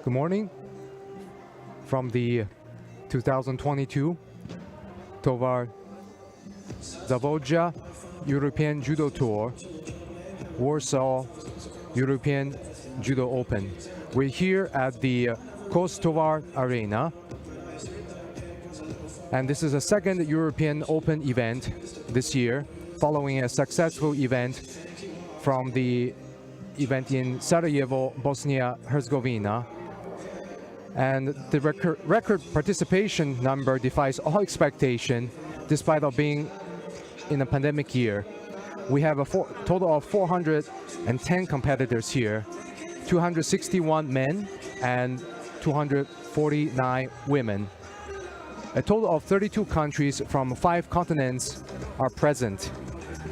Good morning from the 2022 Tovar Zavolzhya European Judo Tour, Warsaw European Judo Open. We're here at the Kostovar Arena, and this is a second European Open event this year, following a successful event from the event in Sarajevo, Bosnia-Herzegovina. And the record participation number defies all expectation, despite of being in a pandemic year. We have a total of 410 competitors here, 261 men and 249 women. A total of 32 countries from 5 continents are present.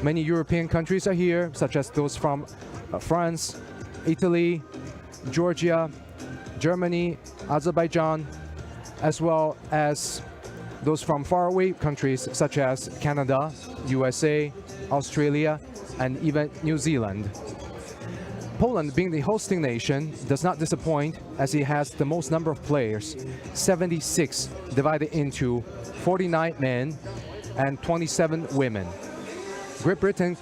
Many European countries are here, such as those from France, Italy, Georgia, Germany, Azerbaijan, as well as those from faraway countries such as Canada, USA, Australia, and even New Zealand. Poland, being the hosting nation, does not disappoint, as it has the most number of players, 76, divided into 49 men and 27 women. Great Britain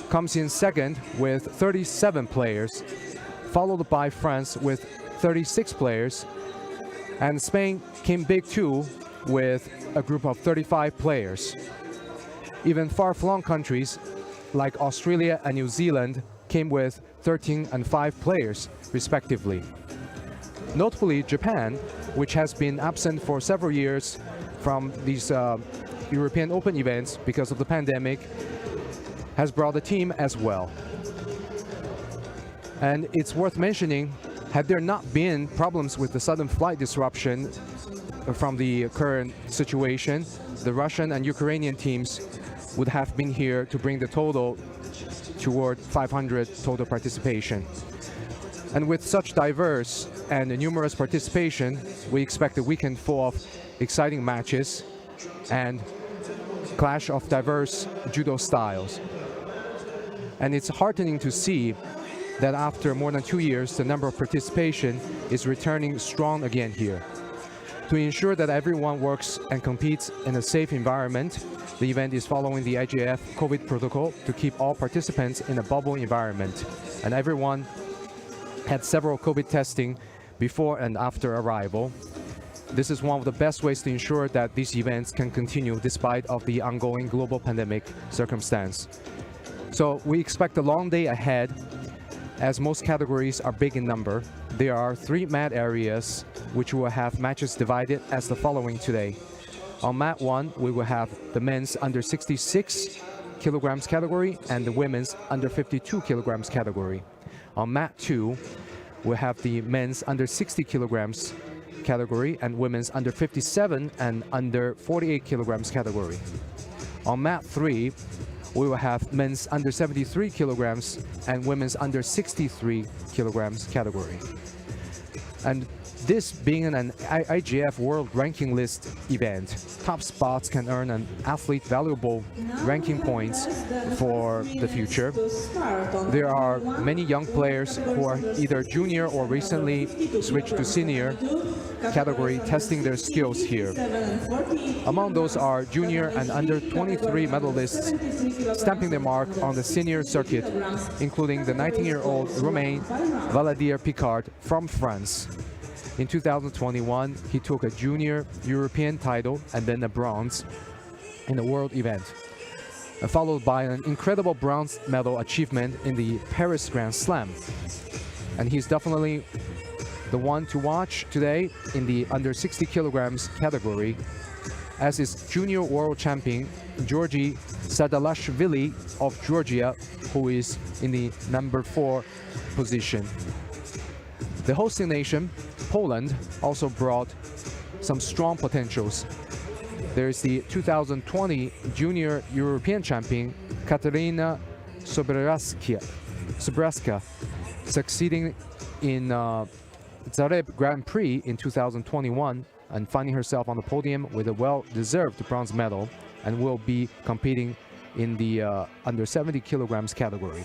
comes in second with 37 players, followed by France with 36 players, and Spain came big too with a group of 35 players. Even far-flung countries like Australia and New Zealand came with 13 and 5 players respectively. Notably, Japan, which has been absent for several years from these European Open events because of the pandemic, has brought a team as well. And it's worth mentioning, had there not been problems with the sudden flight disruption from the current situation, the Russian and Ukrainian teams would have been here to bring the total toward 500 total participation. And with such diverse and numerous participation, we expect a weekend full of exciting matches and clash of diverse judo styles. And it's heartening to see that after more than 2 years, the number of participation is returning strong again here. To ensure that everyone works and competes in a safe environment, the event is following the IJF COVID protocol to keep all participants in a bubble environment. And everyone had several COVID testing before and after arrival. This is one of the best ways to ensure that these events can continue despite of the ongoing global pandemic circumstance. So we expect a long day ahead, as most categories are big in number. There are 3 mat areas which will have matches divided as the following today. On mat 1, we will have the men's under 66 kilograms category and the women's under 52 kilograms category. On mat 2, we'll have the men's under 60 kilograms category and women's under 57 and under 48 kilograms category. On mat 3, we will have men's under 73 kilograms and women's under 63 kilograms category. And this being an IGF World Ranking List event, top spots can earn an athlete valuable ranking points for the future. There are many young players who are either junior or recently switched to senior category, testing their skills here. Among those are junior and under 23 medalists stamping their mark on the senior circuit, including the 19-year-old Romain Valadier Picard from France. In 2021, he took a junior European title and then a bronze in the world event, followed by an incredible bronze medal achievement in the Paris Grand Slam. And he's definitely the one to watch today in the under 60 kilograms category, as is junior world champion Georgi Sadalashvili of Georgia, who is in the number 4 position. The hosting nation, Poland, also brought some strong potentials. There is the 2020 Junior European Champion Katarina Sobraska, succeeding in Zagreb Grand Prix in 2021 and finding herself on the podium with a well-deserved bronze medal, and will be competing in the under 70 kilograms category.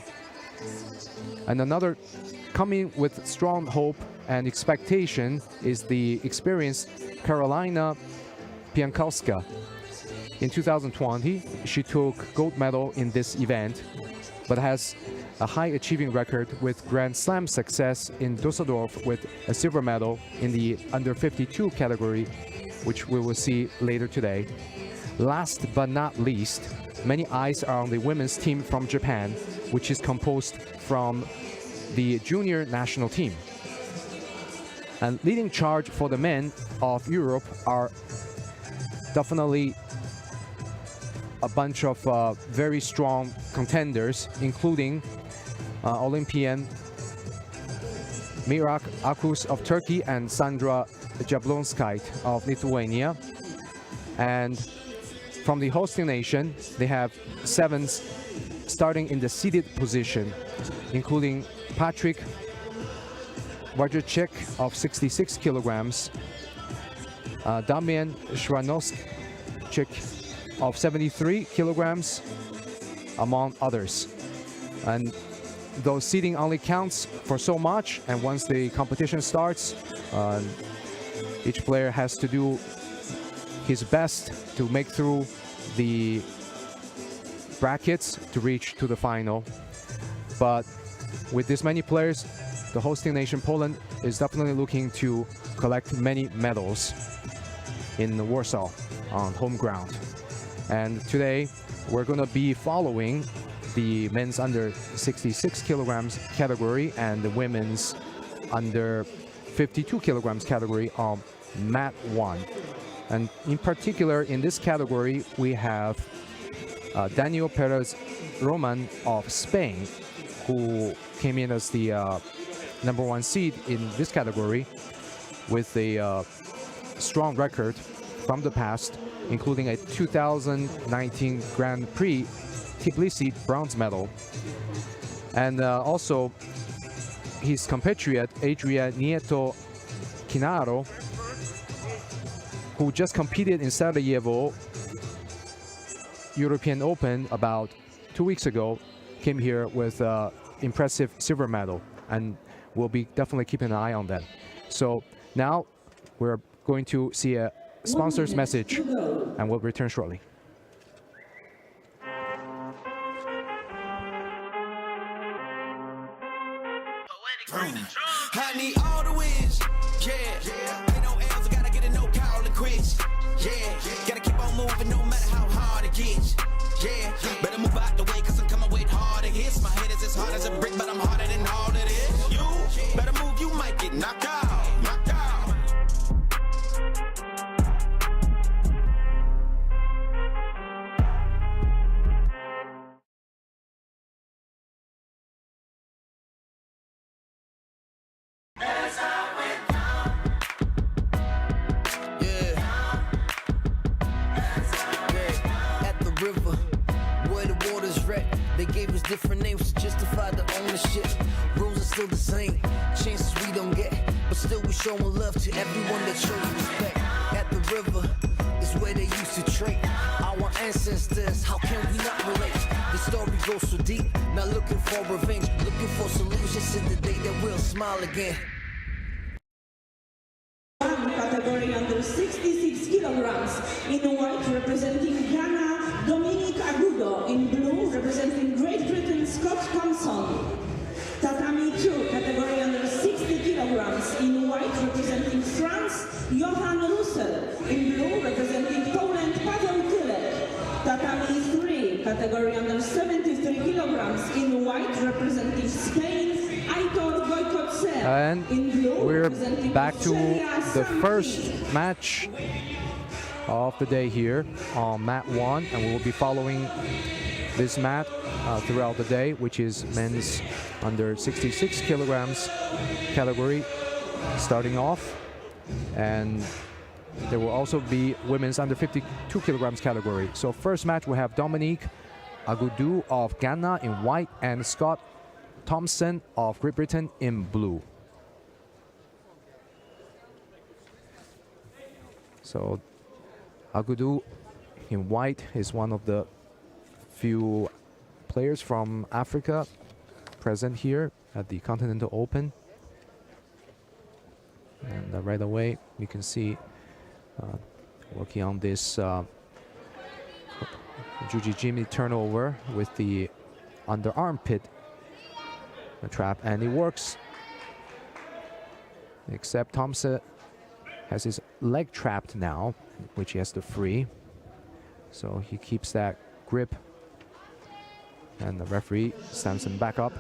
And another coming with strong hope and expectation is the experienced Karolina Piankowska. In 2020, she took gold medal in this event, but has a high achieving record with Grand Slam success in Dusseldorf with a silver medal in the under 52 category, which we will see later today. Last but not least, many eyes are on the women's team from Japan, which is composed from the junior national team. And leading charge for the men of Europe are definitely a bunch of very strong contenders, including Olympian Mirak Akus of Turkey and Sandra Jablonskite of Lithuania. And from the hosting nation, they have 7 starting in the seated position, including Patrick Wojciech of 66 kilograms, Damian Shranovskyk of 73 kilograms, among others. And though seating only counts for so much, and once the competition starts, each player has to do his best to make through the brackets to reach to the final. But with this many players, the hosting nation Poland is definitely looking to collect many medals in Warsaw on home ground. And today we're going to be following the men's under 66 kilograms category and the women's under 52 kilograms category on mat 1. And in particular, in this category, we have Daniel Perez Roman of Spain, who came in as the #1 seed in this category with a strong record from the past, including a 2019 Grand Prix Tbilisi bronze medal. And also his compatriot Adria Nieto Kinaro, who just competed in Sarajevo European Open about 2 weeks ago, came here with an impressive silver medal, and we'll be definitely keeping an eye on that. So now we're going to see a sponsor's message, and we'll return shortly. I need all the wins, yeah. Ain't no L's, I gotta get a no call and quits, yeah. Gotta keep on moving no matter how hard it gets, yeah. Better move out the way, cause I'm coming with harder hits. My head is as hard as a brick, but I'm harder than all of this. You better move, you might get knocked out, knocked out. They gave us different names to justify the ownership. Rules are still the same, chances we don't get, but still we showing love to everyone that shows respect. At the river is where they used to trade. Our ancestors, how can we not relate? The story goes so deep, not looking for revenge, looking for solutions in the day that we'll smile again. Category under 66 kilograms. In white, representing Ghana, Dominic Agudo. In blue, representing Great Britain, Scott Thompson. Tatami 2, category under 60 kilograms. In white, representing France, Johan Russell. In blue, representing Poland, Paweł Tyle. Tatami 3, category under 73 kilograms. In white, representing Spain, and we're back to the first match of the day here on mat 1, and we will be following this mat throughout the day, which is men's under 66 kilograms category starting off, and there will also be women's under 52 kilograms category. So first match we have Dominique Agudu of Ghana in white and Scott Thompson of Great Britain in blue. So Agudu in white is one of the few players from Africa present here at the Continental Open. And right away, you can see working on this Juji-Jimmy turnover with the under armpit trap, and it works. Except Thompson has his leg trapped now, which he has to free. So he keeps that grip, and the referee stands him back up.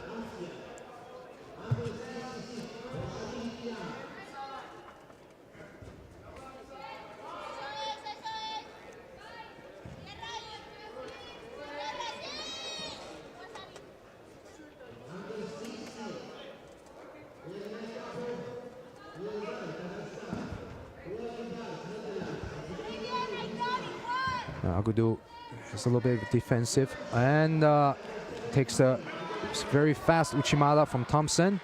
Agudo is a little bit defensive and takes a very fast Uchimata from Thompson.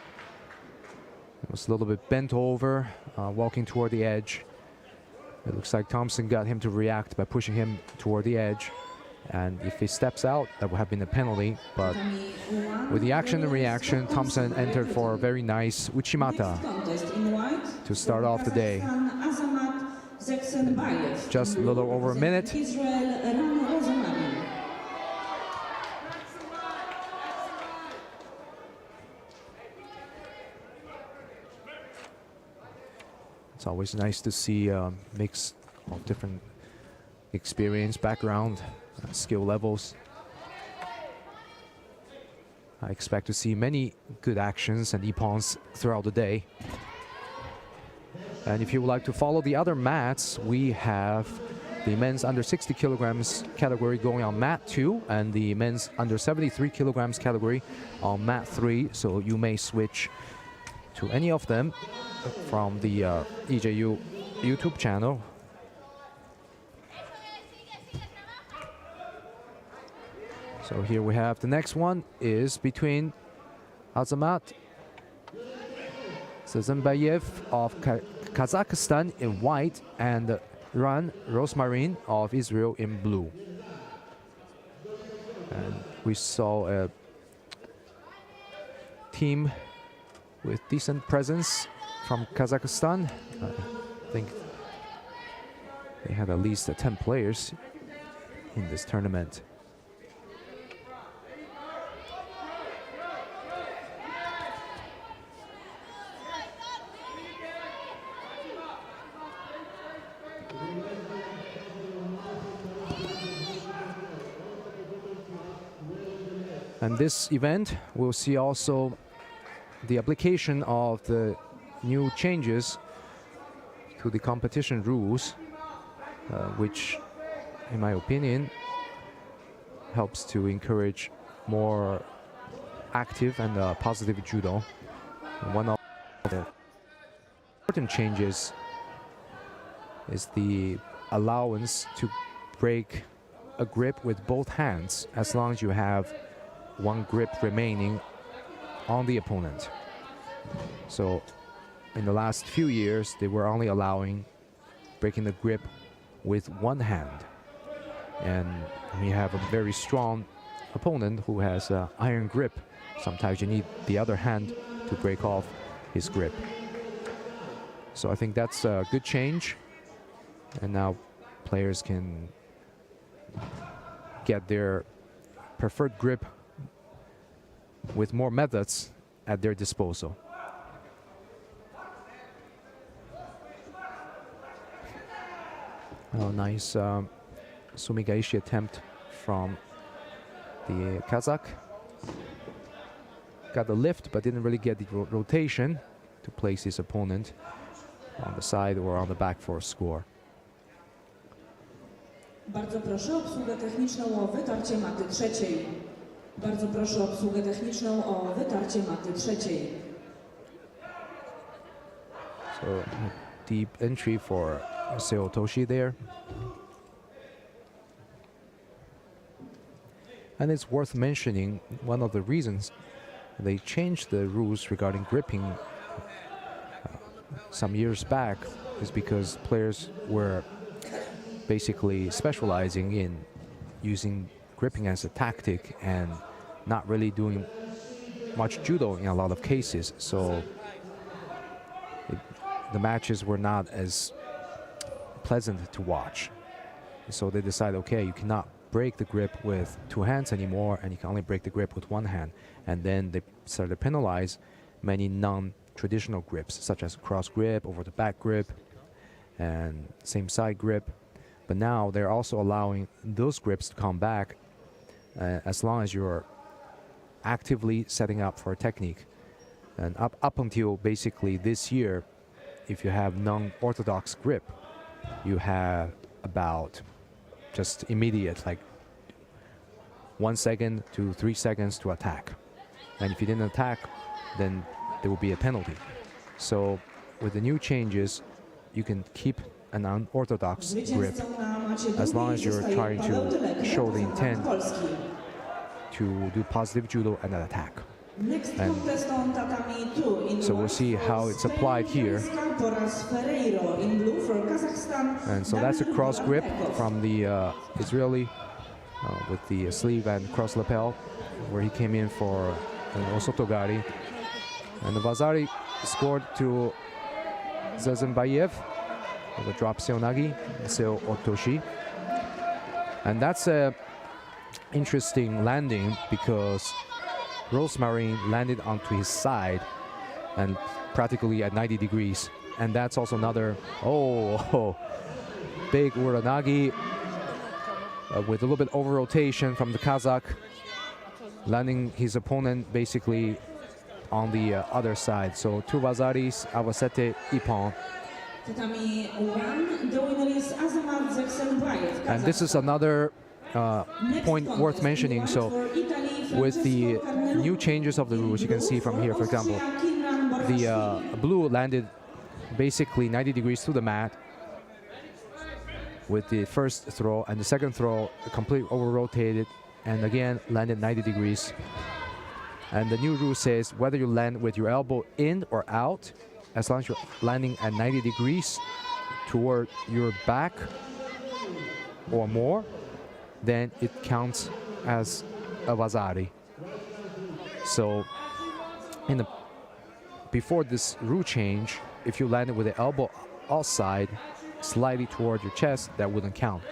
It was a little bit bent over, walking toward the edge. It looks like Thompson got him to react by pushing him toward the edge. And if he steps out, that would have been a penalty. But with the action and reaction, Thompson entered for a very nice Uchimata to start off the day. Just a little over a minute. It's always nice to see a mix of different experience, background, skill levels. I expect to see many good actions and ippons throughout the day. And if you would like to follow the other mats, we have the men's under 60 kilograms category going on mat 2 and the men's under 73 kilograms category on mat 3. So you may switch to any of them from the EJU YouTube channel. So here we have the next one is between Azamat Sazembayev of Kazakhstan in white and Ran Rosmarin of Israel in blue. And we saw a team with decent presence from Kazakhstan. I think they had at least 10 players in this tournament. And this event, we'll see also the application of the new changes to the competition rules, which, in my opinion, helps to encourage more active and positive judo. And one of the important changes is the allowance to break a grip with both hands as long as you have one grip remaining on the opponent. So in the last few years, they were only allowing breaking the grip with one hand. And we have a very strong opponent who has an iron grip. Sometimes you need the other hand to break off his grip. So I think that's a good change. And now players can get their preferred grip with more methods at their disposal. Oh, nice Sumigaishi attempt from the Kazakh. Got the lift, but didn't really get the rotation to place his opponent on the side or on the back for a score. Bardzo proszę o obsługę techniczną o wytarcie maty trzeciej. Bardzo proszę o obsługę techniczną o wytarcie maty trzeciej. So deep entry for Seo Toshi there. And it's worth mentioning, one of the reasons they changed the rules regarding gripping some years back is because players were basically specializing in using gripping as a tactic and not really doing much judo in a lot of cases, so the matches were not as pleasant to watch. So they decided, okay, you cannot break the grip with 2 hands anymore, and you can only break the grip with 1 hand. And then they started to penalize many non-traditional grips, such as cross grip, over the back grip, and same side grip. But now they're also allowing those grips to come back as long as you're actively setting up for a technique. And up until basically this year, if you have non-orthodox grip, you have about just immediate, like 1 second to 3 seconds to attack. And if you didn't attack, then there will be a penalty. So with the new changes, you can keep an unorthodox grip as long as you're trying to show the intent to do positive judo and an attack. And so we'll see how it's applied here. And so that's a cross grip from the Israeli with the sleeve and cross lapel, where he came in for an osotogari. And the Vazari scored to Zazembayev with a drop seonagi, seo otoshi. And that's a interesting landing because Rosemarine landed onto his side and practically at 90 degrees. And that's also another, big uranagi with a little bit over rotation from the Kazakh, landing his opponent basically on the other side. So 2 Vazaris, Avasete, Ippon. And this is another point worth mentioning. So with the new changes of the rules, you can see from here, for example, the blue landed basically 90 degrees to the mat with the first throw, and the second throw completely over-rotated and again landed 90 degrees. And the new rule says whether you land with your elbow in or out, as long as you're landing at 90 degrees toward your back or more, then it counts as a Vazari. So before this rule change, if you landed with the elbow outside slightly toward your chest, that wouldn't count,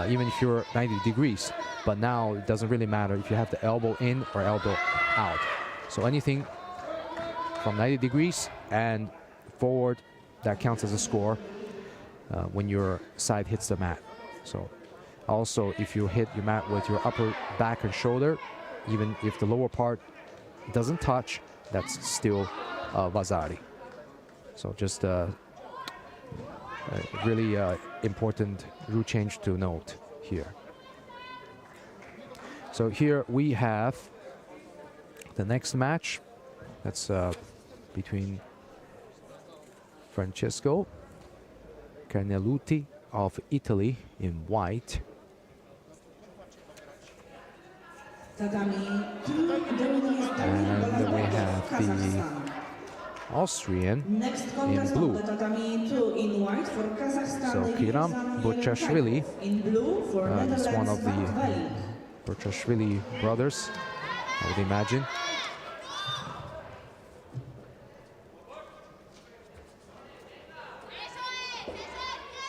even if you're 90 degrees. But now it doesn't really matter if you have the elbow in or elbow out. So anything from 90 degrees and forward, that counts as a score when your side hits the mat. So also, if you hit your mat with your upper back and shoulder, even if the lower part doesn't touch, that's still Vazari. So just a really important rule change to note here. So here we have the next match. That's between Francesco Carneluti of Italy in white. And then we have the Austrian in blue. So Kiram Bochashvili is one of the Bochashvili brothers, I would imagine.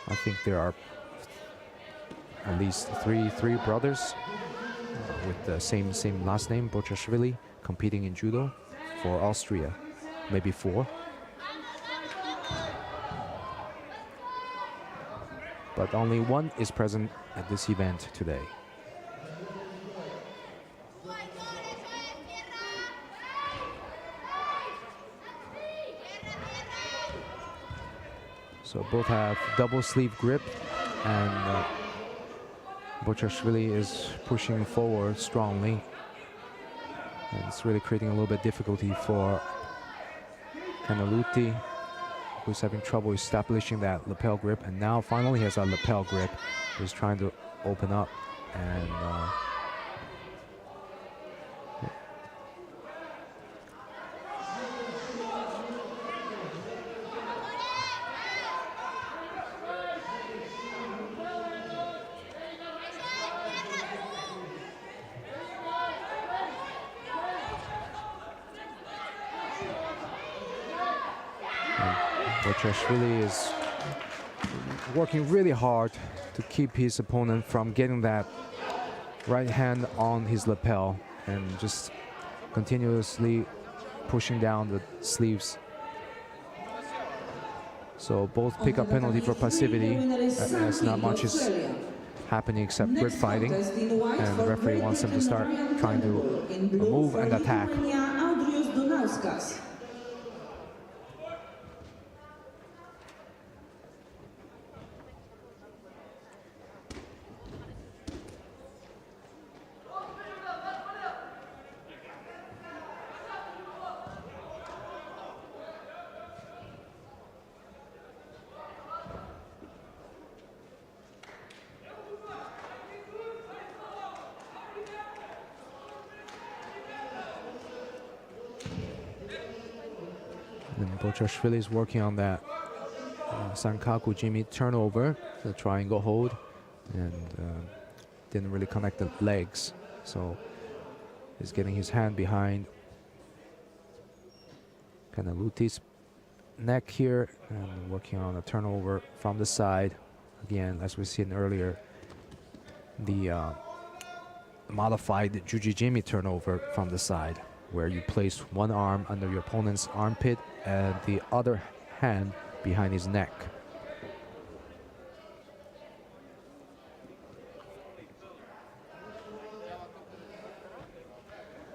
I think there are at least three brothers with the same last name, Bochashvili, competing in judo for Austria. Maybe 4. But only one is present at this event today. So both have double sleeve grip, and Bochashvili is pushing forward strongly. And it's really creating a little bit difficulty for Carneluti, who's having trouble establishing that lapel grip, and now finally has a lapel grip. He's trying to open up and Bochashvili is working really hard to keep his opponent from getting that right hand on his lapel and just continuously pushing down the sleeves. So both pick up penalty for passivity, as not much is happening except grip fighting, and the referee wants them to start trying to move and attack. And Bochashvili is working on that Sankaku Jimmy turnover, the triangle hold, and didn't really connect the legs. So he's getting his hand behind Kanaluti's neck here and working on a turnover from the side. Again, as we've seen earlier, the modified Jujijimi turnover from the side, where you place one arm under your opponent's armpit and the other hand behind his neck.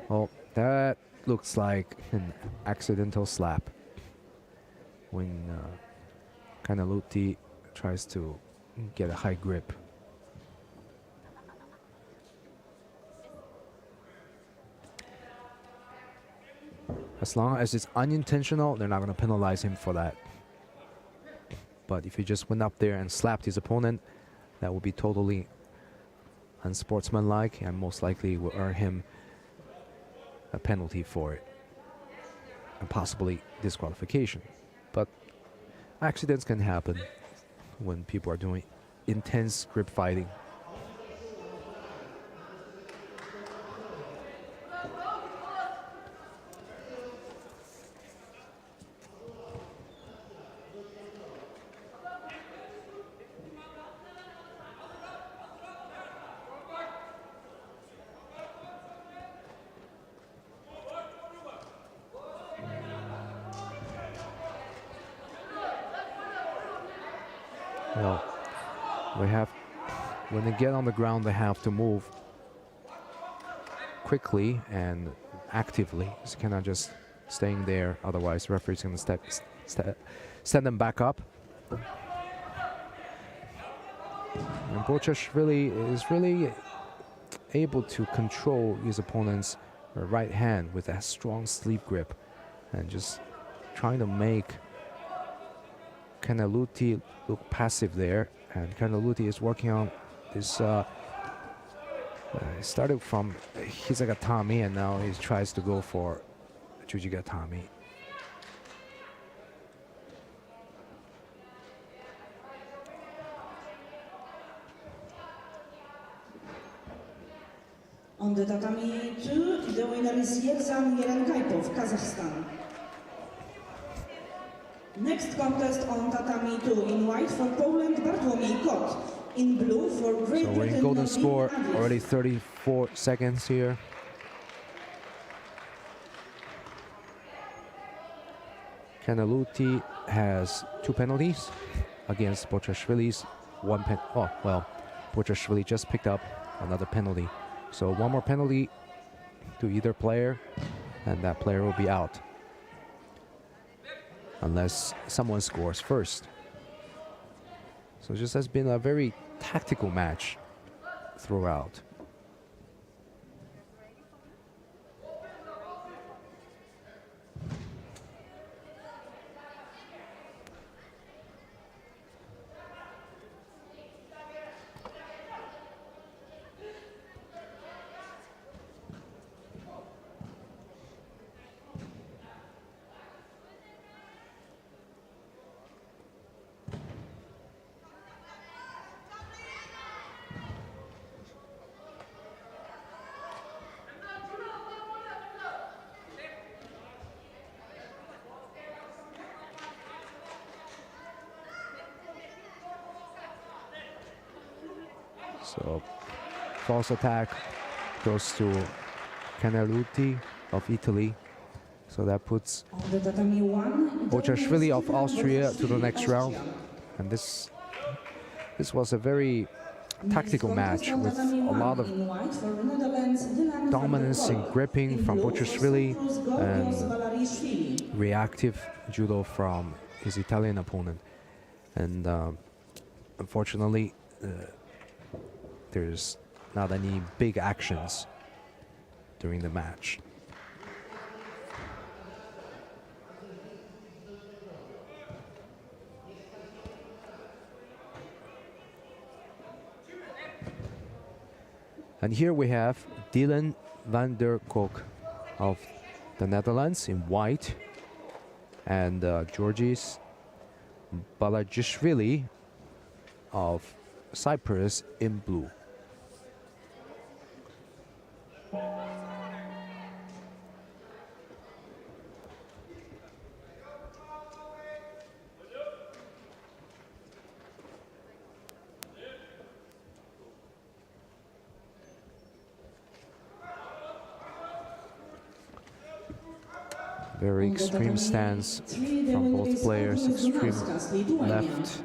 Oh, that looks like an accidental slap when Kanaluti tries to get a high grip. As long as it's unintentional, they're not going to penalize him for that. But if he just went up there and slapped his opponent, that would be totally unsportsmanlike and most likely will earn him a penalty for it and possibly disqualification. But accidents can happen when people are doing intense grip fighting. Well, when they get on the ground, they have to move quickly and actively. So cannot just staying there, otherwise the referee's going to send them back up. And Bochashvili is really able to control his opponent's right hand with that strong sleeve grip and just trying to make Kanaluti look passive there. And Kanaluti is working on this. Started from Hizagatami and now he tries to go for Jujigatami. On the tatami 2, the winner is Yerzhan Yerenkaipov, Kazakhstan. Next contest on tatami 2, in white for Poland, Bartłomiej Kot. In blue for Great So we're in Britain, golden Nadine score, Adiev. already 34 seconds here. Kanaluti has 2 penalties against Bochashvili's 1 pen. Oh, well, Bochashvili just picked up another penalty. So 1 more penalty to either player, and that player will be out. Unless someone scores first. So it just has been a very tactical match throughout. So false attack goes to Caneluti of Italy. So that puts On the tatami 1, Bochashvili of Dylan Austria to the Zavolzhya, next round. Austria. And this was a very tactical match with a lot of dominance in gripping from Bochashvili and reactive judo from his Italian opponent. And unfortunately, there's not any big actions during the match. And here we have Dylan van der Kolk of the Netherlands in white and Georgis Balajishvili of Cyprus in blue. Very extreme stance from both players, extreme left.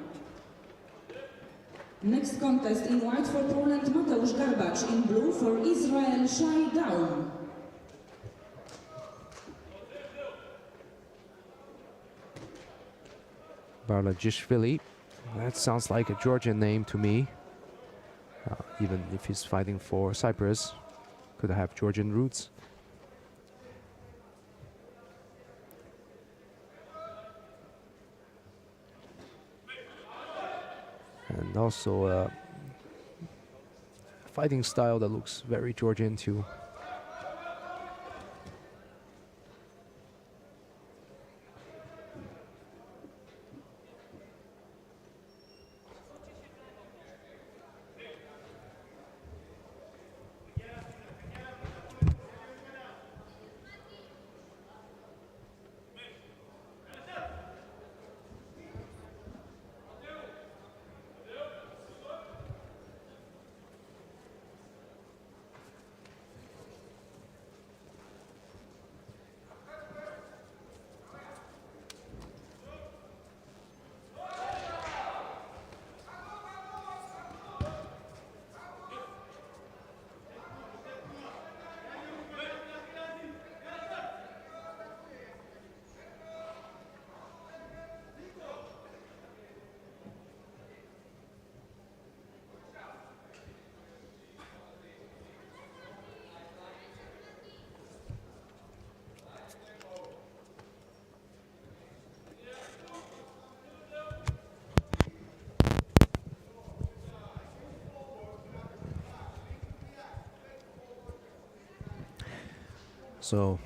Next contest in white for Poland, Mateusz Garbacz. In blue for Israel, Shai Daum. Balajishvili, that sounds like a Georgian name to me. Even if he's fighting for Cyprus, could have Georgian roots. And also a fighting style that looks very Georgian too. So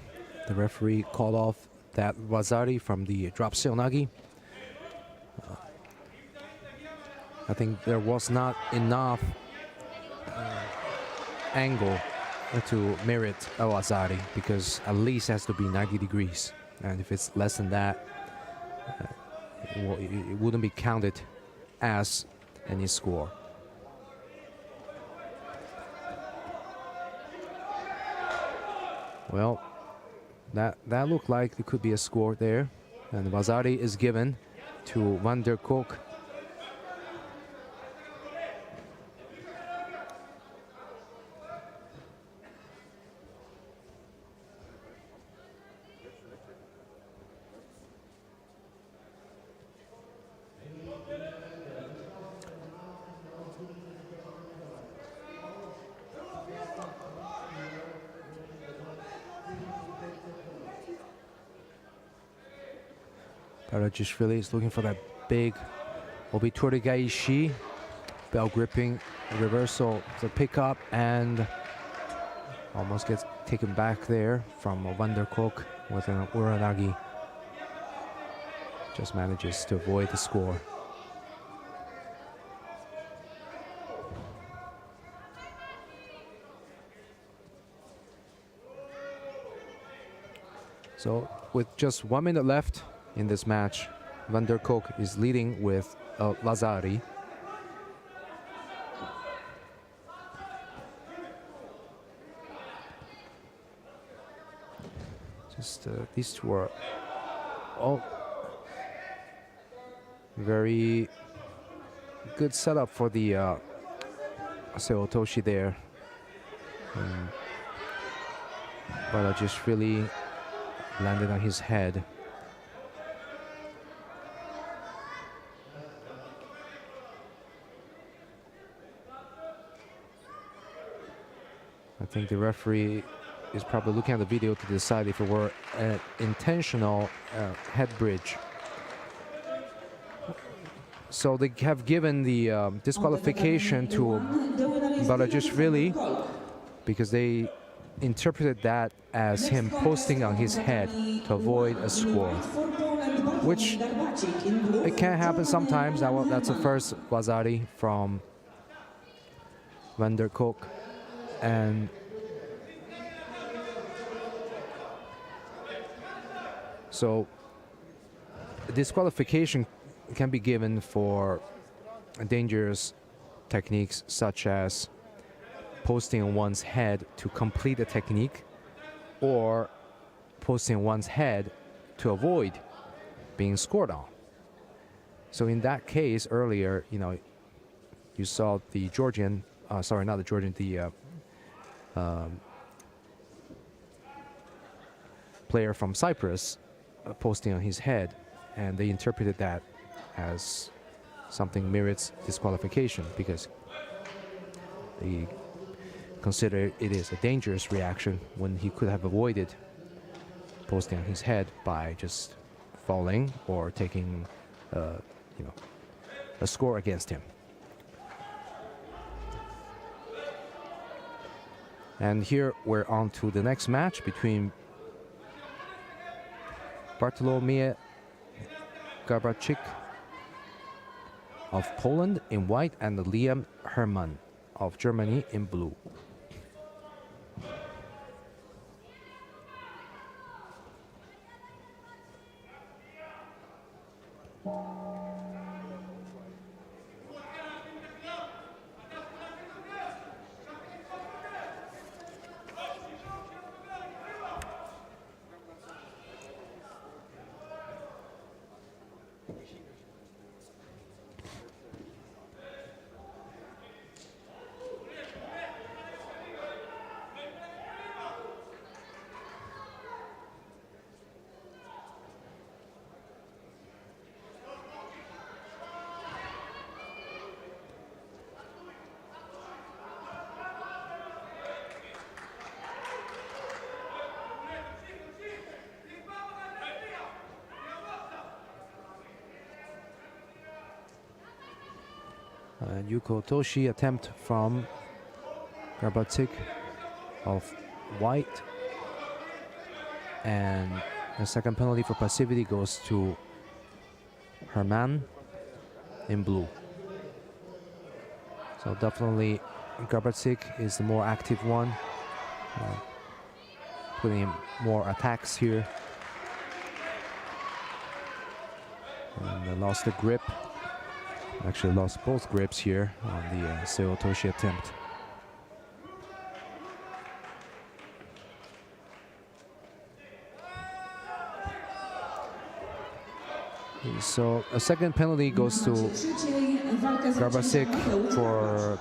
the referee called off that Wazari from the drop seonagi. I think there was not enough angle to merit a Wazari, because at least it has to be 90 degrees. And if it's less than that, it wouldn't be counted as any score. Well, that looked like it could be a score there. And Wazari is given to Van der Kolk. Balajishvili is looking for that big Obitorigaishi, bell gripping, reversal, the pickup, and almost gets taken back there from Van der Kolk with an Uranagi. Just manages to avoid the score. So with just 1 minute left in this match, Van der Kolk is leading with Wazari. Just these two are all very good setup for the Seotoshi there. But I just really landed on his head. I think the referee is probably looking at the video to decide if it were an intentional head bridge. So they have given the disqualification to Balajishvili because they interpreted that as him posting on his head to avoid a score, which it can happen sometimes. That's the first Wazari from Van der Kolk. And so disqualification can be given for dangerous techniques such as posting on one's head to complete a technique or posting one's head to avoid being scored on. So in that case earlier, you saw the Georgian, sorry, not the Georgian, the player from Cyprus posting on his head, and they interpreted that as something merits disqualification because they consider it is a dangerous reaction when he could have avoided posting on his head by just falling or taking a score against him. And here we're on to the next match between Bartłomiej Garbarczyk of Poland in white and Liam Herman of Germany in blue. Yuko Toshi attempt from Garbarczyk of white, and the second penalty for passivity goes to Herman in blue. So definitely Garbarczyk is the more active one, putting in more attacks here. And they lost the grip. Actually lost both grips here on the Seotoshi attempt. So a second penalty goes to Garbarczyk for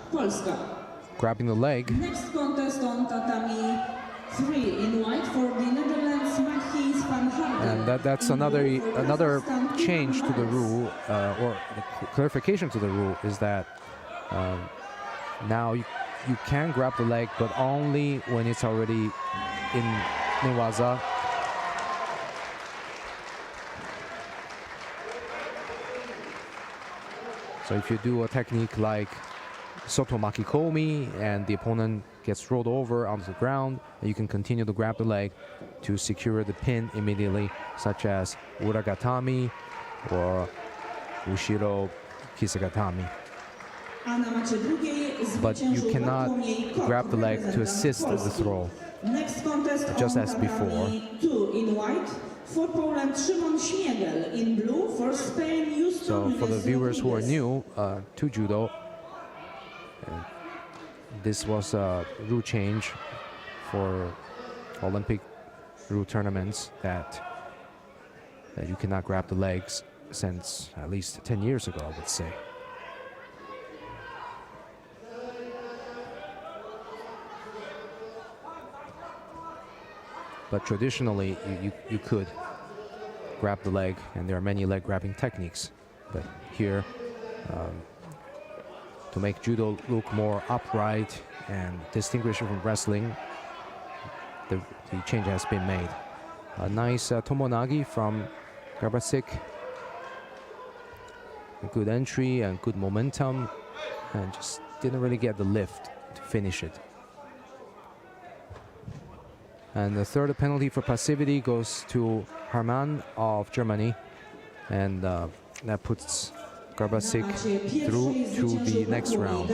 grabbing the leg. Next contest on tatami 3 in white for the Netherlands, Matthijs van Harden. And that's another change to the rule, or clarification to the rule, is that now you can grab the leg, but only when it's already in newaza. So if you do a technique like Soto Makikomi and the opponent gets rolled over onto the ground, you can continue to grab the leg to secure the pin immediately, such as Uragatami or Ushiro Kisagatami. But you cannot grab the leg to assist the throw, just as before. 2 in white. For Poland, Szymon Śmiegel in blue. For Spain, So for the viewers who are new to judo, this was a rule change for Olympic through tournaments that you cannot grab the legs since at least 10 years ago, I would say. But traditionally, you could grab the leg, and there are many leg grabbing techniques. But here, to make judo look more upright and distinguish it from wrestling, the change has been made. A nice tomonagi from Garbasik. A good entry and good momentum, and just didn't really get the lift to finish it. And the third penalty for passivity goes to Harman of Germany, and that puts Garbasik through to the next round.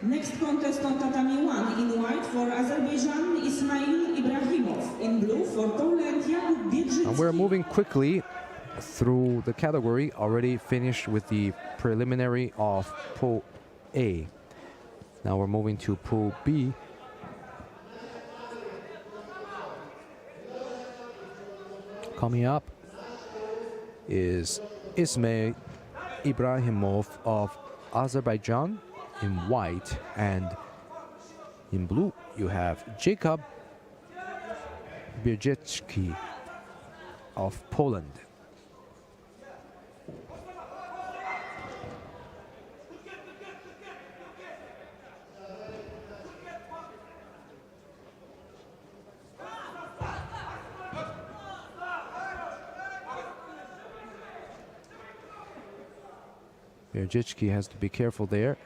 Next contest on tatami 1 in white for Azerbaijan, Ismail Ibrahimov. In blue for Poland, Jakub Biedrzycki. And we're moving quickly through the category, already finished with the preliminary of Pool A. Now we're moving to Pool B. Coming up is Ismail Ibrahimov of Azerbaijan in white, and in blue you have Jakub Biedrzycki of Poland. Biedrzycki has to be careful there,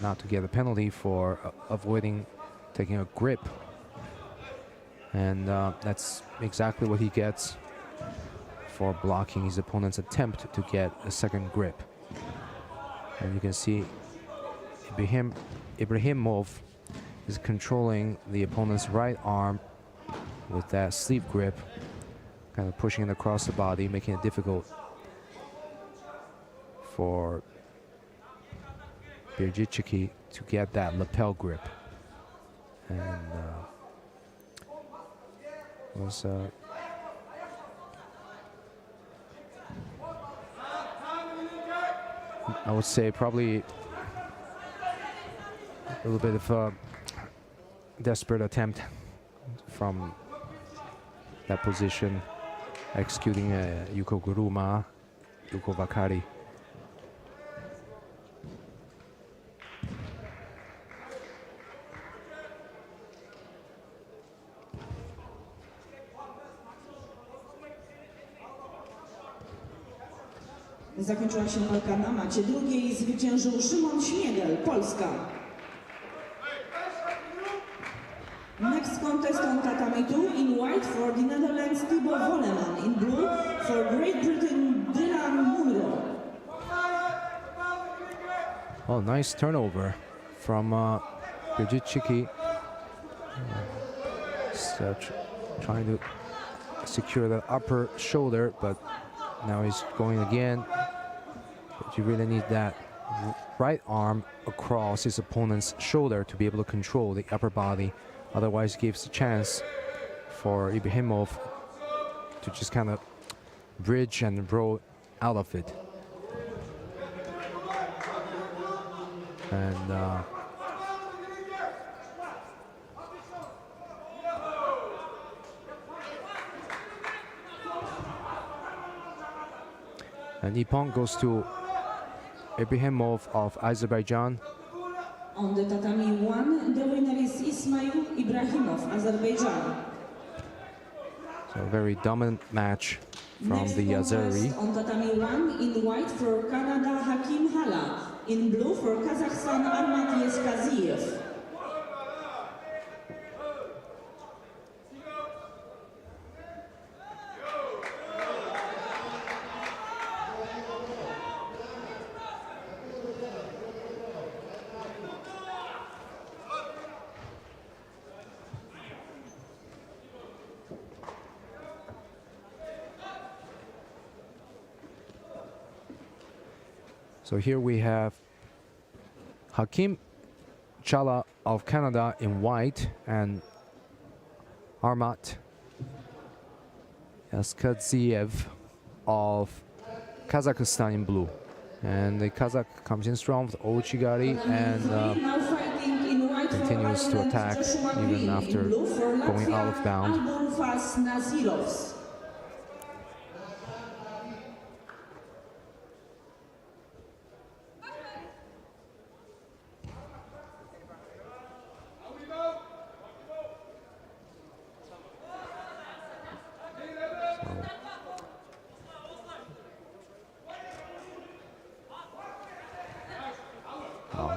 not to get a penalty for avoiding taking a grip. And that's exactly what he gets for blocking his opponent's attempt to get a second grip. And you can see Ibrahimov is controlling the opponent's right arm with that sleeve grip, kind of pushing it across the body, making it difficult for Biedrzycki to get that lapel grip. And was I would say probably a little bit of a desperate attempt from that position, executing a Yuko Guruma, Yuko Vakari. Zakończyła się walka na macie drugiej i zwyciężył Szymon Śmiegel, Polska. Next contest on tatami 2 in white for the Netherlands, Thibaut Volleman. In blue for Great Britain, Dylan Munro. Oh, nice turnover from Biedrzycki. Trying to secure the upper shoulder, but now he's going again. But you really need that right arm across his opponent's shoulder to be able to control the upper body. Otherwise, it gives a chance for Ibrahimov to just kind of bridge and roll out of it. And Nippon goes to Ibrahimov of Azerbaijan. On the tatami 1, the winner is Ismail Ibrahimov, Azerbaijan. So a very dominant match from Next the Azeri. contest on tatami 1 in white for Canada, Hakim Hala. In blue for Kazakhstan, Armat Yeskaziev. So here we have Hakim Chala of Canada in white and Armat Yaskadziev of Kazakhstan in blue. And the Kazakh comes in strong with Ochigari and Now fighting in white for continues to Ireland, attack Joshua even Green. after In blue for going Latvia, out of bound. Adolfas Nazirovs.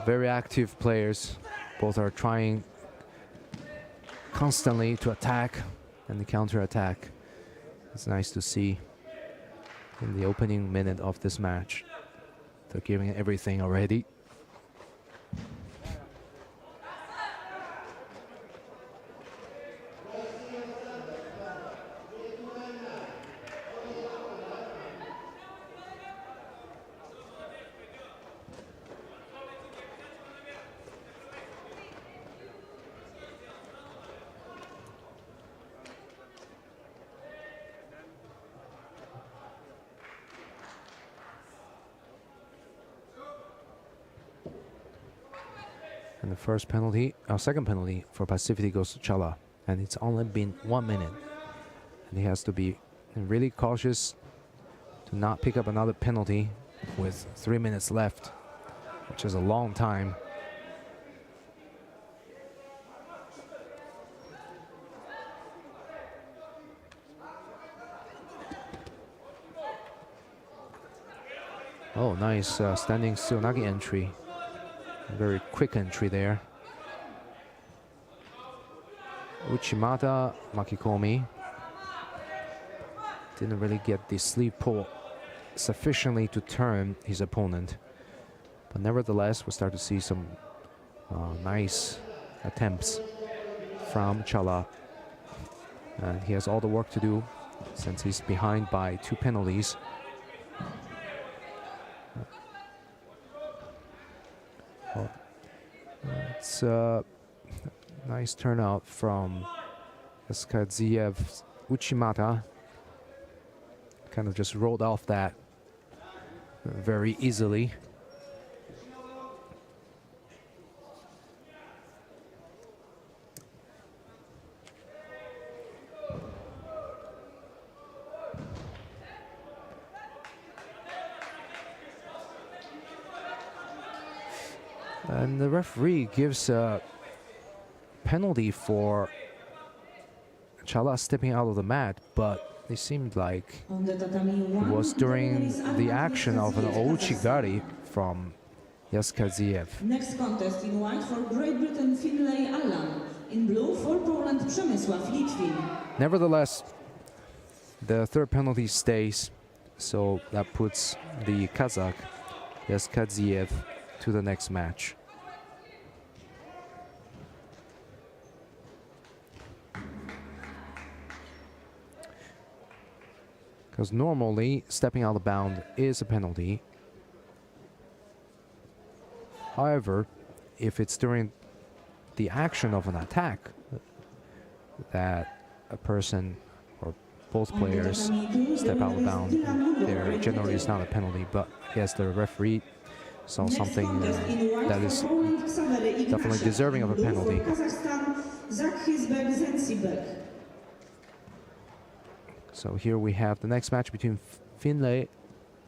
Very active players. Both are trying constantly to attack and the counter attack. It's nice to see in the opening minute of this match. They're giving everything already. And the first penalty, second penalty for Passivity goes to Chala. And it's only been 1 minute. And he has to be really cautious to not pick up another penalty with 3 minutes left, which is a long time. Oh, nice standing Tsunagi entry. Very quick entry there. Uchimata Makikomi didn't really get the sleeve pull sufficiently to turn his opponent. But nevertheless, we start to see some nice attempts from Chala. And he has all the work to do since he's behind by 2 penalties. It's a nice turnout from Yaskadziev. Uchimata kind of just rolled off that very easily. And the referee gives a penalty for Chala stepping out of the mat, but it seemed like it was during the action of an Ochigari from Yaskadziev. Next contest in white for Great Britain, Finlay Allan. In blue for Poland, Przemysław Litwin. Nevertheless, the third penalty stays, so that puts the Kazakh Yaskadziev to the next match. Because normally stepping out of bound is a penalty. However, if it's during the action of an attack that a person or both players step out of bound, there generally is not a penalty. But yes, the referee saw something that is definitely deserving of a penalty. So here we have the next match between Finlay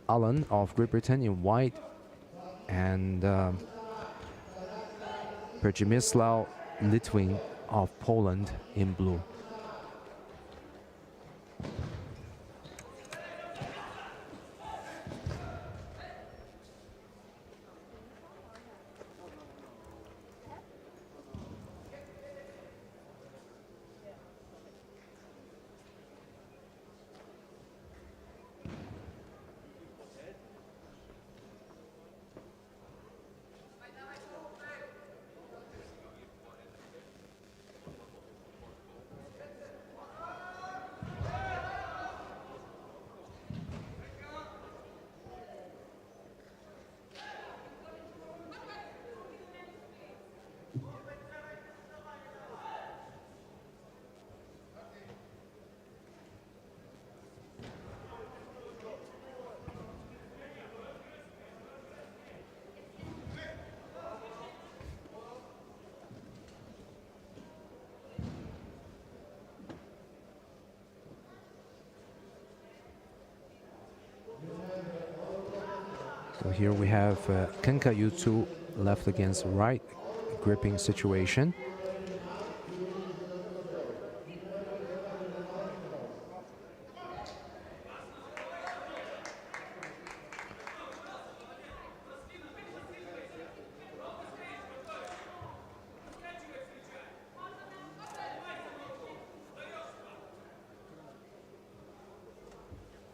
Allan of Great Britain in white and Przemysław Litwin of Poland in blue. So here we have Kenka Yutu left against right gripping situation.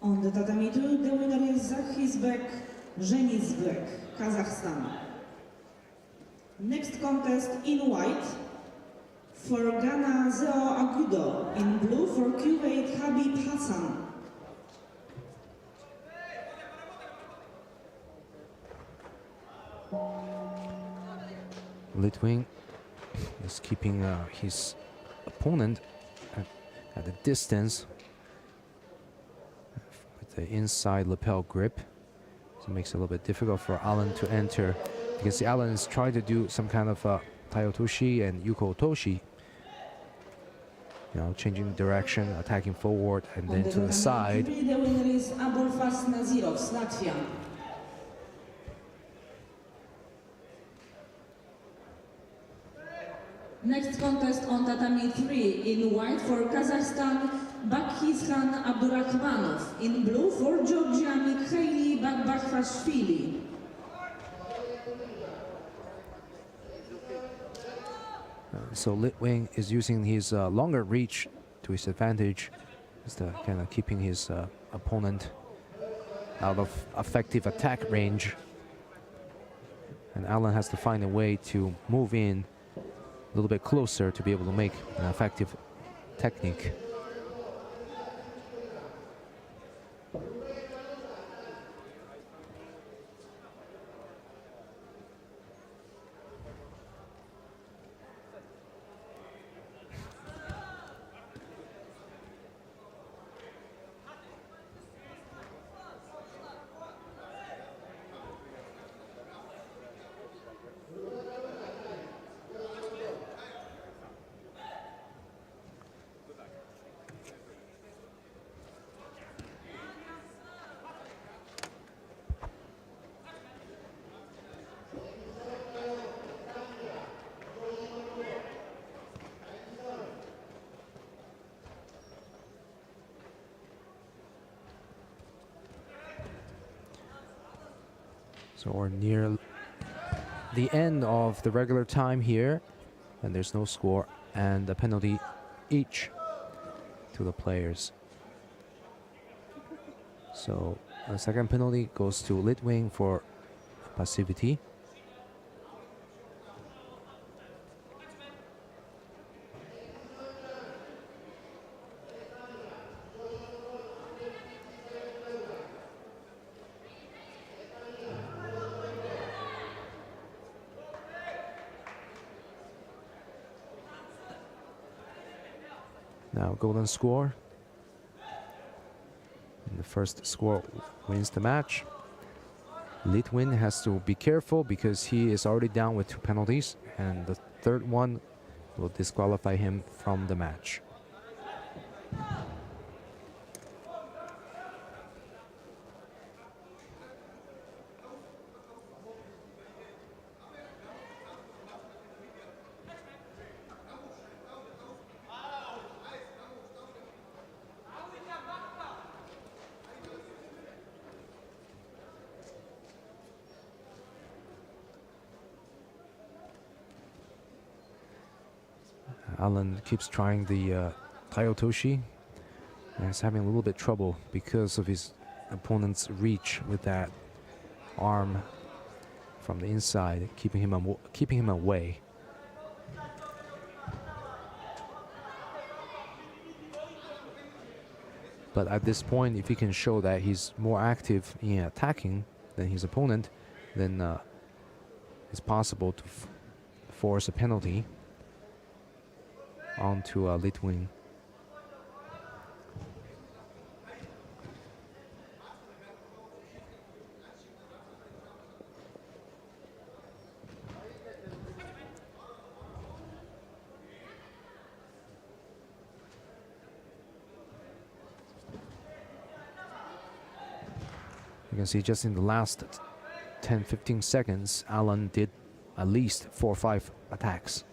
On the tatami 2, the winner is Zachizbek Zhenizbek, Kazakhstan. Next contest in white for Ghana Judo, in blue for Kuwait Habib Hassan. Litwin is keeping his opponent at a distance with the inside lapel grip. So it makes it a little bit difficult for Alan to enter. You can see Alan is trying to do some kind of Taiotoshi and Yuko Toshi. You know, changing direction, attacking forward and then to the side. The winner is Abolfas Nazirov, Latvia. Next contest on tatami 3 in white for Kazakhstan, Bakhizhan Abdurakhmanov. In blue for Georgia, Mikhaili Bakbakhashvili. So Litwin is using his longer reach to his advantage, just kind of keeping his opponent out of effective attack range. And Alan has to find a way to move in a little bit closer to be able to make an effective technique. So we're near the end of the regular time here, and there's no score and a penalty each to the players. So a second penalty goes to Litwin for passivity. Now golden score. And the first score wins the match. Litwin has to be careful because he is already down with 2 penalties, and the third one will disqualify him from the match. Alan keeps trying the Taiotoshi and is having a little bit trouble because of his opponent's reach with that arm from the inside, keeping him away. But at this point, if he can show that he's more active in attacking than his opponent, then it's possible to force a penalty onto Litwin. You can see just in the last 10-15 seconds, Alan did at least 4 or 5 attacks.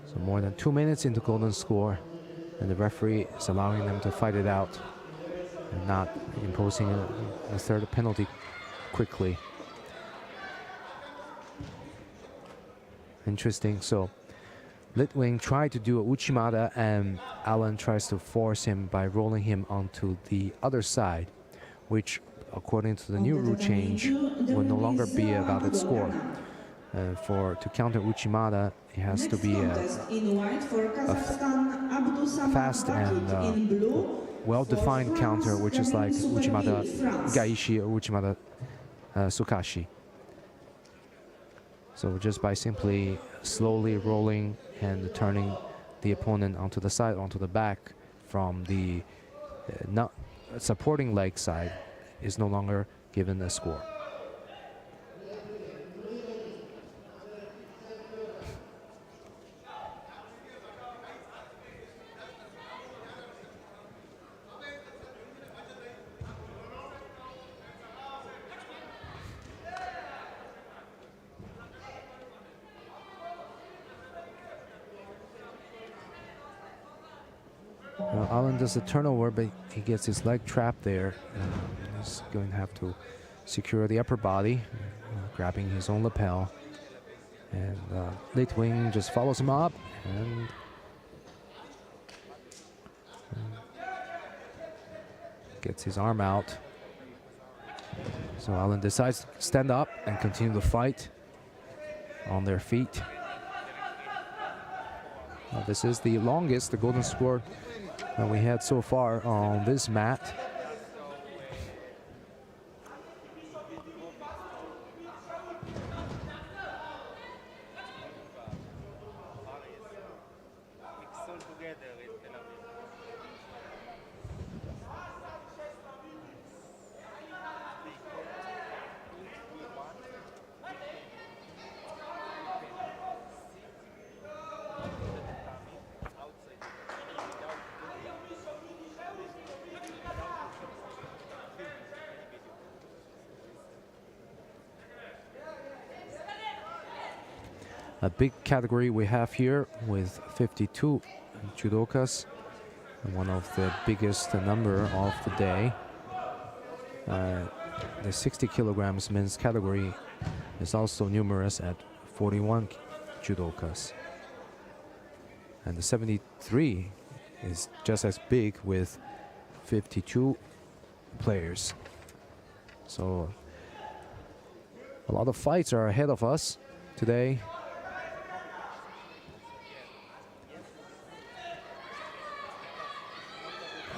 So more than 2 minutes into golden score, and the referee is allowing them to fight it out and not imposing a third penalty quickly. Interesting. So Litwing tried to do a Uchimata, and Alan tries to force him by rolling him onto the other side, which, according to the new rule change, will no longer be a valid score. To counter Uchimata, it has to be a fast and well-defined counter, which is like Uchimata Gaishi or Uchimata Sukashi. So just by simply slowly rolling and turning the opponent onto the side, onto the back from the not supporting leg side is no longer given a score. Alan does a turnover, but he gets his leg trapped there. He's going to have to secure the upper body, grabbing his own lapel. And Litwing just follows him up and gets his arm out. So Alan decides to stand up and continue the fight on their feet. This is the longest, the golden score that we had so far on this mat. A big category we have here with 52 judokas, one of the biggest number of the day. The 60 kilograms men's category is also numerous at 41 judokas. And the 73 is just as big with 52 players. So a lot of fights are ahead of us today.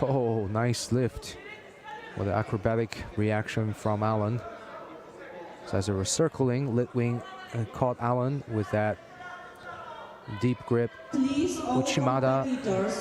Oh, nice lift. What an acrobatic reaction from Alan. So as they were circling, Litwing caught Alan with that deep grip. Uchimata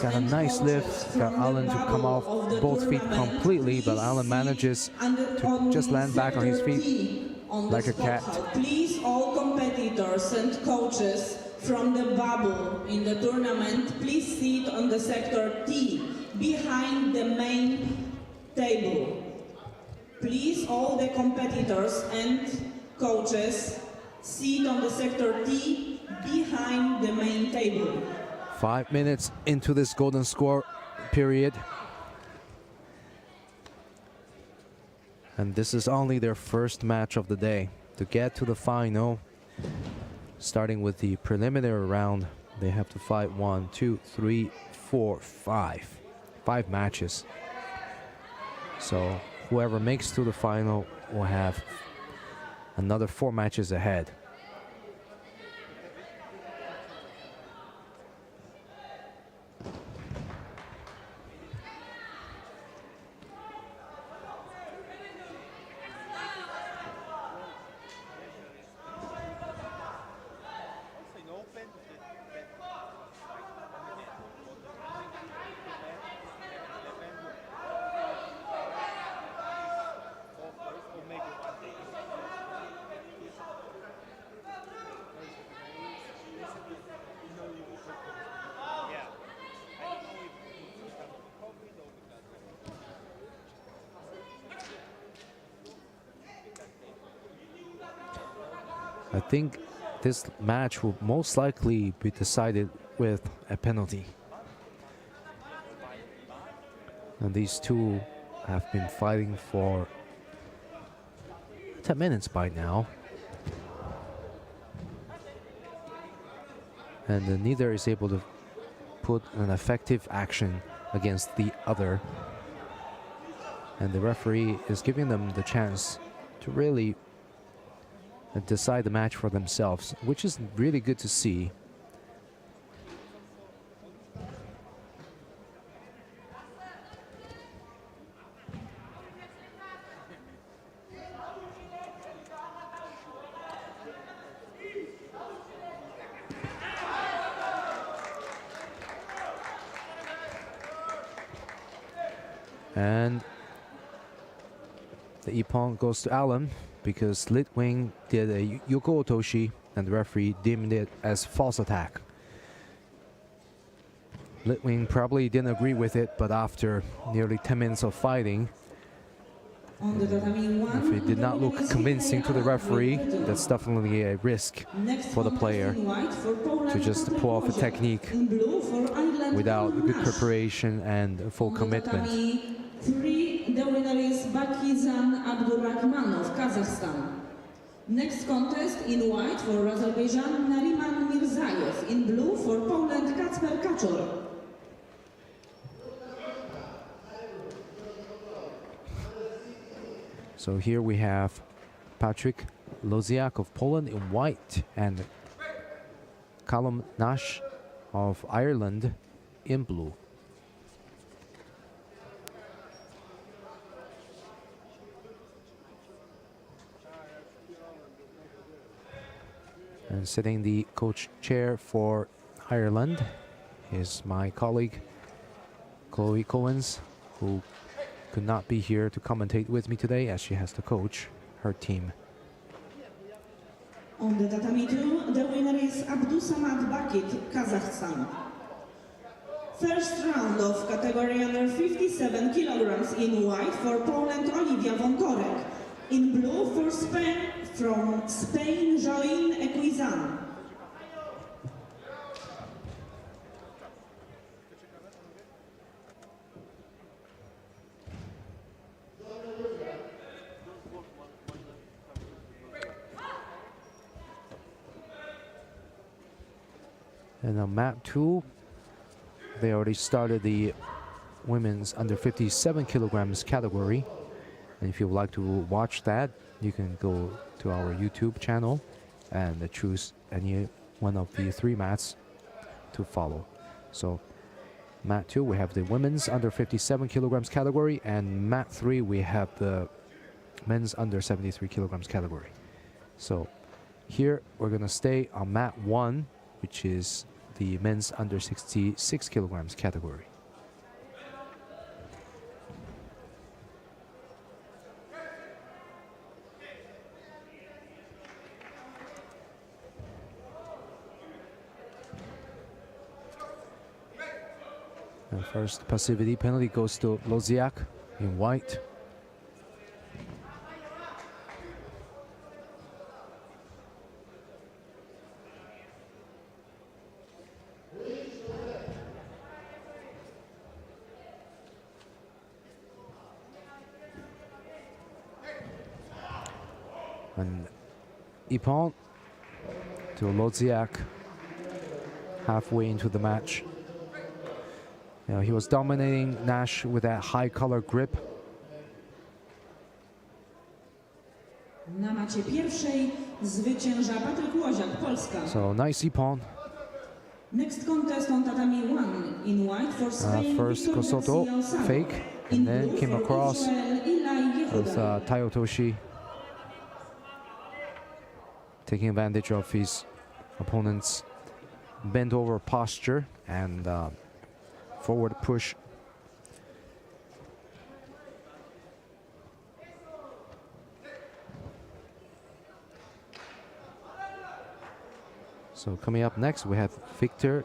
got a nice lift, got Alan to come off both feet completely, but Alan manages to just land back on his feet like a cat. Please, all competitors and coaches from the bubble in the tournament, please sit on the sector T, behind the main table. Please, all the competitors and coaches sit on the sector T behind the main table. 5 minutes into this golden score period. And this is only their first match of the day. To get to the final, starting with the preliminary round, they have to fight 1, 2, 3, 4, 5. 5 matches. So whoever makes to the final will have another 4 matches ahead. I think this match will most likely be decided with a penalty. And these two have been fighting for 10 minutes by now. And neither is able to put an effective action against the other. And the referee is giving them the chance to really decide the match for themselves, which is really good to see. And the ippon goes to Alan, because Litwing did a Yoko Otoshi and the referee deemed it as false attack. Litwing probably didn't agree with it, but after nearly 10 minutes of fighting, if it did not look convincing to the referee, that's definitely a risk for the player to just pull off a technique without good preparation and full commitment. The winner is Bakizan Abdurrahman of Kazakhstan. Next contest in white for Azerbaijan, Nariman Mirzayev. In blue for Poland, Kacper Kaczor. So here we have Patrick Loziak of Poland in white and Callum Nash of Ireland in blue. And sitting in the coach chair for Ireland is my colleague Chloe Coens, who could not be here to commentate with me today as she has to coach her team. On the tatami 2, the winner is Abdusamad Bakit, Kazakhstan. First round of category under 57 kilograms in white for Poland, Olivia Wontorek. In blue for Spain, from Spain, Join Equizan. And on map 2, they already started the women's under 57 kilograms category. And if you would like to watch that, you can go to our YouTube channel and choose any one of the 3 mats to follow. So mat 2, we have the women's under 57 kilograms category, and mat 3, we have the men's under 73 kilograms category. So here we're going to stay on mat 1, which is the men's under 66 kilograms category. And first passivity penalty goes to Loziak in white. And Ippon to Lodziak halfway into the match. You know, he was dominating Nash with that high color grip. Na macie pierwszej zwycięża Patryk Łoziak, Polska. So nice Ippon. Next contest on tatami 1 in white for Spain. First Victor Kosoto Garcia Osado. fake, In and then blue came for across Israel, Eli with Yehuda. Taiyo Toshi taking advantage of his opponent's bent over posture and forward push. So coming up next, we have Victor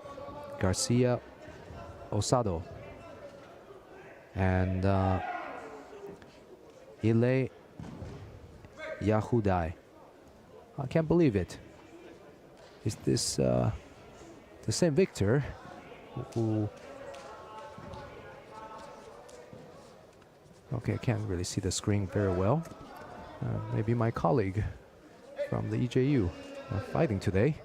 Garcia Osado and Ile Yahudai. I can't believe it. Is this the same Victor who... Okay, I can't really see the screen very well. Maybe my colleague from the EJU are fighting today.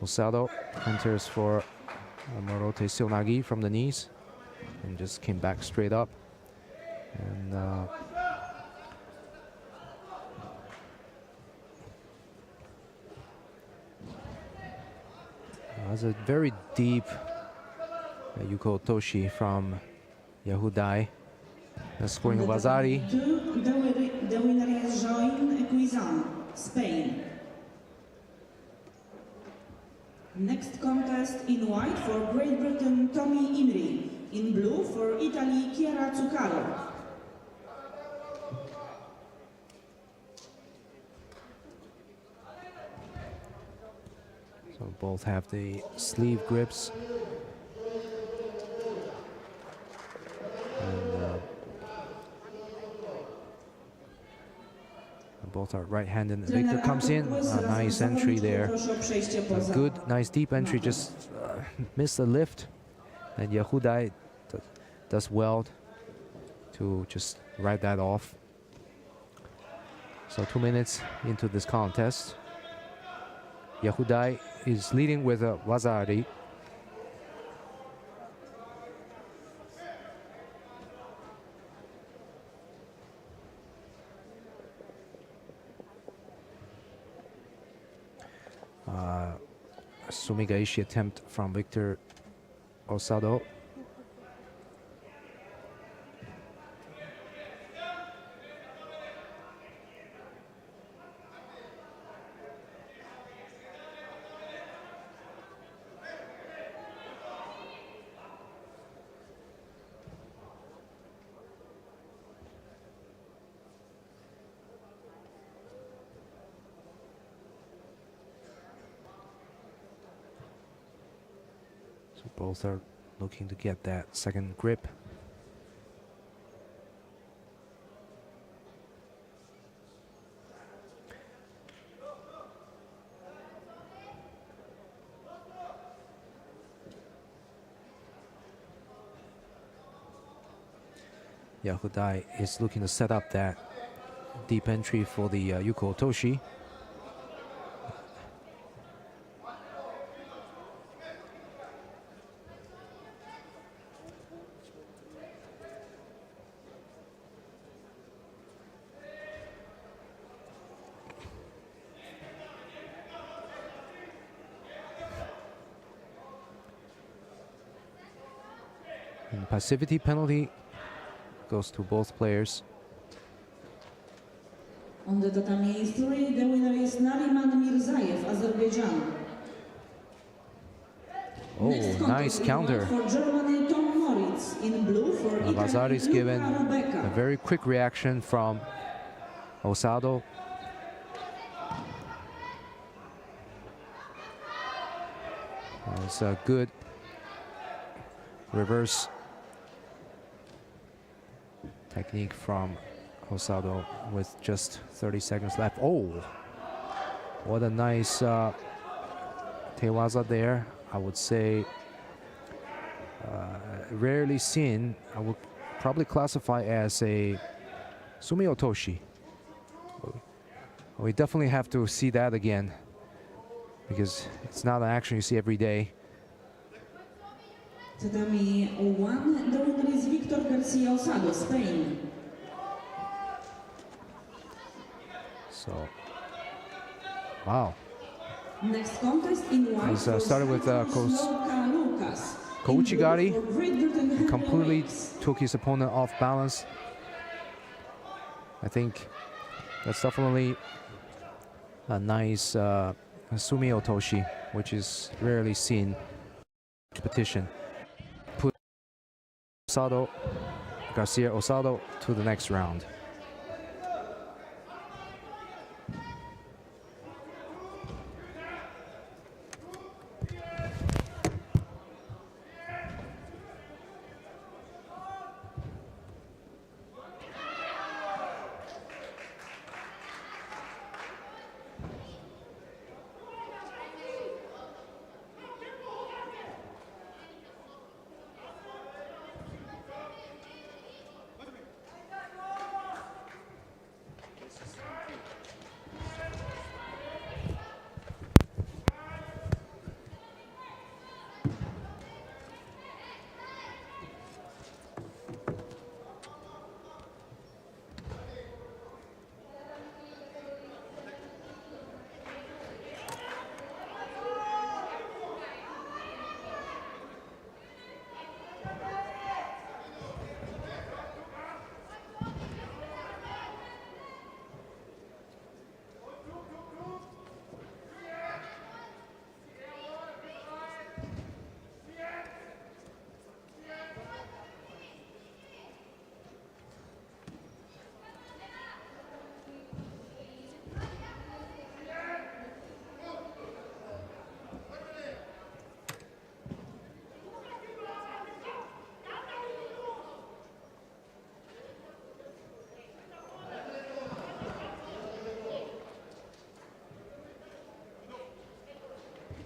Osado enters for Morote Silnagi from the knees and just came back straight up. And that's a very deep Yuko Toshi from Yahudai. Scoring a Wazari. The winner is Join Equizan, Spain. Next contest in white for Great Britain, Tommy Imri. In blue for Italy, Chiara Zuccaro. So both have the sleeve grips. And both are right-handed. Victor comes in, a nice entry there. A good, nice deep entry, just missed the lift. And Yahudai does well to just ride that off. So 2 minutes into this contest. Yahudai is leading with a Wazari. Sumigaishi attempt from Victor Osado. Both are looking to get that second grip. Yahudai is looking to set up that deep entry for the Yuko Toshi. And passivity penalty goes to both players. On the tatami 3, the winner is Nariman Mirzaev, Azerbaijan. Oh, nice counter. For Germany, Tom Moritz. In blue for Italy, Vazari's given Luca Rebecca. a very quick reaction from Osado. It's a good reverse technique from Osado with just 30 seconds left. Oh, what a nice tewaza there. I would say rarely seen. I would probably classify as a sumi otoshi. We definitely have to see that again because it's not an action you see every day. Tatami 1, the winner is Victor Garcia Osado, Spain. So, wow. Next contest in white. He's started with Kouchigari. He completely took his opponent off balance. I think that's definitely a nice sumi otoshi, which is rarely seen in competition. Put Garcia Osado to the next round.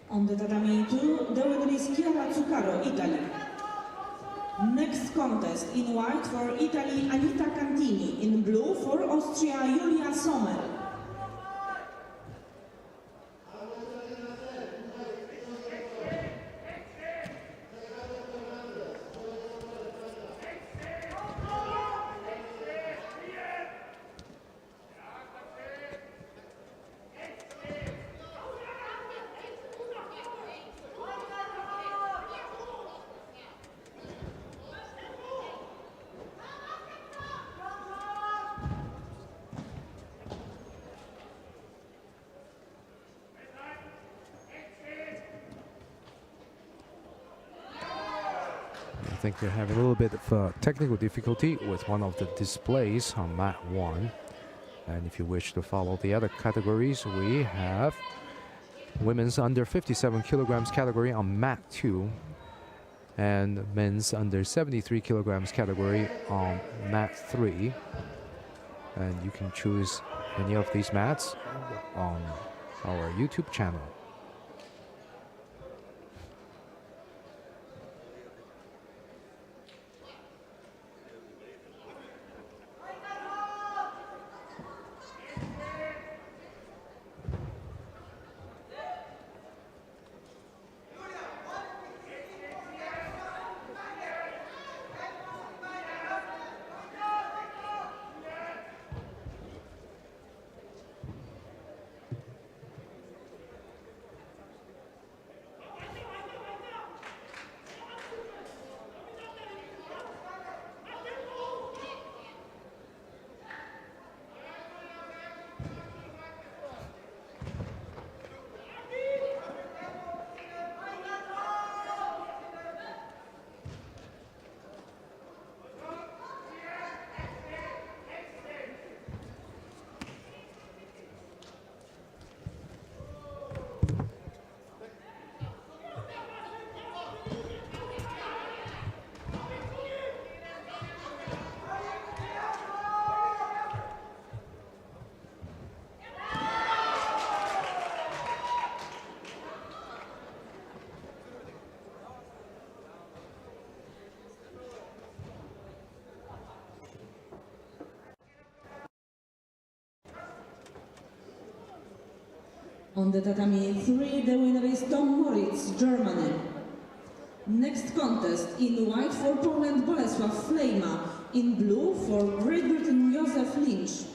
On the tatami 2, the winner is Chiara Zuccaro, Italy. Next contest in white for Italy, Anita Cantini. In blue for Austria, Julia Sommer. I think they're having a little bit of technical difficulty with one of the displays on mat 1. And if you wish to follow the other categories, we have women's under 57 kilograms category on mat 2 and men's under 73 kilograms category on mat 3. And you can choose any of these mats on our YouTube channel. On the tatami 3, the winner is Tom Moritz, Germany. Next contest, in white for Poland, Bolesław Flejma. In blue for Great Britain, Joseph Lynch.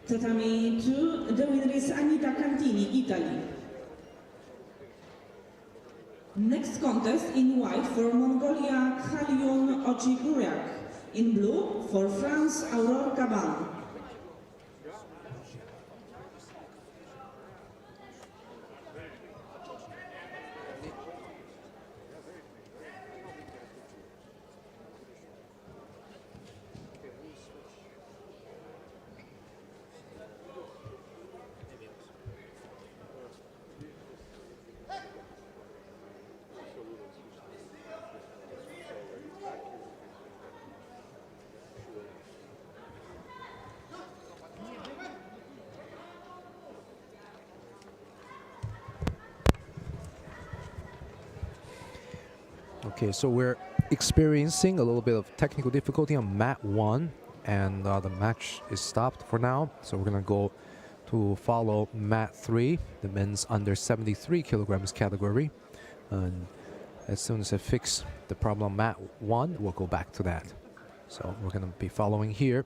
Tatami 2, the winner is Anita Cantini, Italy. Next contest in white for Mongolia, Khalyun Ochiguriak. In blue for France, Aurore Caban. Okay, so we're experiencing a little bit of technical difficulty on mat 1, and the match is stopped for now. So we're gonna go to follow mat 3, the men's under 73 kilograms category. And as soon as I fix the problem on mat 1, we'll go back to that. So we're going to be following here.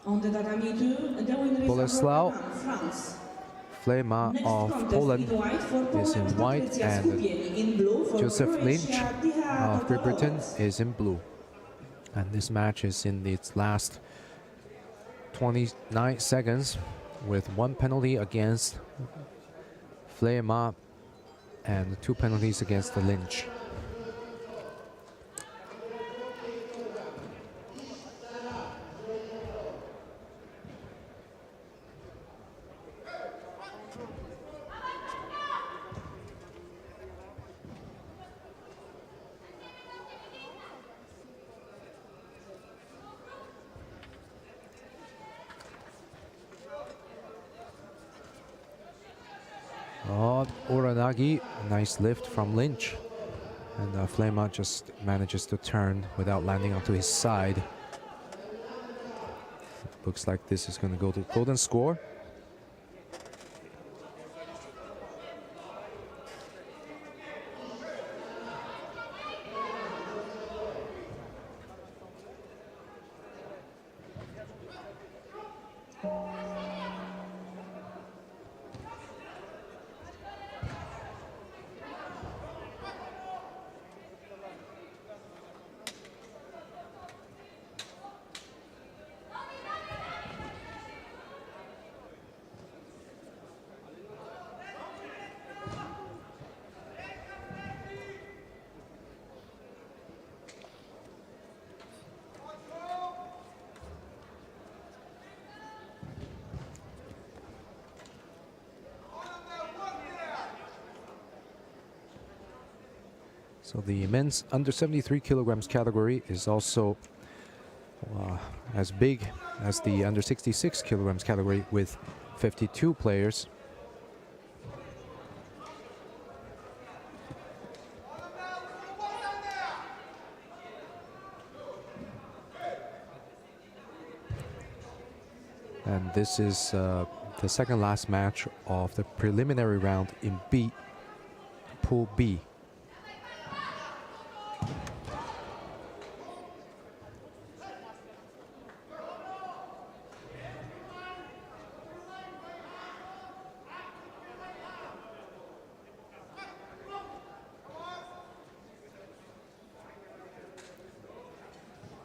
On the tatami 2, the winner is Boleslav number 1, France. Flema Next of contest Poland in white for is in Poland, white, Patrycja and Skupień in blue for Joseph Croatia, Lynch Dycha of Great Britain Topolovac. is in blue. And this match is in its last 29 seconds with 1 penalty against Flema and 2 penalties against the Lynch. Oh, Uranagi, nice lift from Lynch. And Flema just manages to turn without landing onto his side. Looks like this is going to go to golden score. So the men's under 73 kilograms category is also as big as the under 66 kilograms category with 52 players. And this is the second last match of the preliminary round in B, Pool B.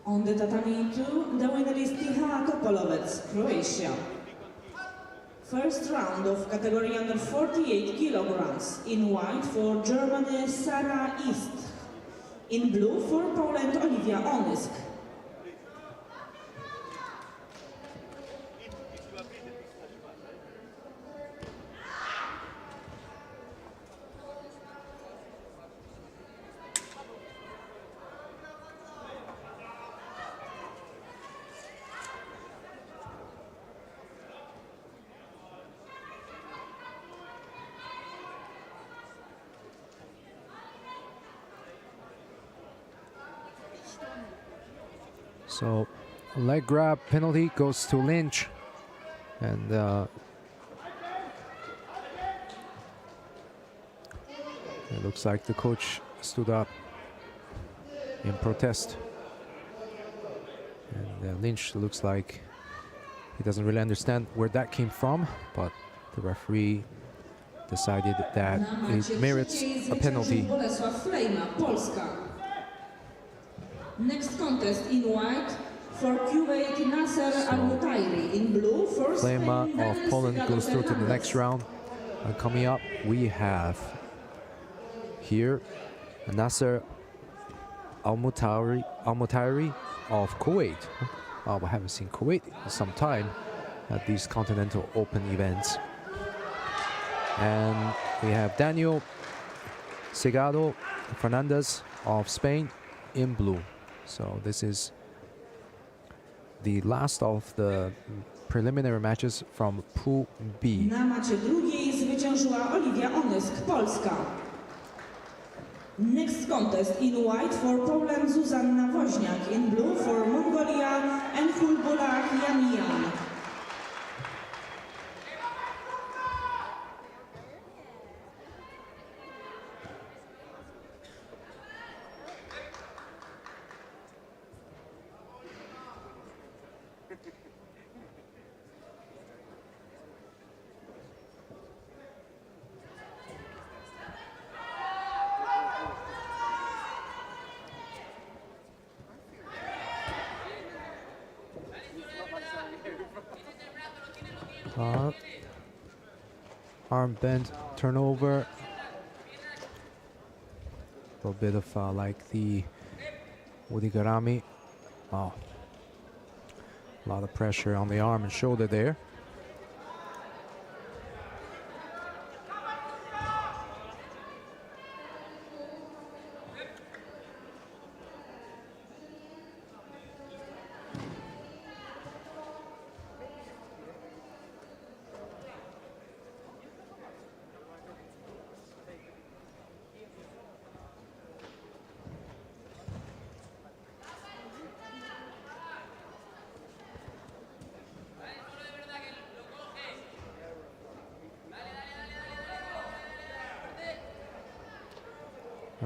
On the tatami 2, the winner is Dycha Topolovac, Croatia. First round of category under 48 kilograms. In white for Germany, Sarah East. In blue for Poland, Olivia Onysk. So leg grab penalty goes to Lynch, and it looks like the coach stood up in protest, and Lynch looks like he doesn't really understand where that came from, but the referee decided that it merits a penalty. Next contest in white for Kuwait, Nasser Al-Mutairi. In blue for Flema Spain, of Poland goes through to the next round. And coming up, we have here Nasser Al-Mutairi of Kuwait. We haven't seen Kuwait in some time at these Continental Open events. And we have Daniel Segado Fernandez of Spain in blue. So this is the last of the preliminary matches from Pool B. Na macie drugiej zwyciężyła Olivia Onysk, Polska. Next contest in white for Poland, Zuzanna Woźniak. In blue for Mongolia and Hulbulak Yamian. arm bend turnover. A little bit of like the Udigarami. Wow. A lot of pressure on the arm and shoulder there.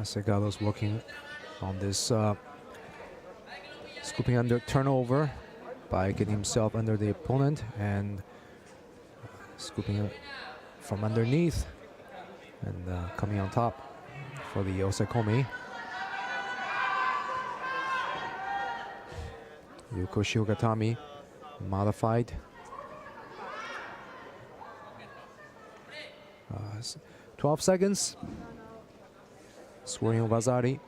Segato's working on this scooping under turnover by getting himself under the opponent and scooping from underneath and coming on top for the osaikomi. Yukoshi Ogatami modified. 12 seconds. Swirling Vazari.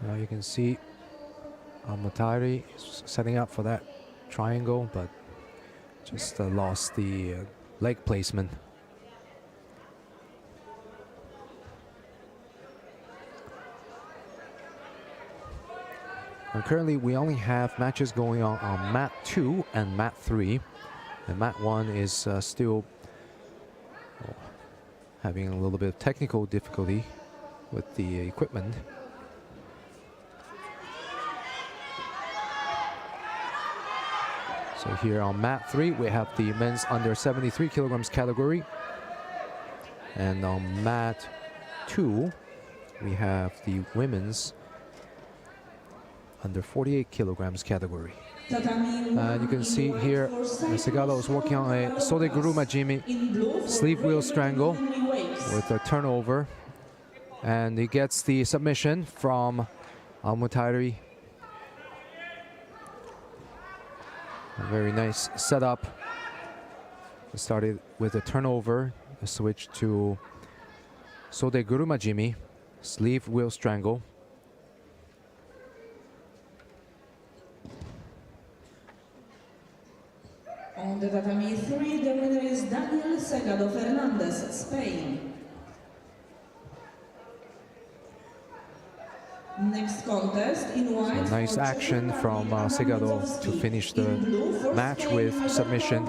Now you can see Motari setting up for that triangle, but just lost the leg placement. And currently we only have matches going on mat 2 and mat 3. And mat 1 is still having a little bit of technical difficulty with the equipment. So here on mat 3, we have the men's under 73 kilograms category. And on mat 2, we have the women's under 48 kilograms category. And you can see here, Segato is working on a Sodeguru Majimi sleeve wheel strangle with a turnover. And he gets the submission from Almutairi. A very nice setup. It started with a turnover, a switch to Sodeguru Majimi, sleeve wheel strangle. On the tatami 3, the winner is Daniel Segado Fernandez, Spain. Next contest in white. So nice action from Segado to finish the match with submission.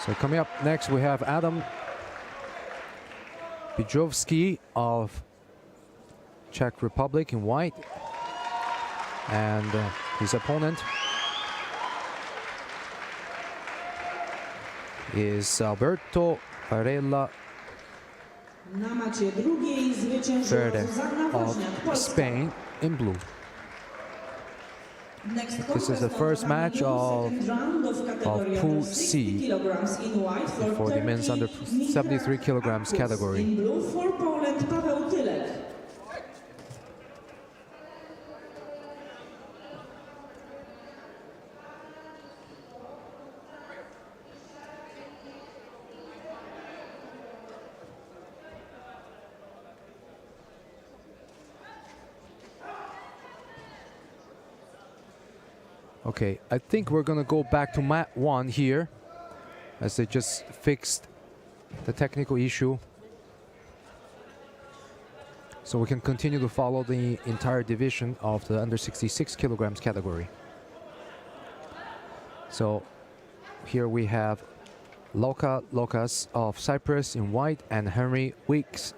So coming up next, we have Adam Bijovsky of Czech Republic in white. And his opponent is Alberto Varela Verde of Spain in blue. This is the first match of Pool C for the men's under 73 kilograms category. In blue for Poland, Paweł Tylek. Okay, I think we're gonna go back to mat 1 here, as they just fixed the technical issue. So we can continue to follow the entire division of the under 66 kilograms category. So here we have Lucas of Cyprus in white and Henry Weeks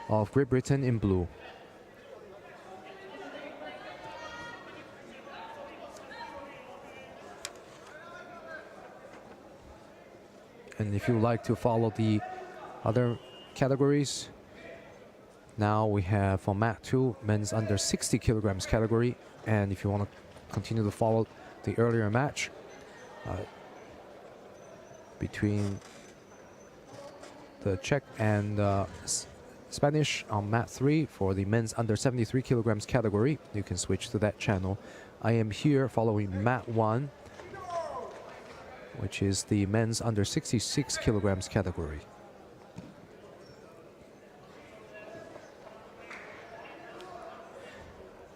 of Great Britain in blue. And if you like to follow the other categories, now we have for mat 2, men's under 60 kilograms category. And if you want to continue to follow the earlier match between the Czech and Spanish on mat 3 for the men's under 73 kilograms category, you can switch to that channel. I am here following mat 1, which is the men's under 66 kilograms category.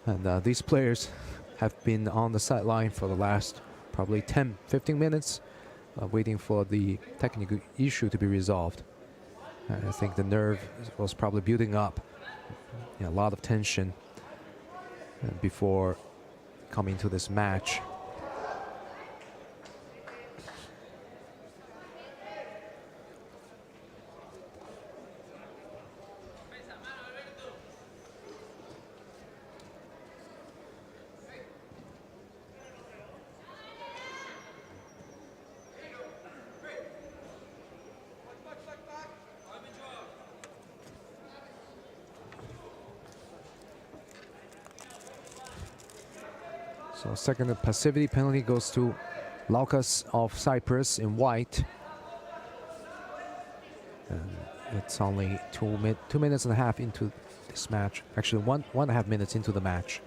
And these players have been on the sideline for the last probably 10-15 minutes, waiting for the technical issue to be resolved. I think the nerve was probably building up, a lot of tension before coming to this match. So second passivity penalty goes to Lucas of Cyprus in white. And it's only 2 minutes and a half into this match. Actually, one and a half minutes into the match.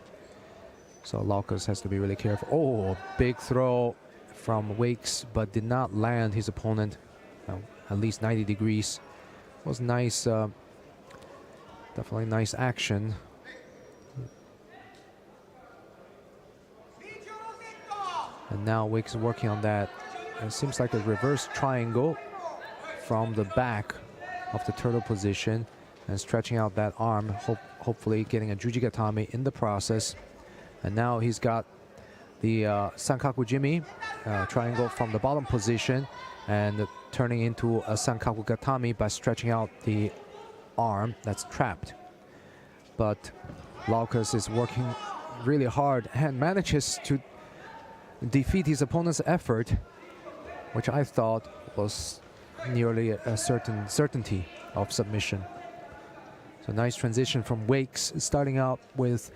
So Lucas has to be really careful. Oh, big throw from Wakes, but did not land his opponent at least 90 degrees. It was nice, definitely nice action. And now Wakes is working on that. It seems like a reverse triangle from the back of the turtle position and stretching out that arm, hopefully getting a Jujigatame in the process. And now he's got the Sankaku Jimmy triangle from the bottom position and turning into a Sankaku Gatame by stretching out the arm that's trapped. But Lucas is working really hard and manages to defeat his opponent's effort, which I thought was nearly a certainty of submission. So nice transition from Wakes, starting out with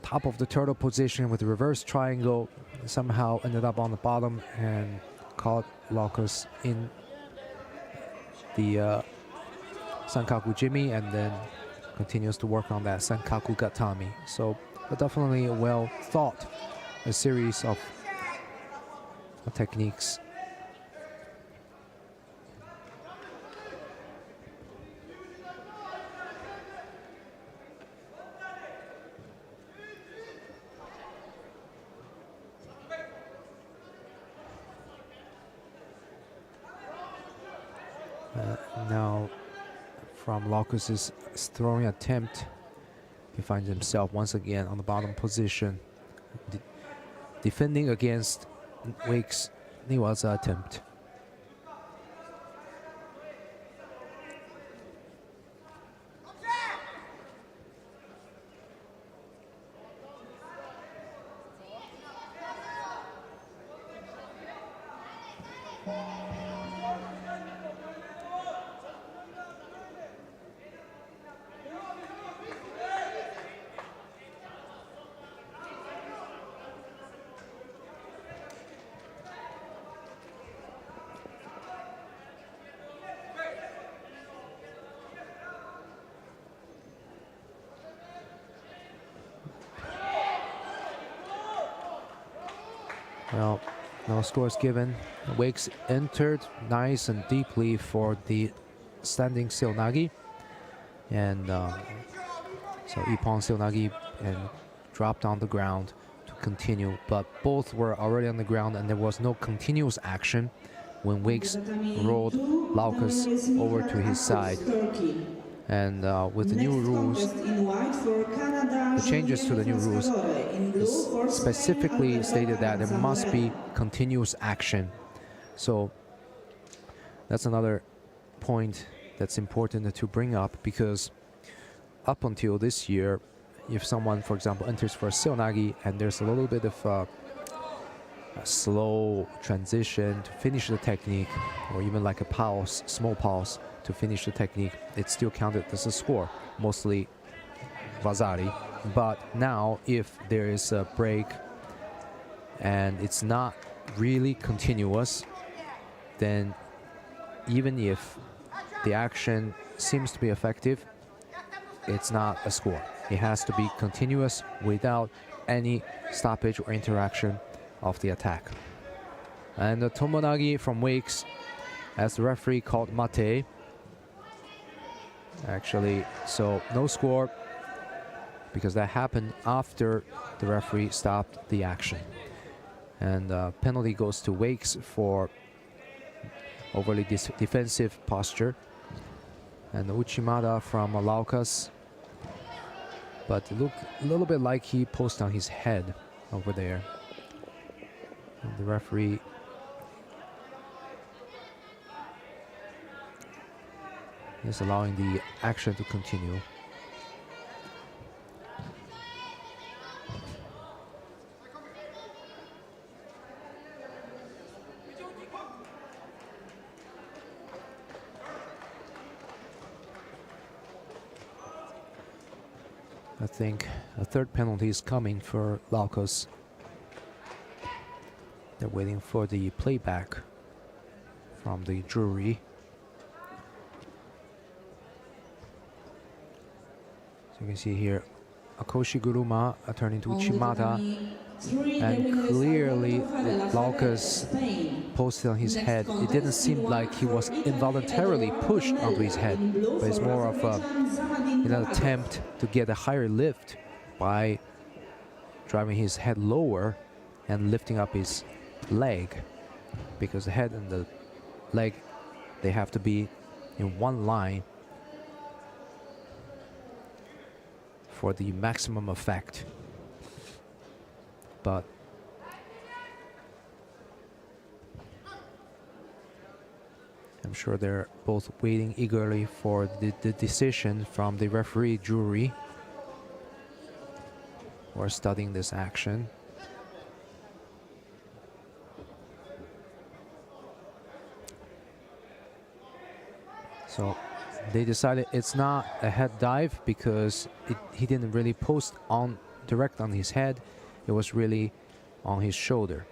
top of the turtle position with the reverse triangle, somehow ended up on the bottom and caught Lucas in the Sankaku Jimmy, and then continues to work on that Sankaku Gatame. So definitely a well thought a series of techniques. Now from Lucas's throwing attempt, he finds himself once again on the bottom position, defending against Wakes' Niwaza attempt. Well, no scores given. Wakes entered nice and deeply for the standing Seonagi. And so Ippon Seonagi and dropped on the ground to continue. But both were already on the ground and there was no continuous action when Wakes rolled Lucas over to his side. And with the new rules, the changes to the new rules specifically stated that there must be continuous action. So that's another point that's important to bring up, because up until this year, if someone, for example, enters for a seonagi and there's a little bit of a slow transition to finish the technique, or even like a pause, small pause to finish the technique, it's still counted as a score, mostly Vazari. But now, if there is a break and it's not really continuous, then even if the action seems to be effective, it's not a score. It has to be continuous without any stoppage or interaction of the attack. And the Tomonagi from Wakes, as the referee called mate. Actually, so no score, because that happened after the referee stopped the action. And penalty goes to Wakes for overly defensive posture. And Uchimata from Laukas, but it looked a little bit like he posted on his head over there. And the referee is allowing the action to continue. I think a third penalty is coming for Laukos. They're waiting for the playback from the jury. So you can see here, Akoshi Guruma turning to Uchimata, and clearly Laukos posted on his head. It didn't seem like he was involuntarily pushed onto his head, but it's more of an attempt to get a higher lift by driving his head lower and lifting up his leg, because the head and the leg, they have to be in one line for the maximum effect. But I'm sure they're both waiting eagerly for the decision from the referee jury, or studying this action. So they decided it's not a head dive, because he didn't really post on direct on his head. It was really on his shoulder.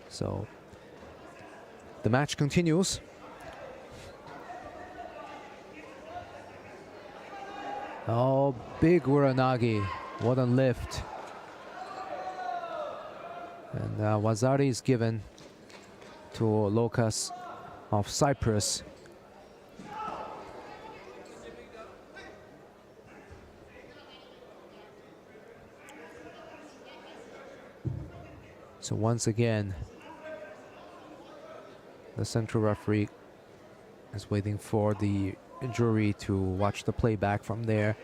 So the match continues. Oh, big Uranagi. What a lift. And Wazari is given to Laukas of Cyprus. So once again, the central referee is waiting for the jury to watch the playback from there.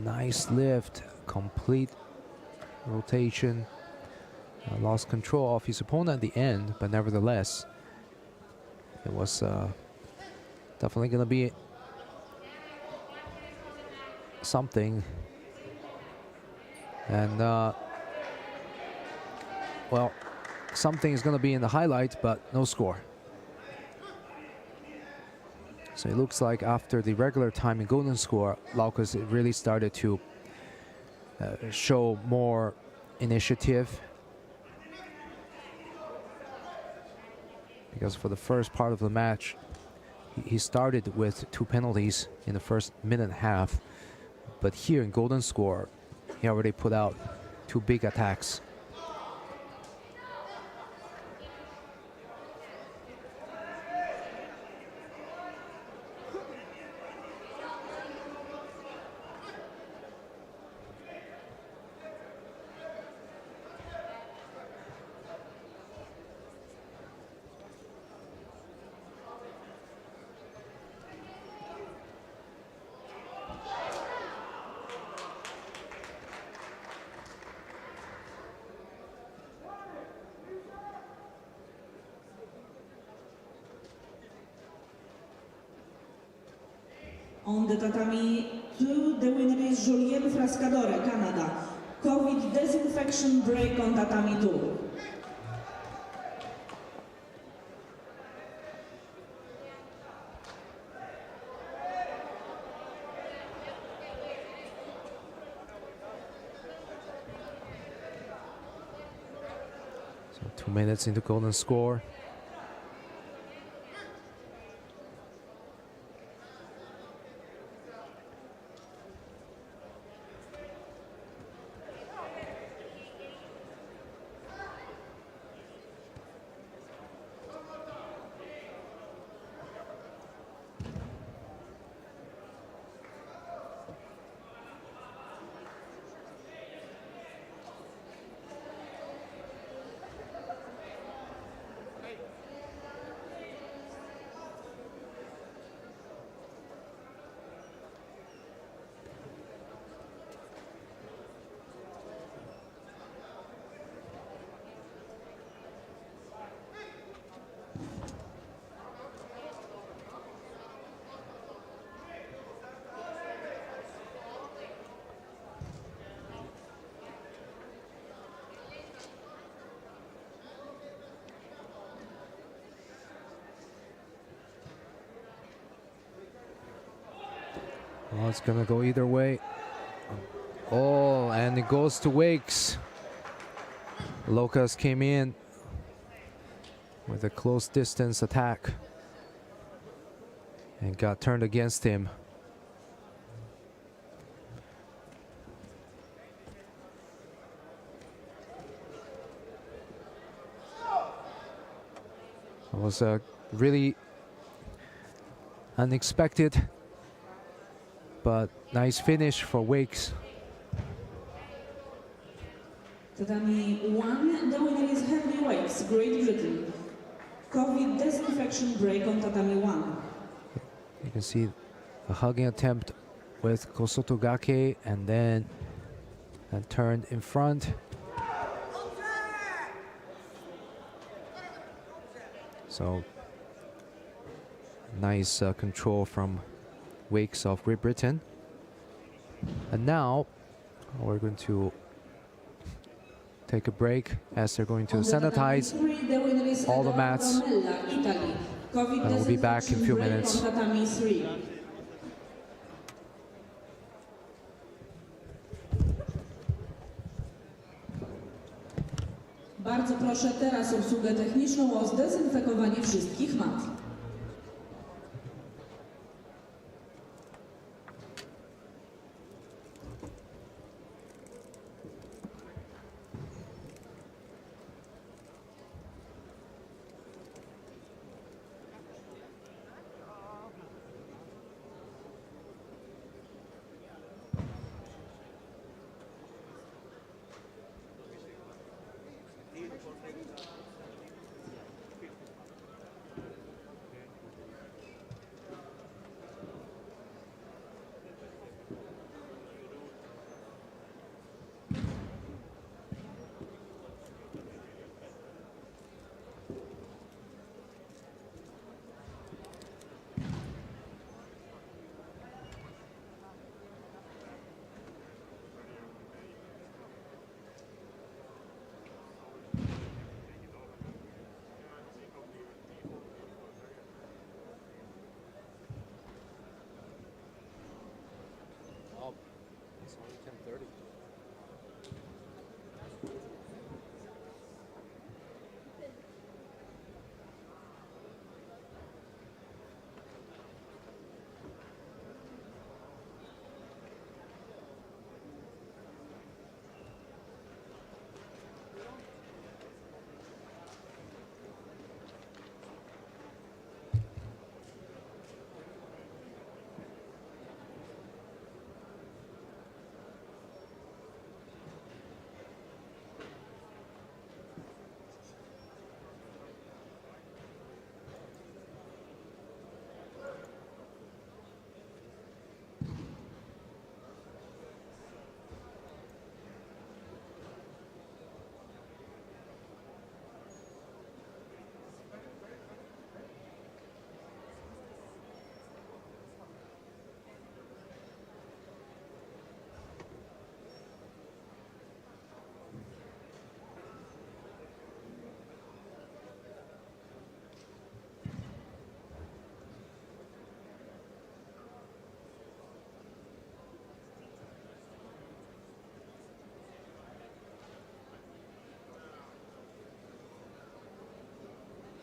Nice lift, complete rotation. Lost control of his opponent at the end, but nevertheless, it was definitely going to be something. And well, something is going to be in the highlight, but no score. So it looks like after the regular time in golden score, Laukas really started to show more initiative. Because for the first part of the match, he started with 2 penalties in the first minute and a half. But here in golden score, he already put out 2 big attacks. On the tatami 2, the winner is Julien Frascadore, Canada. COVID disinfection break on tatami 2. So 2 minutes into golden score. Oh, it's gonna go either way. Oh, and it goes to Wakes. Locas came in with a close distance attack and got turned against him. It was a really unexpected but nice finish for Wakes. Tatami 1, the winner is Henry Wakes, Great Britain. COVID disinfection break on tatami 1. You can see a hugging attempt with Kosotogake and then turned in front. So nice control from Wakes of Great Britain. And now we're going to take a break as they're going to sanitize all the mats. And we'll be back in a few minutes. Bardzo proszę teraz obsługę techniczną o zdezynfekowanie wszystkich mat.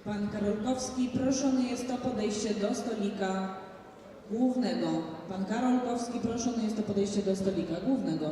Pan Karolkowski, proszony jest o podejście do stolika głównego. Pan Karolkowski, proszony jest o podejście do stolika głównego.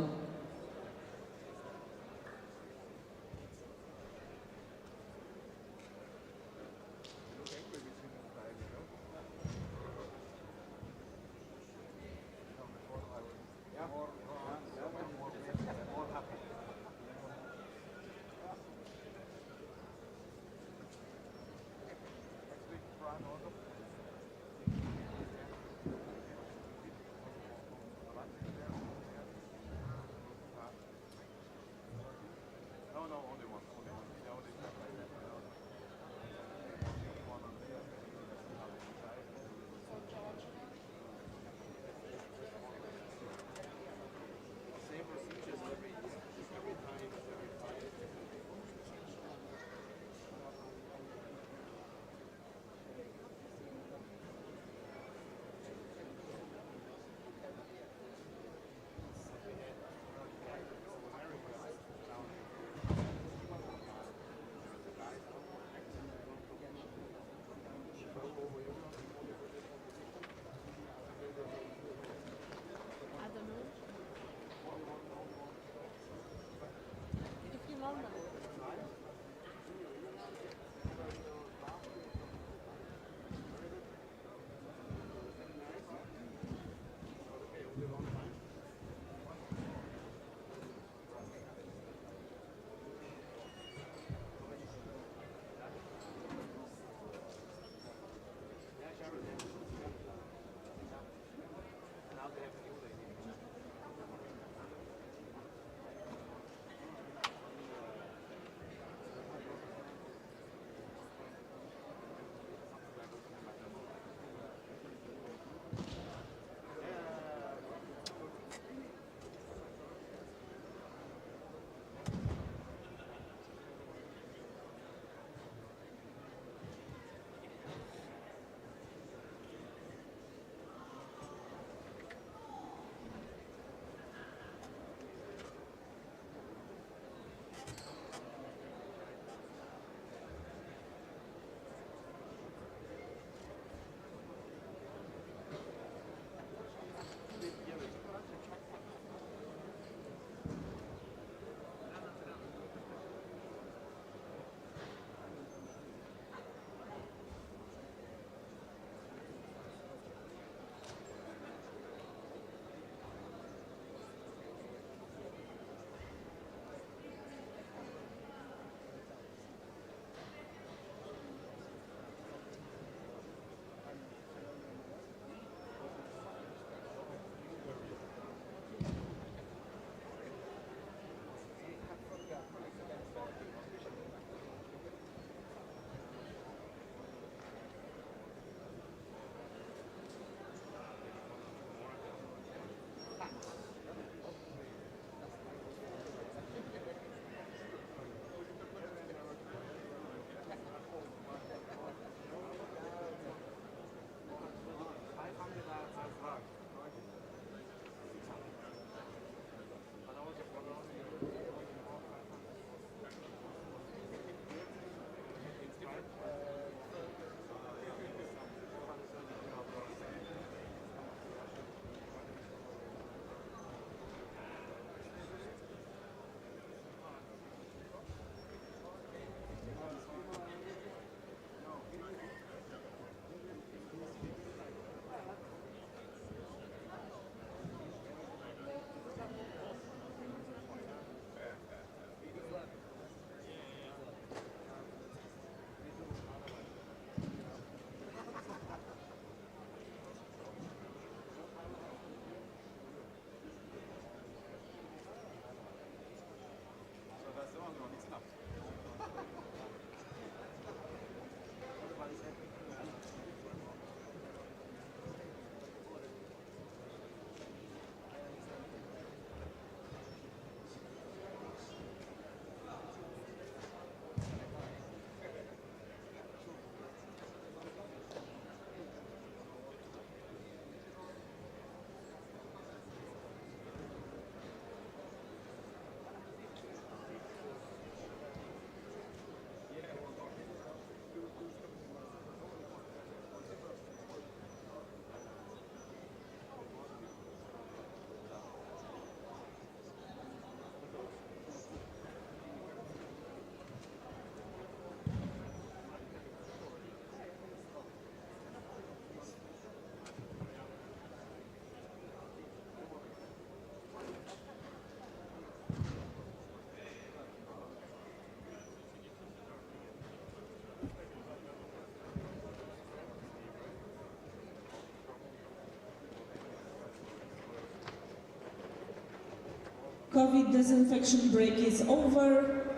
COVID disinfection break is over.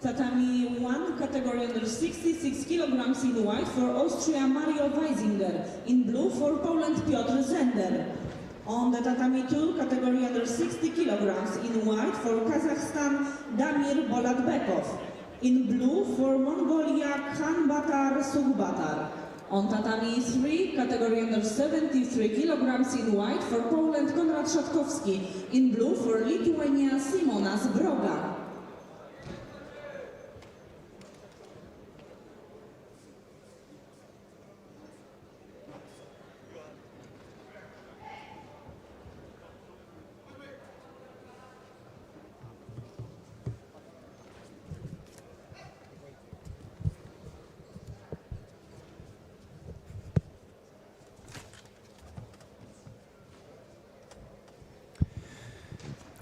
Tatami 1, category under 66 kilograms in white for Austria Mario Weisinger, in blue for Poland Piotr Zender. On the Tatami 2, category under 60 kilograms in white for Kazakhstan Damir Bolatbekov, in blue for Mongolia Khanbatar Sukhbatar. On Tatami 3, category under 73 kilograms in white for Poland Konrad Szatkowski, in blue for Lithuania Simonas Broga.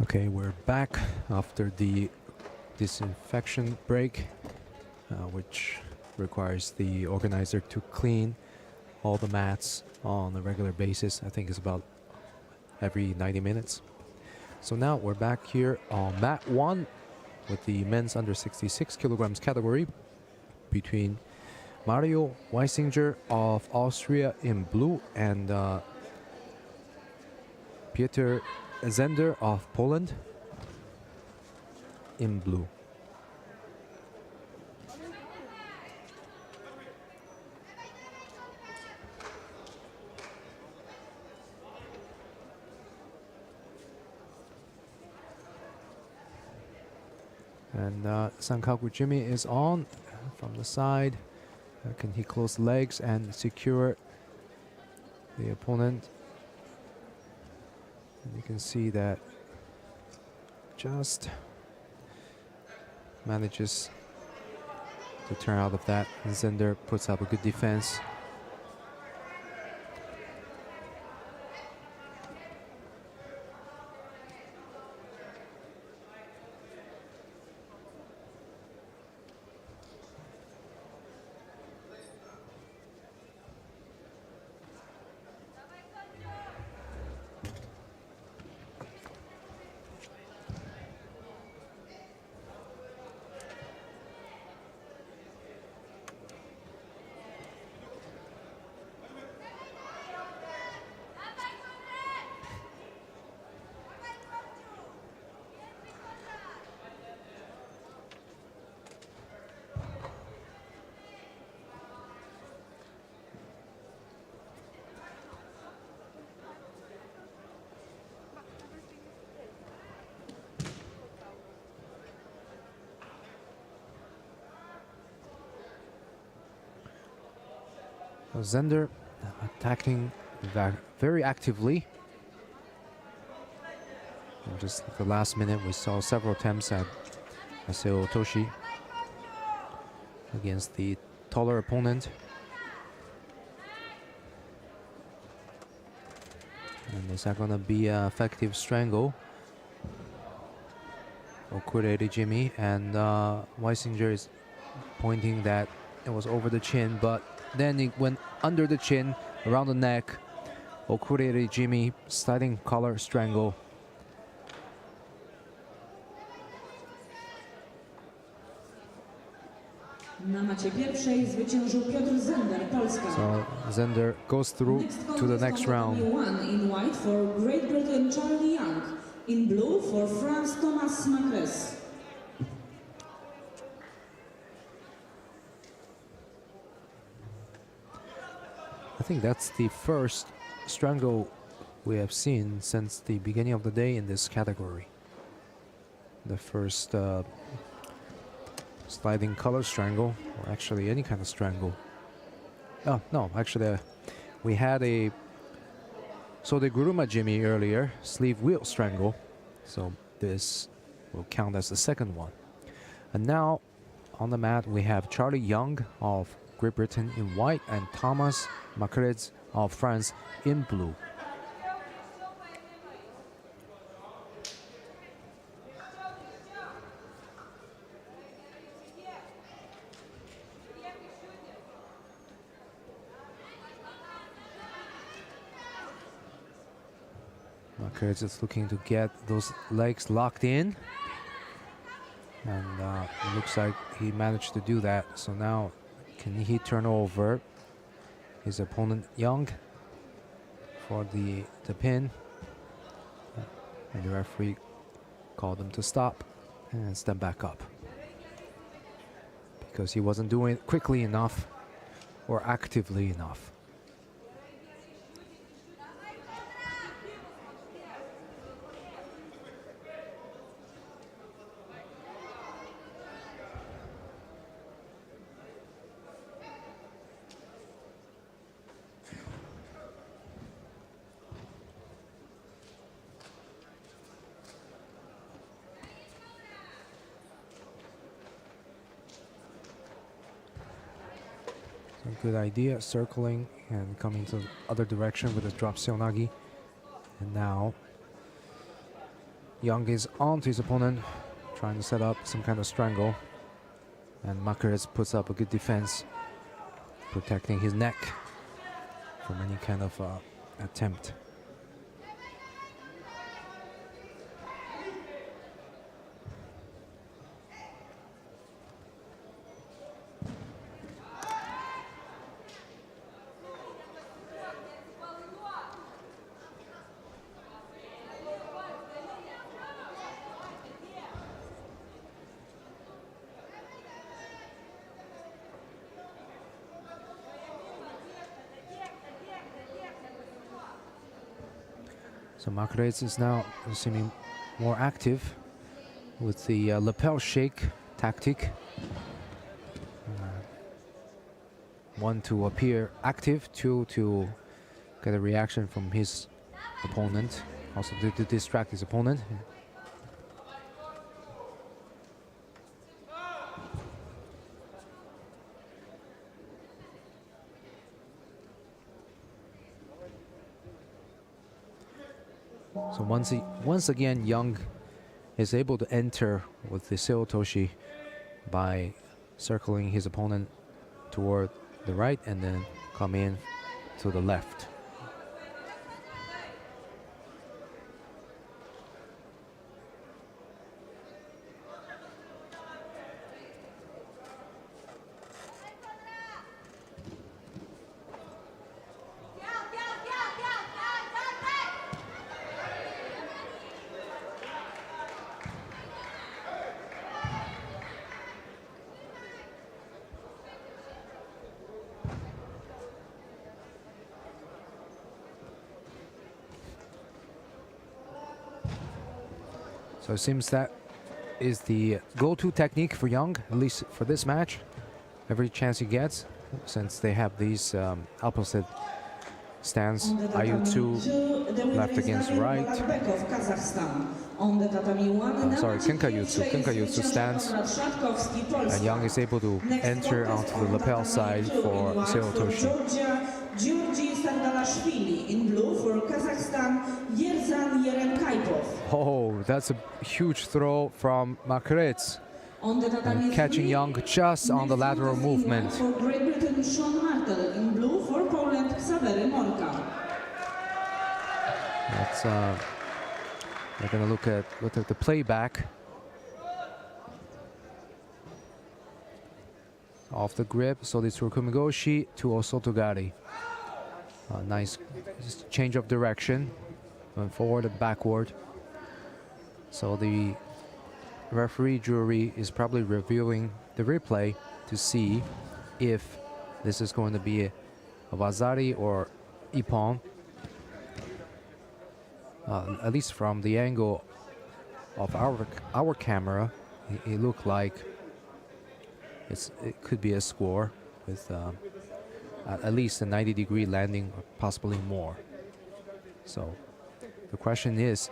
Okay, we're back after the disinfection break, which requires the organizer to clean all the mats on a regular basis. I think it's about every 90 minutes. So now we're back here on mat 1 with the men's under 66 kilograms category between Mario Weisinger of Austria in blue and Piotr Zender of Poland in blue. And Sankaku Jimmy is on from the side. Can he close legs and secure the opponent? And you can see that just manages to turn out of that. And Zender puts up a good defense. Zender attacking very actively. And just at the last minute, we saw several attempts at Masao Toshi against the taller opponent. And is that going to be an effective strangle? Okureri Jimmy, and Weisinger is pointing that it was over the chin, but then it went under the chin, around the neck. Okureri Jimmy, sliding collar strangle. Na macie pierwszej zwyciężył Piotr Zender, Polska. So Zender goes through to the next round. One in white for Great Britain Charlie Young, in blue for France Thomas Macres. I think that's the first strangle we have seen since the beginning of the day in this category. The first sliding color strangle, or actually any kind of strangle. Oh, no, actually we had a Sode Guruma Jimmy earlier, sleeve wheel strangle. So this will count as the second one. And now on the mat we have Charlie Young of Great Britain in white and Thomas Macres of France in blue. Kurtz is looking to get those legs locked in. And it looks like he managed to do that. So now, can he turn over his opponent Young for the pin? And the referee called him to stop and step back up, because he wasn't doing it quickly enough or actively enough. Good idea, circling and coming to the other direction with a drop seonagi. And now Young is onto his opponent, trying to set up some kind of strangle. And Makarets puts up a good defense, protecting his neck from any kind of attempt. So Makarets is now seeming more active with the lapel shake tactic. One, to appear active, two, to get a reaction from his opponent, also to distract his opponent. So once again, Young is able to enter with the Seotoshi by circling his opponent toward the right and then come in to the left. So it seems that is the go-to technique for Young, at least for this match. Every chance he gets, since they have these opposite stance, Ayutsu left against right. Sorry, Kenkayutsu stance. And Young is able to enter onto the lapel side for Seotoshi. In blue for Kazakhstan, Yerzan Yerenkaipov. Oh, that's a huge throw from Makarets. And catching Young just on the lateral movement. For Great Britain, Sean Martel. In blue for Poland, Xavery Morka. That's we're gonna look at the playback. Off the grip, so this Kumigoshi to Osotogari. Nice change of direction, going forward and backward. So the referee jury is probably reviewing the replay to see if this is going to be a Wazari or Ippon. At least from the angle of our camera, it looked like it could be a score with at least a 90-degree landing, or possibly more. So the question is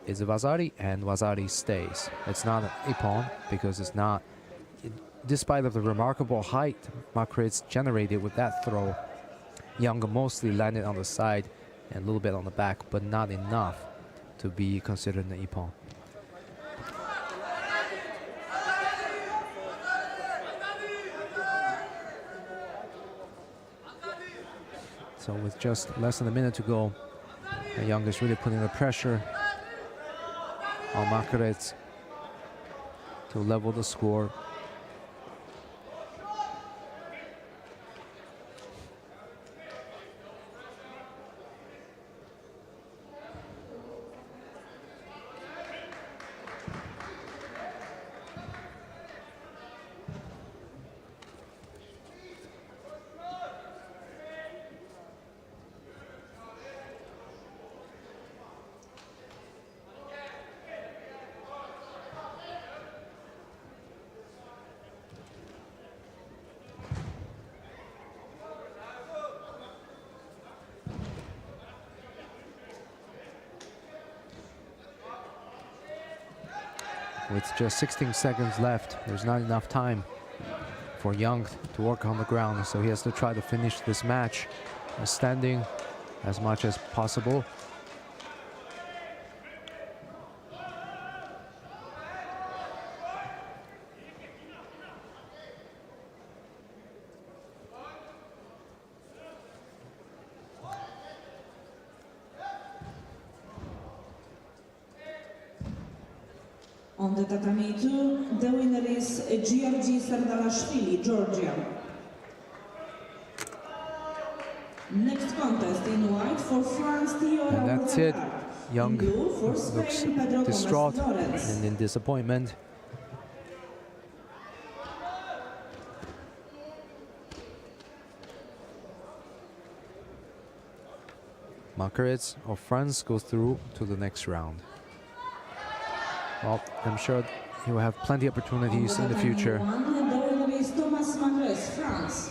it Wazari? And Wazari stays. It's not an Ippon because it's not. Despite of the remarkable height Makarets generated with that throw, Young mostly landed on the side and a little bit on the back, but not enough to be considered an Ippon. So with just less than a minute to go, And Young is really putting the pressure on Margaret to level the score. With just 16 seconds left, there's not enough time for Young to work on the ground, so he has to try to finish this match standing as much as possible. On the tatami 2, the winner is Giorgi Sardalashvili, Georgia. Next contest in white for France, Theora. And that's it. Moragar. Young In blue for looks Spain, Pedro distraught Gomez-Flores. and in disappointment. Margaret of France goes through to the next round. Well, I'm sure he will have plenty of opportunities in the future. The winner is Thomas Magres, France.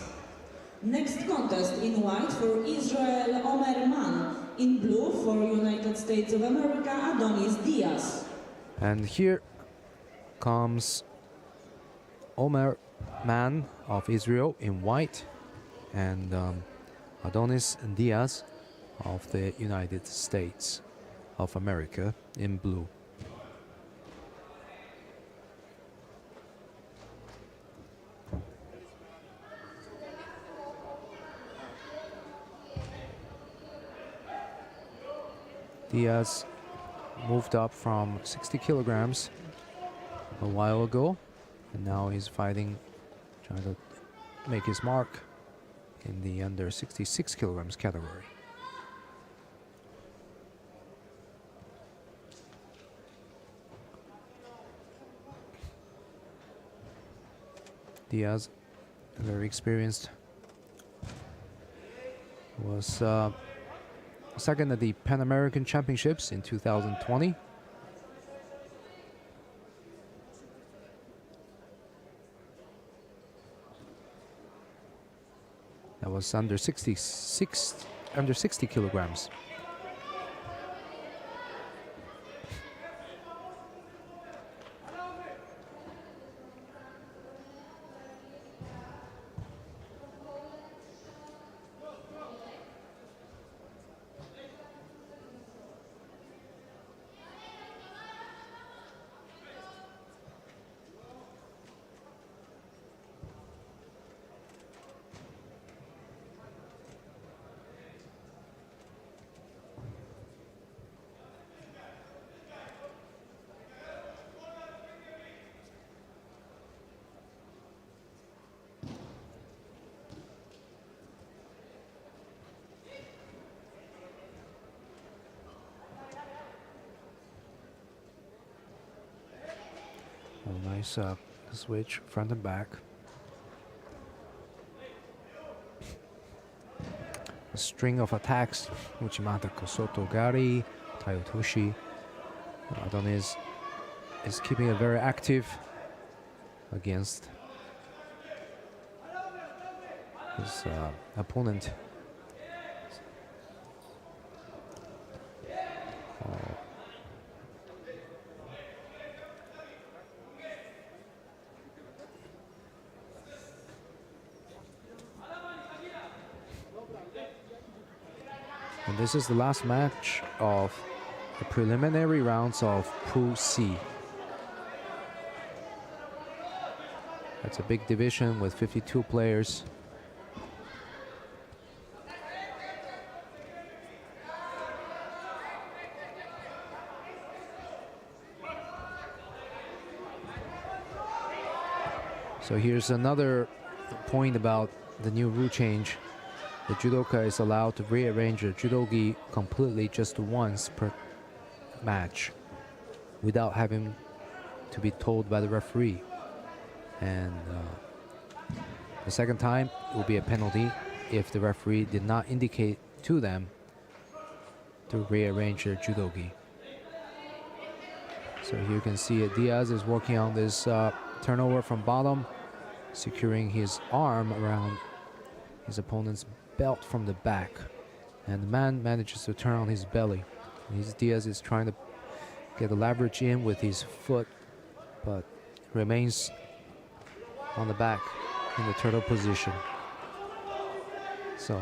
Next contest in white for Israel, Omer Man. In blue for United States of America, Adonis Diaz. And here comes Omer Man of Israel in white, and Adonis Diaz of the United States of America in blue. Diaz moved up from 60 kilograms a while ago, and now he's fighting, trying to make his mark in the under 66 kilograms category. Diaz, very experienced, was second at the Pan American Championships in 2020. That was under 60 kilograms. Oh, nice switch, front and back. A string of attacks. Uchimata, Kosoto, Gari, Tayotoshi. Adonis is keeping it very active against his opponent. And this is the last match of the preliminary rounds of Pool C. That's a big division with 52 players. So here's another point about the new rule change. The judoka is allowed to rearrange the judogi completely just once per match without having to be told by the referee. And the second time it will be a penalty if the referee did not indicate to them to rearrange their judogi. So here you can see Diaz is working on this turnover from bottom, securing his arm around his opponent's belt from the back. And the man manages to turn on his belly. Diaz is trying to get the leverage in with his foot, but remains on the back in the turtle position. So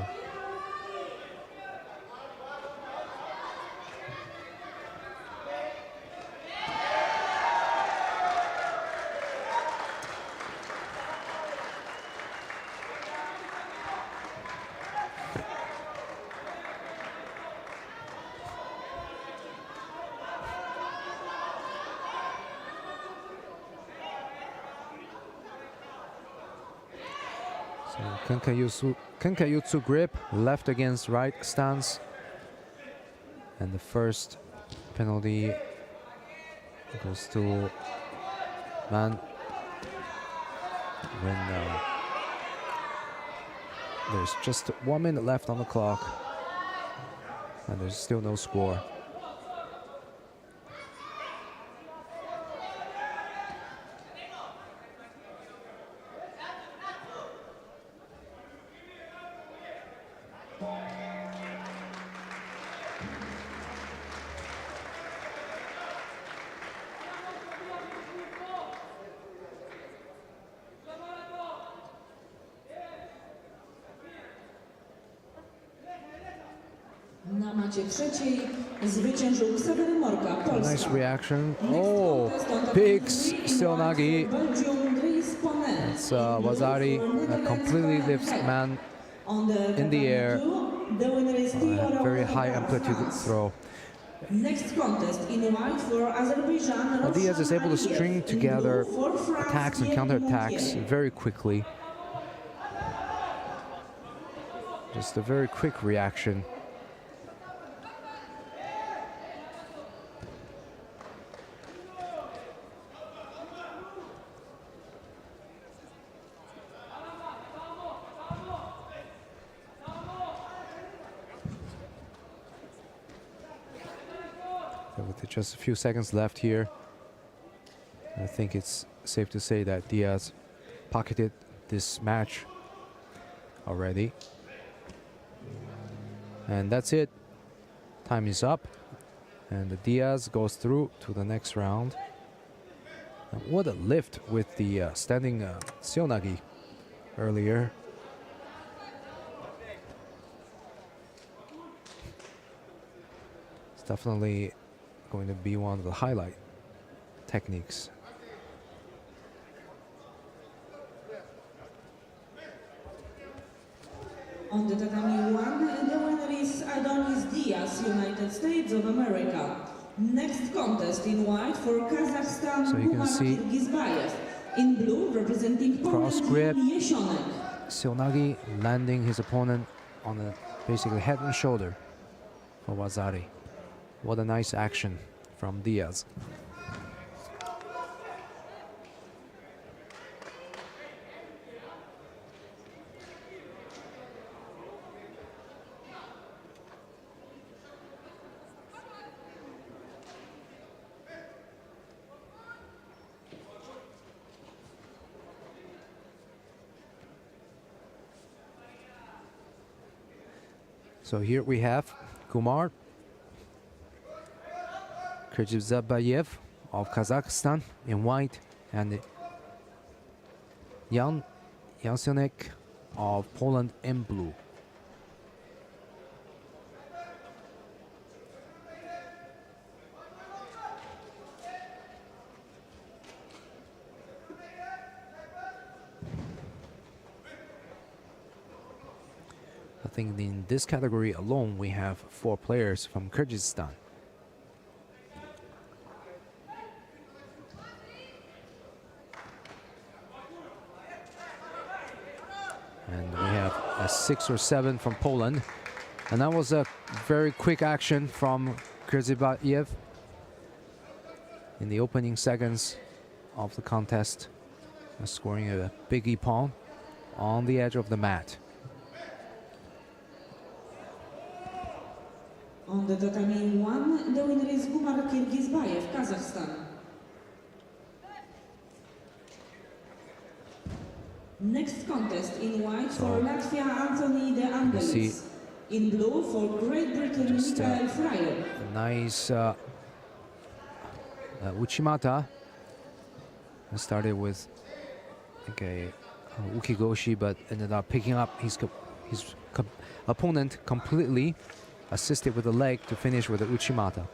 Kenkayutsu grip, left against right stance. And the first penalty goes to man when there's just 1 minute left on the clock and there's still no score. Na macie trzeciej zwyciężył Ksawery Morka, Polska. Nice reaction. Oh, big Seonagi. It's Wazari completely lifts man in the air. Very high amplitude throw. Next contest in white for Azerbaijan. Diaz is able to string together attacks and counterattacks very quickly. Just a very quick reaction. With just a few seconds left here, I think it's safe to say that Diaz pocketed this match already. And that's it. Time is up. And Diaz goes through to the next round. And what a lift with the standing Seonagi earlier. It's definitely going to be one of the highlight techniques. On the tatami one, the winner is Adonis Diaz, United States of America. Next contest in white for Kazakhstan, So you can see Gizbayev. In blue, representing cross Poland, grip. Jesionek. Seonagi landing his opponent on the basically head and shoulder for Wazari. What a nice action from Diaz. So here we have Kumar Kyrgyzbayev of Kazakhstan in white and Jesionek of Poland in blue. I think in this category alone we have 4 players from Kyrgyzstan. 6 or 7 from Poland. And that was a very quick action from Krzybayev in the opening seconds of the contest, scoring a big ippon on the edge of the mat. On the tatami 1, the winner is Gumar Kirgizbayev, Kazakhstan. Next contest in white for Latvia, Anthony De Angelis. In blue for Great Britain, Michael Fryer. Nice Uchimata. Started with a ukigoshi, but ended up picking up his opponent completely, assisted with the leg to finish with the Uchimata.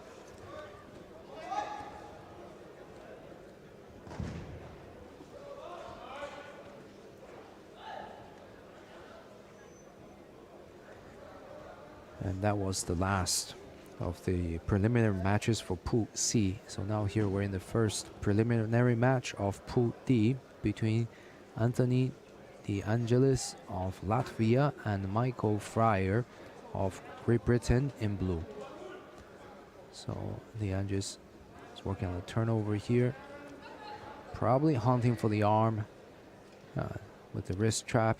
And that was the last of the preliminary matches for Pool C. So now here we're in the first preliminary match of Pool D between Anthony De Angelis of Latvia and Michael Fryer of Great Britain in blue. So De Angelis is working on the turnover here, probably hunting for the arm with the wrist trap.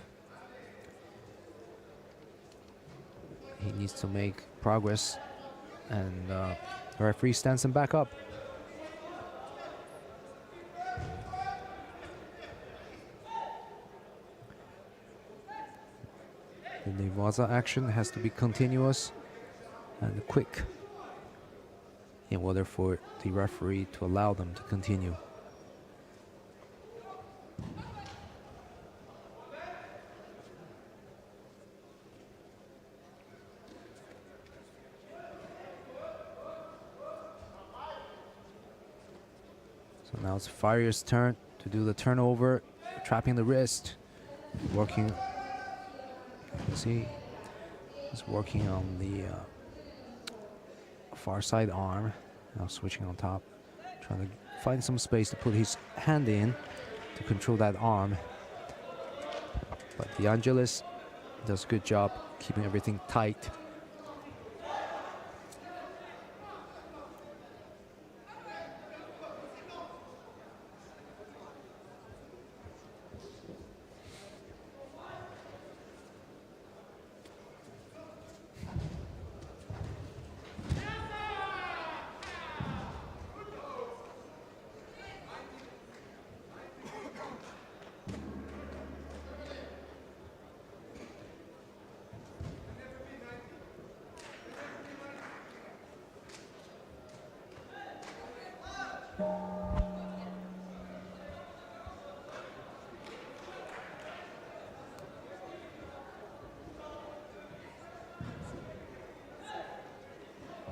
He needs to make progress, and the referee stands him back up. The Nevaza action has to be continuous and quick in order for the referee to allow them to continue. So now it's Fryer's turn to do the turnover, trapping the wrist, working. You can see he's working on the far side arm. Now switching on top, trying to find some space to put his hand in to control that arm. But De Angelis does a good job keeping everything tight.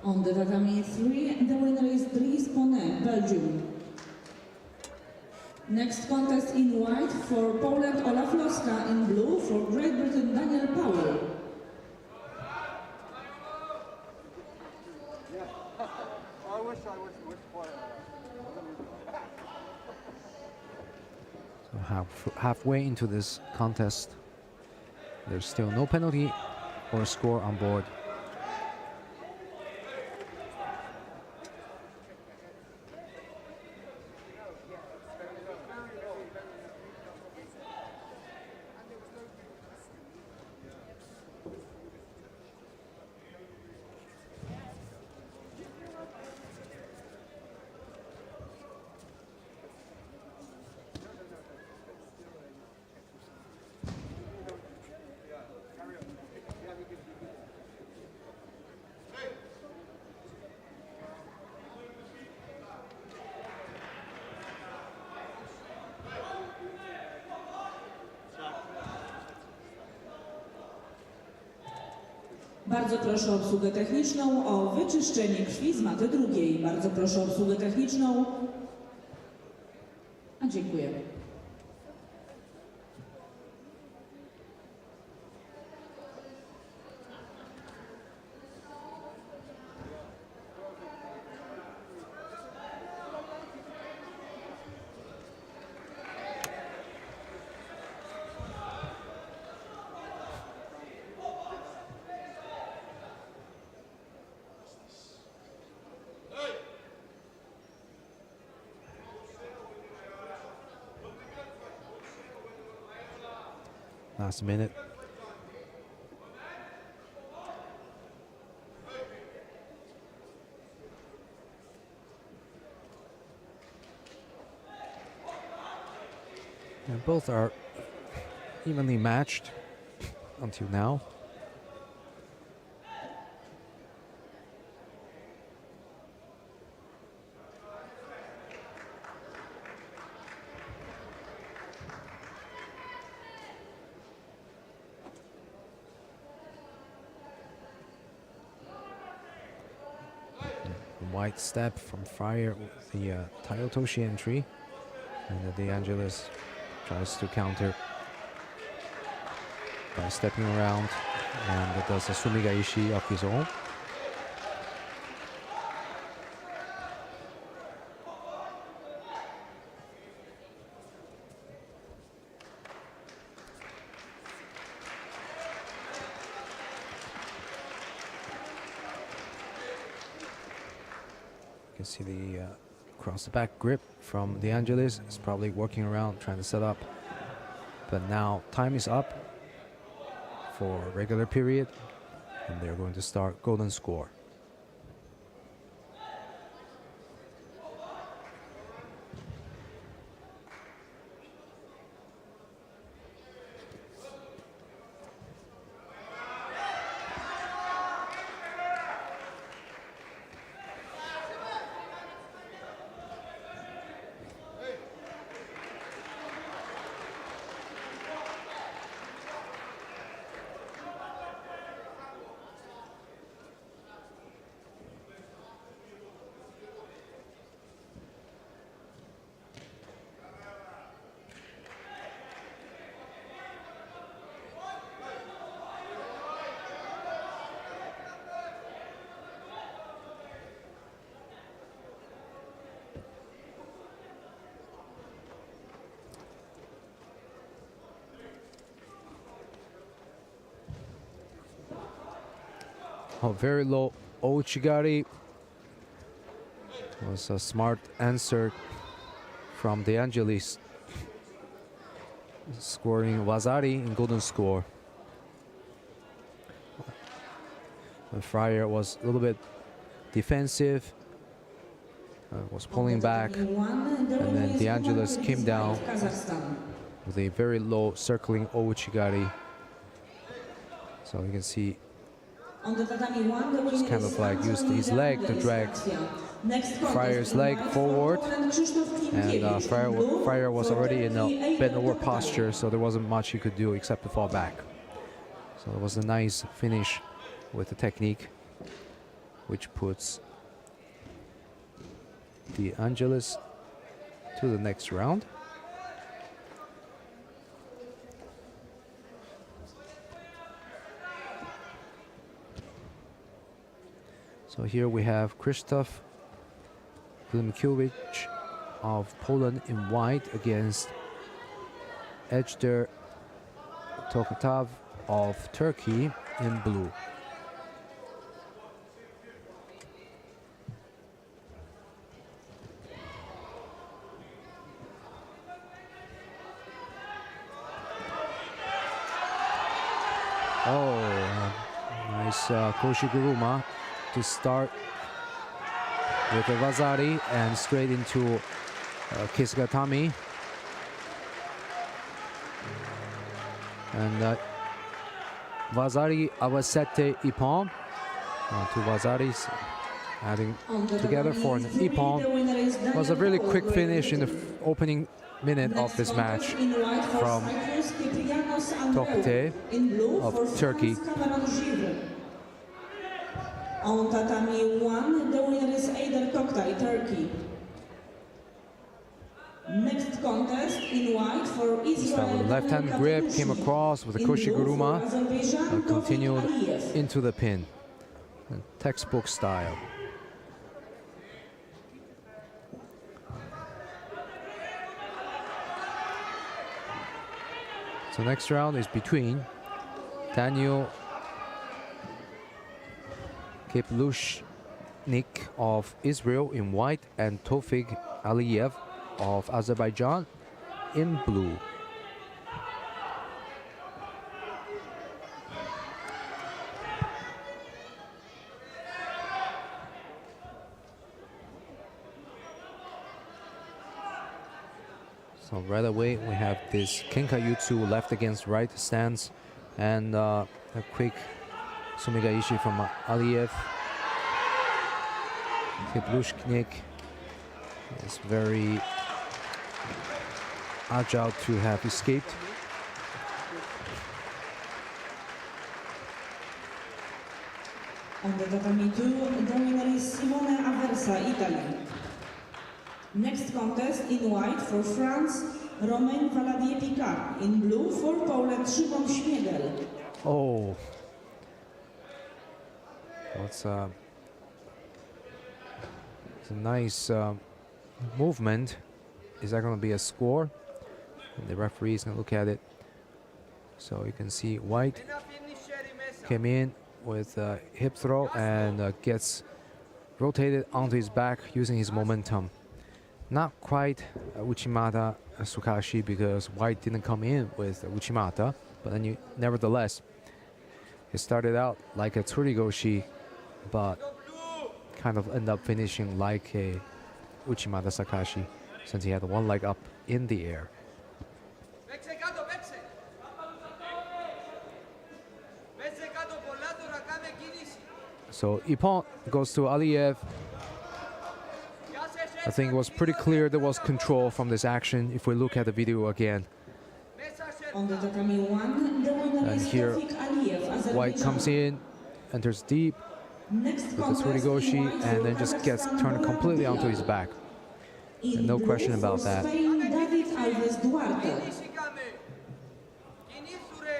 On the tatami 3, the winner is Dries Ponnet, Belgium. Next contest in white for Poland, Olaf Loska. In blue for Great Britain, Daniel Powell. So halfway into this contest, there's still no penalty or score on board. Bardzo proszę o obsługę techniczną, o wyczyszczenie krwi z maty drugiej. Bardzo proszę o obsługę techniczną. A dziękuję. last minute. And both are evenly matched until now. White step from Fryer with the Tayotoshi entry, and De Angelis tries to counter by stepping around, and does a Sumigaishi of his own. You can see the across the back grip from De Angelis. Is probably working around, trying to set up. But now time is up for a regular period, and they're going to start golden score. Oh, very low Ouchigari. Was a smart answer from De Angelis, scoring Wazari in golden score. And Fryer was a little bit defensive, was pulling back, and then De Angelis came down with a very low circling Ouchigari. So you can see just kind of like used his leg to drag Fryer's leg forward, and Fryer was already in a bent over posture, so there wasn't much he could do except to fall back. So it was a nice finish with the technique, which puts De Angelis to the next round. So here we have Krzysztof Klimkiewicz of Poland in white against Ejder Tokatav of Turkey in blue. Oh, nice Koshiguruma to start with the Wazari and straight into Kisugatami. And Wazari Awasete Ippon. Two Wazaris adding together for an Ippon. Was a really quick finish in the opening minute of this match from Tokate of Turkey. On tatami 1, the winner is Ejder Tokatay, Turkey. Next contest in white for Israel. The left-hand grip came across with a Koshiguruma and continued into the pin. Textbook style. So next round is between Daniel Keplushnik of Israel in white and Tofig Aliyev of Azerbaijan in blue. So right away we have this Kenkayutsu left against right stance, and a quick Sumigaishi from Aliyev. Kiblushknik is very agile to have escaped. On the tatami 2, the winner is Simone Aversa, Italy. Next contest in white for France, Romain Valadier-Picard. In blue for Poland, Szymon Śmiegel. Oh, it's a nice movement. Is that going to be a score? And the referee is going to look at it. So you can see white came in with a hip throw and gets rotated onto his back using his momentum. Not quite Uchimata Sukashi, because white didn't come in with Uchimata, but then nevertheless, he started out like a Tsurigoshi, but kind of end up finishing like a Uchimata Sakashi, since he had one leg up in the air. So Ippon goes to Aliyev. I think it was pretty clear there was control from this action if we look at the video again. On the tatami 1, the winner And is here, Tofik Aliyev, Azerbaijan. White comes in, enters deep Next with the contest in Tsurigoshi, white and for then just gets Kazakhstan, turned completely Goran onto his Diaz. back. In And no blue question for about that. Spain, David Alves Duarte.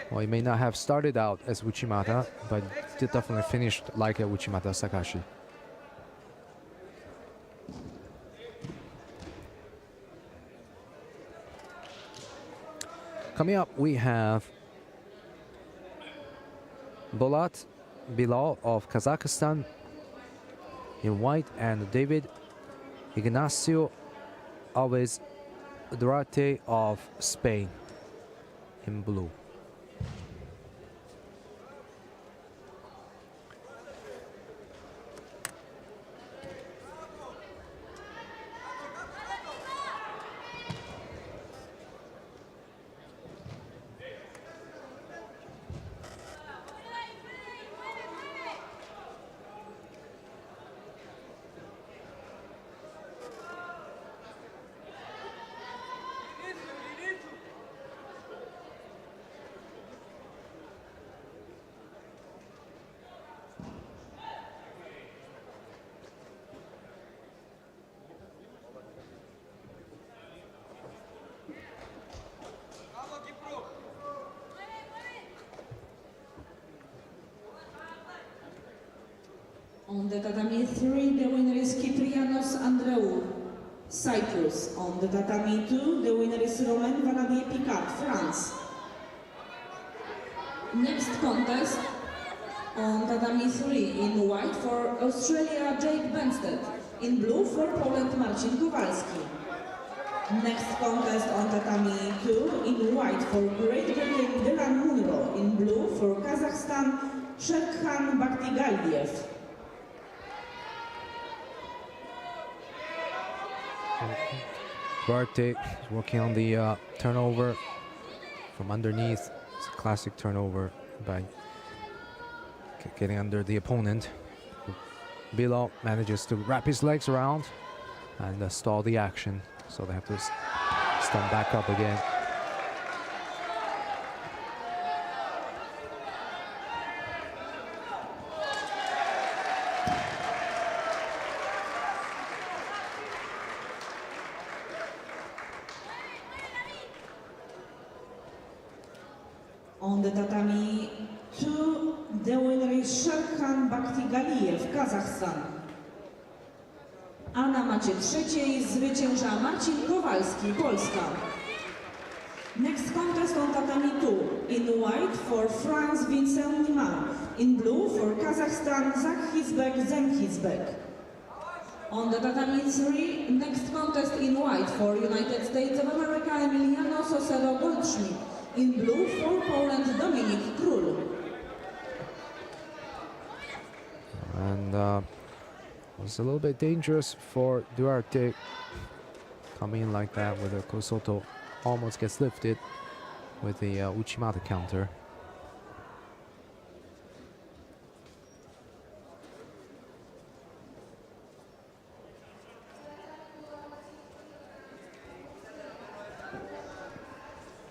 Well, he may not have started out as Uchimata, but did definitely finished like a Uchimata Sakashi. Coming up, we have Bolat Bilal of Kazakhstan in white and David Ignacio Alves Duarte of Spain in blue. On the tatami 3, the winner is Kyprianos Andreou, Cyprus. On the tatami 2, the winner is Romain Valadier-Picard, France. Next contest on tatami 3, in white for Australia, Jake Benstead. In blue for Poland, Marcin Kowalski. Next contest on tatami 2, in white for Great Britain, Dylan Munro. In blue for Kazakhstan, Shekhan Bakhtigaldiev. Duarte is working on the turnover from underneath. It's a classic turnover by getting under the opponent. Bilal manages to wrap his legs around and stall the action, so they have to stand back up again. On the tatami 2, the winner is Shekhan Bakhtigaldiev, Kazakhstan. A na macie trzeciej zwycięża Marcin Kowalski, Polska. Next contest on tatami 2, in white for France, Vincent Nima. In blue for Kazakhstan, Zakhizbek Zemkhizbek. On the tatami 3, next contest in white for United States of America, Emiliano Sosero Goldschmidt. In blue for Poland, Dominik Król. And it was a little bit dangerous for Duarte coming in like that with a Kosoto almost gets lifted with the Uchimata counter.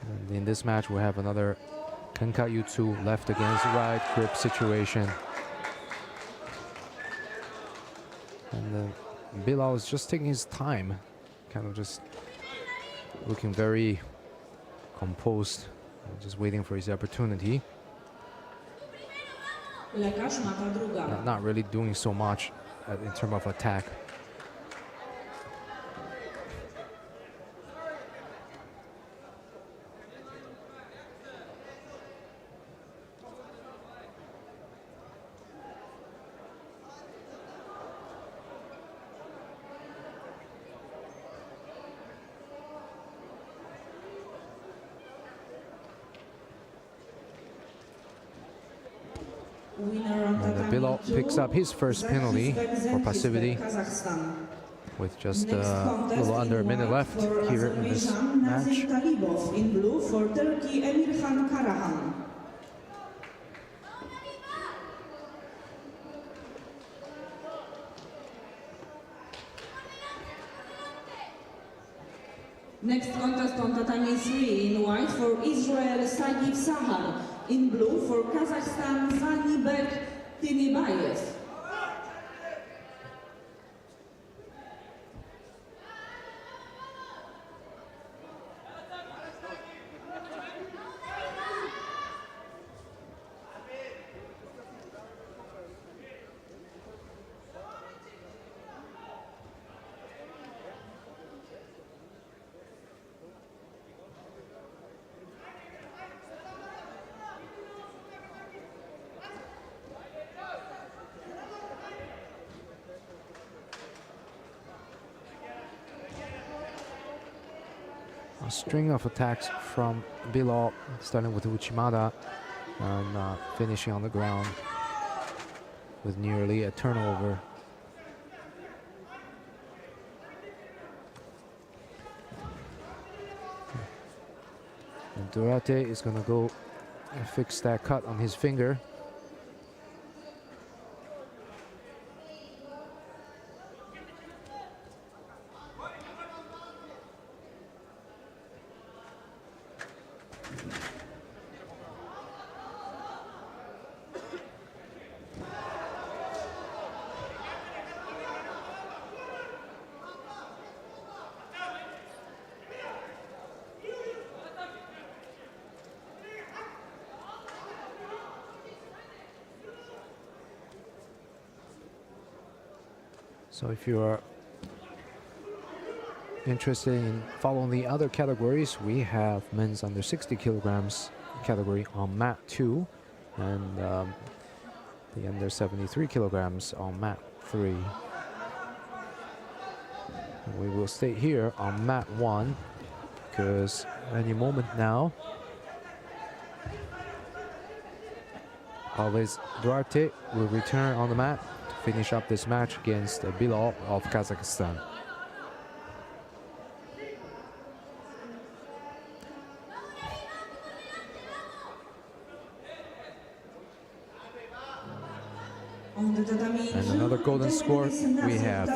And in this match, we have another Kankayutsu left against right grip situation. And Bilal is just taking his time, kind of just looking very composed, just waiting for his opportunity. Not really doing so much in terms of attack. And Bilal picks up his first penalty for passivity with just a little under a minute left here in this match. In blue for Turkey, Emirhan Karahan. Next contest on tatami 3 in white for Israel, Sagib Sahar. In blue for Kazakhstan, Zanibek Tinibayev. A string of attacks from Bilal, starting with Uchimata and finishing on the ground with nearly a turnover. And Durate is going to go and fix that cut on his finger. So if you are interested in following the other categories, we have men's under 60 kilograms category on mat 2 and the under 73 kilograms on mat 3. We will stay here on mat 1 because any moment now Alves Duarte will return on the mat to finish up this match against Bilal of Kazakhstan. And another golden score we have.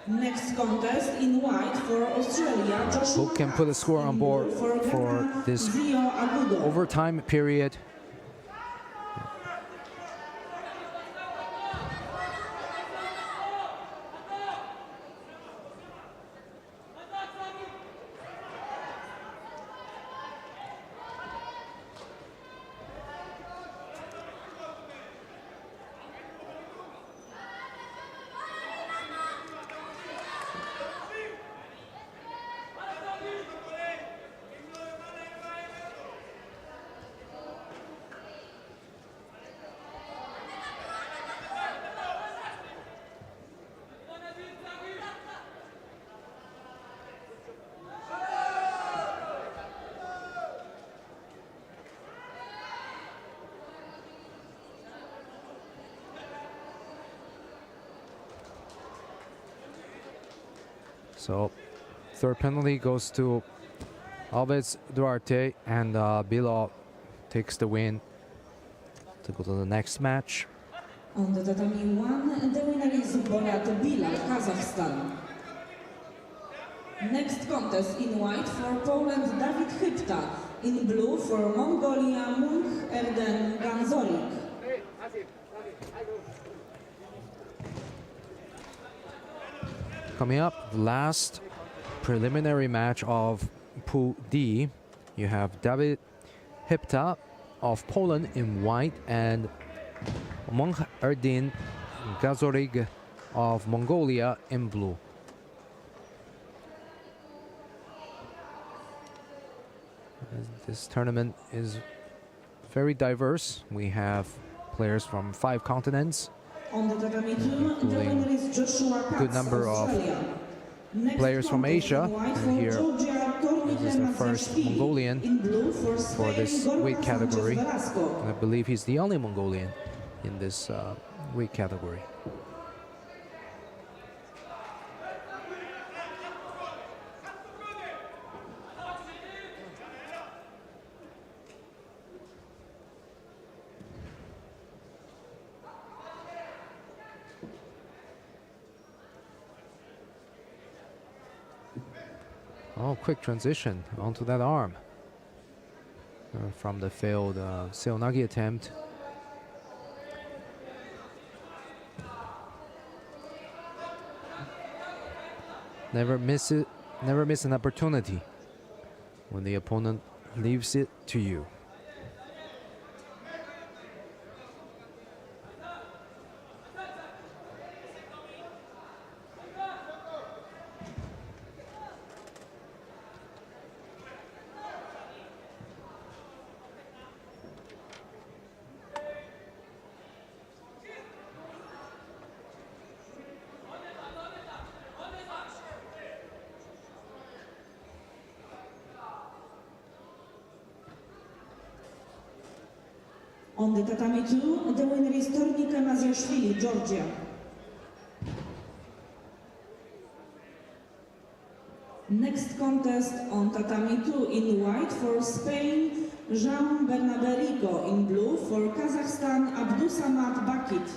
Next contest in white for Australia. Who can put a score on board for this overtime period? So third penalty goes to Alves Duarte, and Bilal takes the win to go to the next match. On the tatami 1, the winner is Borat Bilal, Kazakhstan. Next contest in white for Poland, David Hypta. In blue for Mongolia, Munk Erden Ganzorik. Coming up, the last preliminary match of Pool D. You have David Hypta of Poland in white and Munk Erdin Gazorig of Mongolia in blue. This tournament is very diverse. We have players from 5 continents, On the tatami 2, the winner is Joshua Katz, good number of Australia. Next players from contest Asia, in white and for here Georgia, Tornik this is the first Hermazjashvili. Mongolian In blue for for Spain, this Gorka weight category. Sanchez Velasco. And I believe he's the only Mongolian in this weight category. Oh, quick transition onto that arm from the failed Seonagi attempt. Never miss an opportunity when the opponent leaves it to you. On the tatami 2, the winner is Tornik Hermazjashvili, Georgia. Next contest on tatami 2 in white for Spain, Jean Bernaberico. In blue for Kazakhstan, Abdusamad Bakit.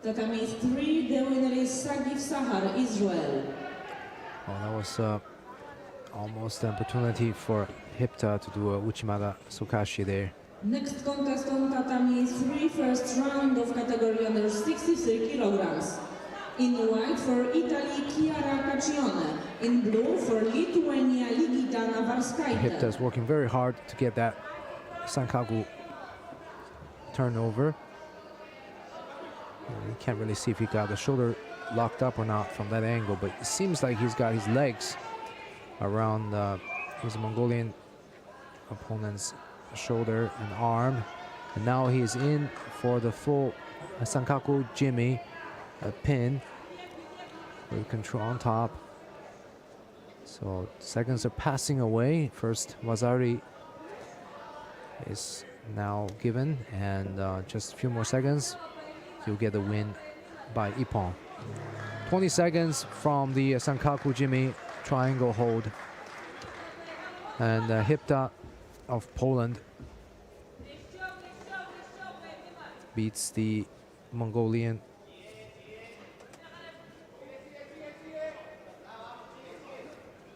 Tatami 3, the winner is Sagif Sahar, Israel. Well, that was almost an opportunity for Hypta to do a Uchimata Sukashi there. Next contest on tatami 3, first round of category under 63 kilograms. In white for Italy, Chiara Caccione. In blue for Lithuania, Ligita Navarskaite. Hypta is working very hard to get that Sankaku turnover. You can't really see if he got the shoulder locked up or not from that angle, but it seems like he's got his legs around his Mongolian opponent's shoulder and arm. And now he's in for the full Sankaku Jimmy pin with control on top. So seconds are passing away. First Wazari is now given, and just a few more seconds. He'll get the win by Ippon. 20 seconds from the Sankaku Jimmy triangle hold. And Hypta of Poland beats the Mongolian.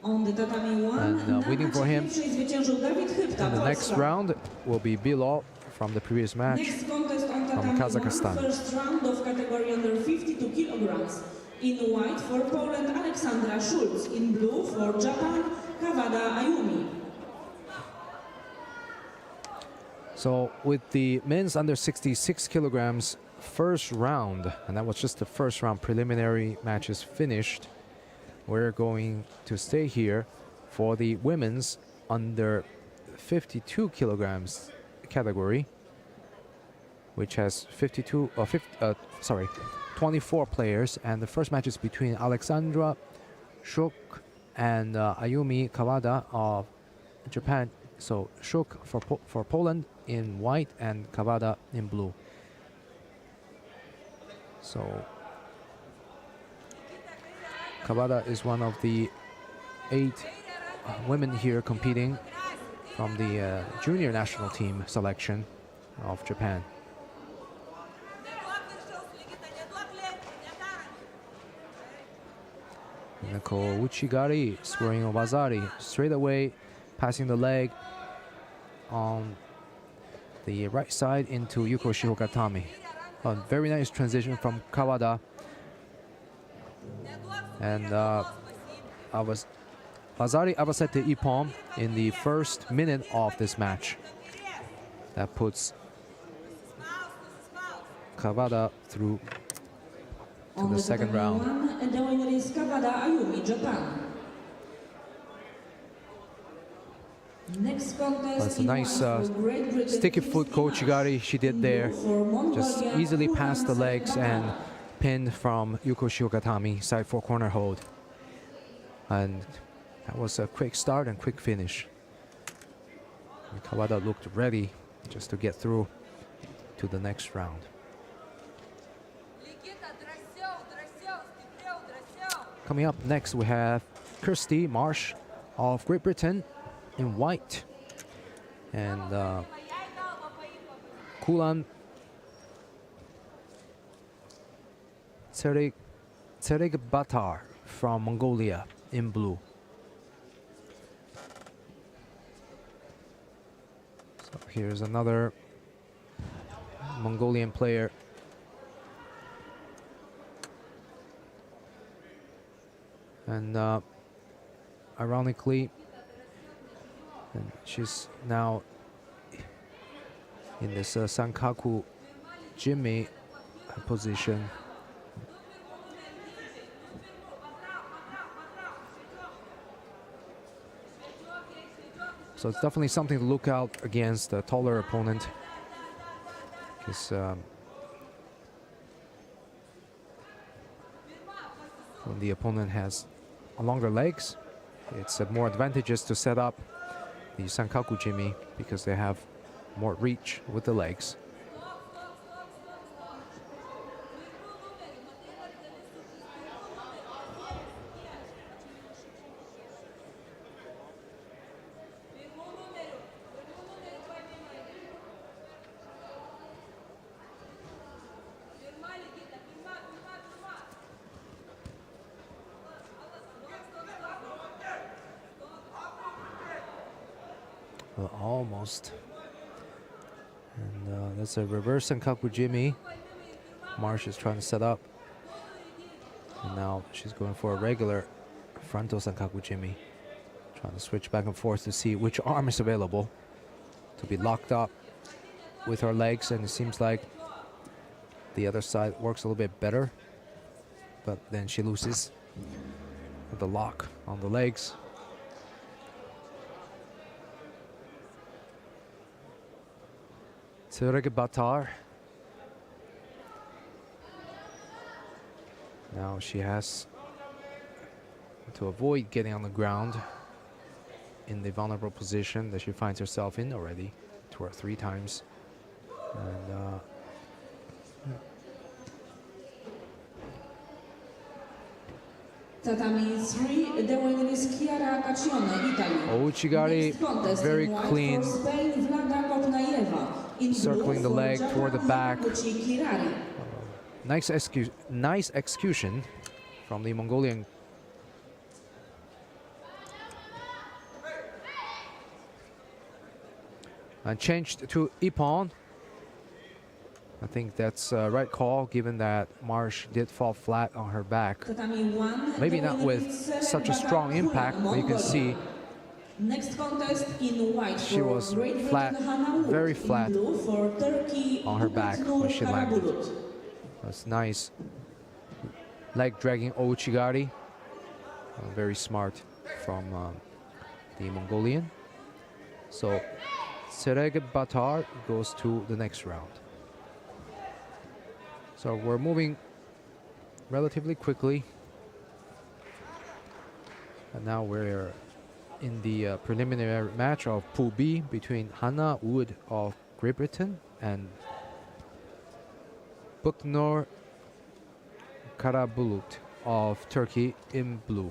On the tatami 1, And waiting for him zwyciężył David Hypta, in the next Polska. round will be Bilal from the previous match. Next contest on from tatami 1, Kazakhstan. first round of category under 52 kilograms. In white for Poland, Aleksandra Schulz. In blue for Japan, Kawada Ayumi. So with the men's under 66 kilograms first round, and that was just the first round, preliminary matches finished, we're going to stay here for the women's under 52 kilograms category, which has 24 players, and the first match is between Alexandra Shuk and Ayumi Kawada of Japan. So Shuk for Poland in white and Kawada in blue. So Kawada is one of the 8 women here competing from the junior national team selection of Japan. Nicole Uchigari scoring on Wazari straight away, passing the leg on the right side into Yuko Shihokatami. A very nice transition from Kawada. And Wazari Abasete Ippon in the first minute of this match. That puts Kawada through to the second round. The winner is Kawada Ayumi, Japan. Next contest. That's a nice sticky foot Kochigari she did there. Just easily passed the legs and pinned from Yuko Shihokatami, side 4 corner hold. And that was a quick start and quick finish. And Kawada looked ready just to get through to the next round. Coming up next, we have Kirsty Marsh of Great Britain in white, and Kulan Tseregbatar from Mongolia in blue. So here's another Mongolian player. And ironically, she's now in this Sankaku Jimmy position. So it's definitely something to look out against a taller opponent, because when the opponent has longer legs, it's more advantageous to set up the Sankaku Jimmy because they have more reach with the legs. Well, almost. And that's a reverse Sankaku Jimmy. Marsh is trying to set up. And now she's going for a regular frontal Sankaku Jimmy. Trying to switch back and forth to see which arm is available to be locked up with her legs. And it seems like the other side works a little bit better. But then she loses with the lock on the legs. Tseregbatar. Now she has to avoid getting on the ground in the vulnerable position that she finds herself in already 2 or 3 times. And Tatami 3, the winner is Chiara Caccione, Italy. Ouchigari, very clean, circling the leg toward the back. Nice execution from the Mongolian. And changed to Ippon. I think that's a right call, given that Marsh did fall flat on her back. Maybe not with such a strong impact, but you can see Next contest in white, she was flat, very flat on her back when she landed. That's nice leg dragging Ouchigari. Very smart from the Mongolian. So Sereg Batar goes to the next round. So we're moving relatively quickly. And now we're in the preliminary match of Pool B between Hannah Wood of Great Britain and Buknur Karabulut of Turkey in blue.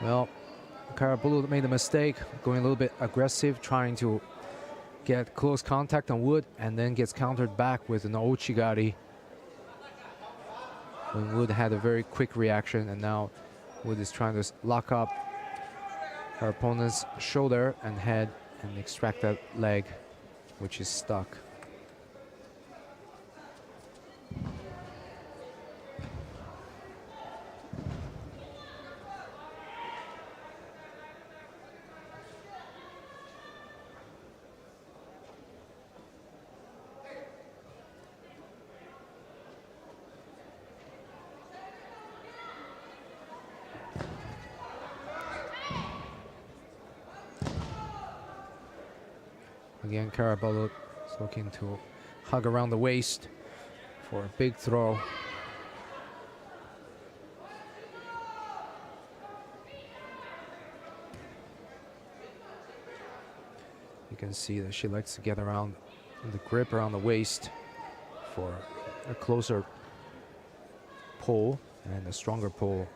Well, Karabulut made a mistake, going a little bit aggressive, trying to get close contact on Wood, and then gets countered back with an Ouchigari. When Wood had a very quick reaction, and now Wood is trying to lock up her opponent's shoulder and head and extract that leg, which is stuck. Again, Karabulut is looking to hug around the waist for a big throw. You can see that she likes to get around the grip around the waist for a closer pull and a stronger pull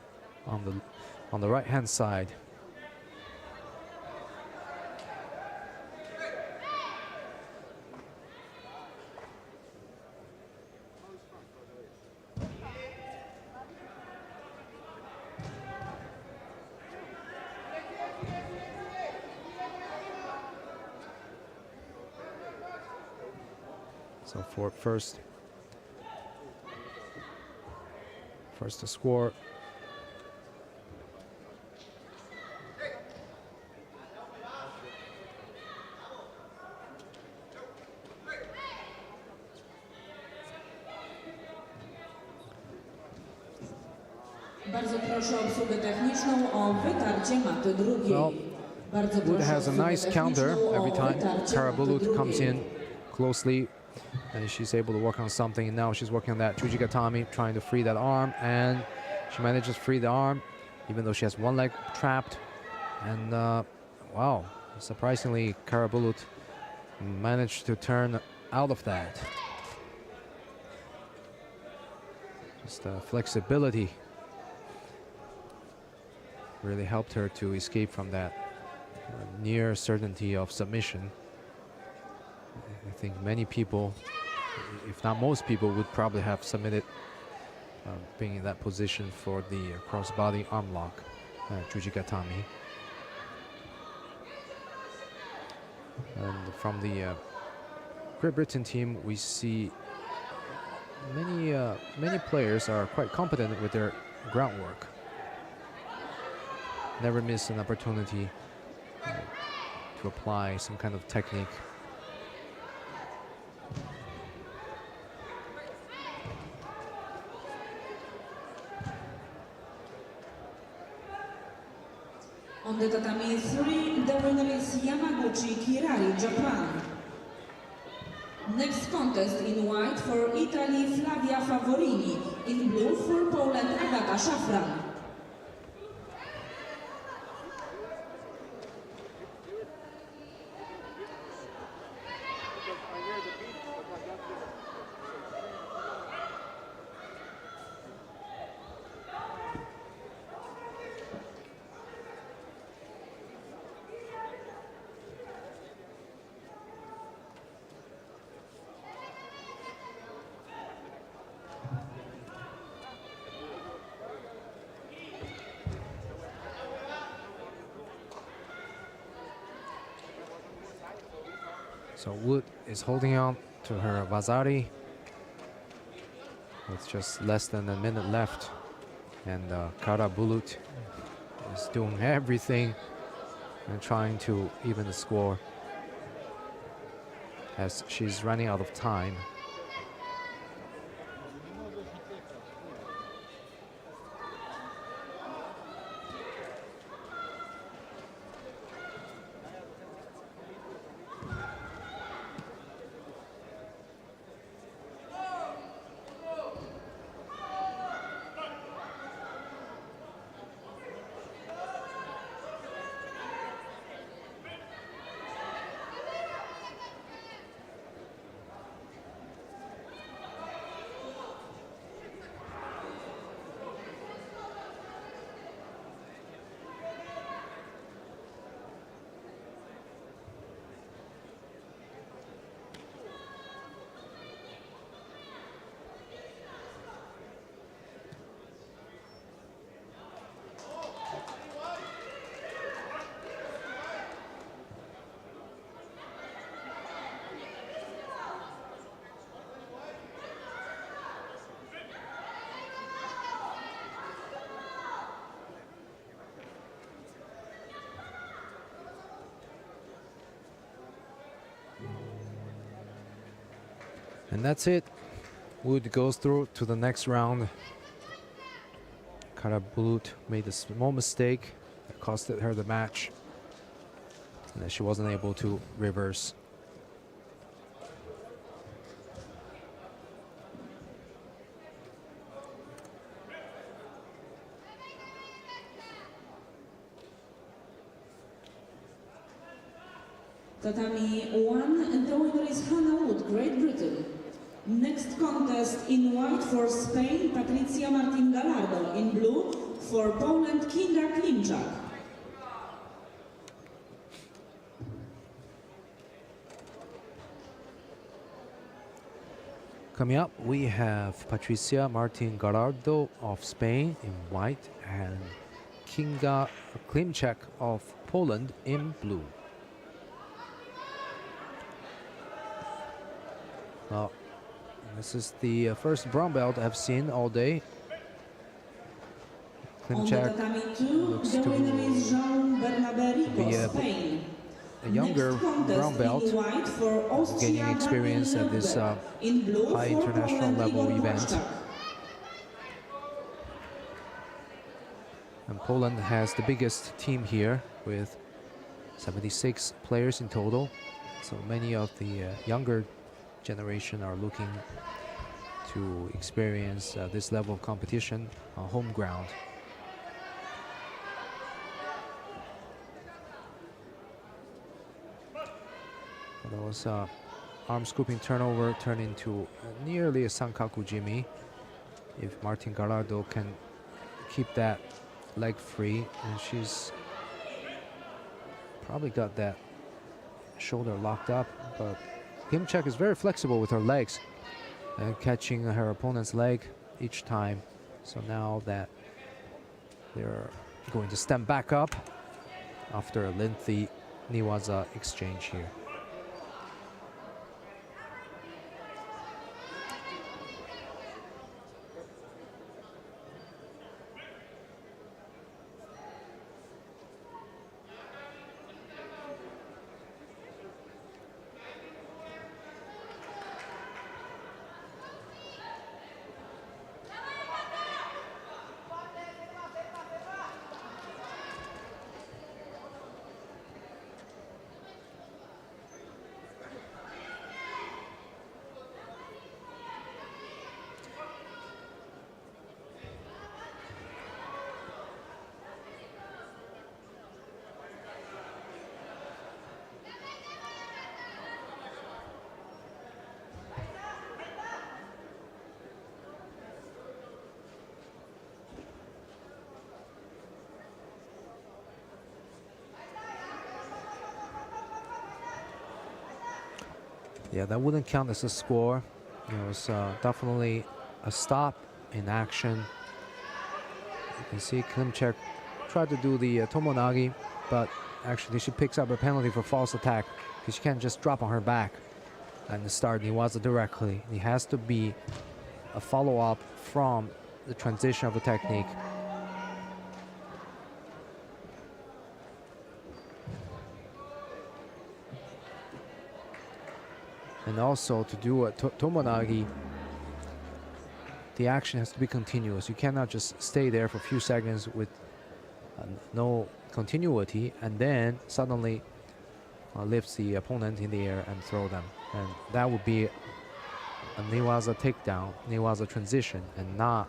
on the right hand side. So for first to score. Bardzo proszę o obsługę techniczną o wytarcie maty drugiej. Well, Bardzo Wood proszę has a o obsługę nice counter techniczną every o time wytarcie Karabulut maty comes drugiej. in closely, and she's able to work on something. And now she's working on that Jujigatami, trying to free that arm, and she manages to free the arm, even though she has one leg trapped. And wow, surprisingly, Karabulut managed to turn out of that. Just flexibility really helped her to escape from that near certainty of submission. I think many people, if not most people, would probably have submitted being in that position for the crossbody arm lock, Jujigatami. And from the Great Britain team, we see many players are quite competent with their groundwork. Never miss an opportunity to apply some kind of technique. On the tatami 3, the winner is Yamaguchi Kirari, Japan. Next contest in white for Italy, Flavia Favorini. In blue for Poland, Agata Szafran. So Wood is holding on to her Vazari with just less than a minute left, and Karabulut is doing everything and trying to even the score as she's running out of time. And that's it. Wood goes through to the next round. Karabulut made a small mistake that costed her the match. And then she wasn't able to reverse. Tatami 1, and the winner is Hannah Wood, Great Britain. Next contest in white for Spain, Patricia Martin Gallardo. In blue for Poland, Kinga Klimczak. Coming up, we have Patricia Martin Gallardo of Spain in white and Kinga Klimczak of Poland in blue. Well, this is the first brown belt I've seen all day. Klimczak On the tatami 2, looks the to winner is Jean Bernabé be Rico, Spain. a younger Next contest brown belt, in white for Austria, gaining experience at this Daniel Lundberg. In blue high for international Poland, level Igor event. Błaszczak. And Poland has the biggest team here with 76 players in total. So many of the younger generation are looking to experience this level of competition on home ground. That was arm scooping turnover turned into nearly a Sankaku Jimmy. If Martin Gallardo can keep that leg free, and she's probably got that shoulder locked up, but Klimczak is very flexible with her legs and catching her opponent's leg each time. So now that they're going to stand back up after a lengthy Niwaza exchange here. Yeah, that wouldn't count as a score. It was definitely a stop in action. You can see Klimczak tried to do the Tomonagi, but actually she picks up a penalty for false attack because she can't just drop on her back and start Niwaza directly. It has to be a follow-up from the transition of the technique. And also to do a Tomonagi, the action has to be continuous. You cannot just stay there for a few seconds with no continuity and then suddenly lifts the opponent in the air and throw them. And that would be a Niwaza takedown, Niwaza transition, and not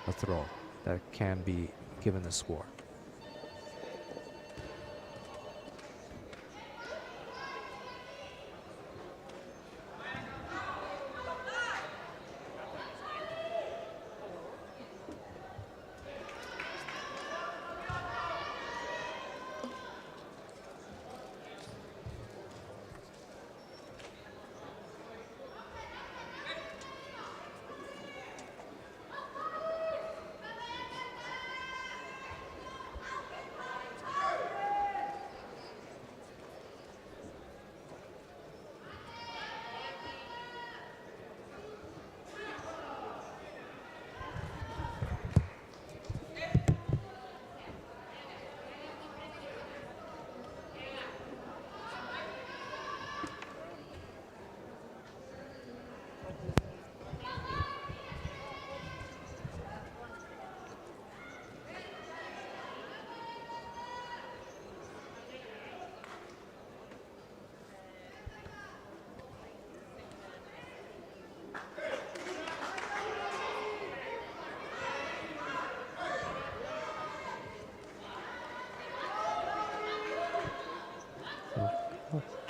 a throw that can be given a score.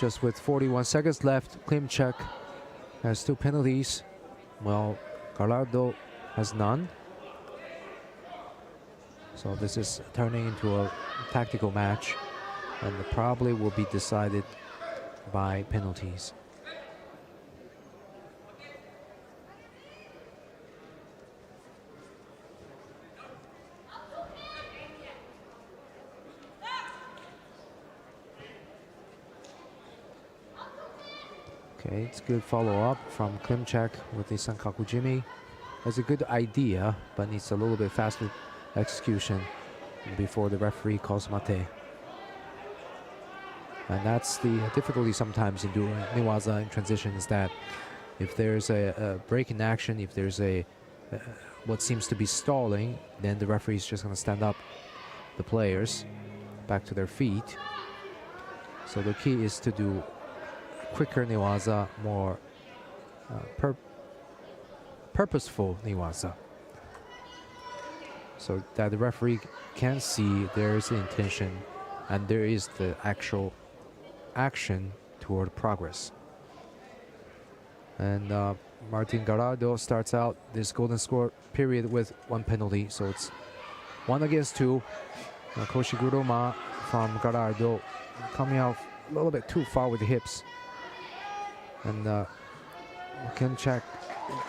just with 41 seconds left, Klimchak has 2 penalties, while Gallardo has none. So this is turning into a tactical match, and probably will be decided by penalties. Okay, it's good follow-up from Klimchak with the Sankaku Jimmy. It's a good idea, but needs a little bit faster execution before the referee calls mate. And that's the difficulty sometimes in doing Newaza in transition, is that if there's a break in action, if there's a what seems to be stalling, then the referee is just going to stand up the players back to their feet. So the key is to do quicker Newaza, more purposeful Newaza, so that the referee can see there is the intention and there is the actual action toward progress. And Martin Gallardo starts out this golden score period with 1 penalty, so it's 1 against 2. Koshiguro from Gallardo coming out a little bit too far with the hips. And Klimchak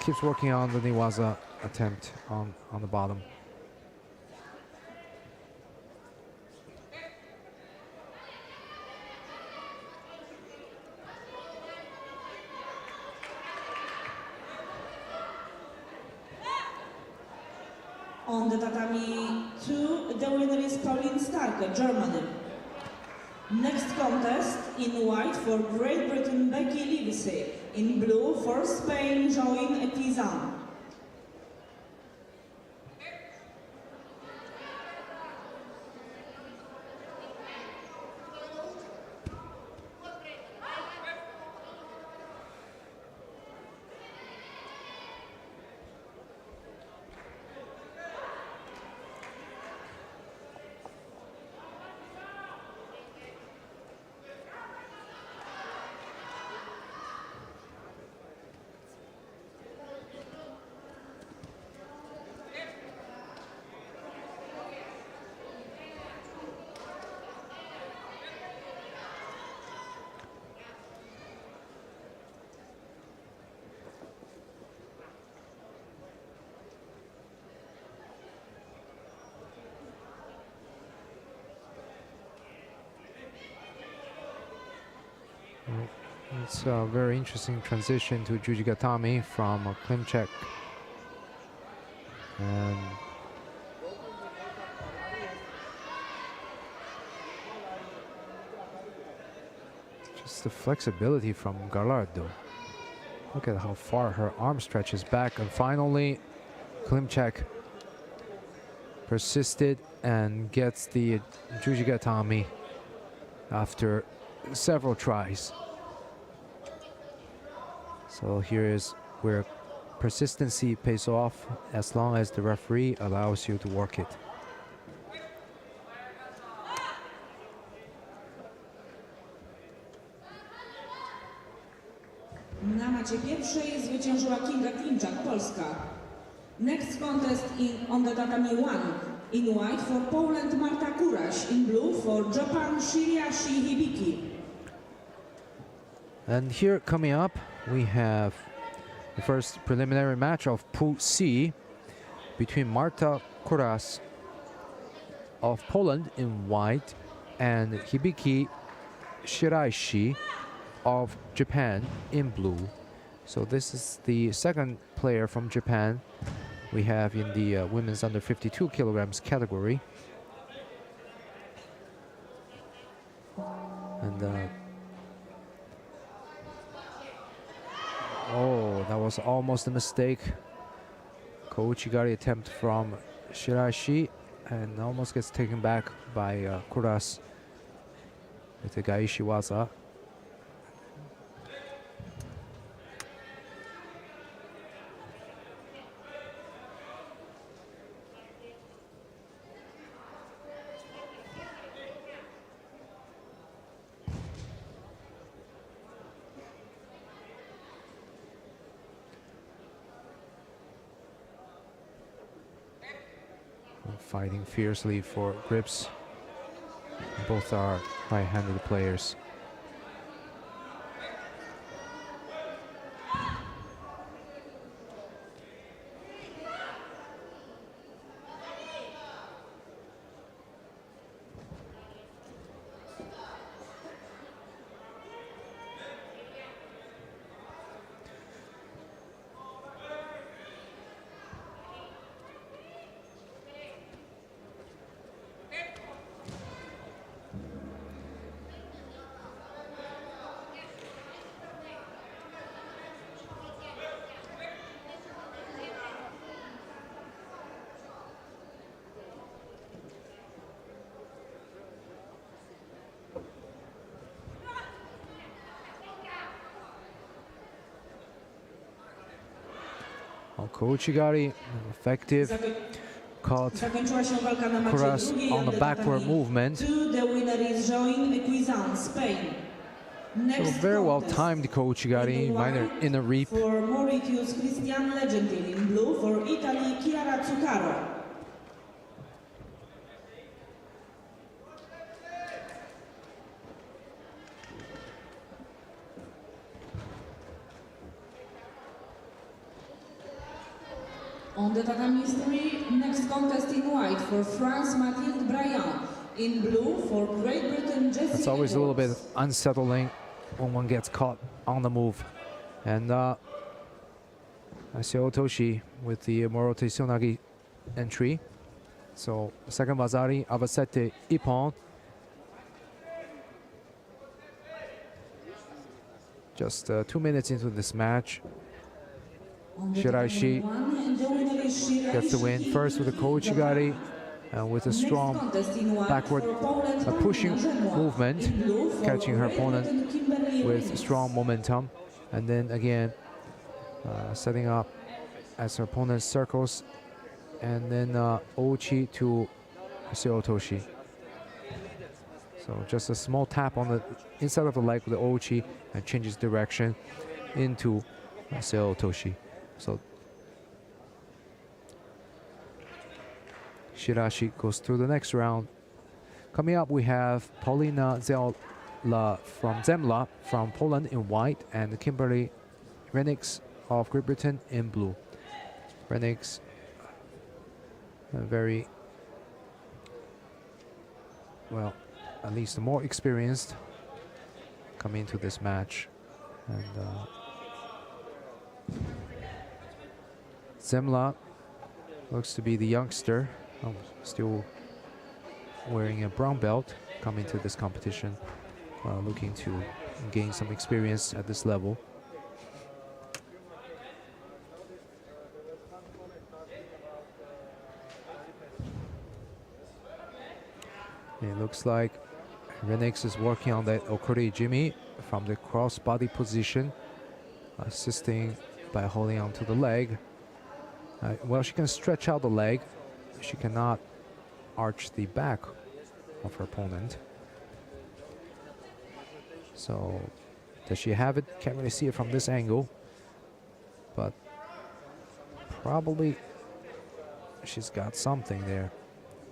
keeps working on the Newaza attempt on the bottom. On the tatami 2, the winner is Pauline Starke, Germany. Next contest, in white for Great Britain, Becky Livesey. In blue for Spain, Join Etizan. It's a very interesting transition to Jujigatami from Klimchak. And just the flexibility from Gallardo. Look at how far her arm stretches back. And finally, Klimchak persisted and gets the Jujigatami after several tries. So here is where persistency pays off, as long as the referee allows you to work it. Na macie pierwszej zwyciężyła Kinga Klimczak, Polska. Next contest on the tatami 1. In white for Poland, Marta Kuraś. In blue for Japan, Shiriashi Hibiki. And here coming up, we have the first preliminary match of Pool C between Marta Kuras of Poland in white and Hibiki Shiraishi of Japan in blue. So this is the second player from Japan we have in the women's under 52 kilograms category. And oh, that was almost a mistake. Kouchigari attempt from Shiraishi and almost gets taken back by Kuras with the Gaishi Waza. fighting fiercely for grips. Both are right-handed players. Kouchigari, effective, caught Zakończyła się walka na meczu Kuras drugiej on the backward movement. The winner is Join Equizan, Spain. So very well timed Kouchigari, minor inner reap. For Mauritius, Christian Legendin. In blue for Italy, Chiara Zuccaro. On the tatami 3, next contest in white for France, Mathilde Briand. In blue for Great Britain, Jessie It's always a little bit Edwards. unsettling when one gets caught on the move. And Asio Otoshi with the Morote Sonagi entry. So second Vazari, Avasete Ippon. Just 2 minutes into this match, On the Shiraishi tatami 1, and the winner is Shiraishi gets the win first with the Kouchigari and with a Next strong contest in white backward for Poland, pushing Marina movement, In blue for catching her Great opponent Britain, Kimberly with Williams. strong momentum, and then again setting up as her opponent circles, and then Ouchi to Asio Otoshi. So just a small tap on the inside of the leg with the Ouchi and changes direction into Asio Otoshi. So Shirashi goes through the next round. Coming up, we have Paulina Zemla from Poland in white, and Kimberly Renix of Great Britain in blue. Renix, very well, at least more experienced coming into this match, and Zemla looks to be the youngster, still wearing a brown belt coming to this competition, looking to gain some experience at this level. It looks like Renix is working on that Okuri Jimmy from the cross-body position, assisting by holding onto the leg. Well, she can stretch out the leg. She cannot arch the back of her opponent. So, does she have it? Can't really see it from this angle, but probably she's got something there.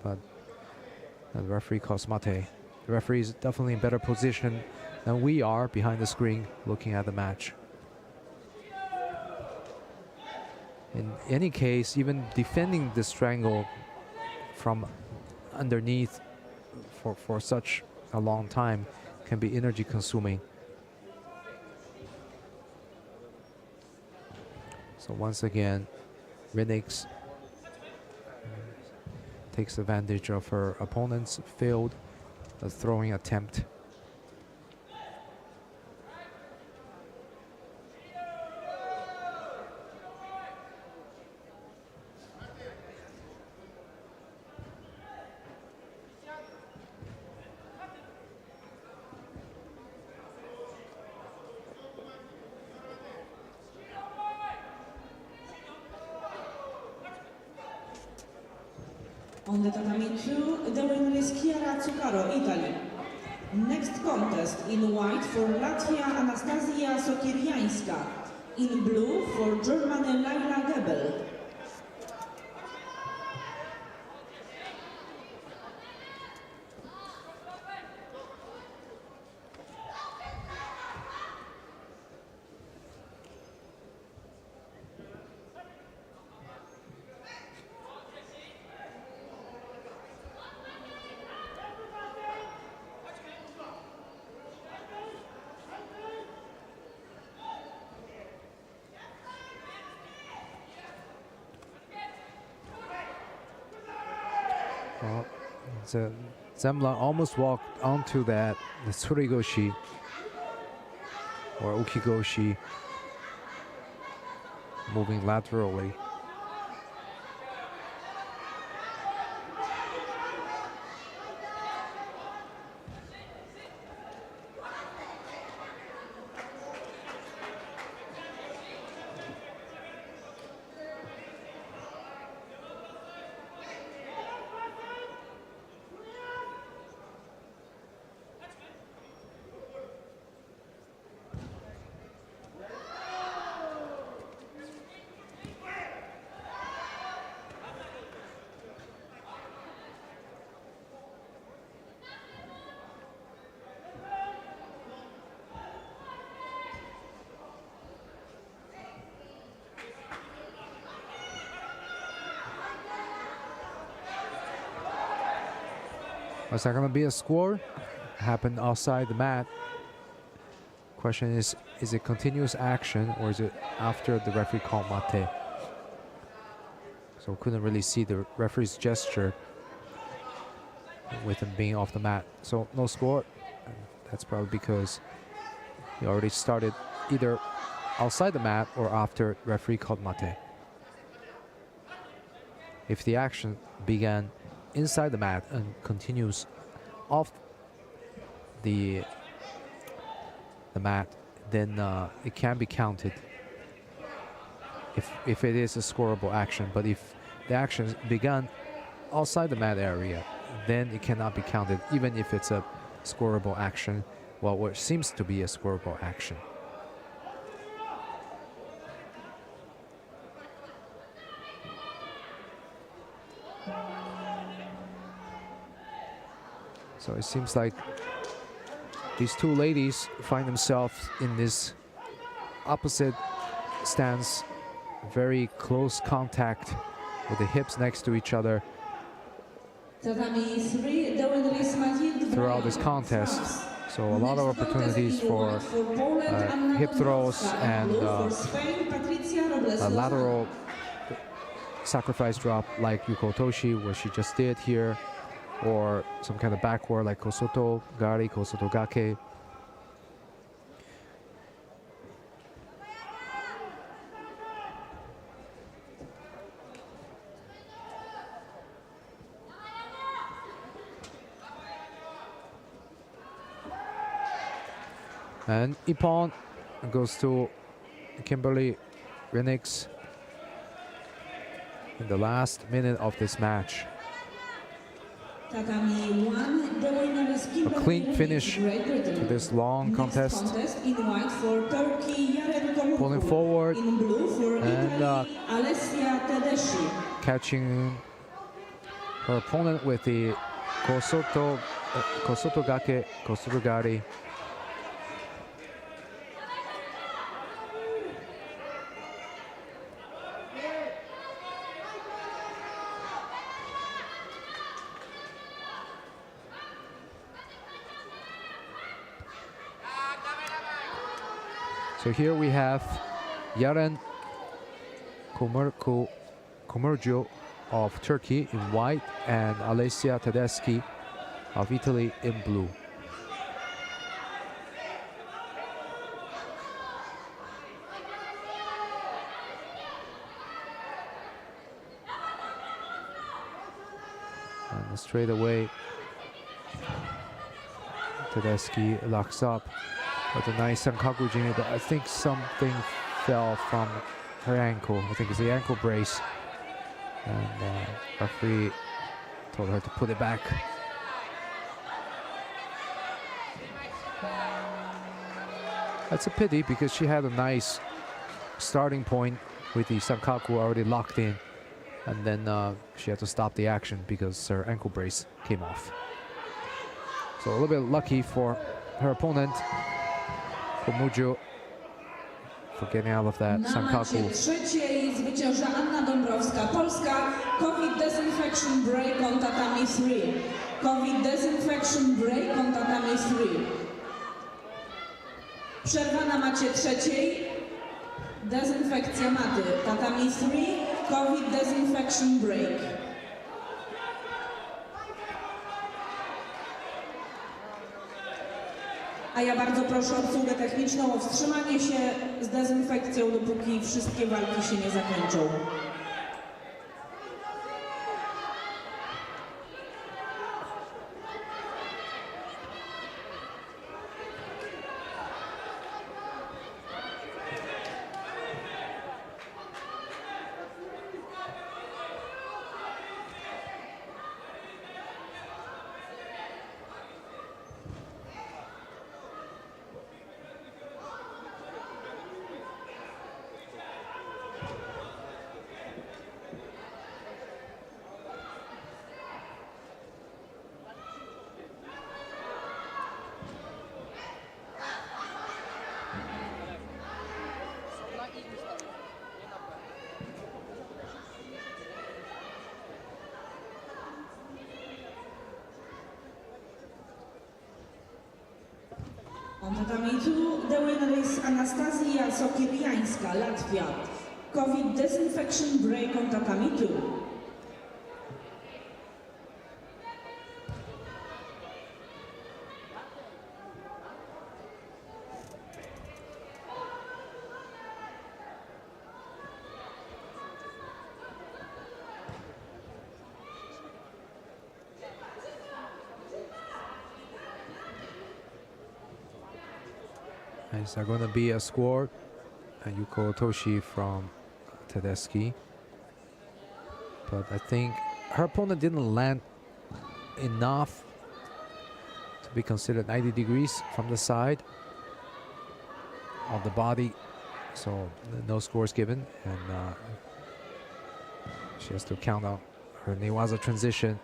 But the referee calls mate. The referee is definitely in better position than we are behind the screen looking at the match. In any case, even defending the strangle from underneath for such a long time can be energy consuming. So once again, Renix takes advantage of her opponent's failed throwing attempt. On the tatami 2, the winner is Chiara Zuccaro, Italy. Next contest in white for Latvia, Anastasia Sokiriańska. In blue for Germany, Laila Gebel. Well, Zemla almost walked onto that, the Tsurigoshi or Ukigoshi, moving laterally. Is that going to be a score? Happened outside the mat. Question is it continuous action or is it after the referee called mate? So couldn't really see the referee's gesture with him being off the mat. So no score. And that's probably because he already started either outside the mat or after referee called mate. If the action began inside the mat and continues off the mat, then it can be counted if it is a scoreable action. But if the action began outside the mat area, then it cannot be counted, even if it's a scoreable action, well, what seems to be a scoreable action. So it seems like these two ladies find themselves in this opposite stance, very close contact with the hips next to each other throughout this contest. So a lot of opportunities for hip throws and a lateral sacrifice drop like Yuko Toshi, where she just did here, or some kind of backward like Kosoto Gari, Kosoto Gake. And Ippon goes to Kimberly Renix in the last minute of this match. A clean finish to this long contest. Pulling forward and catching her opponent with the Kosoto Gake, Kosoto Gari. So here we have Yaren Komurcu of Turkey in white and Alessia Tedeschi of Italy in blue. And straight away, Tedeschi locks up with a nice Sankaku Jini, but I think something fell from her ankle. I think it's the ankle brace. And referee told her to put it back. That's a pity because she had a nice starting point with the Sankaku already locked in. And then she had to stop the action because her ankle brace came off. So a little bit lucky for her opponent, Komurcu, for getting out of that Sankaku. Trzeciej zwycięża Anna Dąbrowska, Polska. COVID disinfection break on tatami 3. COVID disinfection break on tatami 3. Przerwa na macie trzeciej. Dezynfekcja maty. Tatami 3. COVID disinfection break. A ja bardzo proszę obsługę techniczną o wstrzymanie się z dezynfekcją, dopóki wszystkie walki się nie zakończą. On tatami 2, the winner is Anastazja Sokiriańska, Latvia. COVID disinfection break on tatami 2. Is there going to be a score? Yuko Otoshi from Tedeschi. But I think her opponent didn't land enough to be considered 90 degrees from the side of the body. So no scores given. And she has to count out her Newaza transition.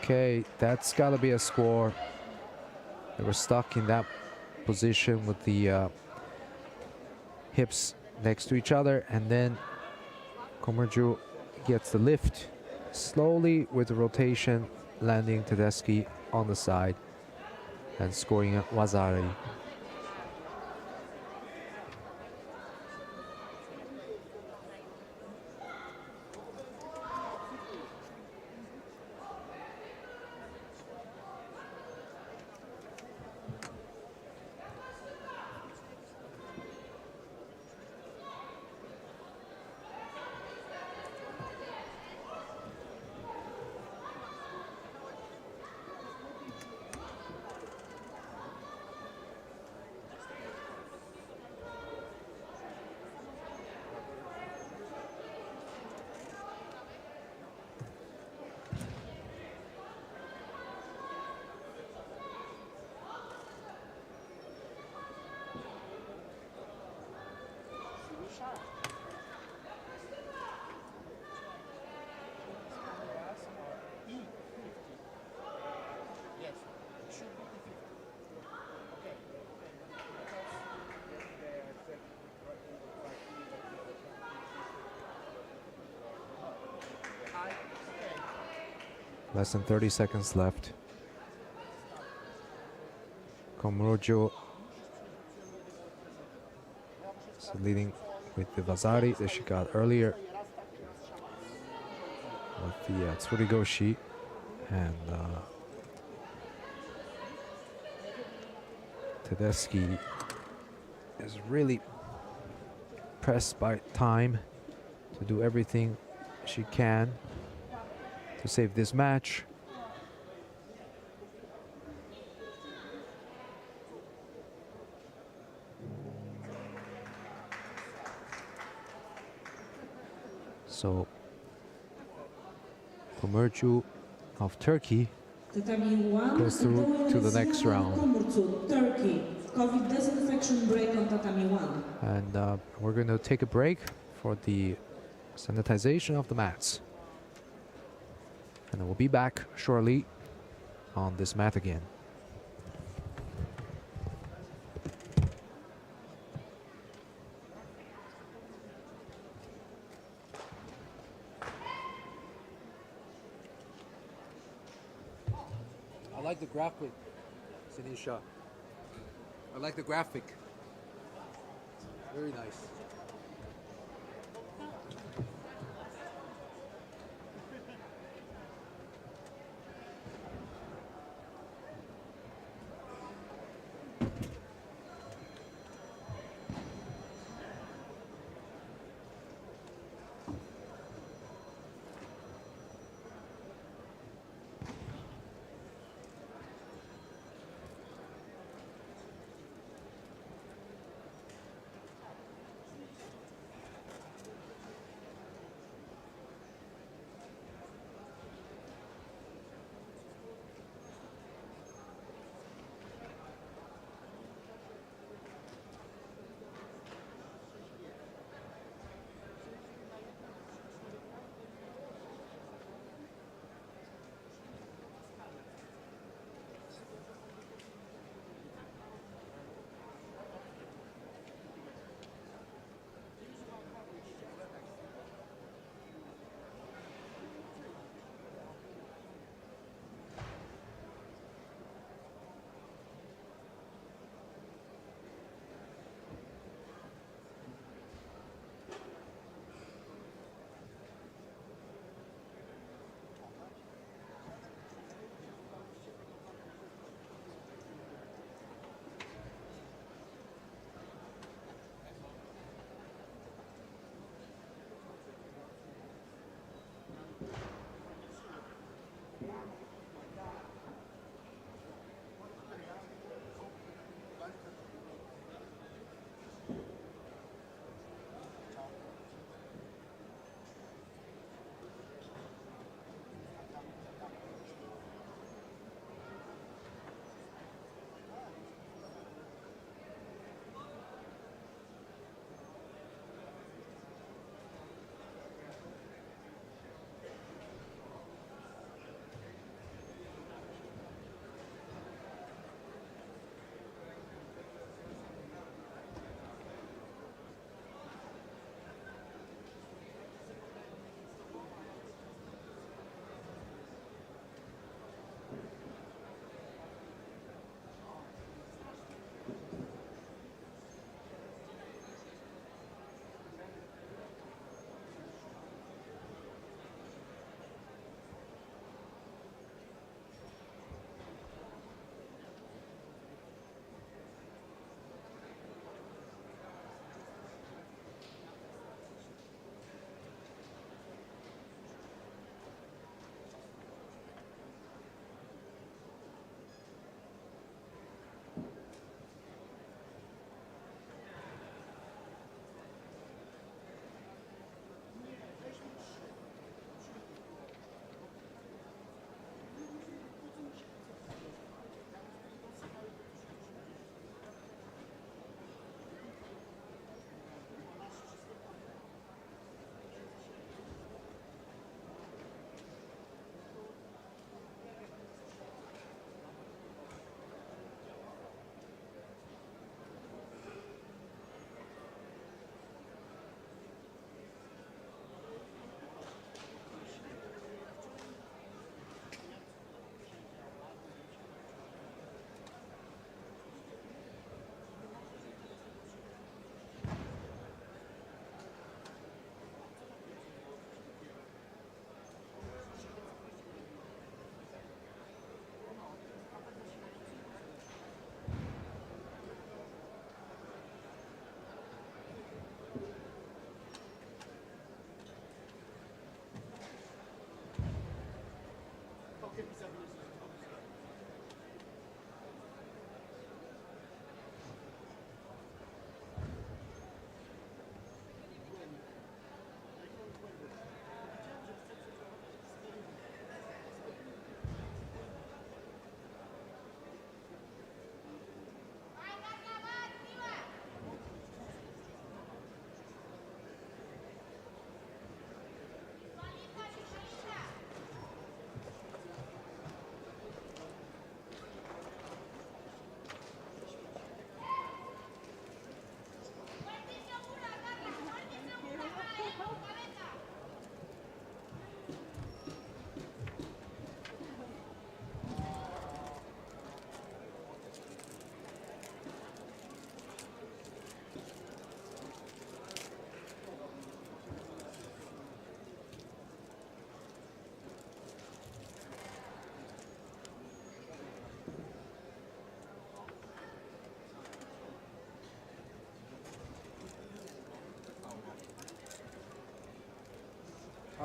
Okay, that's got to be a score. They were stuck in that position with the hips next to each other, and then Komurju gets the lift slowly with the rotation, landing Tedeschi on the side and scoring at Wazari. Less than 30 seconds left. Komurju is leading with the Vazari that she got earlier with the Tsurigoshi, and Tedeschi is really pressed by time to do everything she can to save this match. So Komurju of Turkey Tatami 1 goes through to the next round. Komurcu, Turkey. COVID disinfection break on Tatami 1. And we're going to take a break for the sanitization of the mats. And then we'll be back shortly on this mat again. I like the graphic, Sinisha. I like the graphic. Very nice.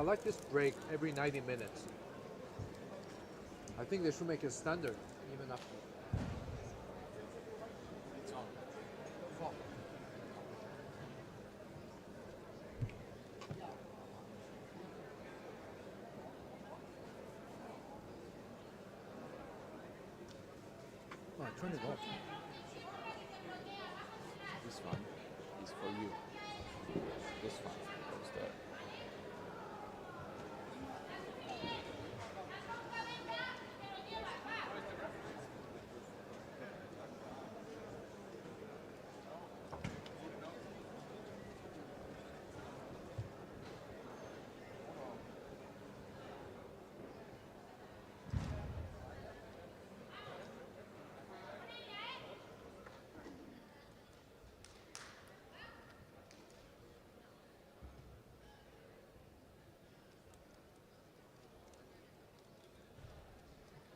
I like this break every 90 minutes. I think they should make it standard even after. Oh, turn it off. This one is for you. This one goes there.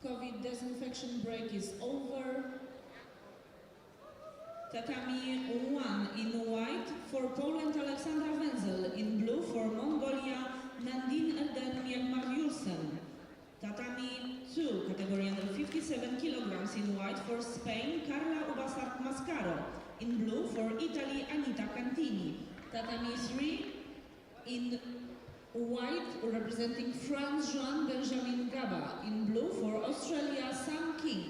COVID disinfection break is over. Tatami 1 in white for Poland, Alexandra Wenzel. In blue for Mongolia, Nandine Eden Myanmar-Yulsen. Tatami 2, category under 57 kilograms in white for Spain, Carla Ubasart Mascaro. In blue for Italy, Anita Cantini. Tatami 3 in white representing France, Joan Benjamin Gaba. In blue for Australia, Sam King.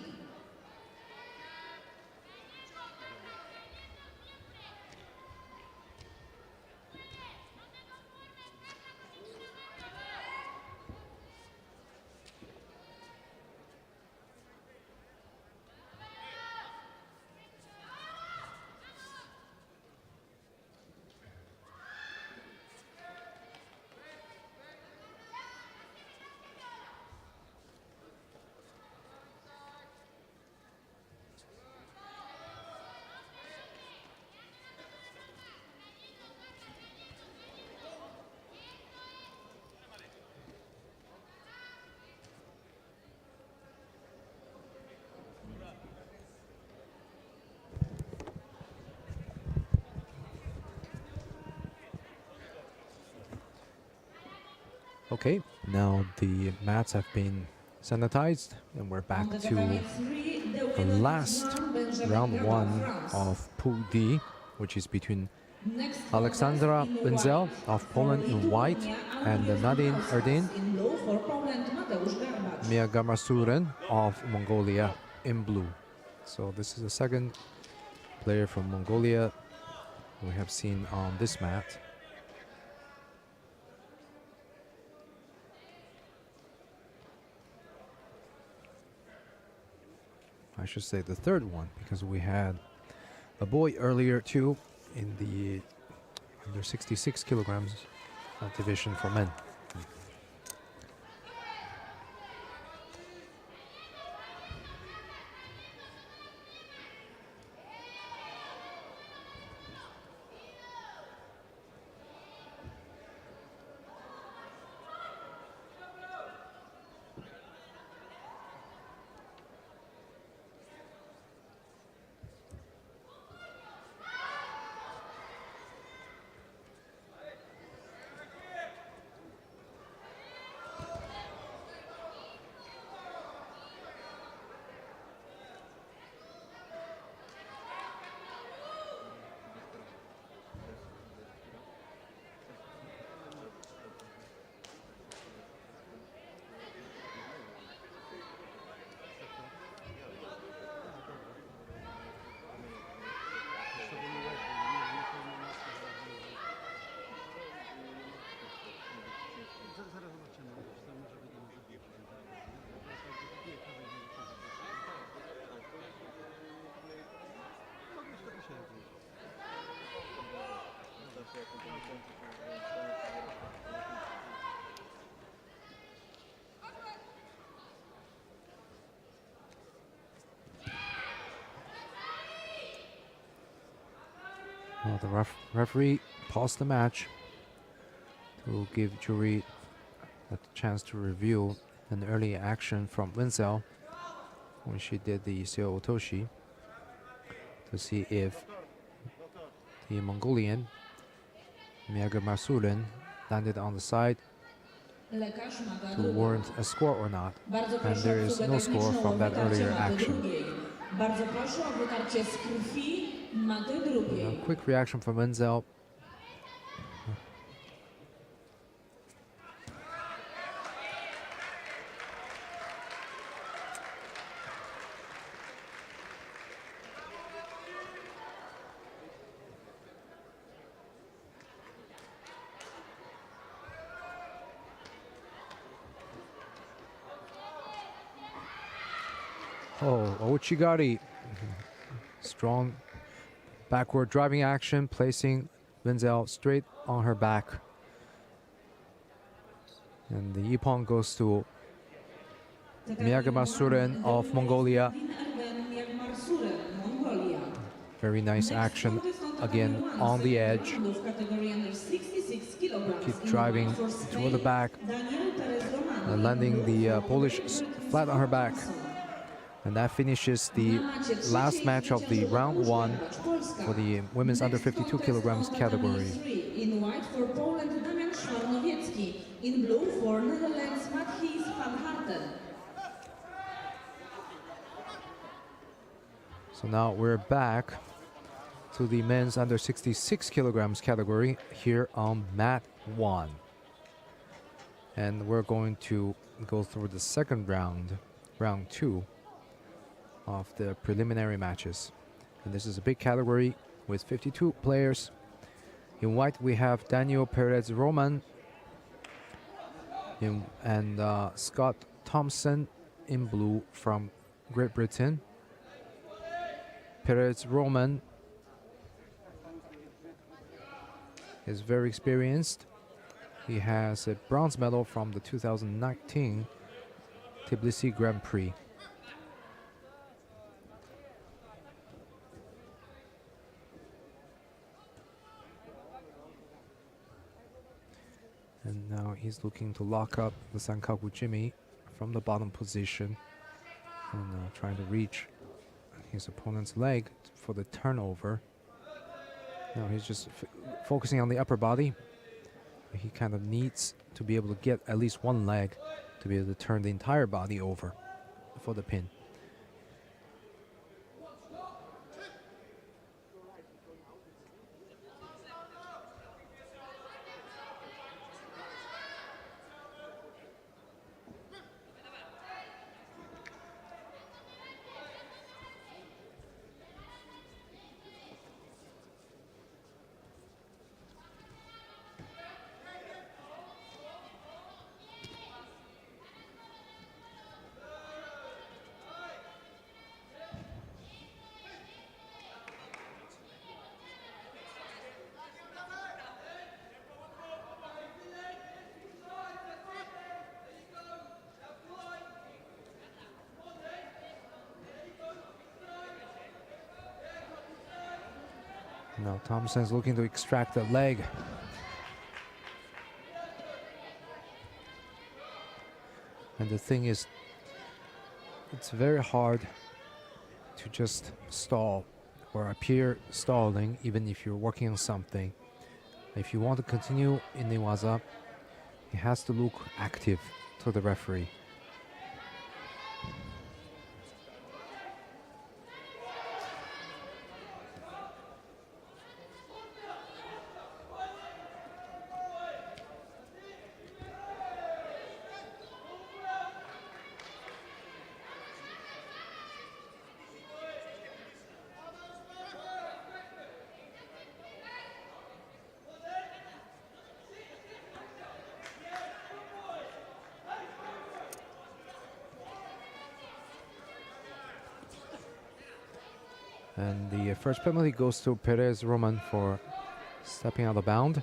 Okay, now the mats have been sanitized and we're back to the last round one of Pool D, which is between Alexandra Wenzel of Poland in white and Nadine Erdin Miagamasuren of Mongolia in blue. So this is the second player from Mongolia we have seen on this mat. I should say the third one, because we had a boy earlier too in the under 66 kilograms division for men. Well, the referee paused the match to give jury a chance to review an early action from Wenzel when she did the Seo Otoshi to see if the Mongolian Miagamasuren landed on the side Lekarz mata to druga. warrant a score or not. Bardzo And proszę there o is obsługę no score techniczną from o that wytarcie earlier maty action. drugiej. Bardzo proszę o wytarcie z krwi maty drugiej. A quick reaction from Wenzel. Oh, Ouchigari. Strong backward driving action, placing Wenzel straight on her back. And the ippon goes to Masuren of Mongolia. Very nice action again on the edge. Keep driving toward the back and landing the Polish flat on her back. And that finishes the last match of the round 1 for the women's under 52 kilograms category. In white for Poland, Damian Szmarnowiecki. In blue for Netherlands, Matthijs van Harten. So now we're back to the men's under 66 kilograms category here on mat 1. And we're going to go through the second round, round 2 of the preliminary matches. And this is a big category with 52 players. In white we have Daniel Perez Roman and Scott Thompson in blue from Great Britain. Perez Roman is very experienced. He has a bronze medal from the 2019 Tbilisi Grand Prix. And now he's looking to lock up the Sankaku Jimmy from the bottom position and trying to reach his opponent's leg for the turnover. Now he's just focusing on the upper body. He kind of needs to be able to get at least one leg to be able to turn the entire body over for the pin. Now Thompson's looking to extract that leg. And the thing is, it's very hard to just stall or appear stalling even if you're working on something. If you want to continue in the waza, it has to look active to the referee. And the first penalty goes to Perez Roman for stepping out of bound.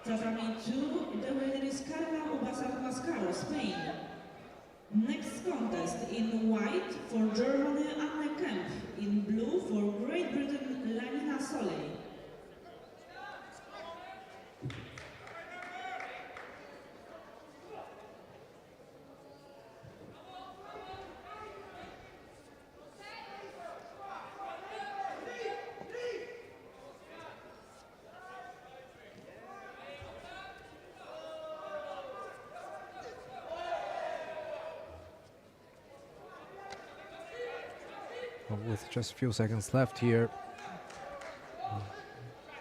Tatami 2, the winner is Carla Ubasar Mascaro, Spain. Next contest in white for Germany, Anne Kemp. In blue for Great Britain, Lanina Soleil. With just a few seconds left here,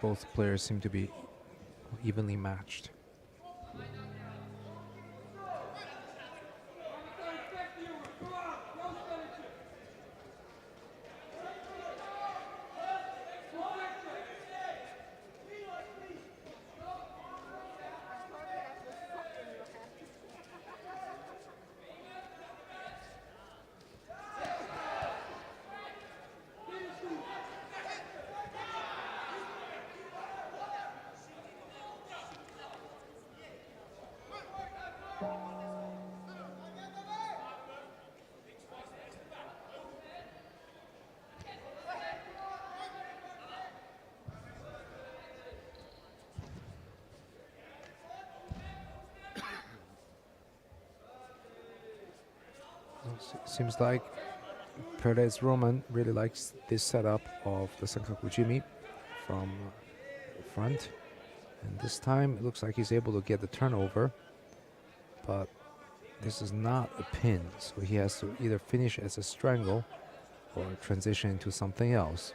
both players seem to be evenly matched. Seems like Perez Roman really likes this setup of the Sankaku Jimmy from front. And this time it looks like he's able to get the turnover. But this is not a pin, so he has to either finish as a strangle or transition into something else.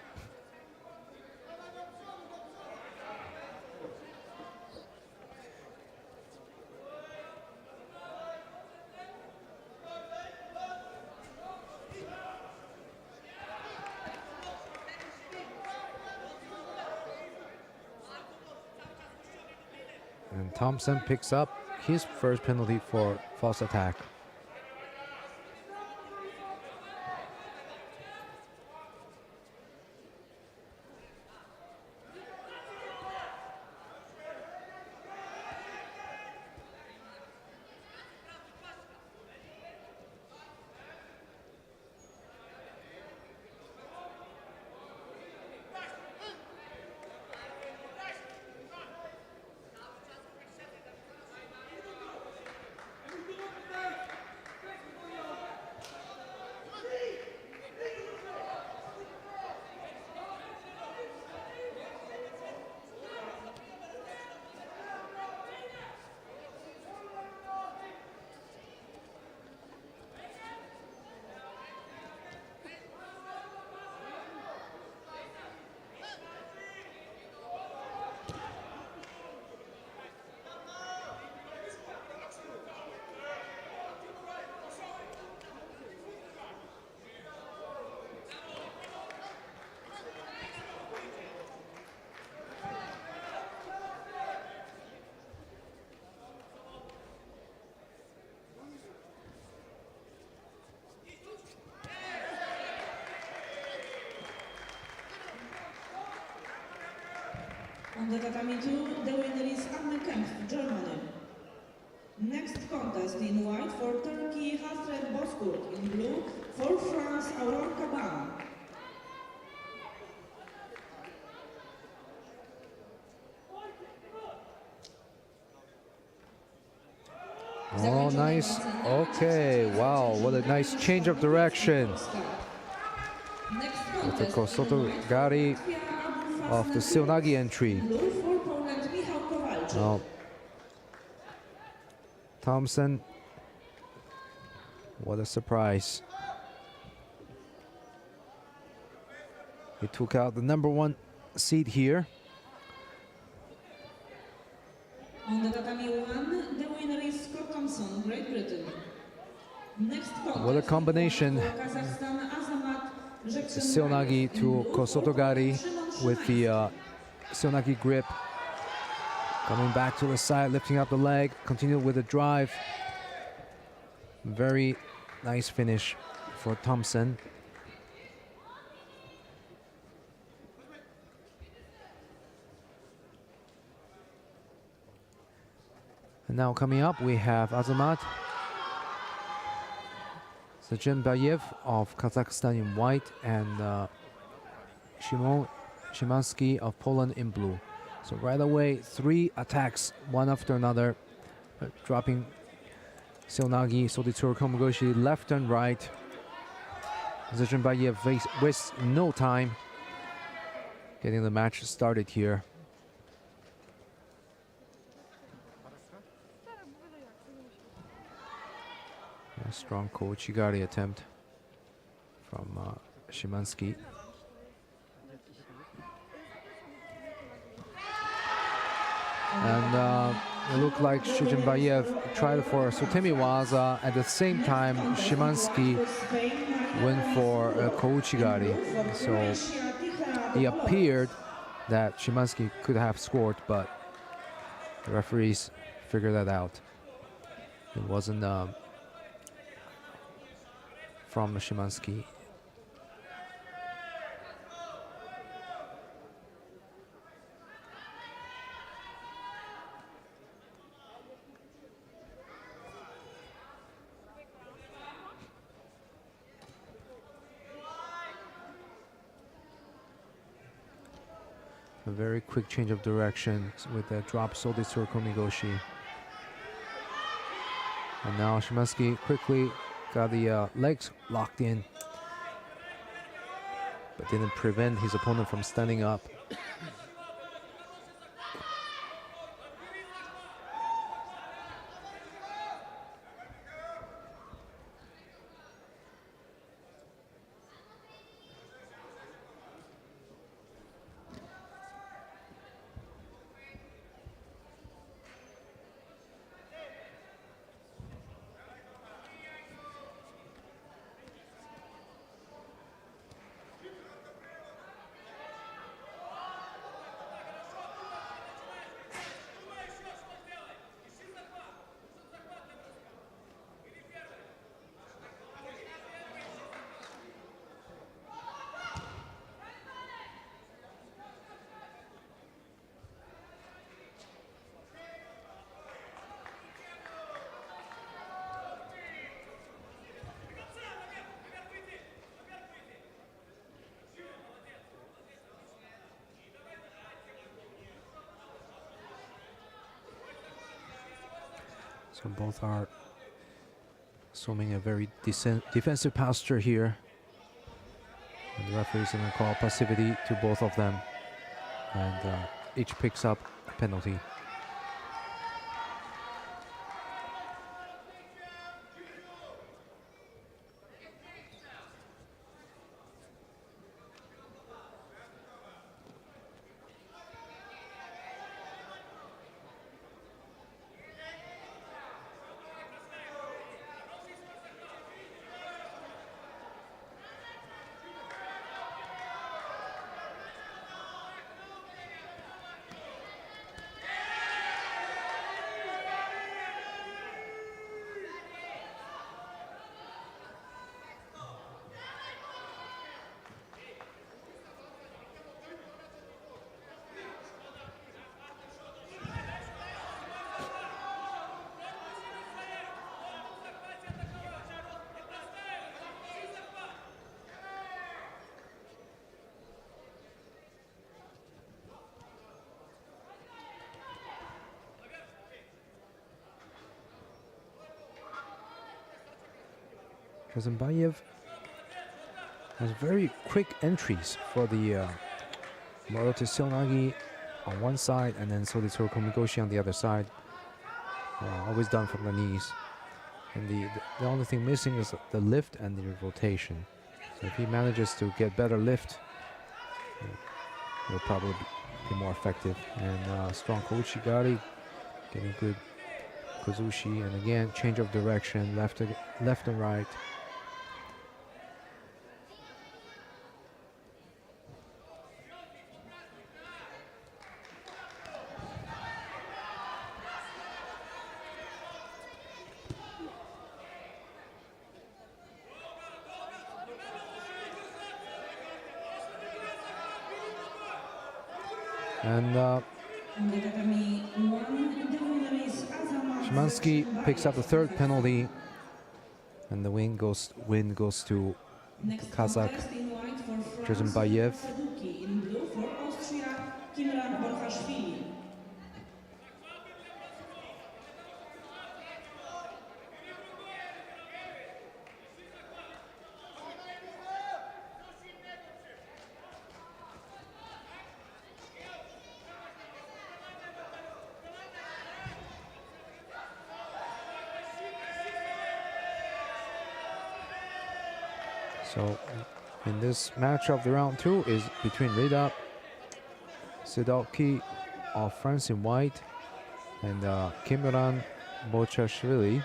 And Thompson picks up his first penalty for false attack. On the tatami 2, the winner is Anne Kemp, Germany. Next contest in white for Turkey, Hasret Bozkurt. In blue for France, Aurore Kaban. Oh, nice. Okay, wow, what a nice change of direction. With the Kosotogari of the Silnagi entry. Oh. Thompson, what a surprise. He took out the #1 seed here. On the tatami 1, the winner is Scott Thompson, Great Britain. Next contest What a combination. for Kazakhstan, Azamat Silnagi to Kosotogari with the Silnagi grip. Coming back to the side, lifting up the leg, continue with the drive. Very nice finish for Thompson. And now coming up, we have Azamat Zajenbayev of Kazakhstan in white and Shimon Szymanski of Poland in blue. So right away, 3 attacks, one after another, dropping Seoinage, Soditsuru Komigoshi left and right. Zajenbayev wastes no time getting the match started here. A strong Kouchigari attempt from Szymanski. And it looked like Zajenbayev tried for Sotemi Waza. At the same time, Szymanski went for Kouchigari. So it appeared that Szymanski could have scored, but the referees figured that out. It wasn't from Szymanski. A very quick change of direction with the drop Soditsuru Komigoshi. And now Szymanski quickly got the legs locked in, but didn't prevent his opponent from standing up. So both are assuming a very defensive posture here. And the referee is going to call passivity to both of them. And each picks up a penalty. Zajenbayev has very quick entries for the Morote Seoinage on one side and then Soditsuru Komigoshi on the other side. Always done from the knees. And the only thing missing is the lift and the rotation. So if he manages to get better lift, he'll probably be more effective. And strong Kouchigari, getting good Kozushi, and again change of direction, left and right. And Szymanski picks up the third penalty, and the win goes to Kazakh Jezembayev. In blue for Austria, Kimran Borhashvili. So in this match of the round 2 is between Rida Sidalki of France in white and Kimran Borhashvili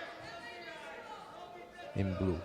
in blue.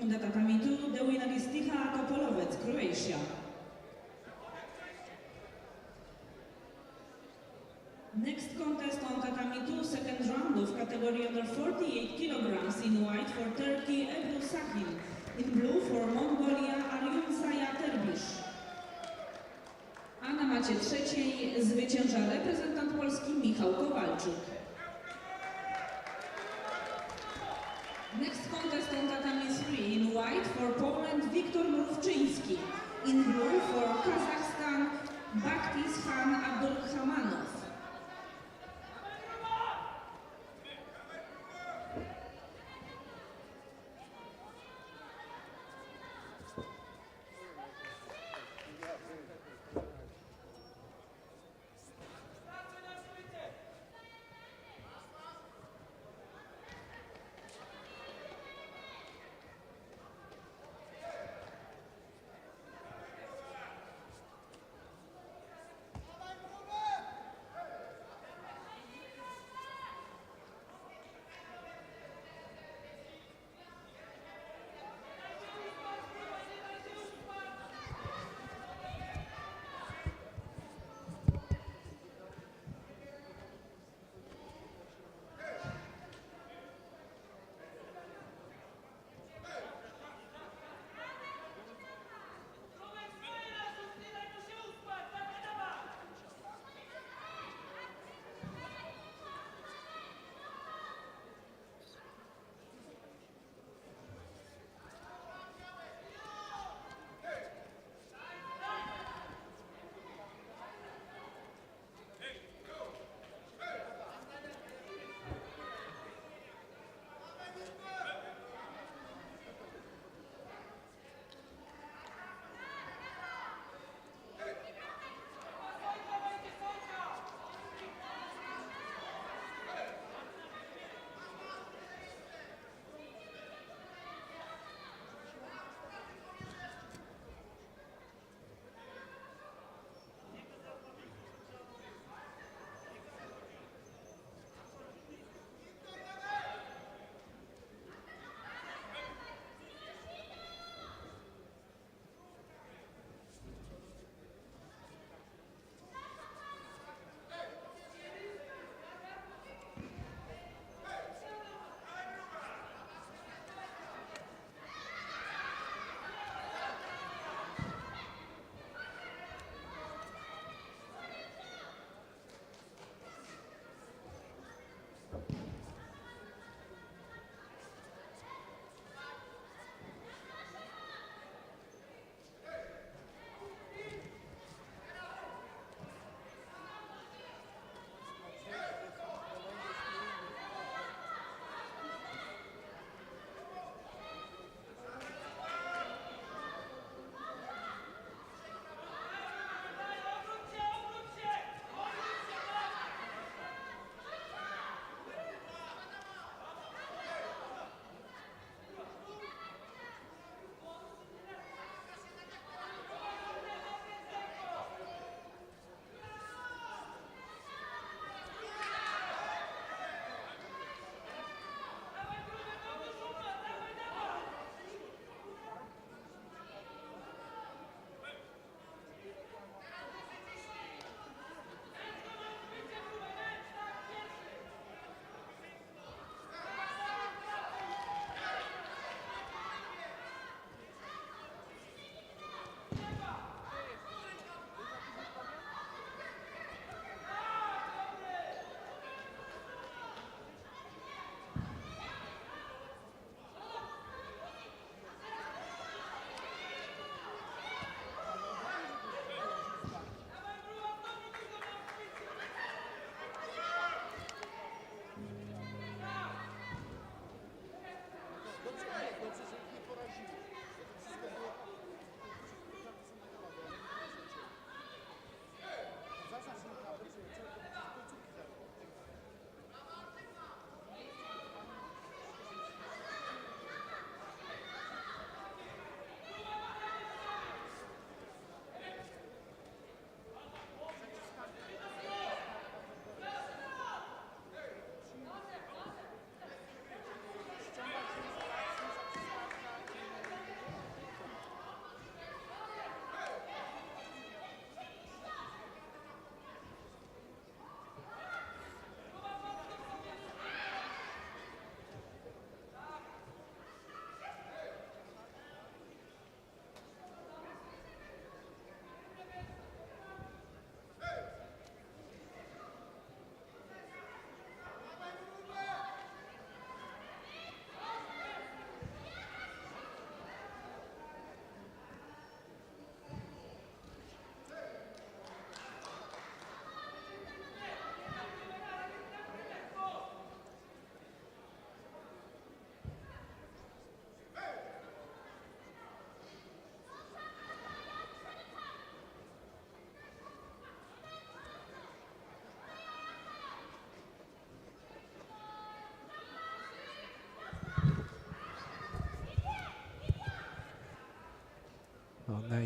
On the tatami 2, the winner is Ticha Topolovec, Croatia. Next contest on tatami 2, second round of category under 48 kilograms. In white for Turkey, Ebru Sahin. In blue for Mongolia, Aryun Saya Terbish. A na macie trzeciej zwycięża reprezentant Polski Michał Kowalczyk. Next contest on tatami 3, in white for Poland, Wiktor Mrówczyński. In blue for Kazakhstan, Bakhtishan Abdulhamanov.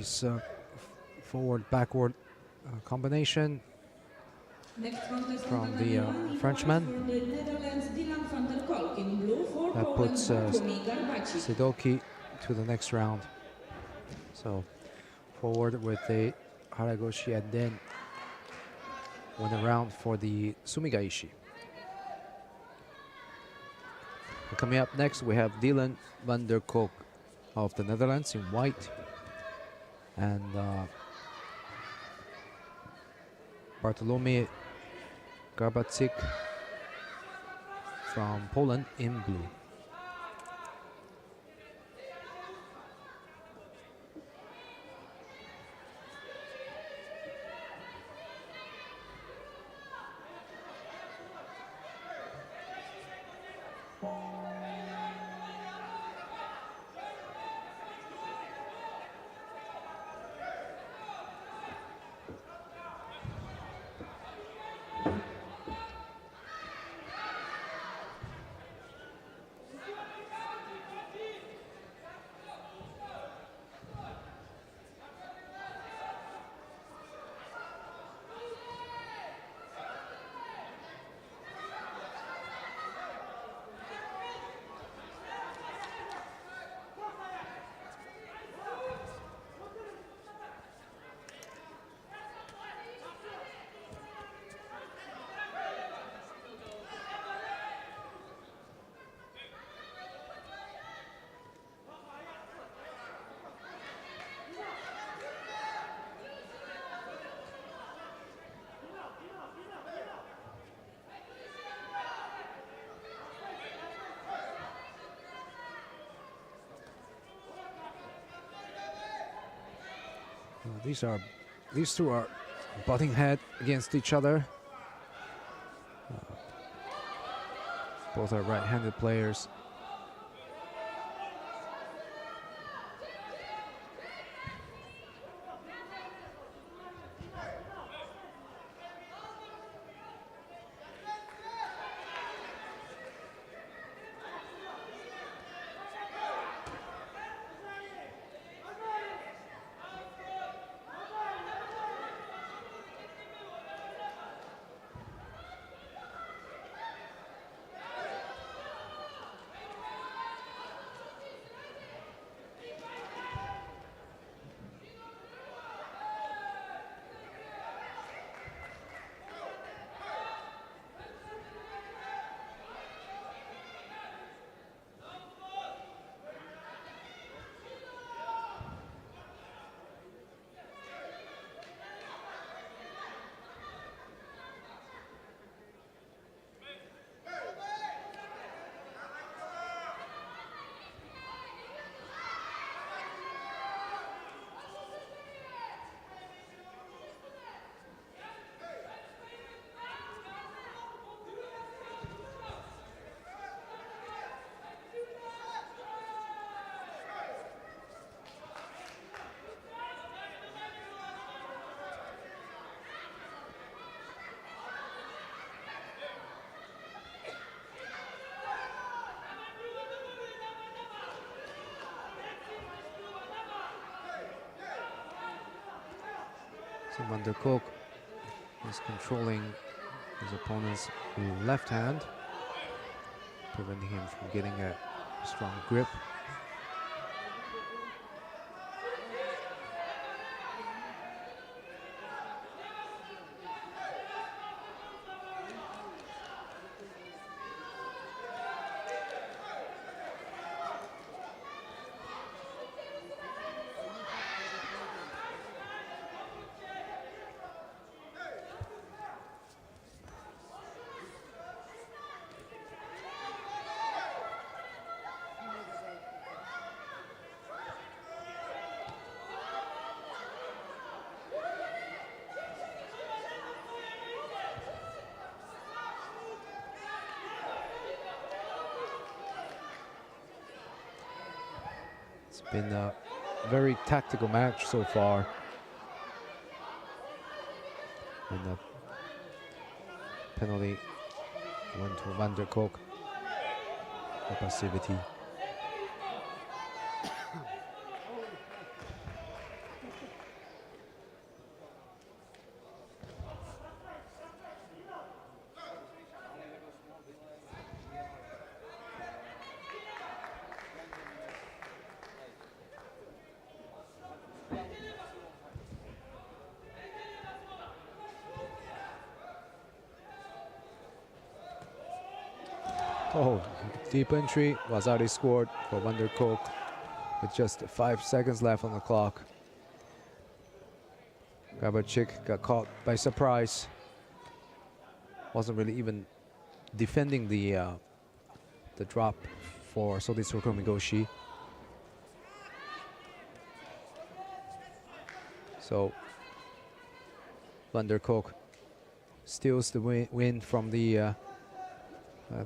nice forward-backward combination from the Frenchman. That puts Sidoki to the next round. So forward with a Haragoshi and then win a round for the Sumigaishi. And coming up next, we have Dylan van der Kolk of the Netherlands in white, and Bartolomew Garbatzik from Poland in blue. These two are butting head against each other. Both are right-handed players. So Van der Kolk is controlling his opponent's left hand, preventing him from getting a strong grip. It's been a very tactical match so far. And the penalty went to Van der Kolk for passivity. Oh, deep entry. Wazari scored for Van der Kolk with just 5 seconds left on the clock. Gabarczyk got caught by surprise. Wasn't really even defending the drop for Soditsuko Migoshi. So Van der Kolk steals the win from the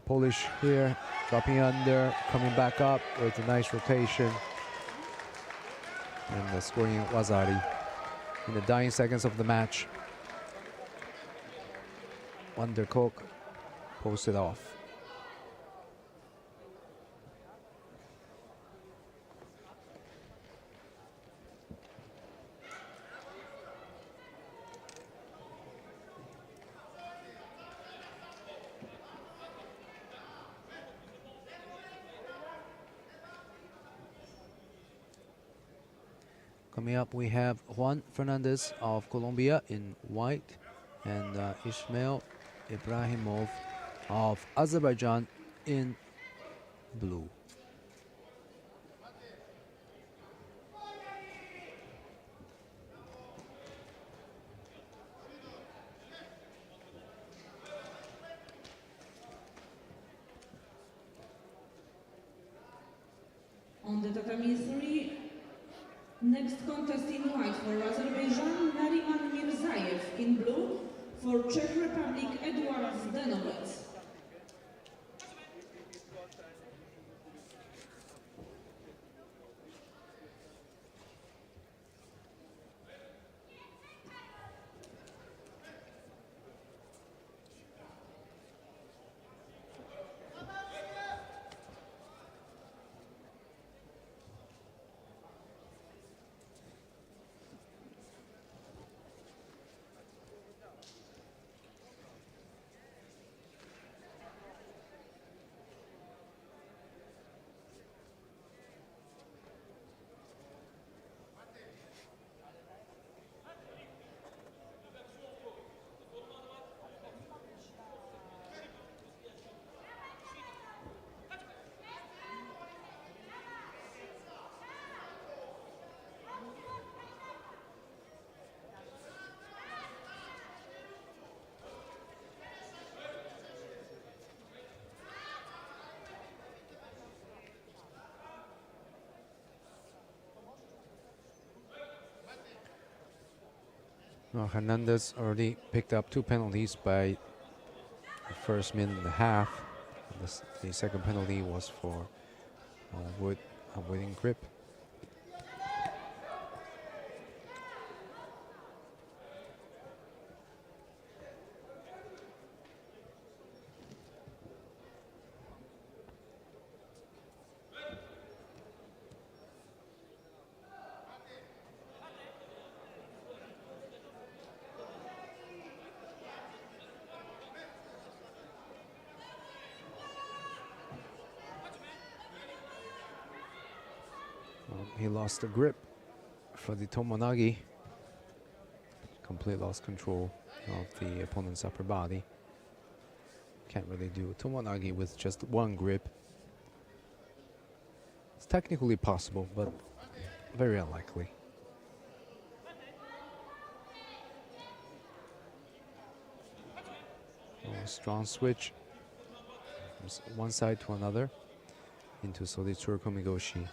Polish here, dropping under, coming back up with a nice rotation, and scoring Wazari in the dying seconds of the match. Van der Kolk posted off. Coming up, we have Juan Fernandez of Colombia in white and Ismail Ibrahimov of Azerbaijan in blue. On the tatami 3, next contest in white for Azerbaijan, Nariman Mirzaev. In blue for Czech Republic, Edward Zdenovec. Well, Hernandez already picked up 2 penalties by the first minute and a half. The second penalty was for avoiding grip. He lost the grip for the Tomonagi. Complete lost control of the opponent's upper body. Can't really do Tomonagi with just 1 grip. It's technically possible, but very unlikely. A strong switch from one side to another into Soditsuru Komigoshi.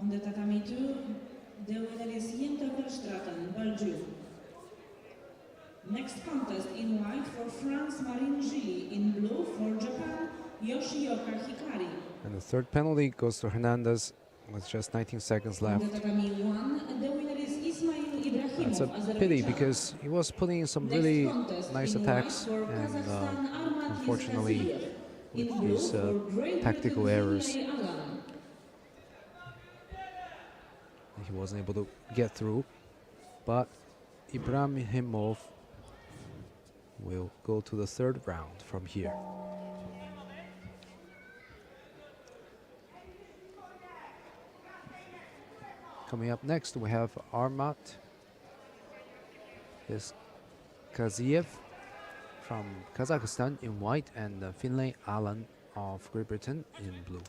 On the tatami 2, the winner is Jente Verstraeten, Belgium. Next contest in white for France, Marine Gilly. In blue for Japan, Yoshioka Hikari. And the third penalty goes to Hernandez with just 19 seconds On left. the tatami 1, the winner is Ismail Ibrahimov, It's a Azerbaijan. pity because he was putting in some really Next contest nice in attacks, white for and Kazakhstan, Arman unfortunately Isvaziev. In with blue these for Great tactical Britain, errors, Finlay Alan. he wasn't able to get through. But Ibrahimov will go to the third round from here. Coming up next, we have Armat Kaziev from Kazakhstan in white and Finlay Alan of Great Britain in blue.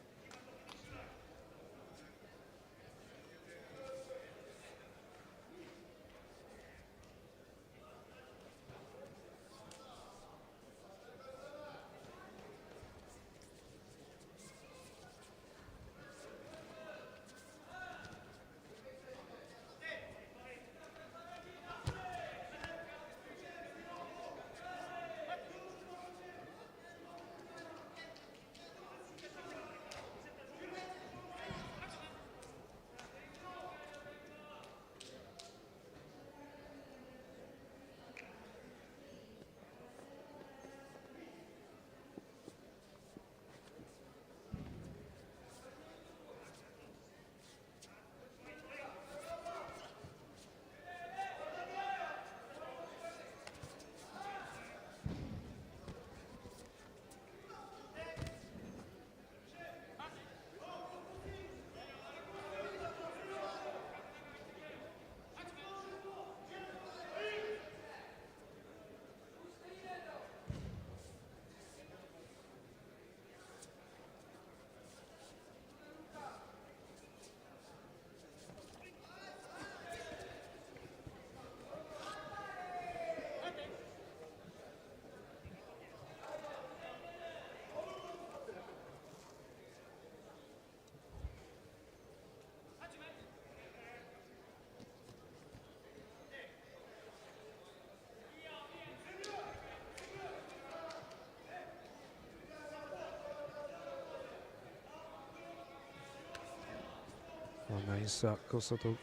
Oh, nice Kosoto.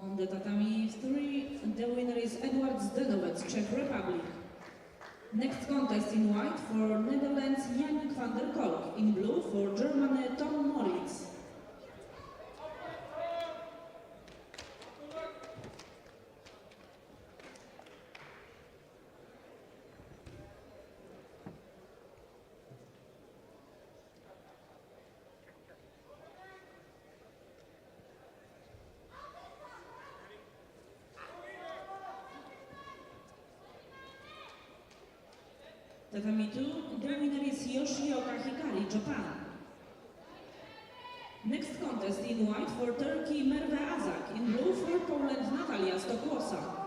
On the tatami 3, the winner is Edward Zdenovec, Czech Republic. Next contest in white for Netherlands, Yannick van der Kolk. In blue for Germany, Tom Moritz. Tatami 2, the winner is Yoshioka Hikari, Japan. Next contest in white for Turkey, Merve Azak. In blue for Poland, Natalia Stokłosa.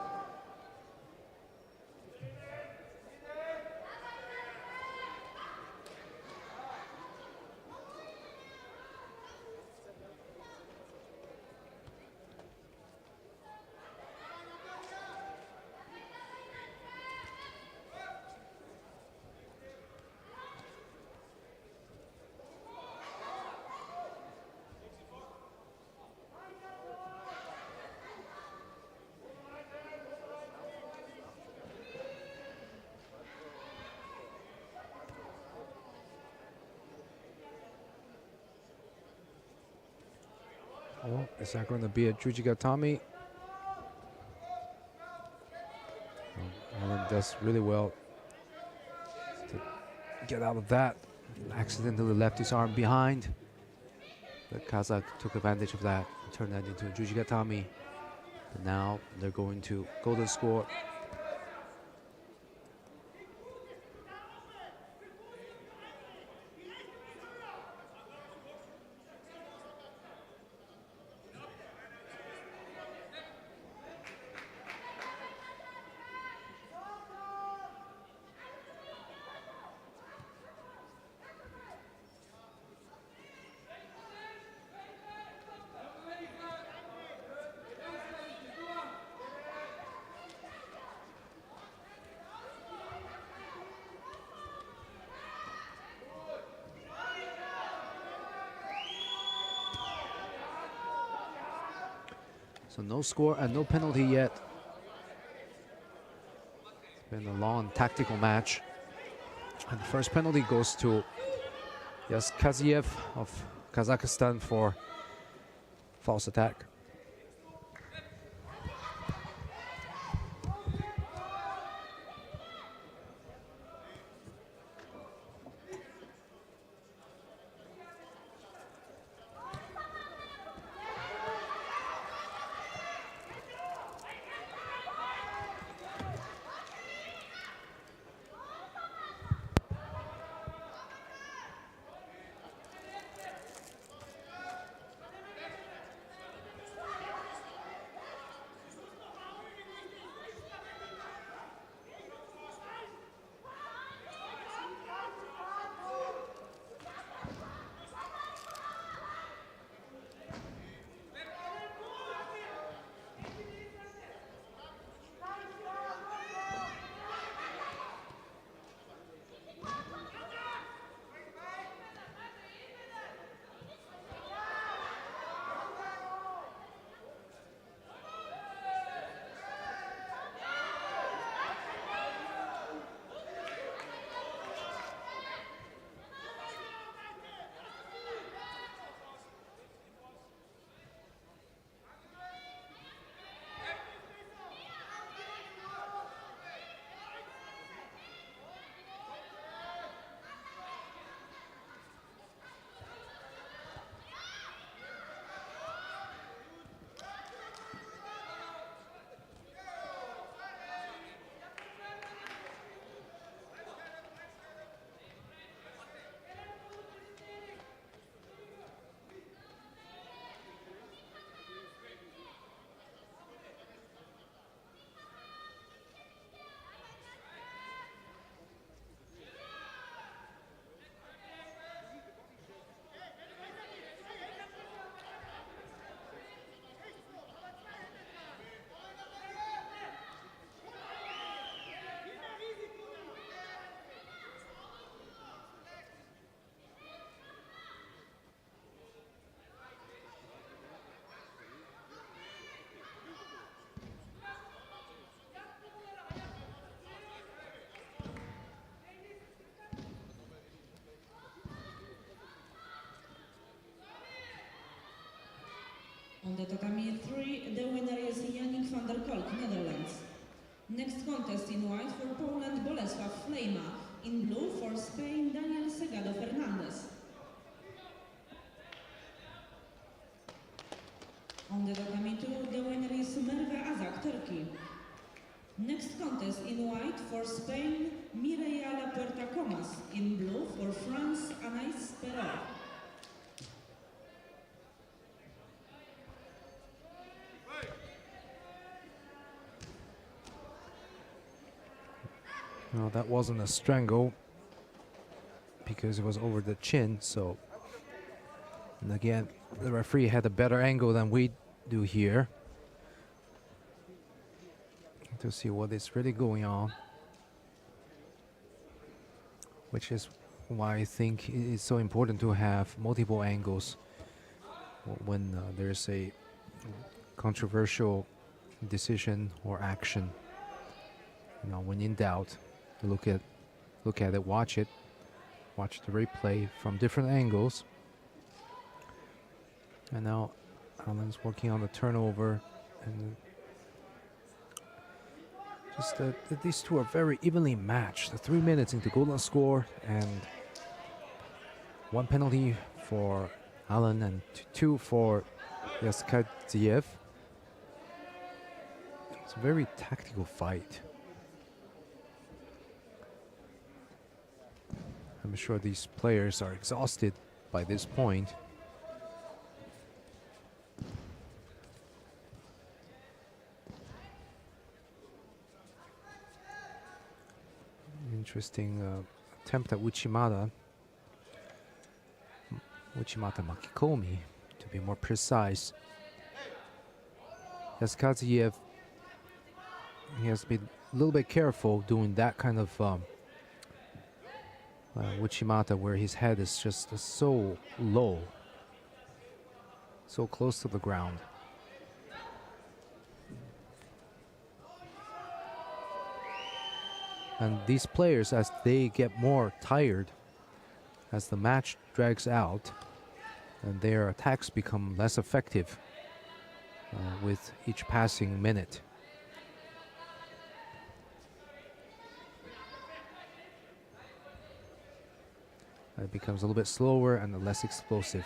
Oh, is that going to be a Jujigatami? Alan does really well to get out of that. Accidentally left his arm behind. The Kazakh took advantage of that and turned that into a Jujigatami. But now they're going to golden score. So no score and no penalty yet. It's been a long tactical match. And the first penalty goes to Yaskaziev of Kazakhstan for false attack. On the tatami 3, the winner is Yannick van der Kolk, Netherlands. Next contest in white for Poland, Bolesław Flejma. In blue for Spain, Daniel Segado Fernandez. On the tatami 2, the winner is Merve Azak, Turkey. Next contest in white for Spain, Mireia Lapuerta Comas. In blue for France, Anais Perot. No, that wasn't a strangle because it was over the chin. So, and again, the referee had a better angle than we do here to see what is really going on, which is why I think it's so important to have multiple angles when there's a controversial decision or action. You know, when in doubt, look at it, watch the replay from different angles. And now Alan's working on the turnover, and just these two are very evenly matched. 3 minutes into golden score, and 1 penalty for Alan and 2 for Yaskadziev. It's a very tactical fight. I'm sure these players are exhausted by this point. Interesting attempt at Uchimata Makikomi, to be more precise. Yaskadziev, he has been a little bit careful doing that kind of Uchimata, where his head is just so low, so close to the ground. And these players, as they get more tired, as the match drags out, and their attacks become less effective with each passing minute. It becomes a little bit slower and less explosive.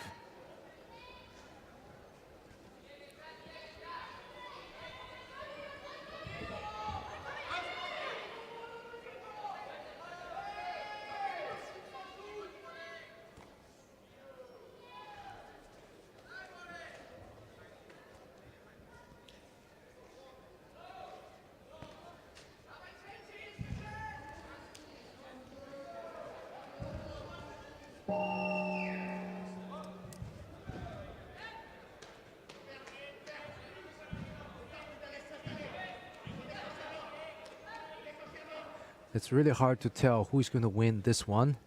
It's really hard to tell who's going to win this one.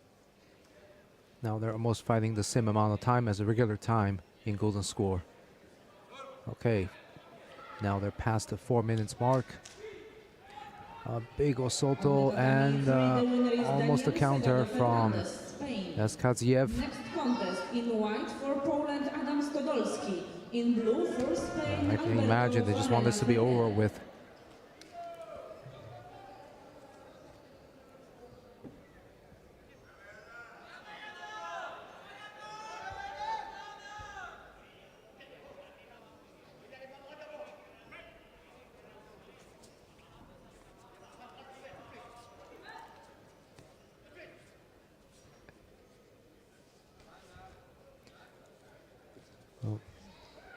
Now they're almost fighting the same amount of time as the regular time in golden score. Okay, now they're past the 4 minutes mark. Big Osoto and almost a counter from Yaskadziev. Next contest in white for Poland, Adam Stodolski. In blue for Spain. I can imagine they just want this to be over with.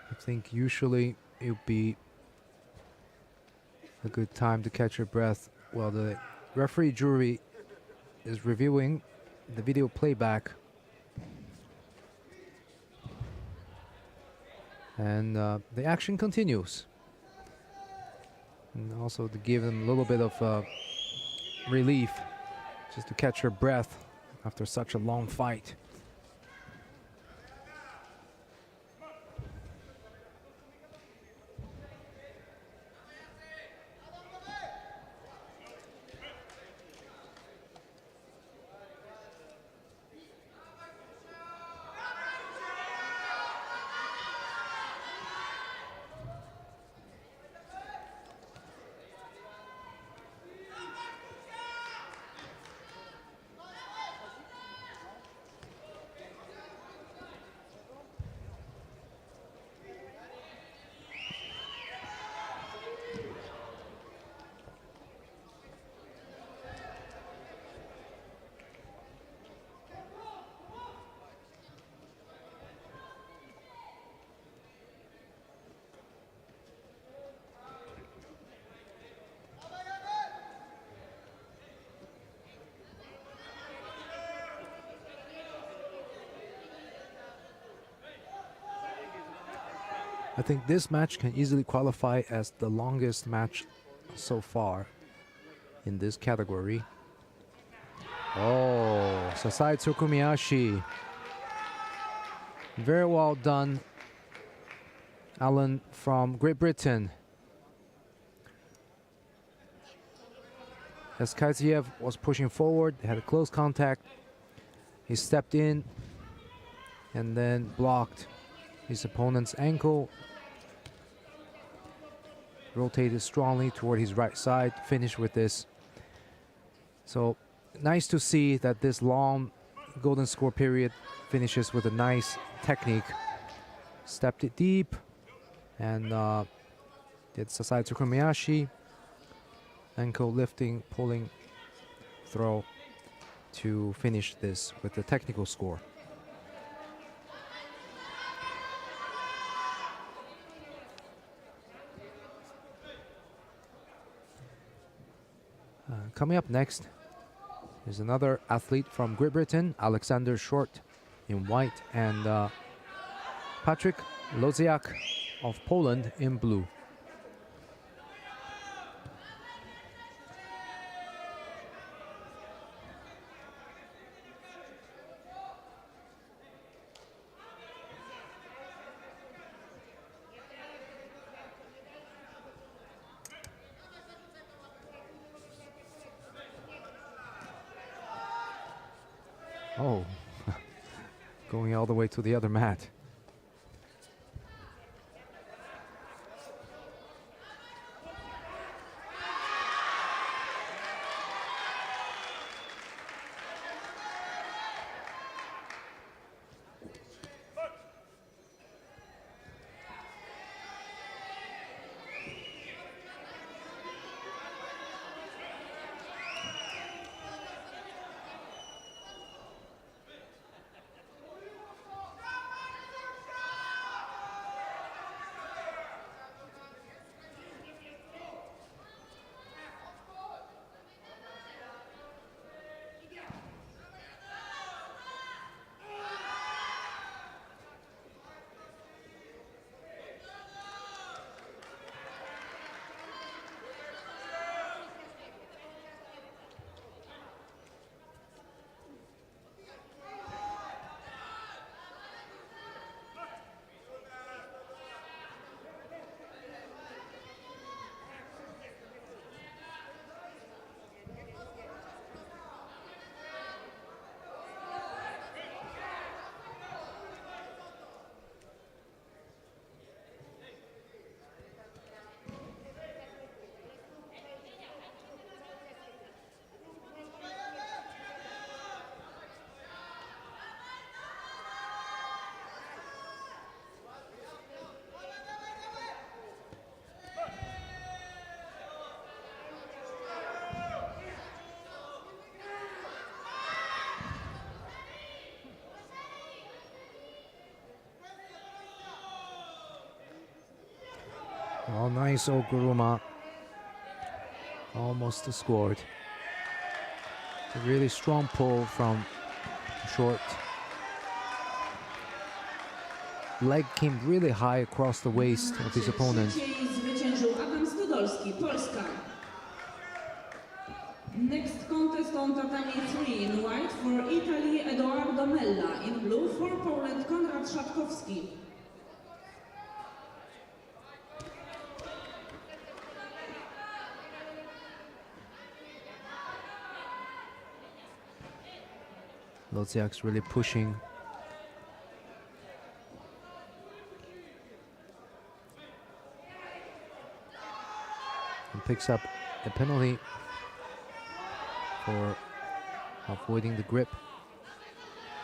I think usually it would be a good time to catch your breath while the referee jury is reviewing the video playback. And the action continues. And also to give them a little bit of relief, just to catch your breath after such a long fight. I think this match can easily qualify as the longest match so far in this category. Oh, Sasai Tsukumiyashi. Very well done, Alan from Great Britain. As Kaitsev was pushing forward, they had a close contact. He stepped in and then blocked his opponent's ankle. Rotated strongly toward his right side, finished with this. So nice to see that this long golden score period finishes with a nice technique. Stepped it deep and did Sasai Tsukumiyashi. Ankle lifting, pulling, throw to finish this with the technical score. Coming up next is another athlete from Great Britain, Alexander Short in white, and Patrick Loziak of Poland in blue. Oh, going all the way to the other mat. Oh, nice Oguruma. Almost scored. A really strong pull from Short. Leg came really high across the waist of his opponent. Next contest on tatami 3 in white for Italy, Edoardo Mella. In blue for Poland, Konrad Szatkowski. Loziak's really pushing. And picks up a penalty for avoiding the grip.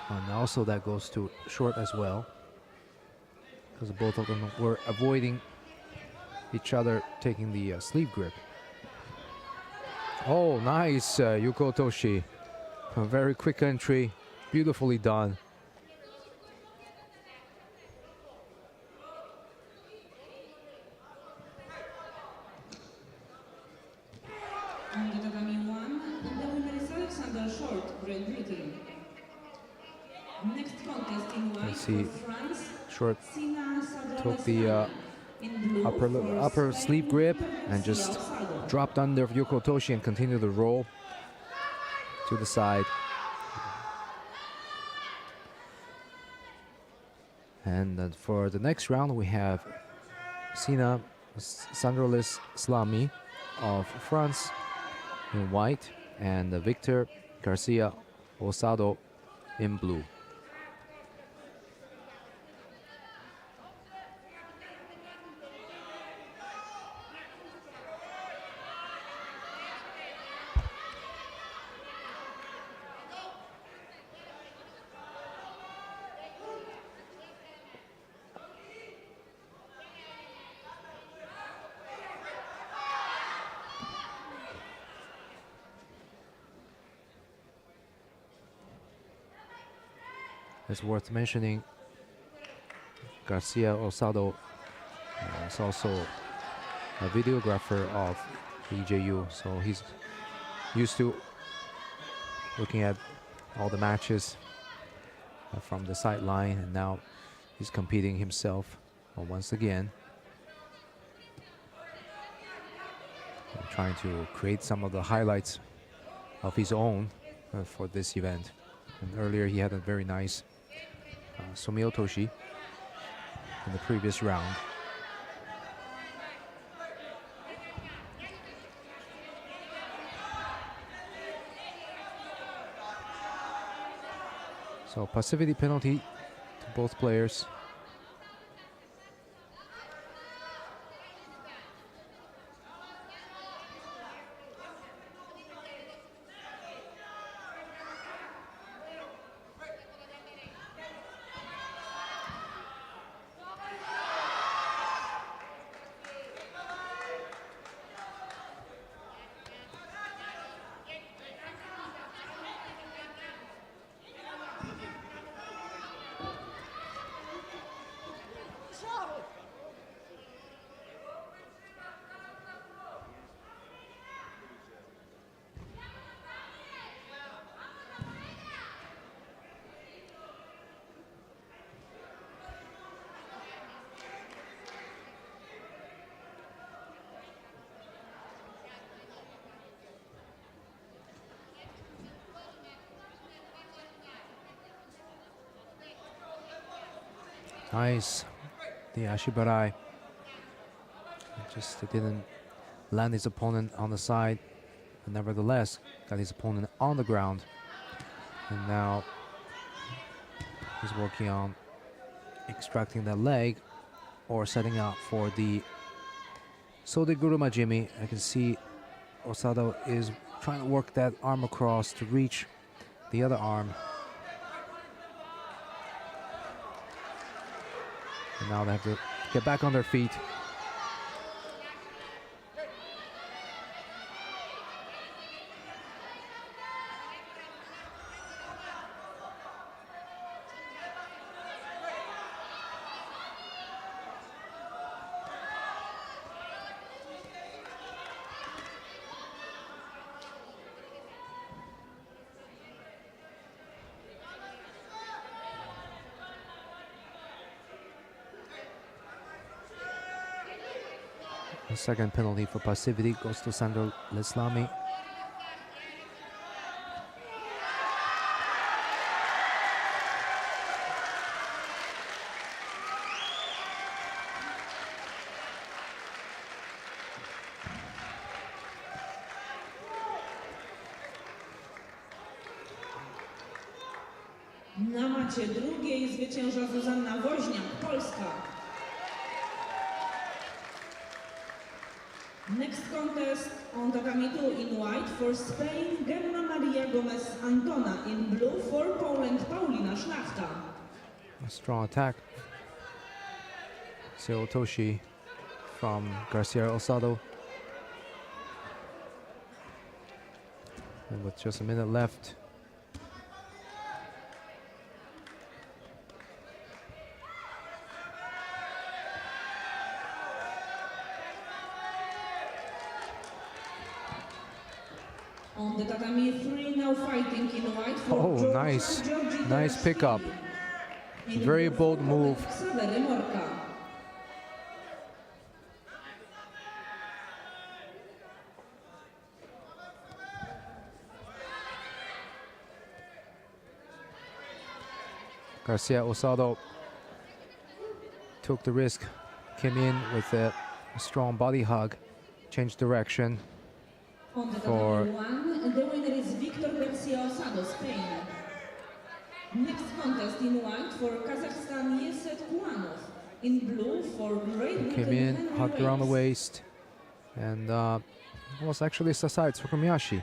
And also that goes to Short as well, because both of them were avoiding each other taking the sleeve grip. Oh, nice, Yuko Toshi. A very quick entry, beautifully done. On the tatami 1, the winner is Alexander Short, Great Britain. Next contest in white see for France, Short Sina took the In blue upper for sleeve Spain, grip and just Osado. dropped under Yuko Otoshi and continue the roll to the side. And for the next round, we have Sina Sandrolis Slami of France in white and Victor Garcia Osado in blue. It's worth mentioning Garcia Osado is also a videographer of EJU, so he's used to looking at all the matches from the sideline, and now he's competing himself once again, and trying to create some of the highlights of his own for this event. And earlier he had a very nice Sumi Otoshi in the previous round. So passivity penalty to both players. Nice, the Ashibarai. Just didn't land his opponent on the side, but nevertheless got his opponent on the ground. And now he's working on extracting that leg or setting up for the Sodeguru Majimi. I can see Osado is trying to work that arm across to reach the other arm. And now they have to get back on their feet. The second penalty for passivity goes to Sandro Leslami. Na macie drugiej zwycięża Zuzanna Woźniak, Polska. Next contest on tatami 2 in white for Spain, Gemma Maria Gomez Antona. In blue for Poland, Paulina Szlachta. A strong attack. Seo Otoshi from Garcia Osado. And with just a minute left, On the tatami 3 now fighting in white for oh, nice pickup. Very bold move. Garcia Osado took the risk, came in with a strong body hug, changed direction for the winner is Victor Garcia Osado, Spain. Next contest in white for Kazakhstan, Yeset Kuanov. In blue for Great Britain, came in, Henry hugged around the Waits. waist, and was actually Sasai Tsukumiyashi.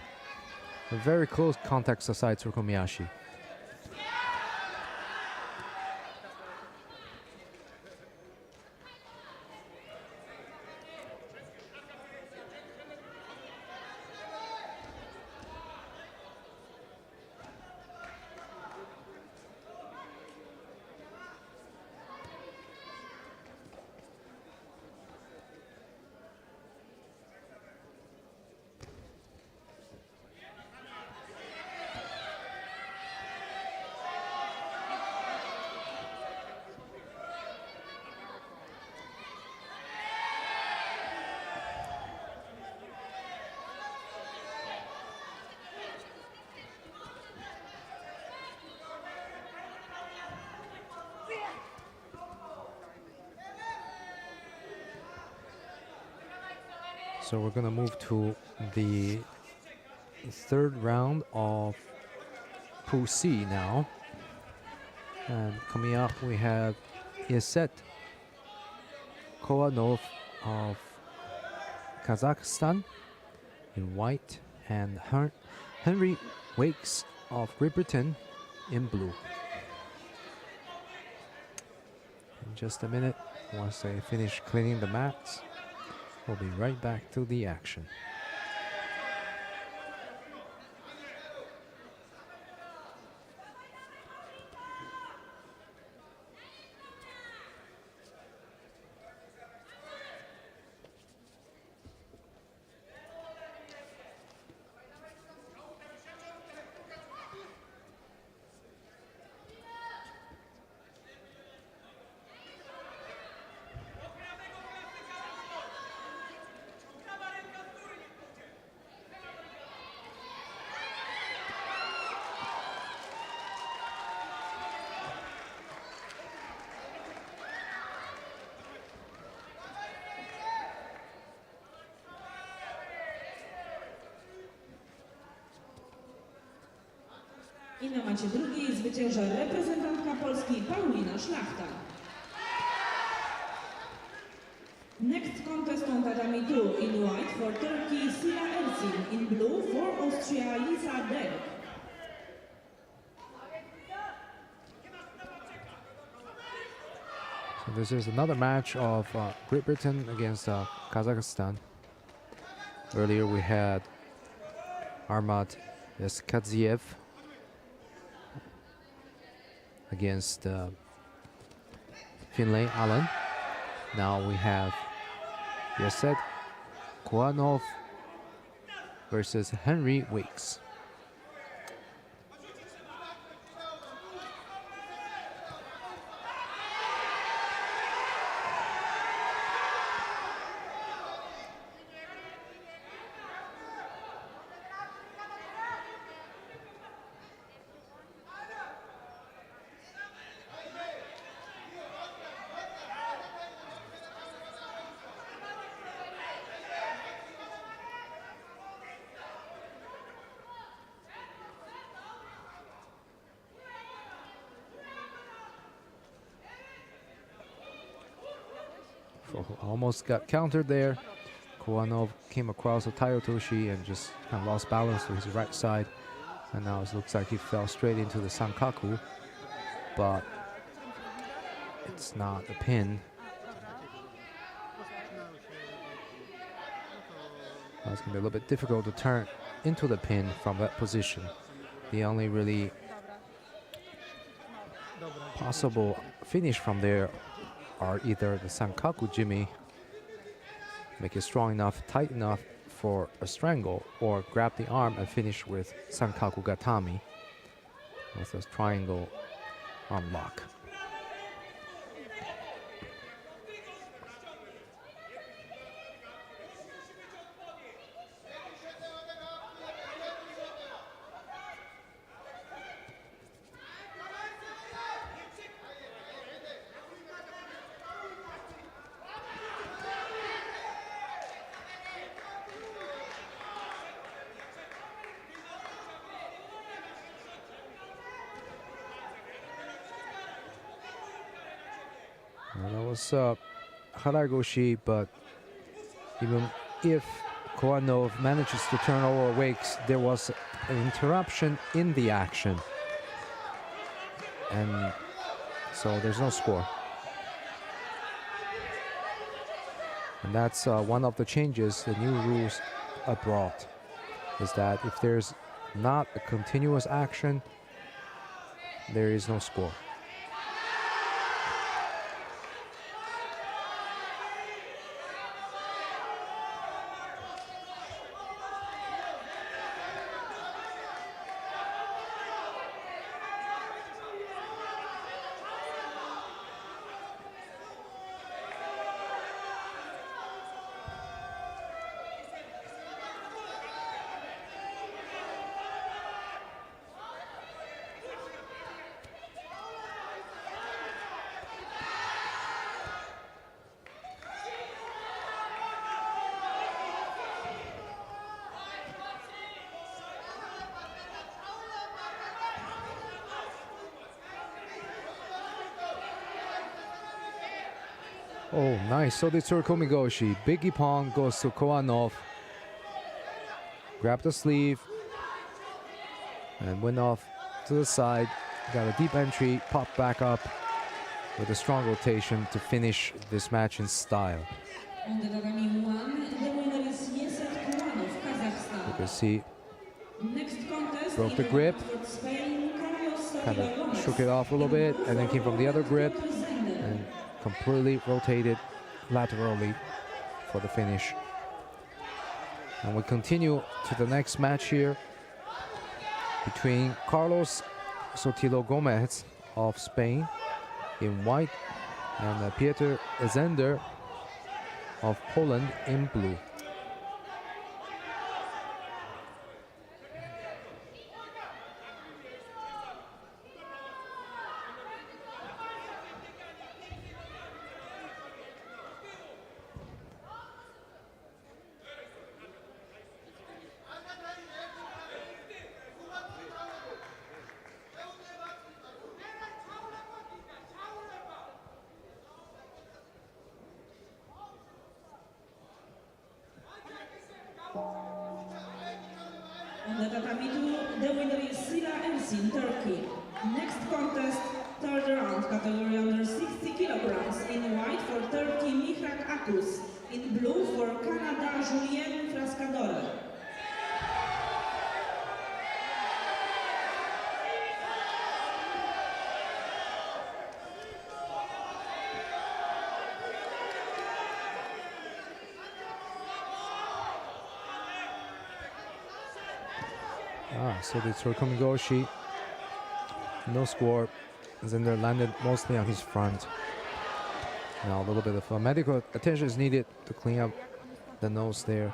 A very close contact Sasai Tsukumiyashi. So we're gonna move to the third round of Pool C now. And coming up we have Yeset Koanov of Kazakhstan in white and Henry Waits of Great Britain in blue. In just a minute, once they finish cleaning the mats, we'll be right back to the action. I na macie drugiej zwycięża reprezentantka Polski Paulina Szlachta. Next contest on tatami 2 in white for Turkey Sila Ersin, in blue for Austria Lisa Derk. So this is another match of Great Britain against Kazakhstan. Earlier we had Armat Eskadziev against Finlay Allen. Now we have Yeset Koanov versus Henry Waits. Almost got countered there. Koanov came across a Tayotoshi and just kind of lost balance to his right side. And now it looks like he fell straight into the Sankaku. But it's not a pin. Now it's going to be a little bit difficult to turn into the pin from that position. The only really possible finish from there are either the Sankaku Jimmy, make it strong enough, tight enough for a strangle, or grab the arm and finish with Sankaku Gatami with a triangle arm lock. And that was Haragoshi, but even if Kowanov manages to turn over wakes, there was an interruption in the action. And so there's no score. And that's one of the changes the new rules brought, is that if there's not a continuous action, there is no score. Oh, nice. So the Tsurukomigoshi. Big ippon goes to Kowanov. Grab the sleeve. And went off to the side. Got a deep entry. Pop back up with a strong rotation to finish this match in style. On the tatami 1, the winner is Kowanov, Kazakhstan. You can see Next contest, broke the grip. Spain, Kind of shook it off a little bit and then came from the other grip and completely rotated laterally for the finish. And we continue to the next match here between Carlos Sotilo Gomez of Spain in white and Peter Zender of Poland in blue. On the tatami 2, the winner is Sila Ersin, Turkey. Next contest, third round, category under 60 kilograms. In white for Turkey, Mihrak Akus. In blue for Canada, Julien Frascadore. So the Tsurukomigoshi, no score. Zender landed mostly on his front. Now a little bit of medical attention is needed to clean up the nose there.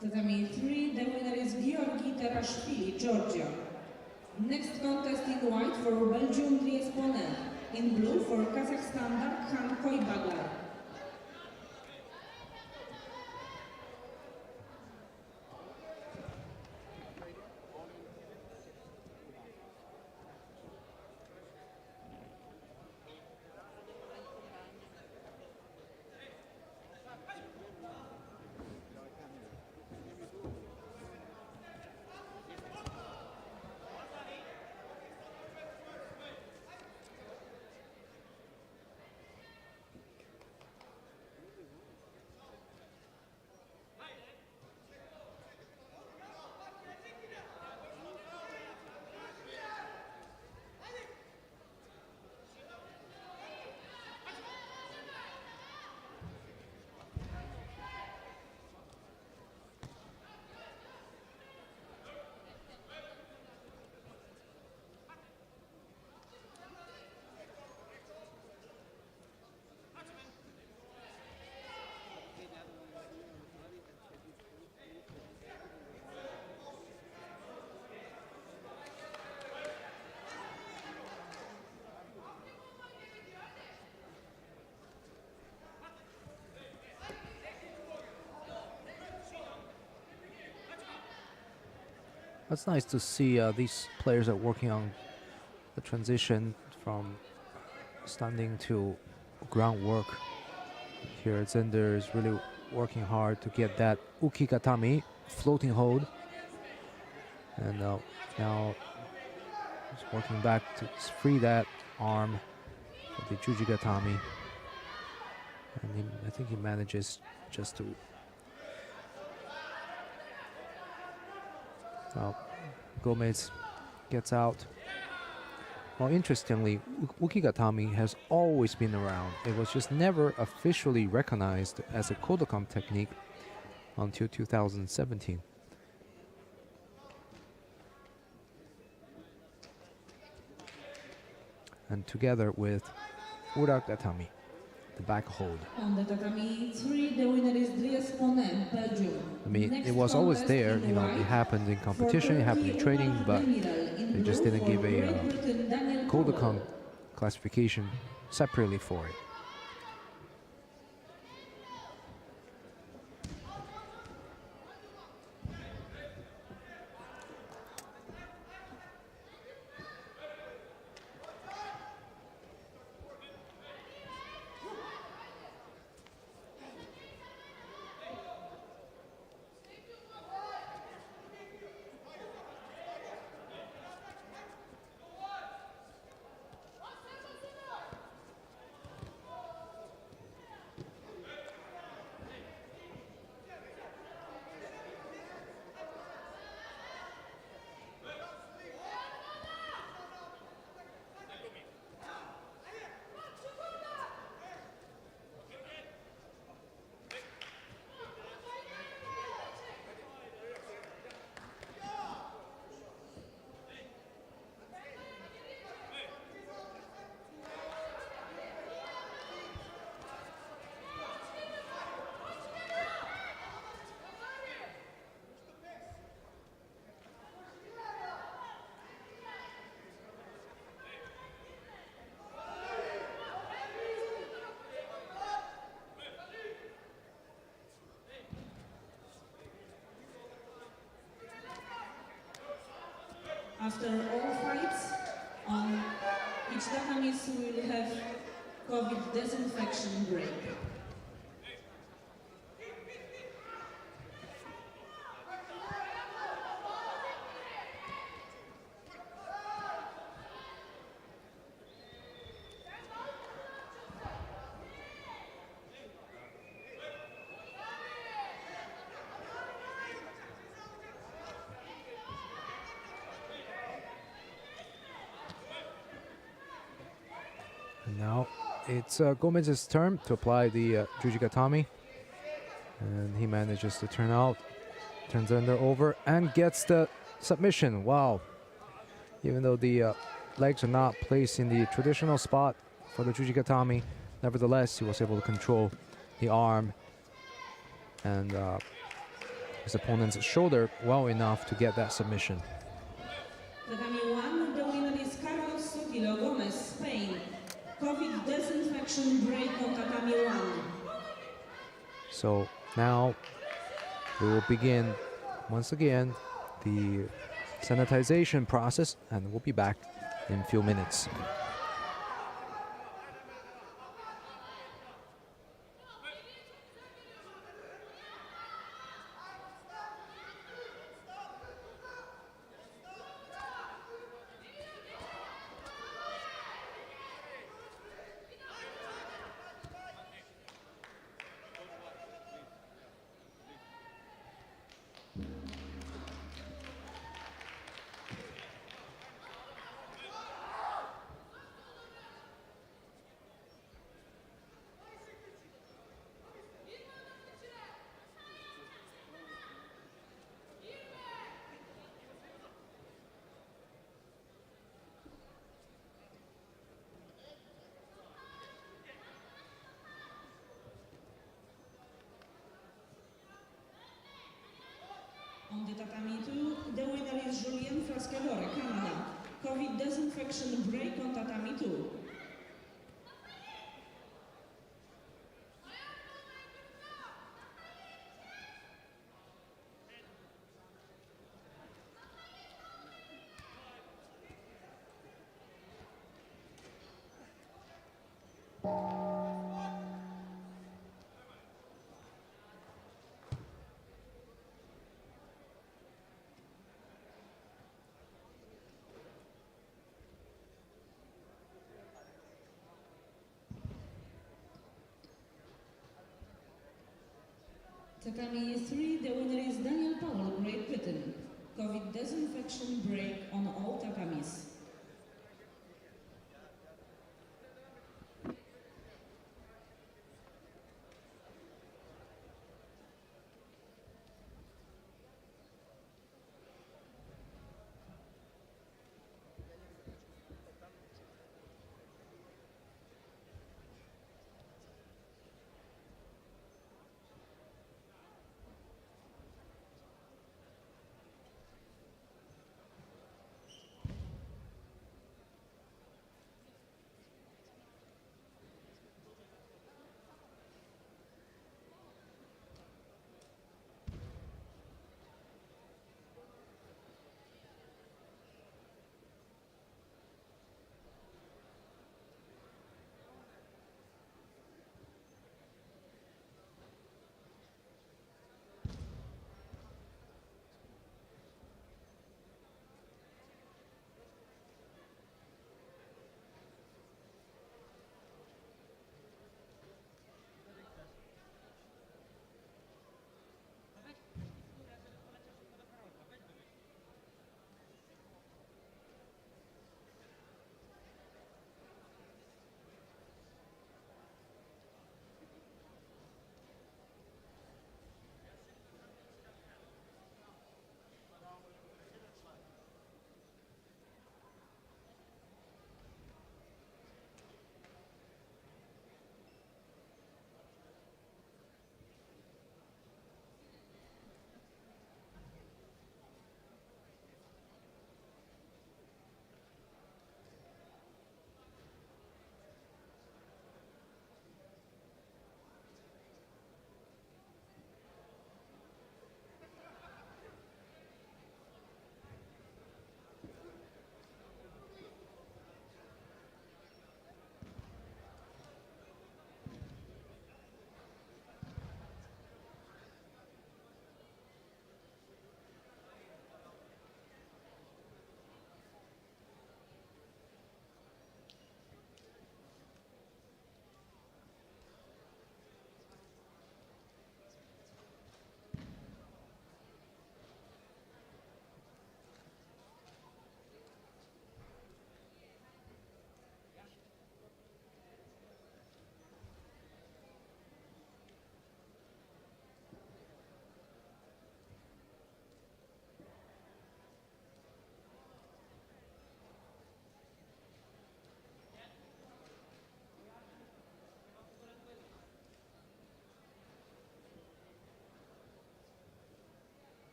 Tatami 3, the winner is Georgi Terashvili, Georgia. Next contest in white for Belgium, Dries Bonnet. In blue for Kazakhstan, Darkhan Koibagar. That's nice to see these players are working on the transition from standing to groundwork. Here, Zender is really working hard to get that ukigatami, floating hold. And now he's working back to free that arm for the jujigatami. And I think he manages just to... Gomez gets out. Well, interestingly, ukigatami has always been around. It was just never officially recognized as a Kodokan technique until 2017. And together with uragatami, the back hold. On the tatami 3, the winner is Dries Ponet, Belgium. I mean, Next it was always contest there, in you know, white it happened in competition, it happened in for training, Turkey, but Demiral. In they just blue didn't for give a Great Britain, Daniel Kodokan Powell. classification separately for it. After all fights, on each tatamis will have COVID disinfection break. And now it's Gomez's turn to apply the jujigatami. And he manages to turns under over and gets the submission. Wow. Even though the legs are not placed in the traditional spot for the jujigatami, nevertheless, he was able to control the arm and his opponent's shoulder well enough to get that submission. Tatami 1, the winner is Carlos Sotilo Gomez, Spain. COVID disinfection break on tatami 1. So now we will begin once again the sanitization process, and we'll be back in a few minutes. On the tatami 2, the winner is Julien Frascadore, Canada. COVID disinfection break on tatami 2. Tatami 3, the winner is Daniel Powell, Great Britain. COVID disinfection break on all tatamis.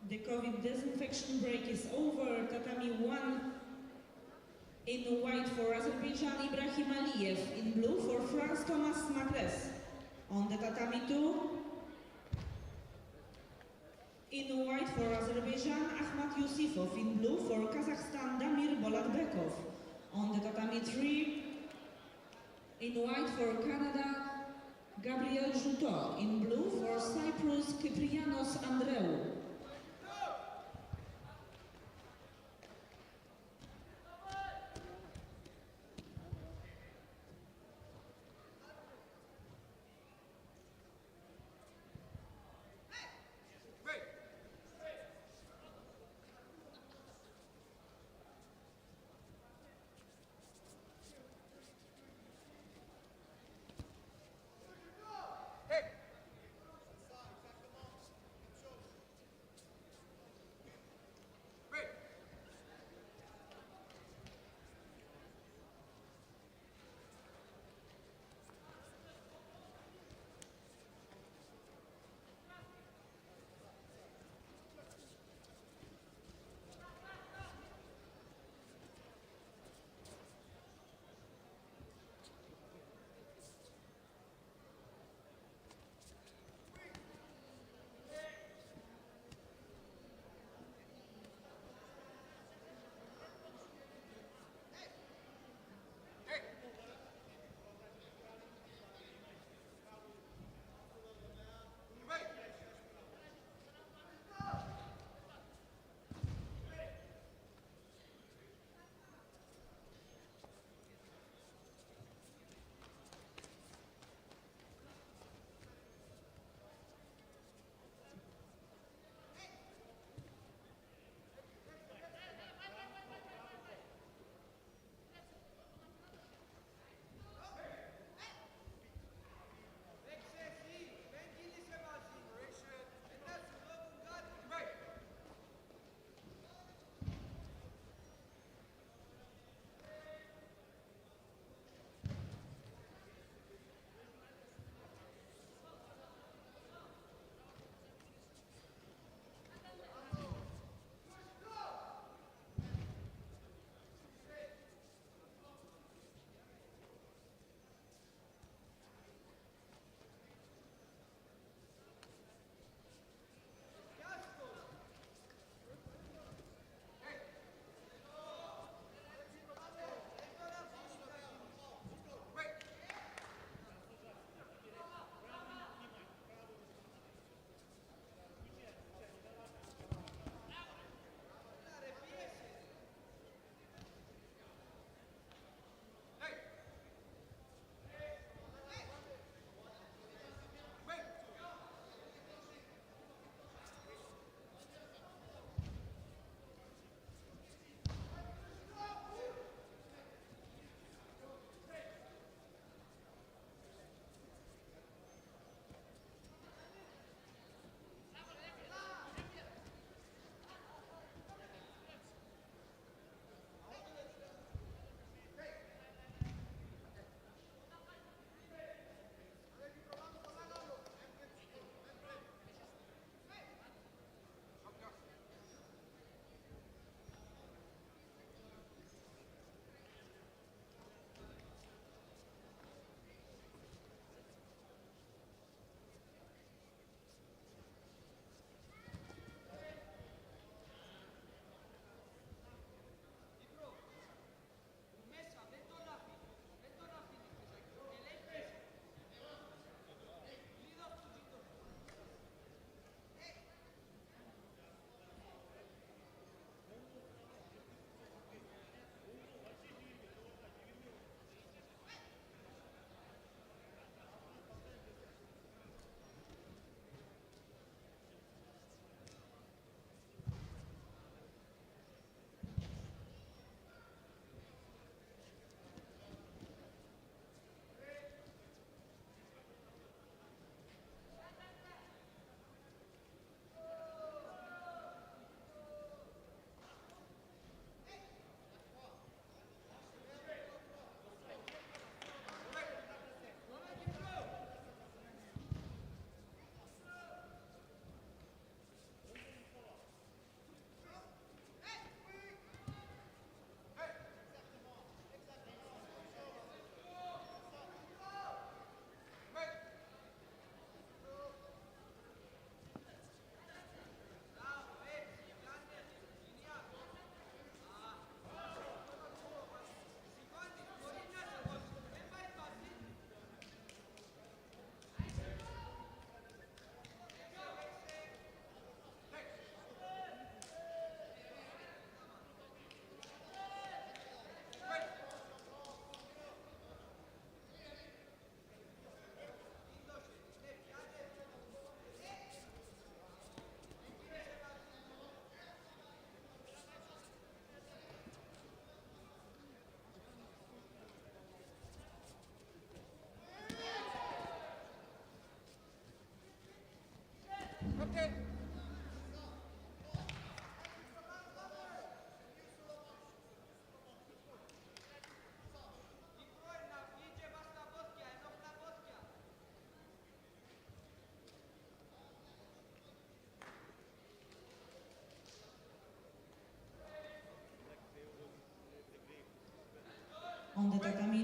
The COVID disinfection break is over. Tatami 1 in white for Azerbaijan, Ibrahim Aliyev. In blue for France, Thomas Matres. On the tatami 2, in white for Azerbaijan, Ahmad Yusifov. In blue for Kazakhstan, Damir Bolatbekov. On the tatami 3, in white for Canada, Gabriel Judo. In blue for Cyprus, Kyprianos Andreou.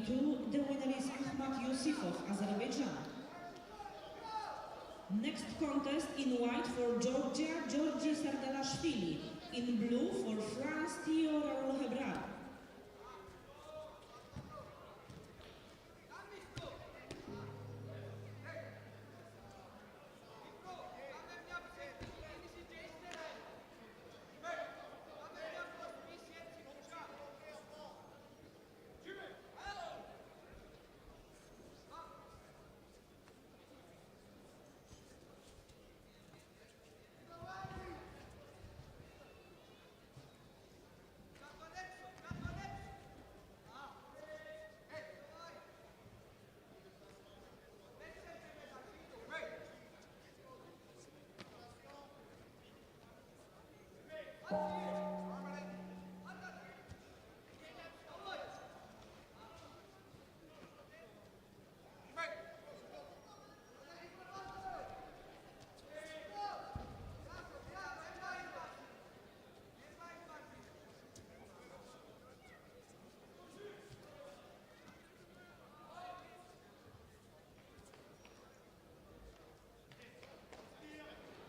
tatami 2, the winner is Ahmad Yusifov, Azerbaijan. Next contest in white for Georgia, Georgi Sardalashvili. In blue for France, Theo Raoul-Hebrar.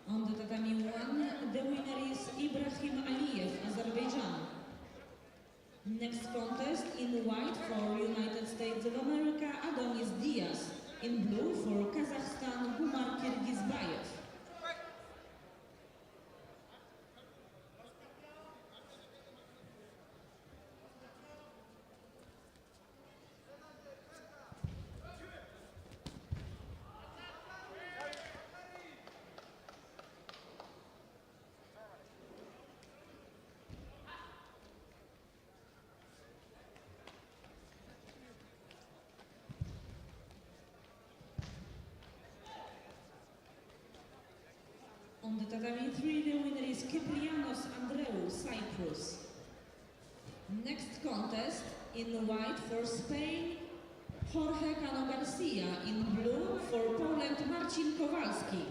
On the tatami 1, the winner is Ibrahim Aliyev, Azerbaijan. Next contest in white for United States of America, Adonis Diaz. In blue for Kazakhstan, Gumar Kirgizbayev. On the tatami 3, the winner is Kyprianos Andreou, Cyprus. Next contest in white for Spain, Jorge Cano Garcia. In blue for Poland, Marcin Kowalski.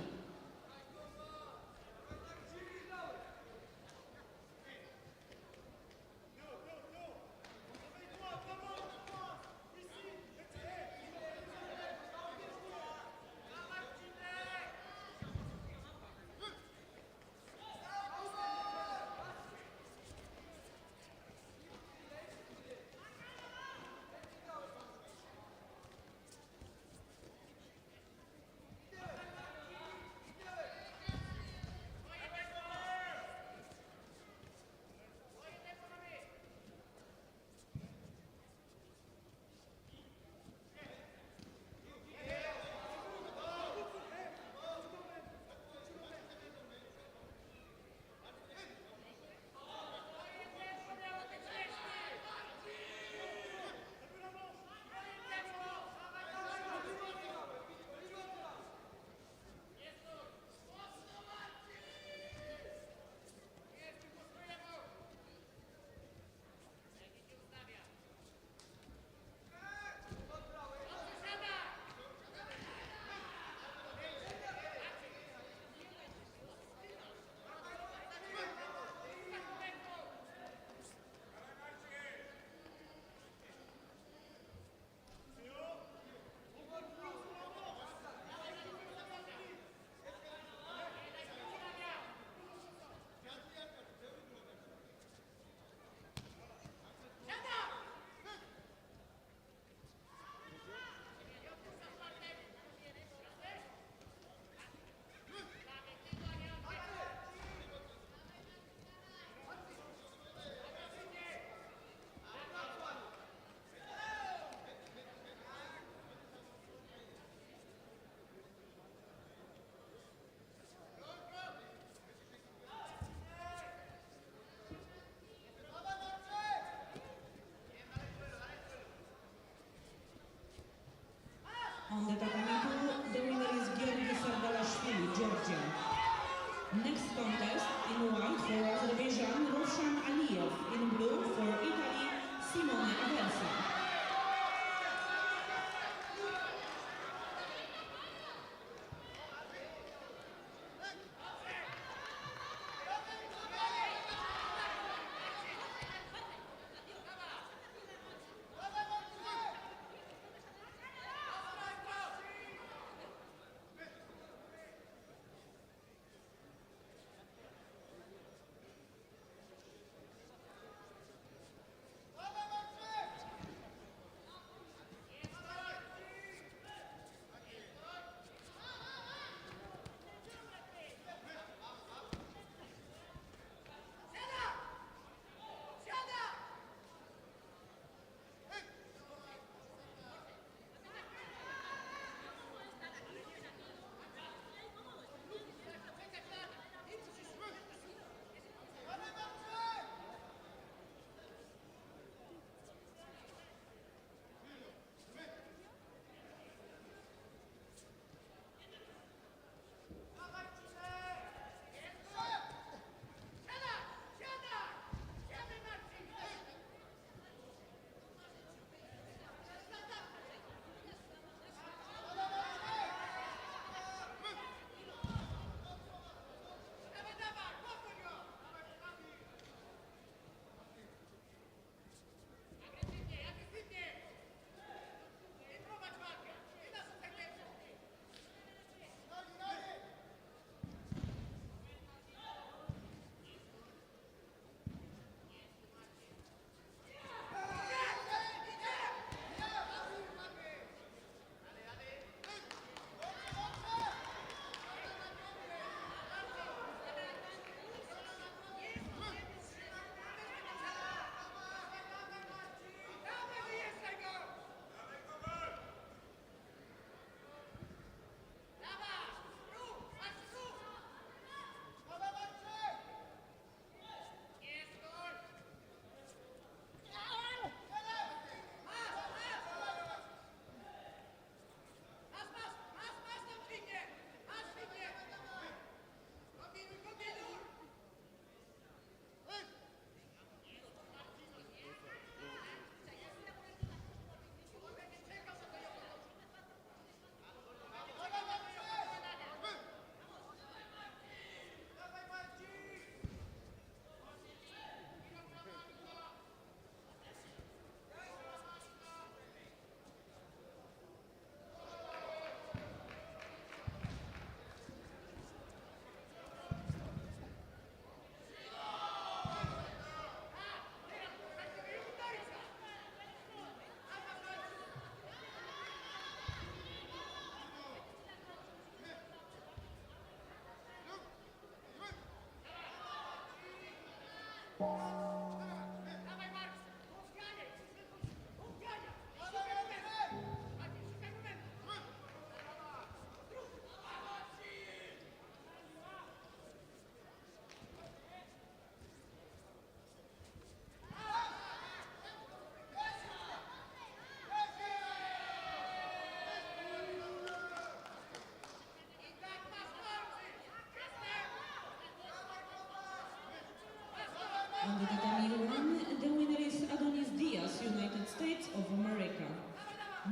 On the tatami 1, the winner is Adonis Diaz, United States of America.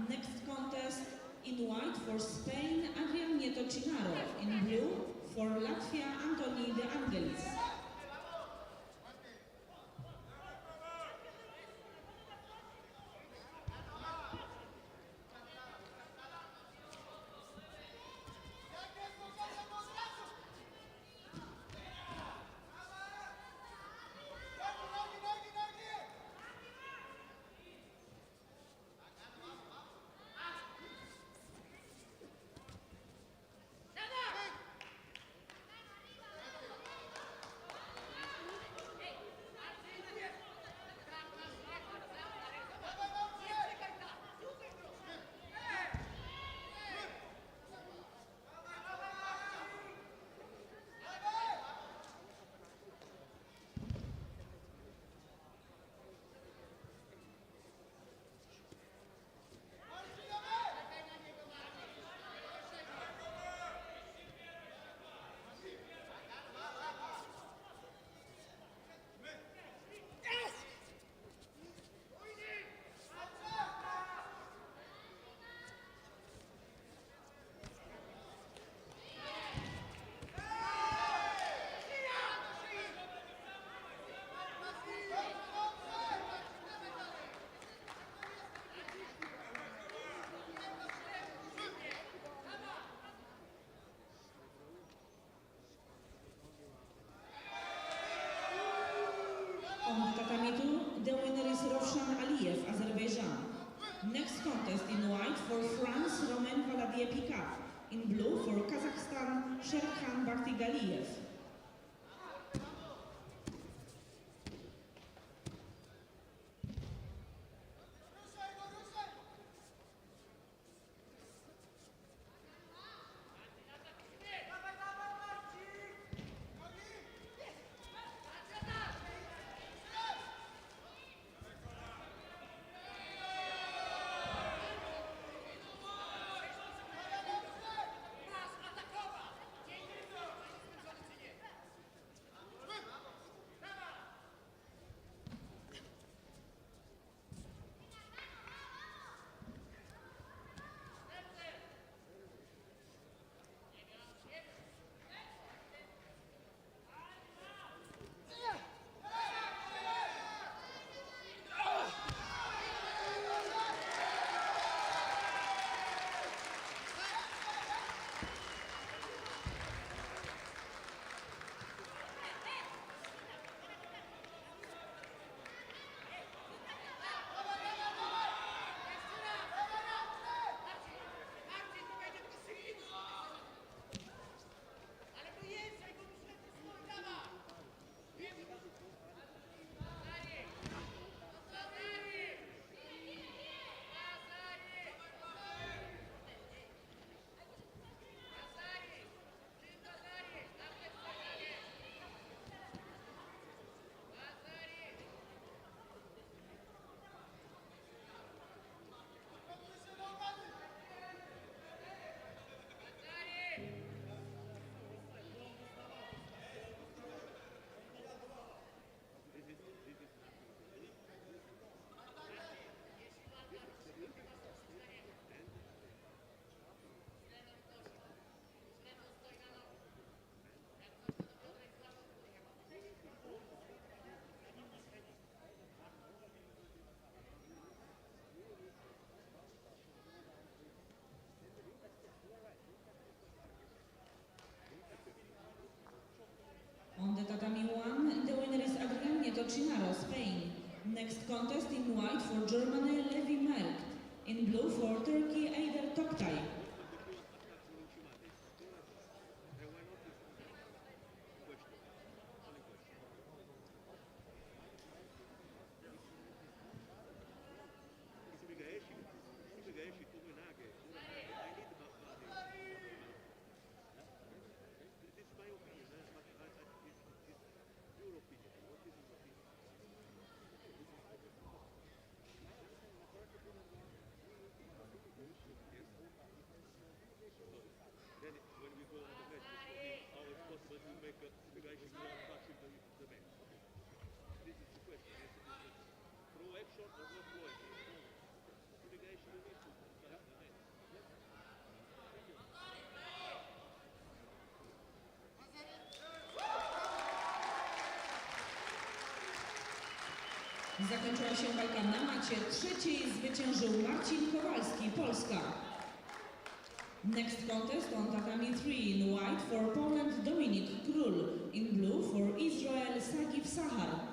Next contest, in white for Spain, Adrian Nieto Chinaro. In blue, for Latvia, Antoni De Angelis. On tatami 2, the winner is Rovshan Aliyev, Azerbaijan. Next contest, in white for France, Romain Valadier-Picat. In blue for Kazakhstan, Sherkhan Bakhtigaliev. On the tatami 1, the winner is Adrian Nieto Chinaro, Spain. Next contest, in white for Germany, Levi Merkt. In blue for Turkey, Eider Toktay. Zakończyła się walka na macie trzeciej. Zwyciężył Marcin Kowalski, Polska. Next contest on tatami 3 in white for Poland, Dominik Król. In blue for Israel, Sagiv Sahar.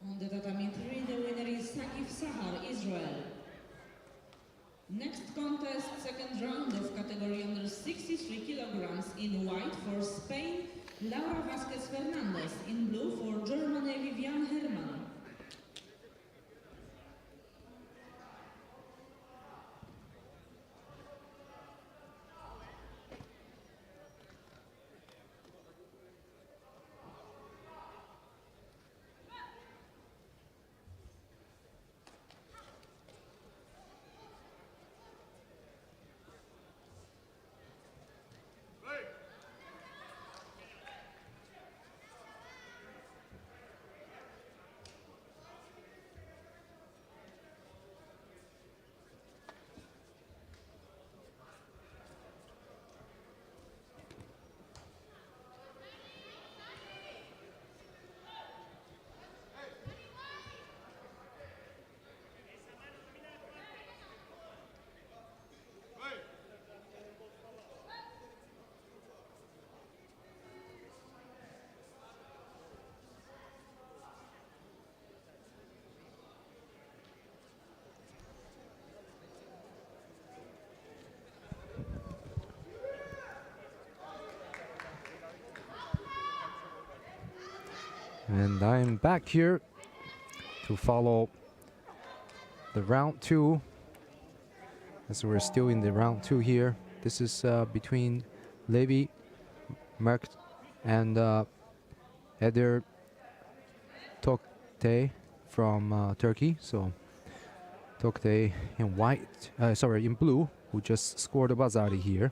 On the tatami 3, the winner is Sagiv Sahar, Israel. Next contest, second round of category under 63 kilograms. In white for Spain, Laura Vasquez Fernandez. In blue for Germany, Vivian Herrmann. And I'm back here to follow the round 2, as we're still in the round 2 here. This is between Levi Mert and Eder Tokte from Turkey. So Tokte in white, in blue, who just scored a Bazari here.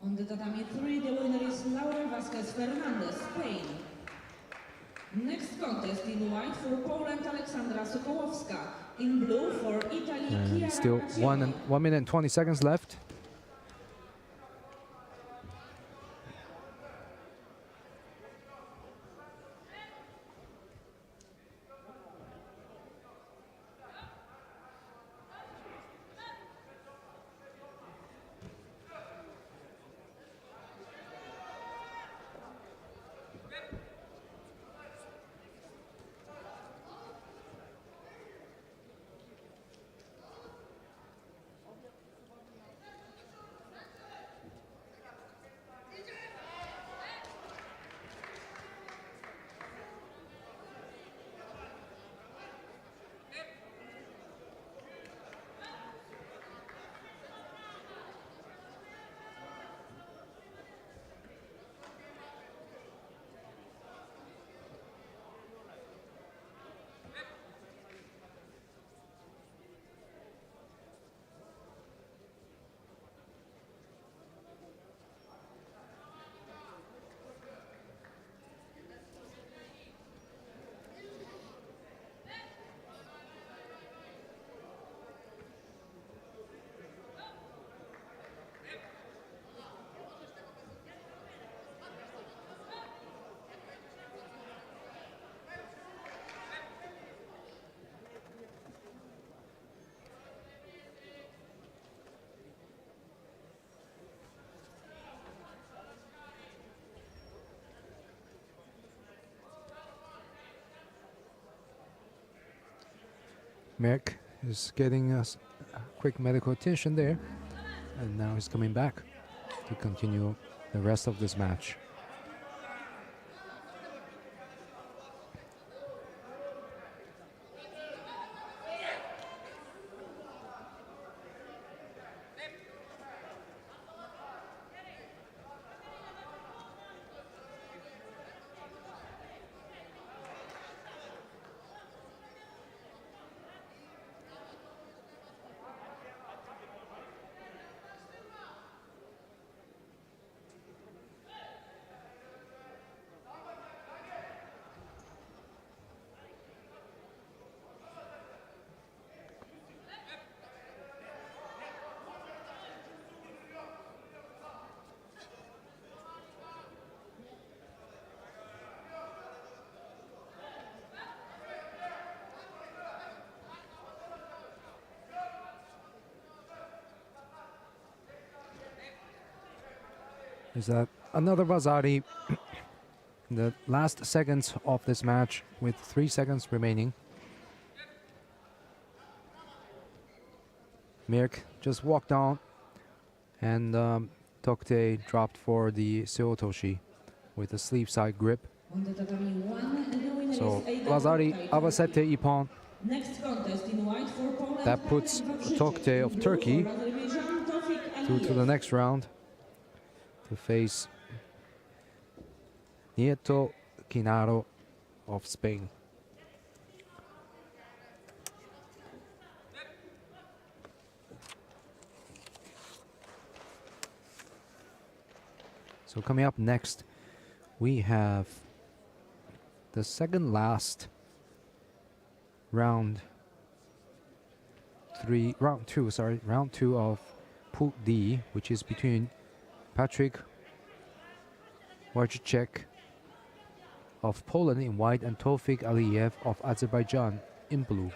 On the tatami 3, the winner is Laura Vasquez Fernandez, Spain. Next contest in white for Poland, Aleksandra Sokołowska. In blue for Italy, Chiara And still Caccione. 1 minute and 20 seconds left. Merck is getting us quick medical attention there, and now he's coming back to continue the rest of this match. Is that another Vazari in the last seconds of this match with 3 seconds remaining. Mirk just walked on, and Tokte dropped for the Seotoshi with a sleeve side grip. So Vazari Avasete Ippon. That puts Tokte of Turkey through to the next round to face Nieto Quinaro of Spain. So coming up next, we have the second last round two of Pool D, which is between Patryk Wojciech of Poland in white and Tofik Aliyev of Azerbaijan in blue.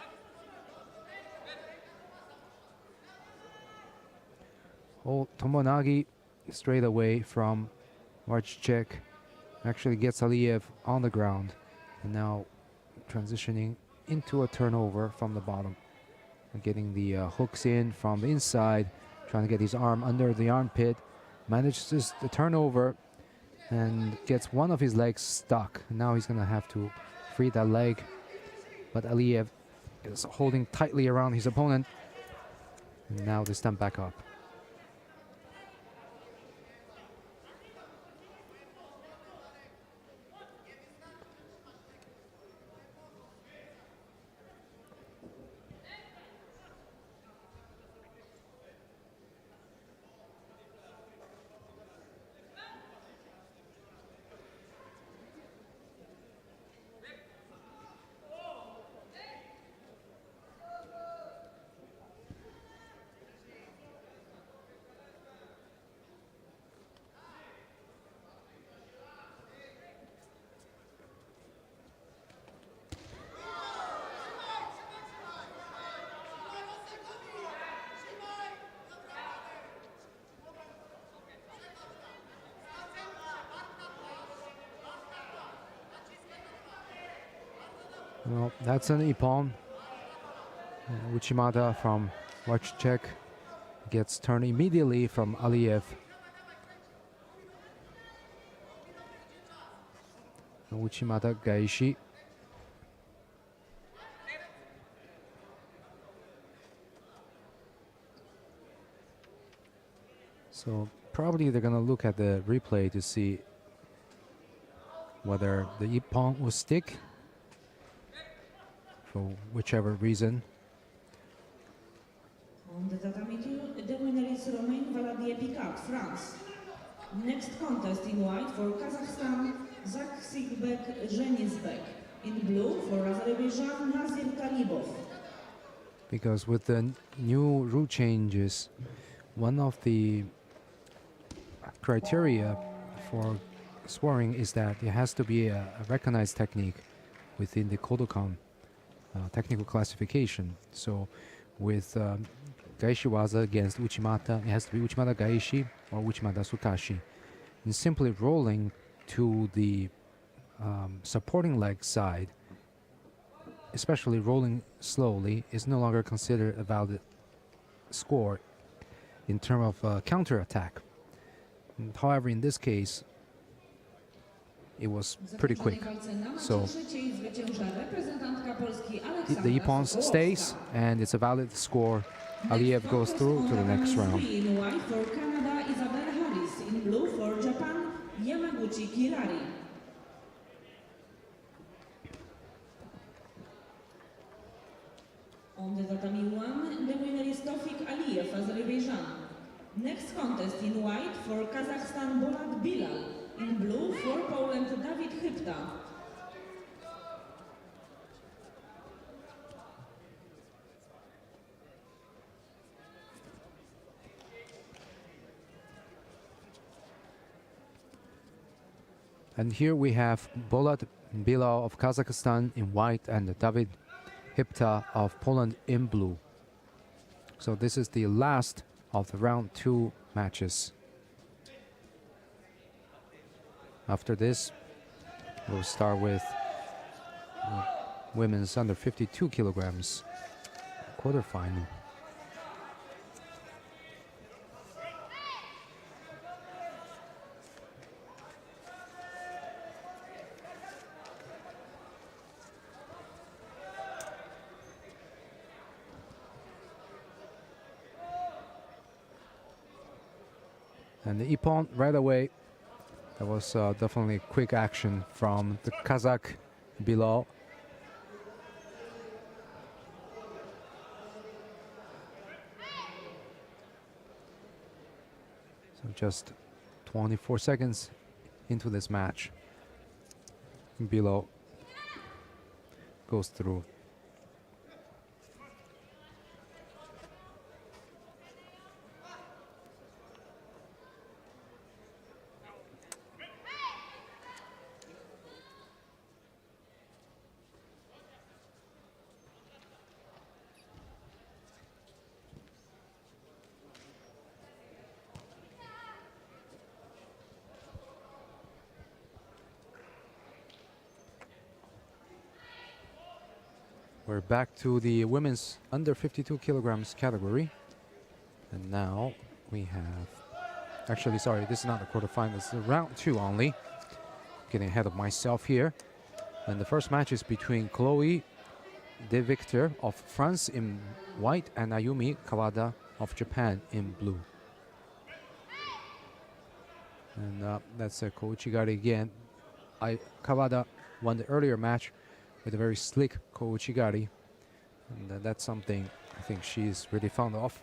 Tomonagi straight away from Wojciech actually gets Aliyev on the ground, and now transitioning into a turnover from the bottom and getting the hooks in from the inside, trying to get his arm under the armpit, manages the turnover and gets one of his legs stuck. Now he's gonna have to free that leg, but Aliyev is holding tightly around his opponent, and now they stand back up. Well, that's an Ippon. Uchimata from Wojciech gets turned immediately from Aliyev. Uchimata Gaishi. So probably they're gonna look at the replay to see whether the Ippon will stick for whichever reason. On the tatami two, the winner is Romain Valadier-Picat, France. Next contest in white for Kazakhstan, Zakhsigbek Zhenizbek. In blue for Azerbaijan, Nazir Talibov. Because with the new rule changes, one of the criteria for swearing is that it has to be a recognized technique within the Kodokan technical classification. So with Gaishi Waza against Uchimata, it has to be Uchimata Gaishi or Uchimata Sutashi. And simply rolling to the supporting leg side especially rolling slowly, is no longer considered a valid score in terms of counter-attack. However, in this case, it was pretty quick. So the Ippon stays, and it's a valid score. Aliev goes through to the next round. In white for Canada, Isabel Harris. In blue for Japan, Yamaguchi Kirari. On the tatami 1, the winner is Tofik Aliyev, Azerbaijan. Next contest in white for Kazakhstan, Bolat Bilal. In blue for Poland, David Hypta. And here we have Bolat Bilal of Kazakhstan in white and David Hypta of Poland in blue. So this is the last of the round 2 matches. After this, we'll start with women's under 52 kilograms quarterfinal. And the Ippon right away. That was definitely quick action from the Kazakh Bilal. So just 24 seconds into this match, Bilal goes through. We're back to the women's under 52 kilograms category. And now we have, actually, sorry, this is not the quarterfinal, it's the round 2 only. Getting ahead of myself here. And the first match is between Chloe De Victor of France in white and Ayumi Kawada of Japan in blue. And that's Kouchigari again. Kawada won the earlier match with a very slick Kouchigari. And that's something I think she's really fond of.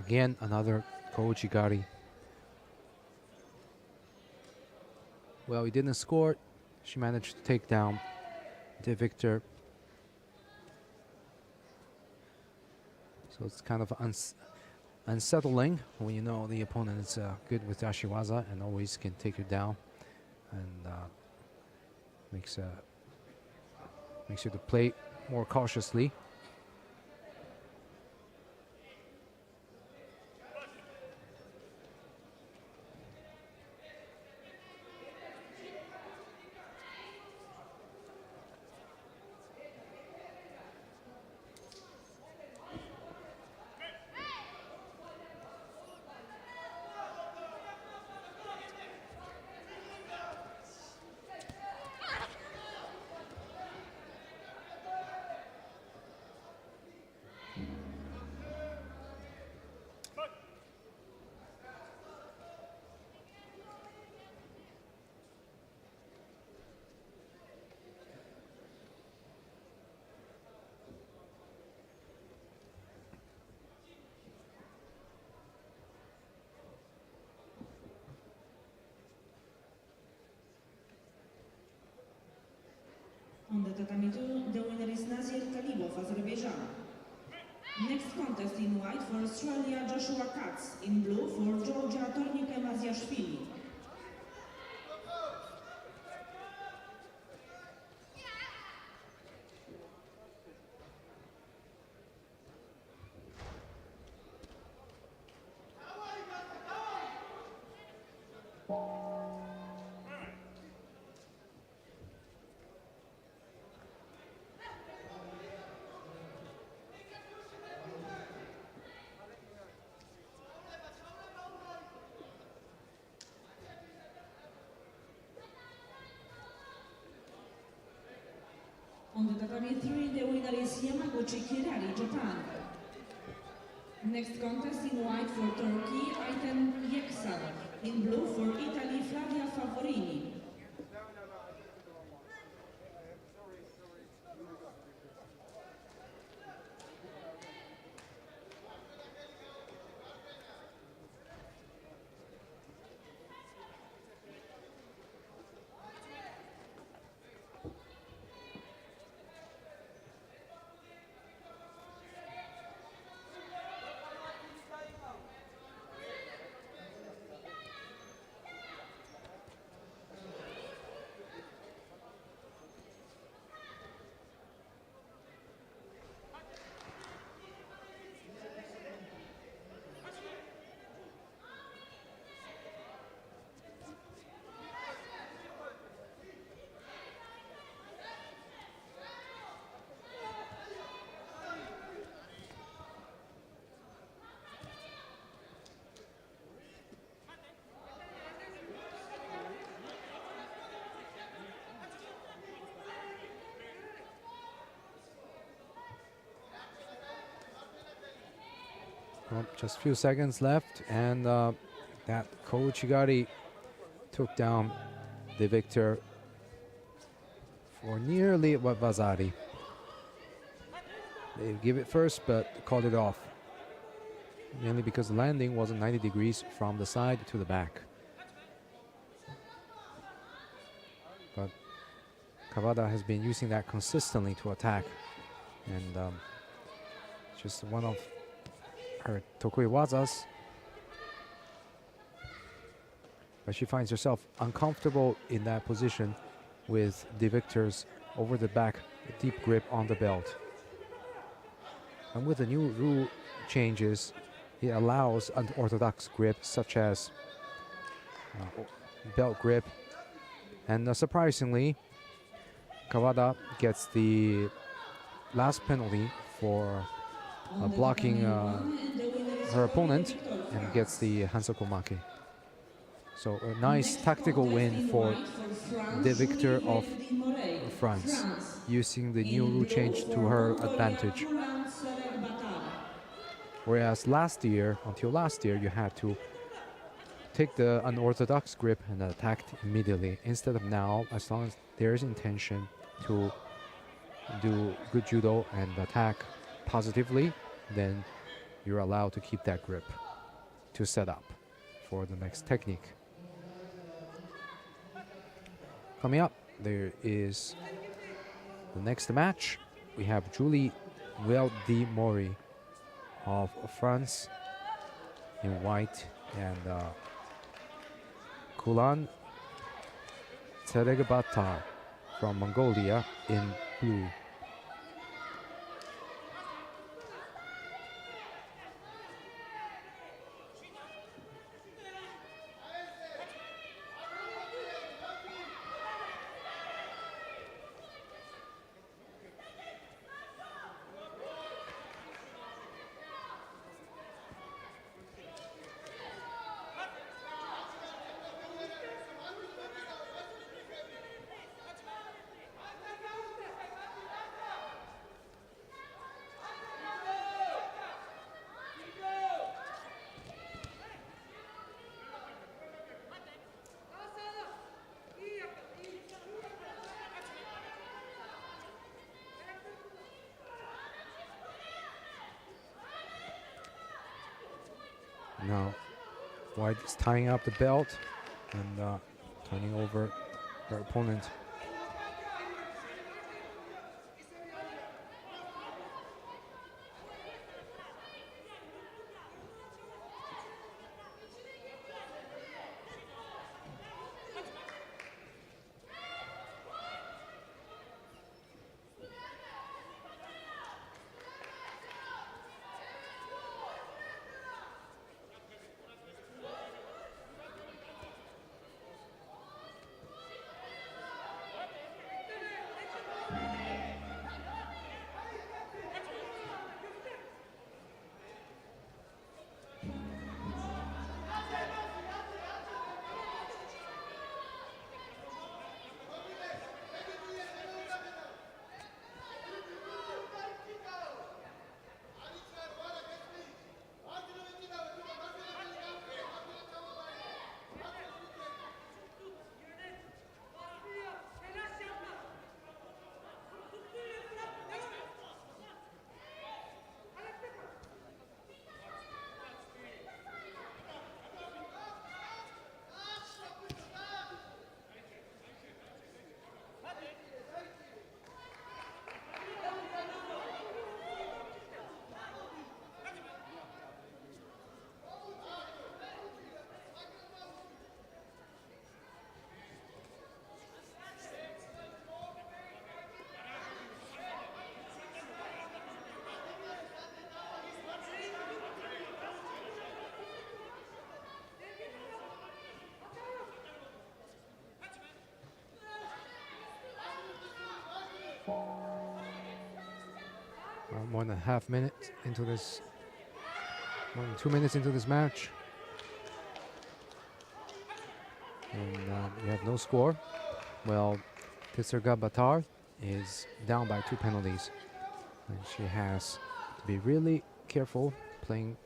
Again, another Kouchigari. Well, he didn't score. She managed to take down De Victor. So it's kind of unsettling when you know the opponent is good with Ashiwaza and always can take you down, and makes you to play more cautiously. On the tatami 2, the winner is Nazir Kalibov, Azerbaijan. Next contest in white for Australia, Joshua Katz. In blue for Georgia, Tornike Maziashvili. On the tatami 3, the winner is Yamaguchi Kirari, Japan. Next contest in white for Turkey, Ayten Yeksan. In blue for Italy, Flavia Favorini. Well, just a few seconds left, and that Kouchigari took down the victor for nearly Vazari. They give it first, but called it off, mainly because the landing wasn't 90 degrees from the side to the back. But Kawada has been using that consistently to attack, and just one of her Tokui wazas. But she finds herself uncomfortable in that position with the victor's over the back deep grip on the belt. And with the new rule changes, it allows unorthodox grip such as belt grip. And surprisingly, Kawada gets the last penalty for blocking her opponent and gets the Hansokomake. So a nice tactical win for the victor of France, using the new rule change to her advantage. Whereas last year, until last year, you had to take the unorthodox grip and attack immediately. Instead of now, as long as there is intention to do good judo and attack positively, then you're allowed to keep that grip to set up for the next technique. Coming up, there is the next match. We have Julie Mori of France in white and Kulan Tseregbata from Mongolia in blue. Now, White is tying up the belt and turning over her opponent. more than half minute into this, more than 2 minutes into this match. And we have no score. Well, Tserga Batar is down by 2 penalties. And she has to be really careful, playing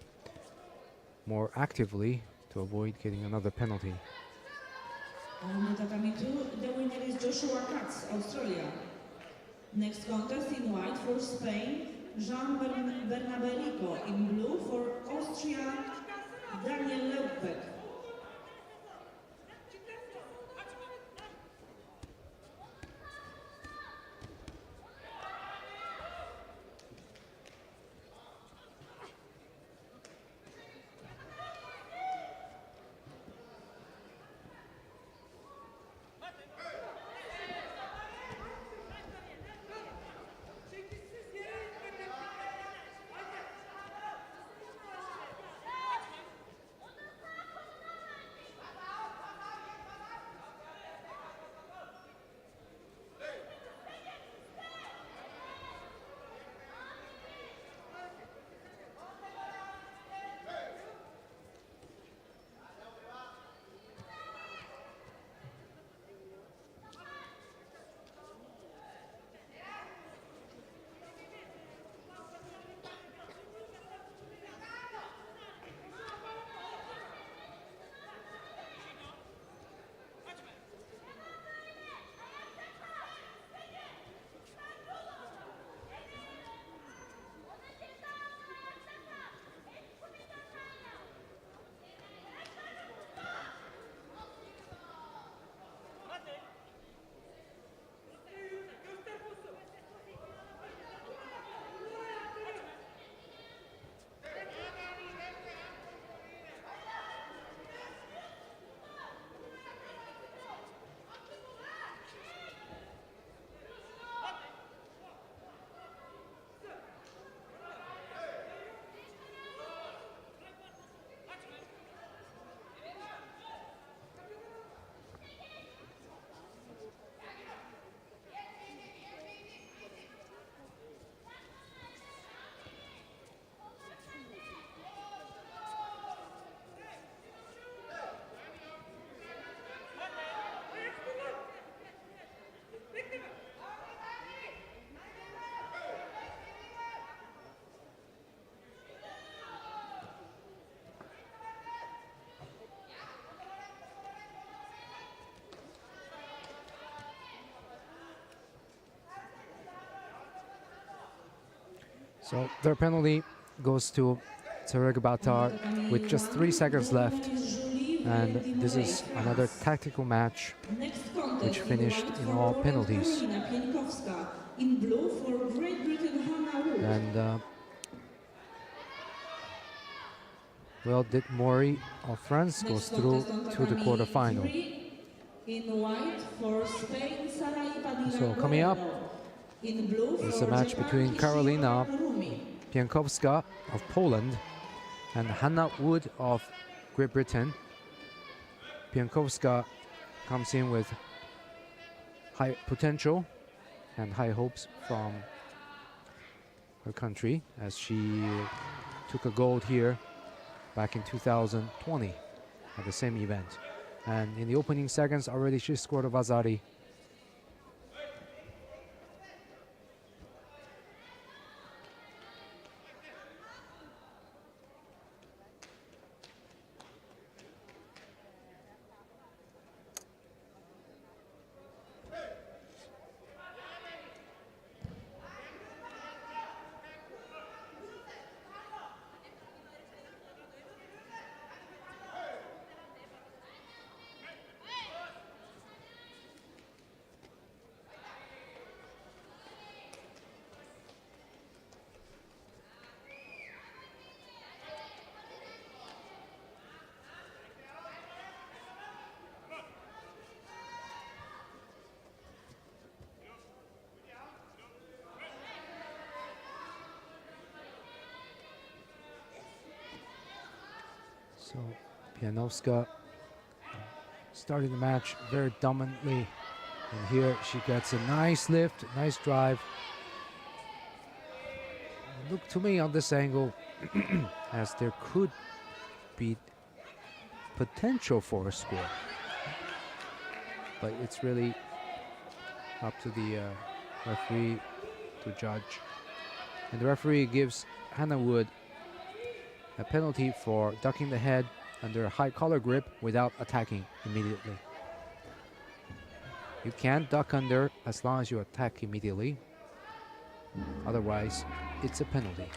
more actively to avoid getting another penalty. On the tatami 2, the winner is Joshua Katz, Australia. Next contest in white for Spain, Jean Bernaberico. In blue for Austria, Daniel Leupek. So their penalty goes to Tserga Batar with just 3 seconds left. And this is another tactical match which finished in all penalties. In blue for Great Britain, Hannah Wood. And well, Dit Mori of France goes through to the quarterfinal. In white for Spain, Sarai Padilla. So coming up in blue is for a match Japan, between Kishima Karolina Rumi. Piankowska of Poland and Hannah Wood of Great Britain. Piankowska comes in with high potential and high hopes from her country, as she took a gold here back in 2020 at the same event. And in the opening seconds already she scored a Vazari. So Pianowska starting the match very dominantly, and here she gets a nice lift, nice drive. looked to me on this angle as there could be potential for a score. But it's really up to the referee to judge. And the referee gives Hannah Wood a penalty for ducking the head under a high collar grip without attacking immediately. You can't duck under as long as you attack immediately. Otherwise, it's a penalty.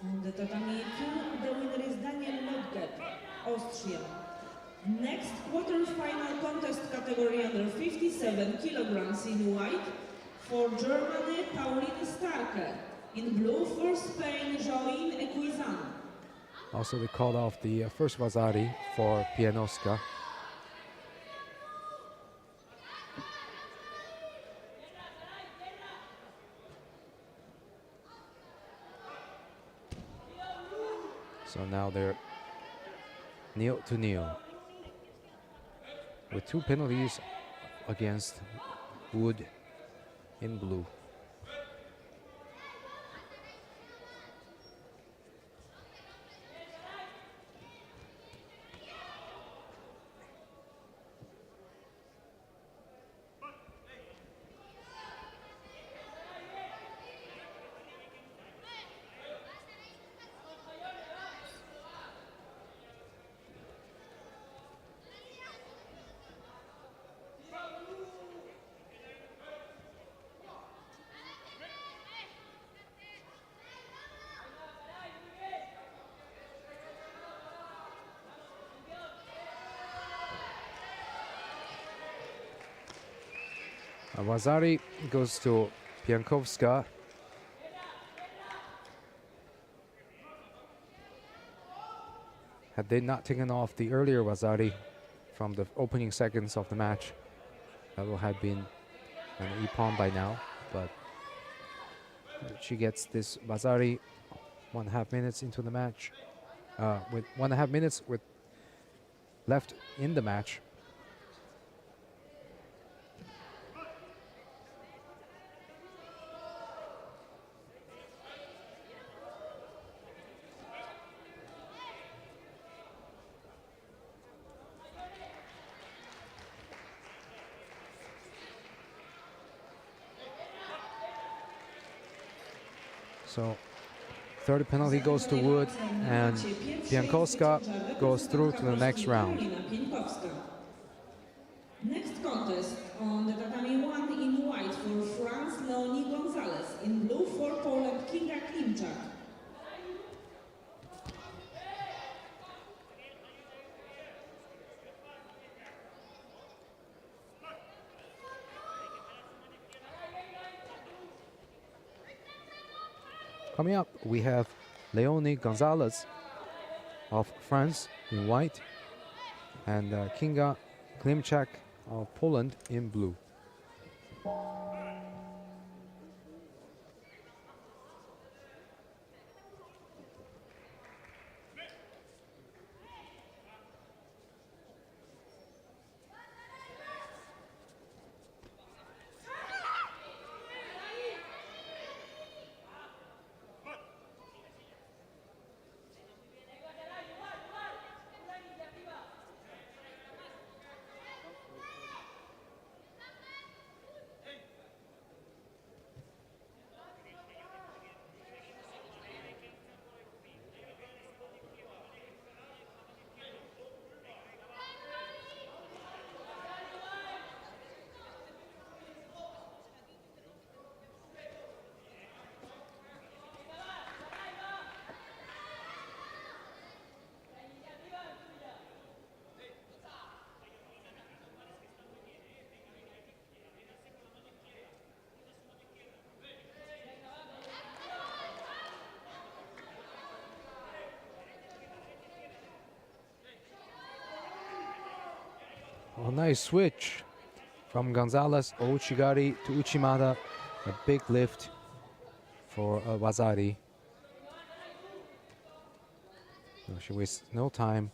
On the tatami 2, the winner is Daniel Lodgett, Austria. Next quarter-final contest category under 57 kilograms in white. For Germany, Pauline Starke. In blue for Spain, Join Equizan. Also, they called off the first Vazari for Pianowska. So now they're nil to nil with 2 penalties against Wood in blue. Vazari goes to Piankowska. Had they not taken off the earlier Vazari from the opening seconds of the match, that will have been an ippon by now. But she gets this Vazari 1.5 minutes into the match, with 1.5 minutes with left in the match. So third penalty goes to Wood, and Piankowska goes through to the next round. Next contest on the tatami 1 in white for France, Leonie Gonzalez. In blue for Poland, Kinga Klimczak. Coming up, we have Leonie Gonzalez of France in white and Kinga Klimczak of Poland in blue. A nice switch from Gonzalez, Ouchigari to Uchimata. A big lift for Wazari. So she wastes no time.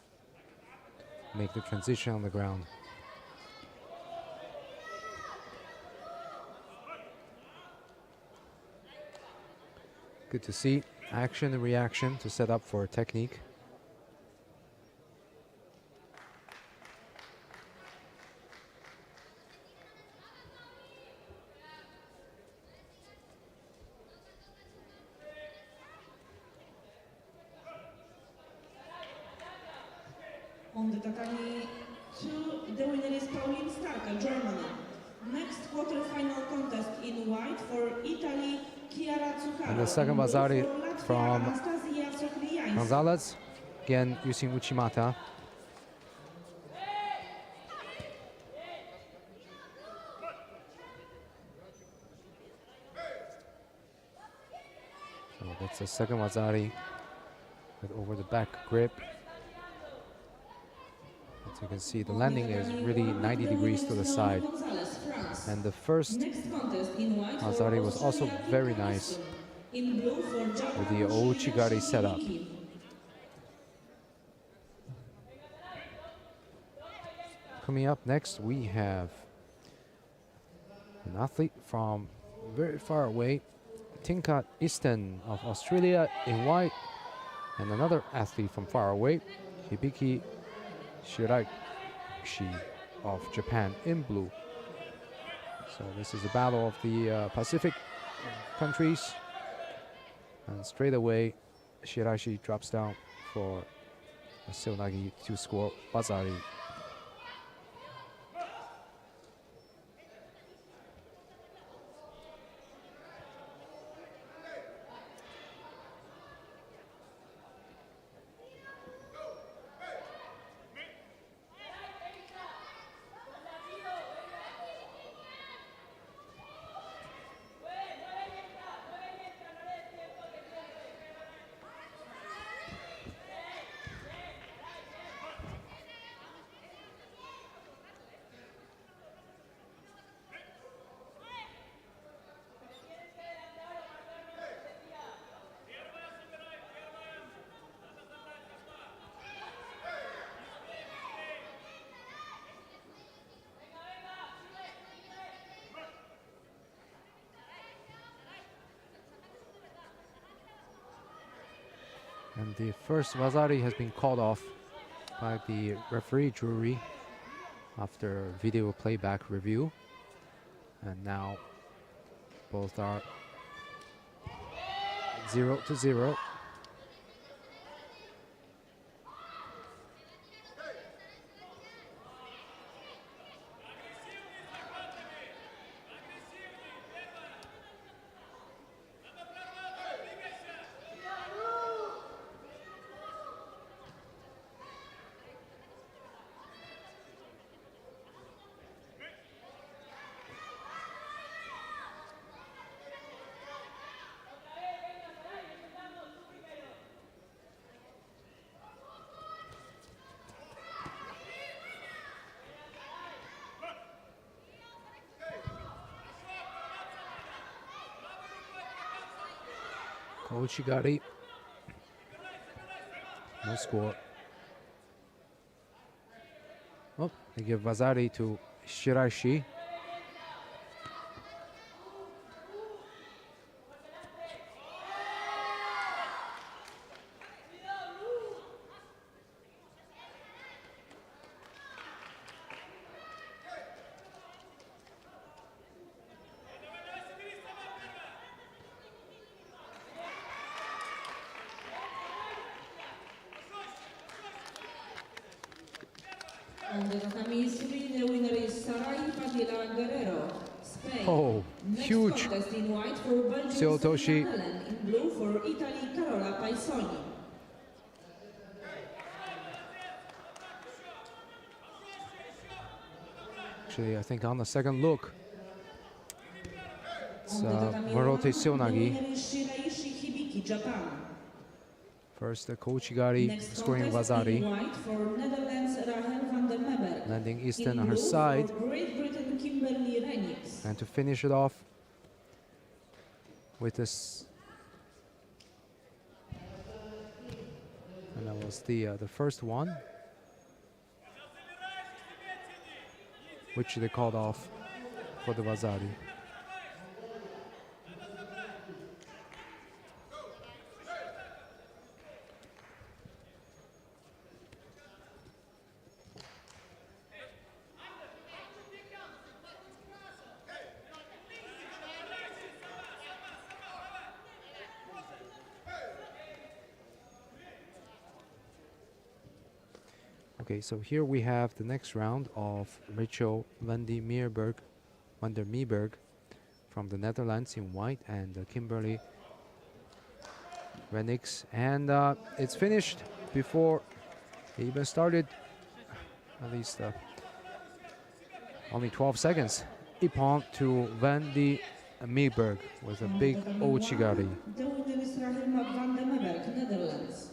Make the transition on the ground. Good to see action and reaction to set up for technique. On the tatami 2, the winner is Pauline Starka, Germany. Next quarterfinal contest in white for Italy, Chiara Zuccaro. And the second In blue Wazari for Latvia, from Anastasia Sokliańska. Gonzalez, again using Uchimata. So that's the second Wazari with over the back grip. As you can see, the landing is really 90 degrees to the side. And the first Wazari was also very nice with the Ouchigari setup. Coming up next, we have an athlete from very far away, Tinkat Easton of Australia in white, and another athlete from far away, Hibiki Shiraishi of Japan in blue. So this is a battle of the Pacific countries. And straight away, Shiraishi drops down for Seonagi to score Wazari. And the first Wazari has been called off by the referee jury after video playback review. And now both are 0-0. Ouchigari. No score. Oh, they give Wazari to Shiraishi. On the tatami 3, the winner is Sarai Padilla Guerrero, Spain. Oh, Next huge. contest in white for Belgium, Seotoshi. Sophia Helen. In blue for Italy, Carola Paisoni. Actually, I think on the second look, it's On the tatami Morote 1, the Seonagi. winner is Shiraishi Hibiki, Japan. First, Kouchigari Next scoring contest in Vazari. white for Netherlands Rahel van der Meberg. Landing Easton In on her blue side. for Great Britain Kimberly Renix. And to finish it off with this. And that was the first one, which they called off for the Vazari. Okay, so here we have the next round of Rachel van der Meerberg from the Netherlands in white, and Kimberly Renix. And it's finished before it even started, at least only 12 seconds. Ippon to van der Meerberg with a big Ouchigari. The winner is Rahel van der Meberg, Netherlands.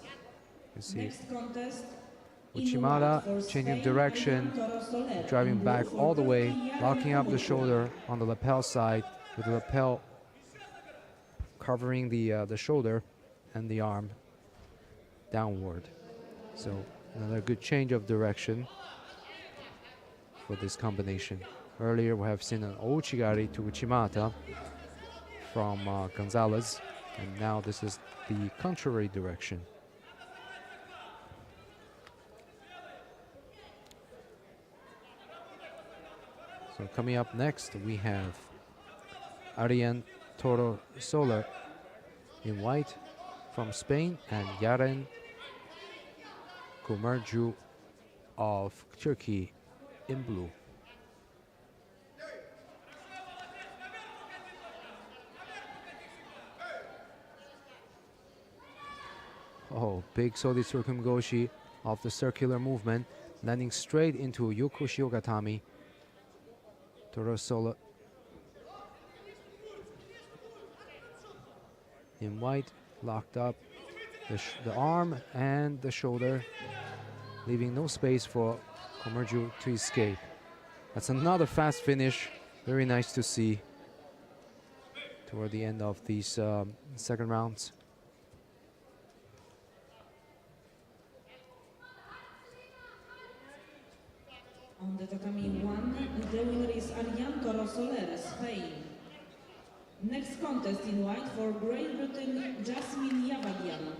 You see Next contest. Uchimata changing direction, driving back all the way, locking up the shoulder on the lapel side, with the lapel covering the shoulder and the arm downward. So another good change of direction for this combination. Earlier we have seen an Ouchigari to Uchimata from Gonzalez, and now this is the contrary direction. So coming up next, we have Ariane Toro Soler in white from Spain, and Yaren Kumerju of Turkey in blue. Oh, big Sodi Circumgoshi of the circular movement, landing straight into Yokoshi Ogatami. Toro Soler in white, locked up the arm and the shoulder, leaving no space for Komerju to escape. That's another fast finish. Very nice to see toward the end of these second rounds. On the tatami 1, the winner is Ariane Toro Soler, Spain. Next contest in white for Great Britain, Jasmine Yavadian.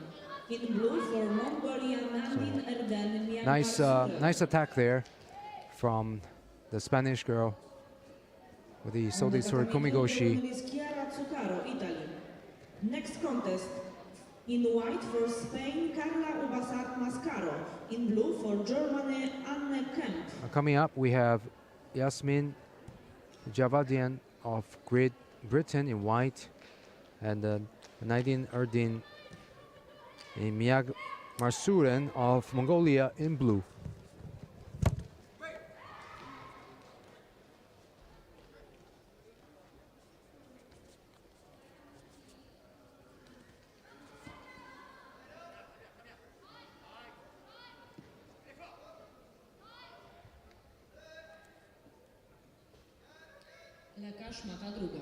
In blue for Mongolia, Nadine Erden Myanmar. Nice attack there from the Spanish girl with the Sodi Surikumigoshi. Italy. Next contest in white for Spain, Carla Ubasat Mascaro. In blue for Germany, Anne Kemp. Coming up, we have Yasmin Javadian of Great Britain in white, and Nadine Erdin in Miyag Marsuren of Mongolia in blue. Lekarz mata druga.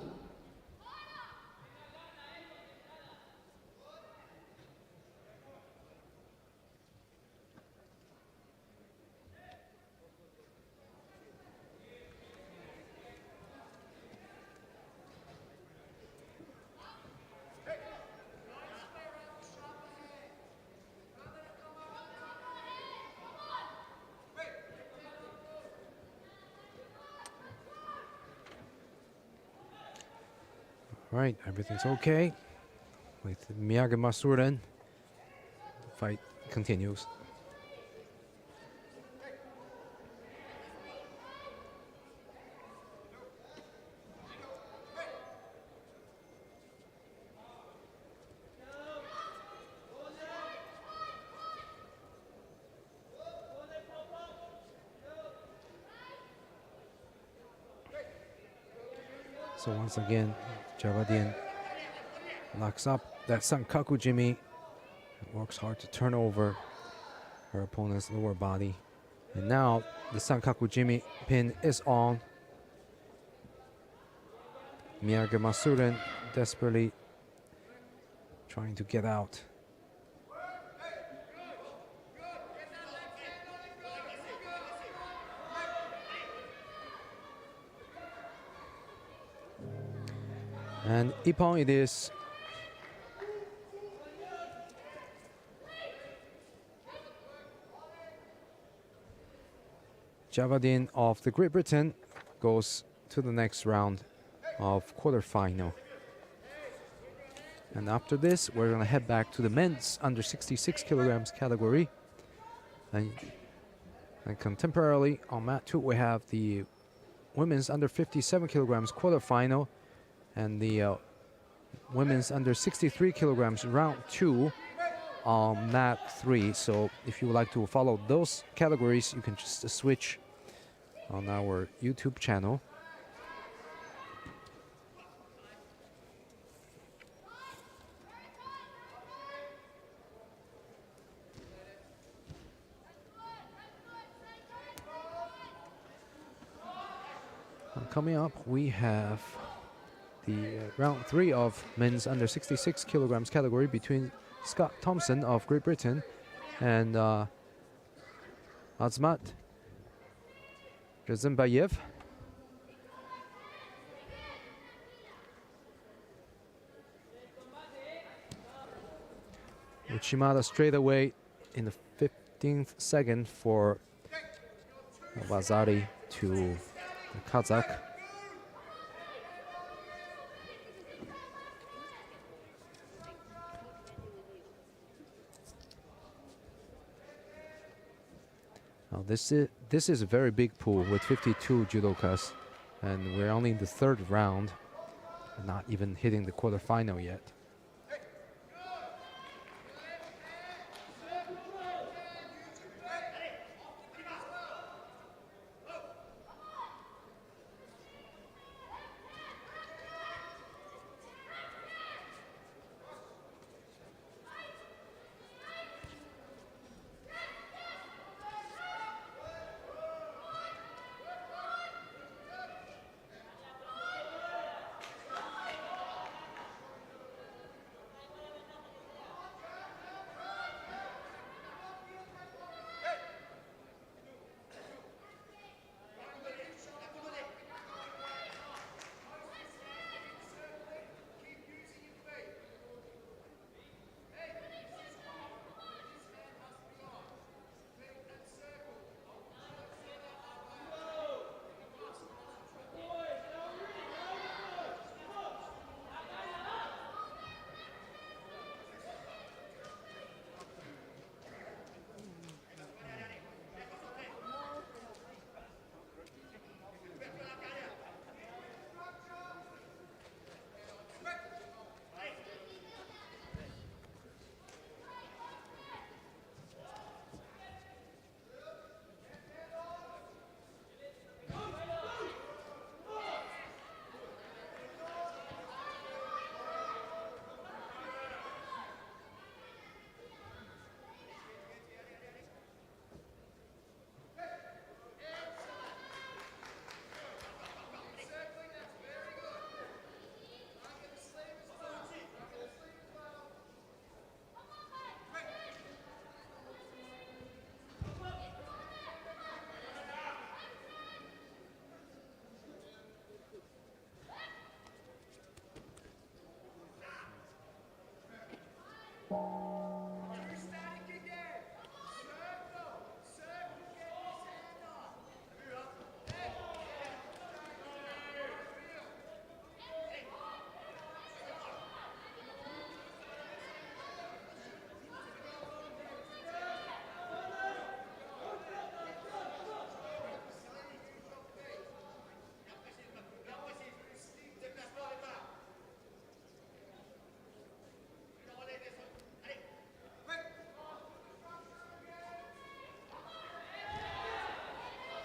Right, everything's okay with Miyagi Masuren. Fight continues. So once again, Javadian locks up that Sankaku Jimmy, works hard to turn over her opponent's lower body. And now the Sankaku Jimmy pin is on. Miyake Masuren desperately trying to get out. And Ippon it is. Javadin of the Great Britain goes to the next round of quarterfinal. And after this, we're going to head back to the men's under 66 kilograms category. And contemporarily on mat 2, we have the women's under 57 kilograms quarterfinal and the women's under 63 kilograms round 2 on mat 3. So if you would like to follow those categories, you can just switch on our YouTube channel. Coming up, we have the round 3 of men's under 66 kilograms category between Scott Thompson of Great Britain and Azmat Rezembayev. Uchimata straight away in the 15th second for Vazari to the Kazakh. Now this is a very big pool with 52 judokas, and we're only in the 3rd round, not even hitting the quarterfinal yet.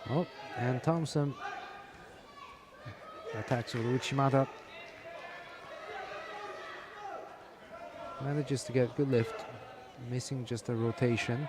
Oh, and Thompson attacks with Uchimata. Manages to get good lift missing just a rotation.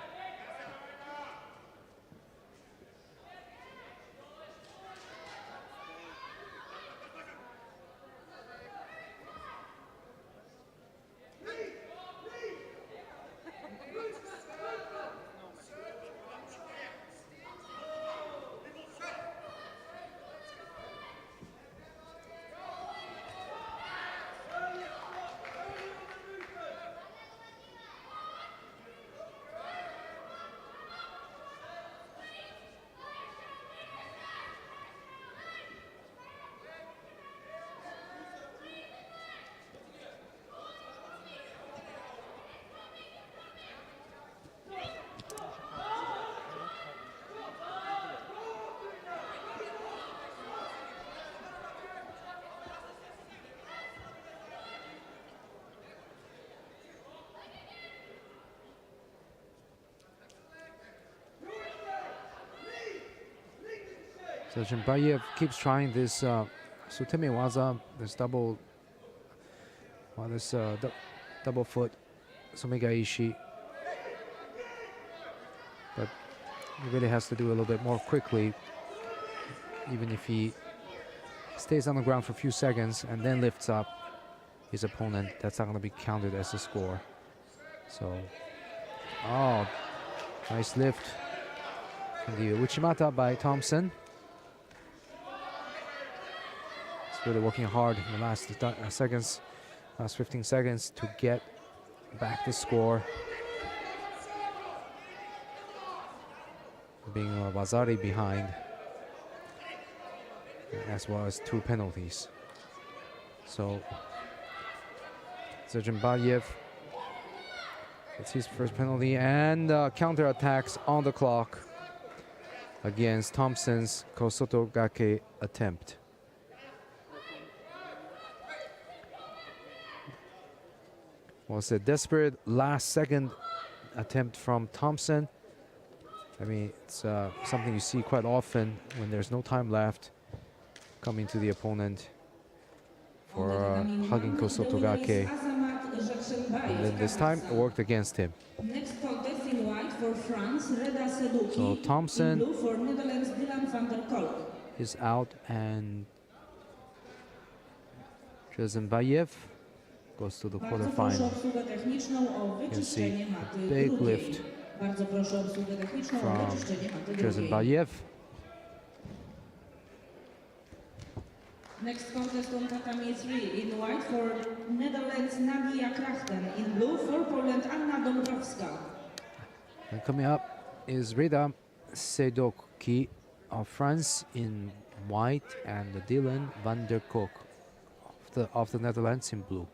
So Zhimbayev keeps trying this Sutemi Waza, this double foot Sumigaishi. But he really has to do a little bit more quickly. Even if he stays on the ground for a few seconds and then lifts up his opponent, that's not going to be counted as a score. So, oh, nice lift from the Uchimata by Thompson. Really working hard in the last seconds, last 15 seconds to get back the score. Being Vazari behind, as well as 2 penalties. So Zhimbayev gets his first penalty and counter attacks on the clock against Thompson's Kosotogake attempt. Was a desperate last-second attempt from Thompson. I mean, it's something you see quite often when there's no time left, coming to the opponent for hugging Kosotogake. And then this time, it worked against him. Next contest in white for France, Reda Seduki. So Thompson in blue for Netherlands, Dylan van der Kolk. is out, and Zhimbayev goes to the quarterfinal. You can see a big lift from Zhimbayev. Next contest on tatami 3 in white for Netherlands, Nadia Krachten. In blue for Poland, Anna Dąbrowska. And coming up is Reda Seduki of France in white, and Dylan van der Kolk of the Netherlands in blue.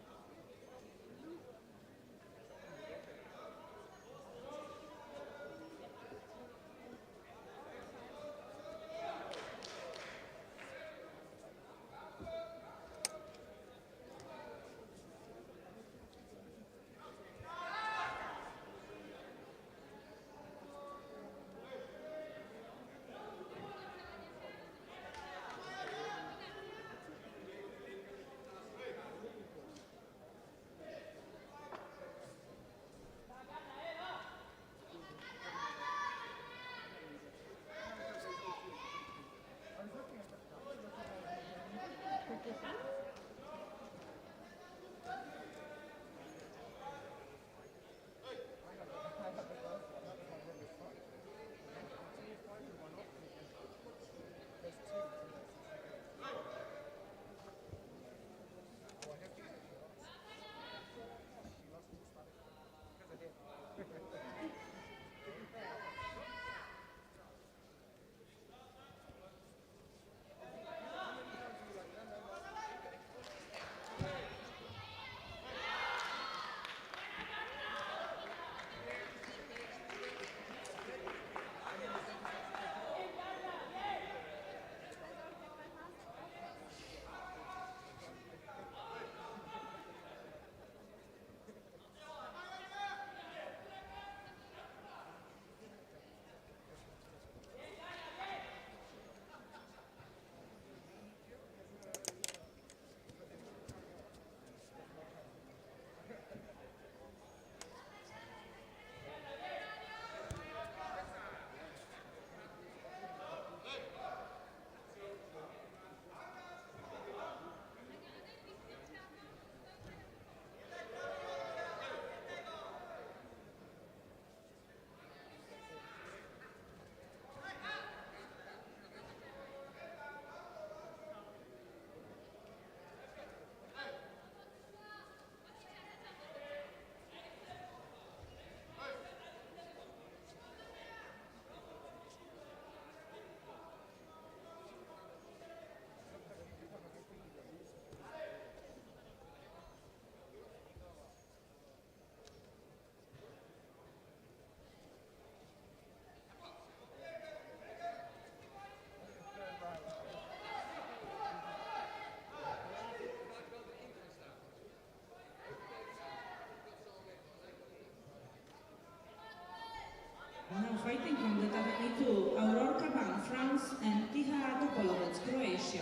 representing from the tatami 2, Aurora Kaban, France, and Tiha Topolovic, Croatia.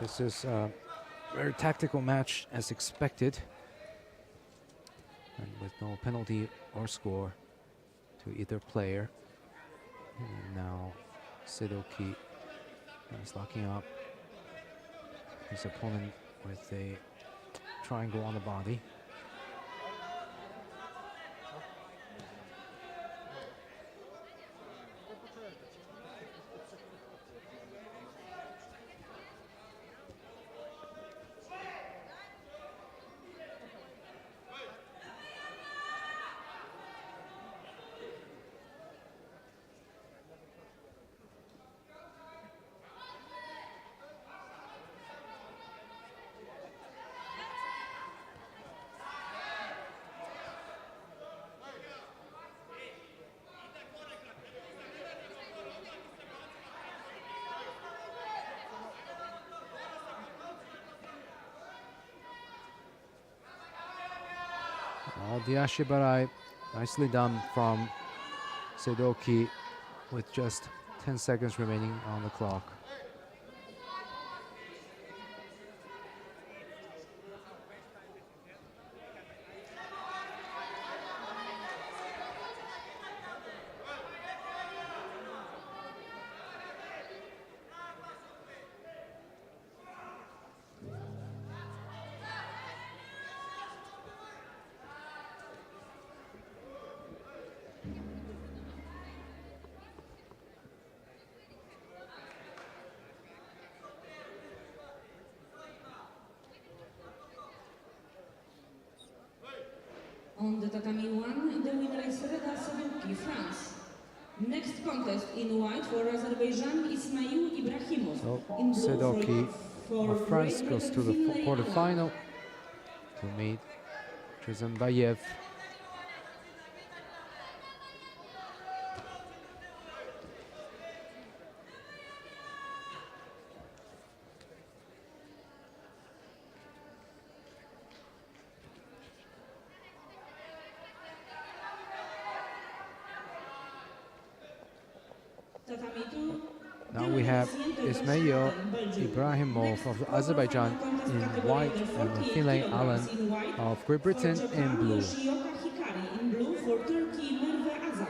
This is a very tactical match as expected, and with no penalty or score to either player. And now Sedoki is locking up his opponent with a triangle on the body. The Ashibarai, nicely done from Sedoki with just 10 seconds remaining on the clock. On the tatami 1, the winner is Reda Saduki, France. Next contest in white for Azerbaijan, Ismail Ibrahimov. So In blue Sedoki for of France Great goes to the Britain, Finlay quarterfinal to meet Trizembayev. Tatami 2, Now we have Ismail Ibrahimov of Azerbaijan in white and Finlay Allen of Great Britain in blue. Yoshioka Hikari in blue for Turkey, Merve Azak.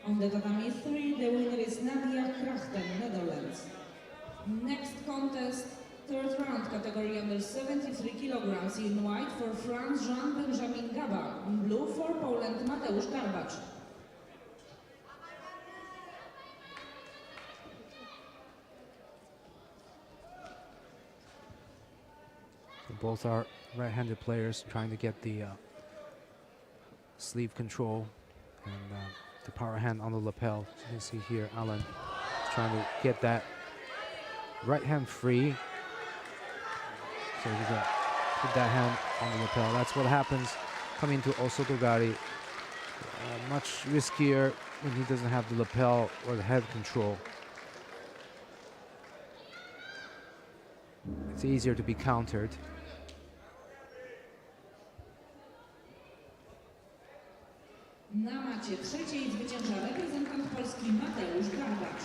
On the tatami 3, the winner is Nadia Krachten, Netherlands. Next contest, third round, category under 73 kilograms in white for France, Jean-Benjamin Gaba. In blue for Poland, Mateusz Garbacz. So both are right-handed players trying to get the sleeve control and the power hand on the lapel. You can see here Allen trying to get that right hand free. So he's gonna put that hand on the lapel. That's what happens coming to Osotogari. Much riskier when he doesn't have the lapel or the head control. It's easier to be countered. Na macie trzeciej zwycięża reprezentant Polski Mateusz Garbacz.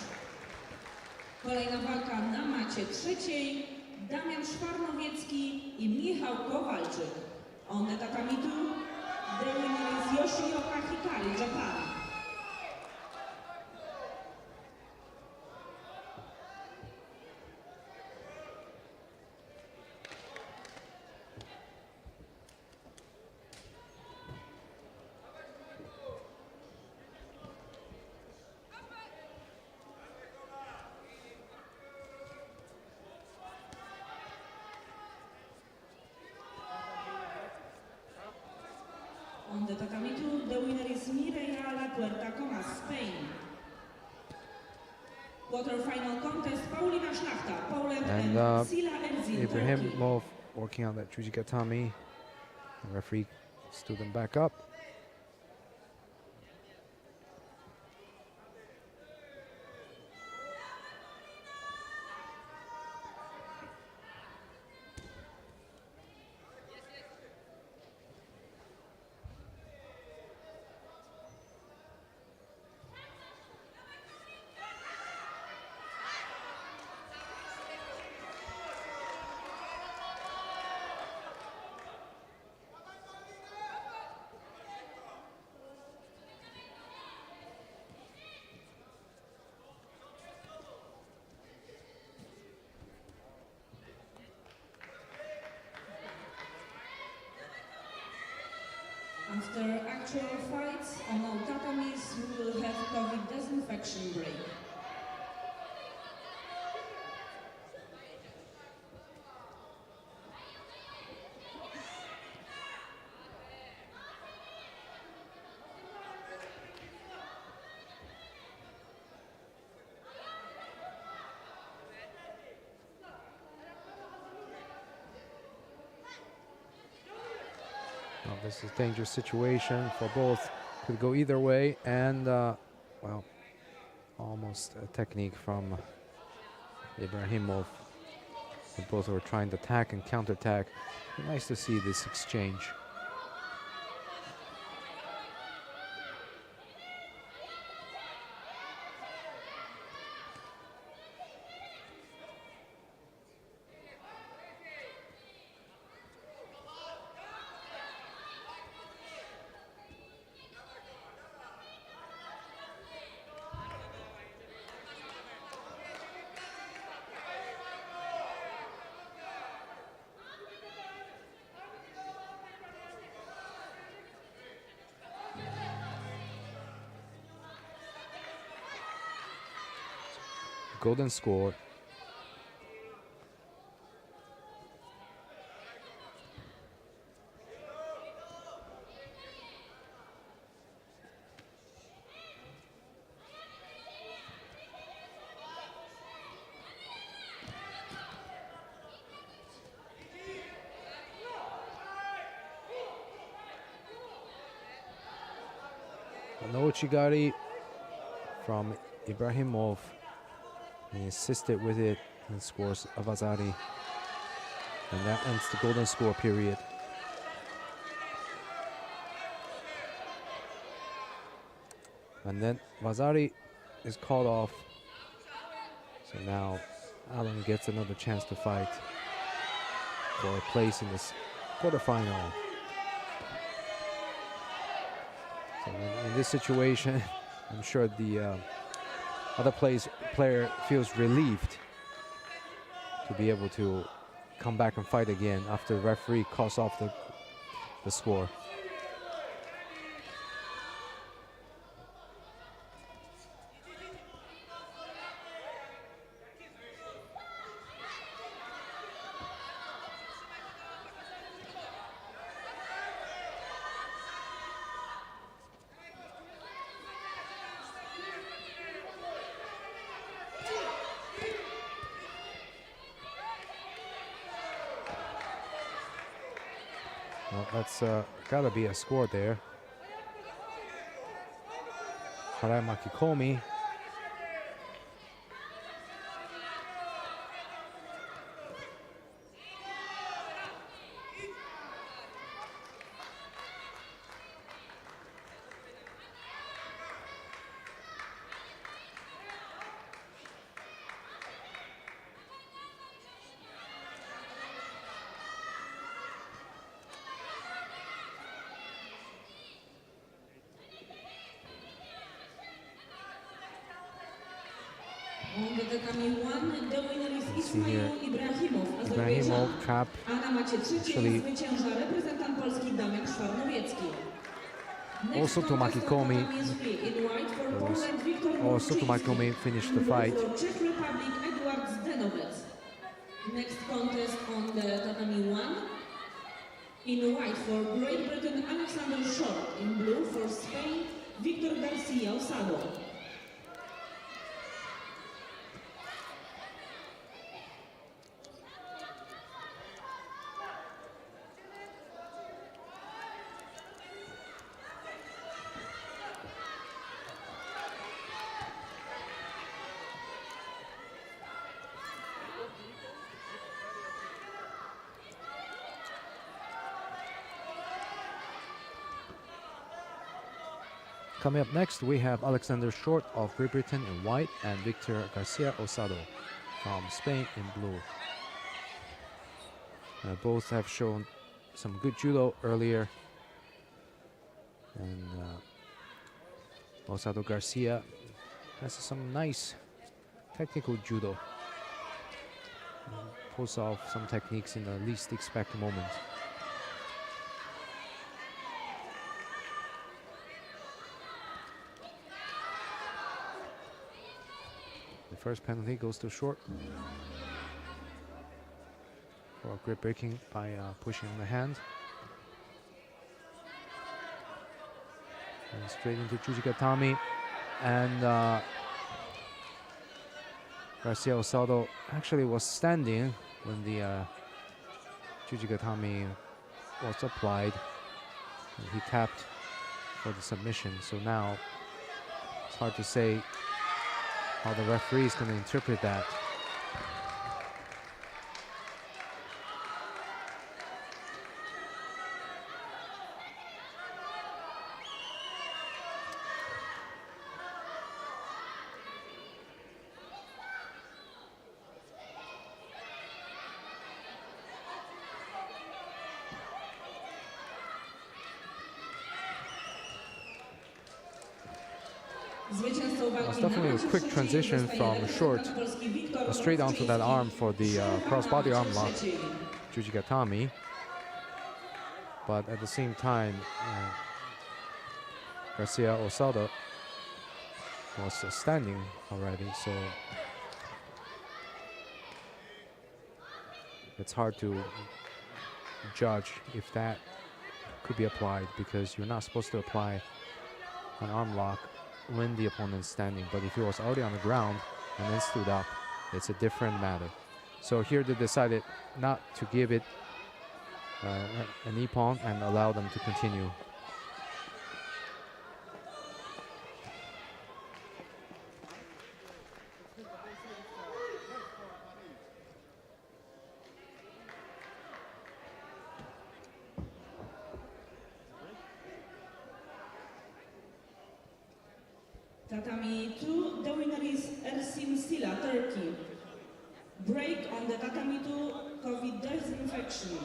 Kolejna walka na macie trzeciej Damian Szwarnowiecki i Michał Kowalczyk. On the Takamitu, the winner is Yoshioka Hikari, Japan. On the Takamitu, the winner is Mireia La Puerta Comas, Spain. Quarter-final contest, Paulina Szlachta, Poland, and Sila Erzin, Turkey. Ibrahimov working on that Jujigatami. The referee stood them back up. After actual fights on all tatamis, we will have COVID disinfection break. Well, this is a dangerous situation for both. Could go either way, and well, almost a technique from Ibrahimov. They both were trying to attack and counterattack. Nice to see this exchange. Golden score. No Chigari from Ibrahimov. He assisted with it and scores Avazari. And that ends the golden score period. And then Vazari is called off. So now Alan gets another chance to fight for a place in this quarterfinal. So in this situation, I'm sure the other player feels relieved to be able to come back and fight again after the referee calls off the score. That's gotta be a score there. Harai Makikomi. On the tatami 1, the winner is See here, Ismail Ibrahimov, Ibrahimov Azerbejdżan. cap. A na macie trzeciej Actually- zwycięża reprezentant Polski Damian Szwarnowiecki. Also to Makikomi. Also to Makikomi finished the fight. Czech Republic Edward Zdenowec. Next contest on the tatami 1. In white for Great Britain, Alexander Short. In blue for Spain, Victor Garcia Osado. Coming up next, we have Alexander Short of Great Britain in white and Victor Garcia Osado from Spain in blue. Both have shown some good judo earlier. And Osado Garcia has some nice technical judo. Pulls off some techniques in the least expected moment. The first penalty goes to Short for grip breaking by pushing the hand. And straight into Jujigatami. And Garcia Osado actually was standing when the Jujigatami was applied. And he tapped for the submission. So now it's hard to say how the referee is going to interpret that. It's definitely a quick transition from Short straight onto that arm for the cross-body arm lock, Jujigatami. But at the same time, Garcia Osado was standing already, so it's hard to judge if that could be applied, because you're not supposed to apply an arm lock when the opponent's standing. But if he was already on the ground and then stood up, it's a different matter. So here they decided not to give it a nippon and allow them to continue. Tatami 2, the winner is Ersin Sila, Turkey. Break on the Tatami 2, COVID disinfection.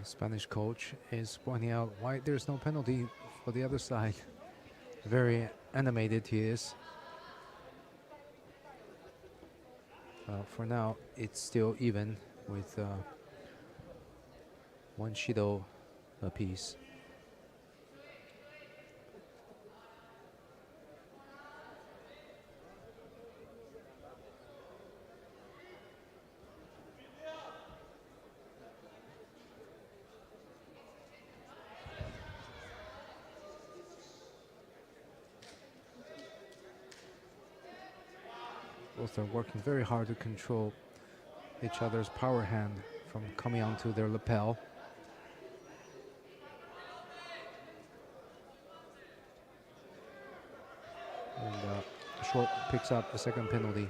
Spanish coach is pointing out why there's no penalty for the other side. Very animated he is. For now, it's still even with one Shido apiece. Both are working very hard to control each other's power hand from coming onto their lapel. And Short picks up the second penalty.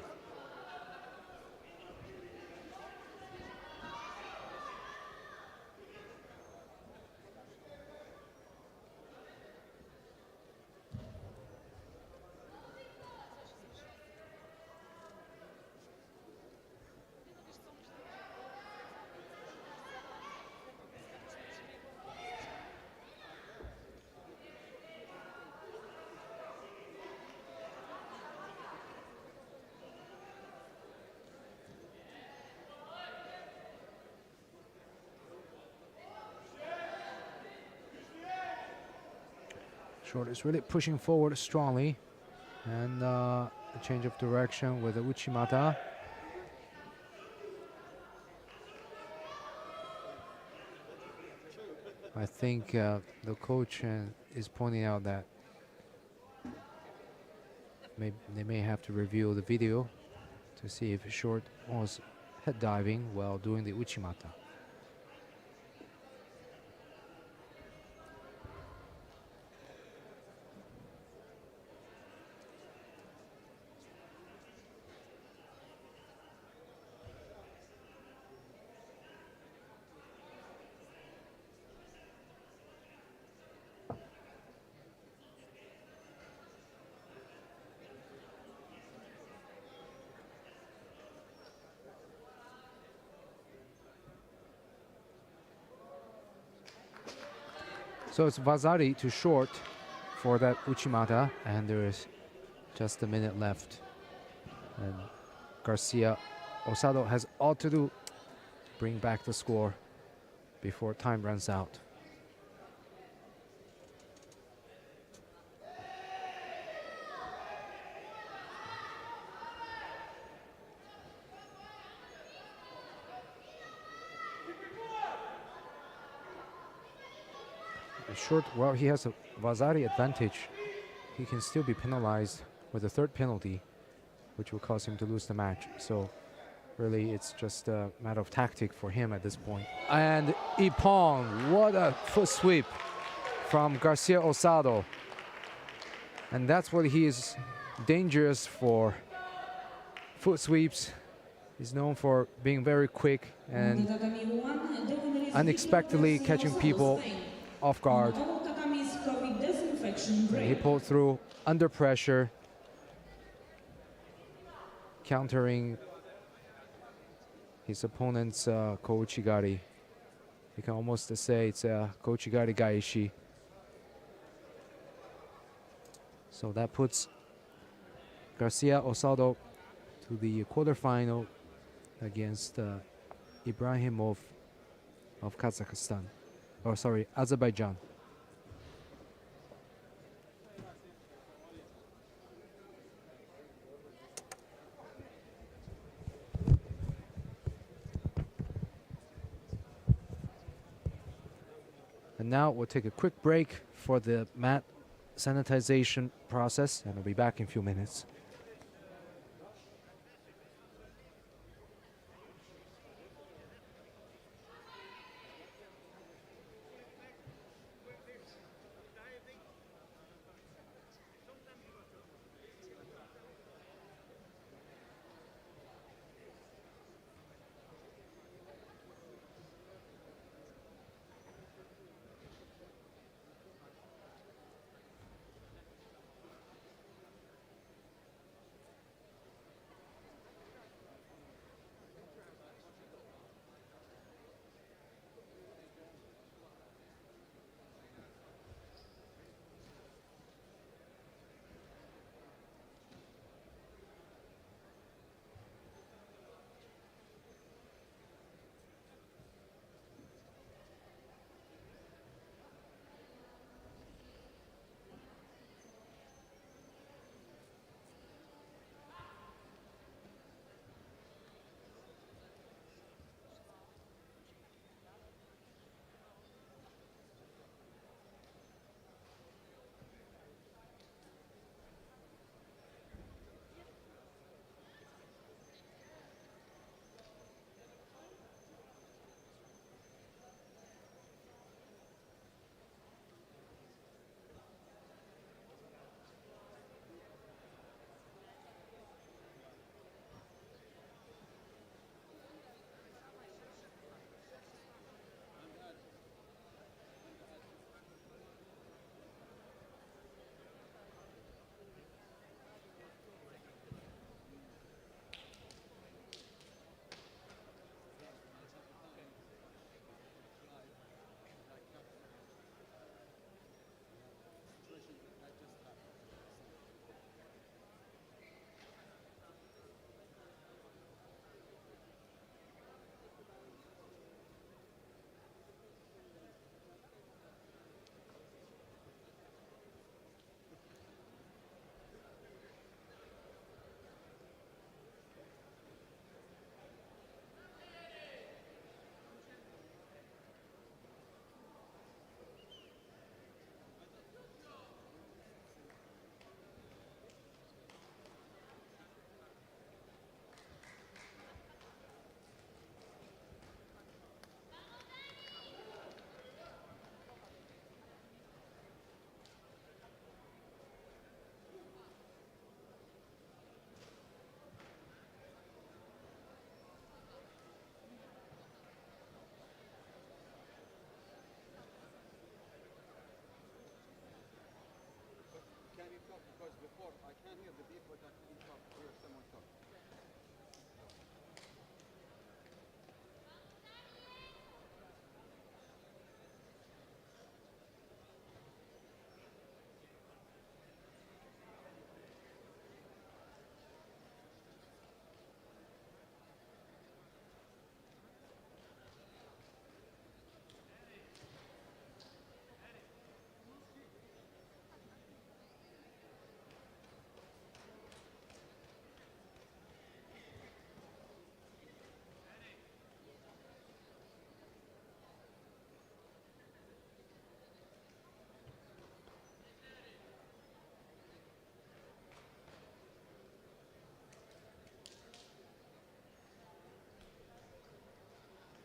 Short is really pushing forward strongly, and a change of direction with the Uchimata. I think the coach is pointing out that they may have to review the video to see if Short was head diving while doing the Uchimata. So it's Vazari to Short for that Uchimata, and there is just a minute left. And Garcia Osado has all to do to bring back the score before time runs out. Short, well, he has a Vazari advantage. He can still be penalized with a third penalty, which will cause him to lose the match. So really, it's just a matter of tactic for him at this point. And Ippon, what a foot sweep from Garcia Osado. And that's what he is dangerous for. Foot sweeps. He's known for being very quick and unexpectedly catching people off guard. He pulled through under pressure, countering his opponent's Kouchigari. You can almost say it's a Kouchigari Gaishi. So that puts Garcia Osado to the quarterfinal against Ibrahimov of Kazakhstan. Oh, sorry, Azerbaijan. And now we'll take a quick break for the mat sanitization process, and we'll be back in a few minutes.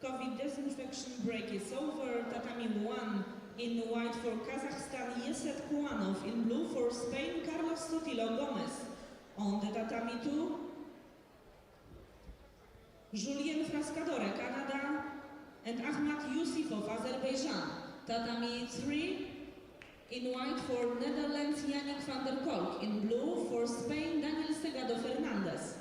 COVID disinfection break is over. Tatami 1 in white for Kazakhstan, Yeset Kuanov. In blue for Spain, Carlos Sotilo Gomez. On the tatami 2, Julien Frascadore, Canada, and Ahmad Yusifov, Azerbaijan. Tatami 3 in white for Netherlands, Yannick van der Kolk. In blue for Spain, Daniel Segado Fernandez.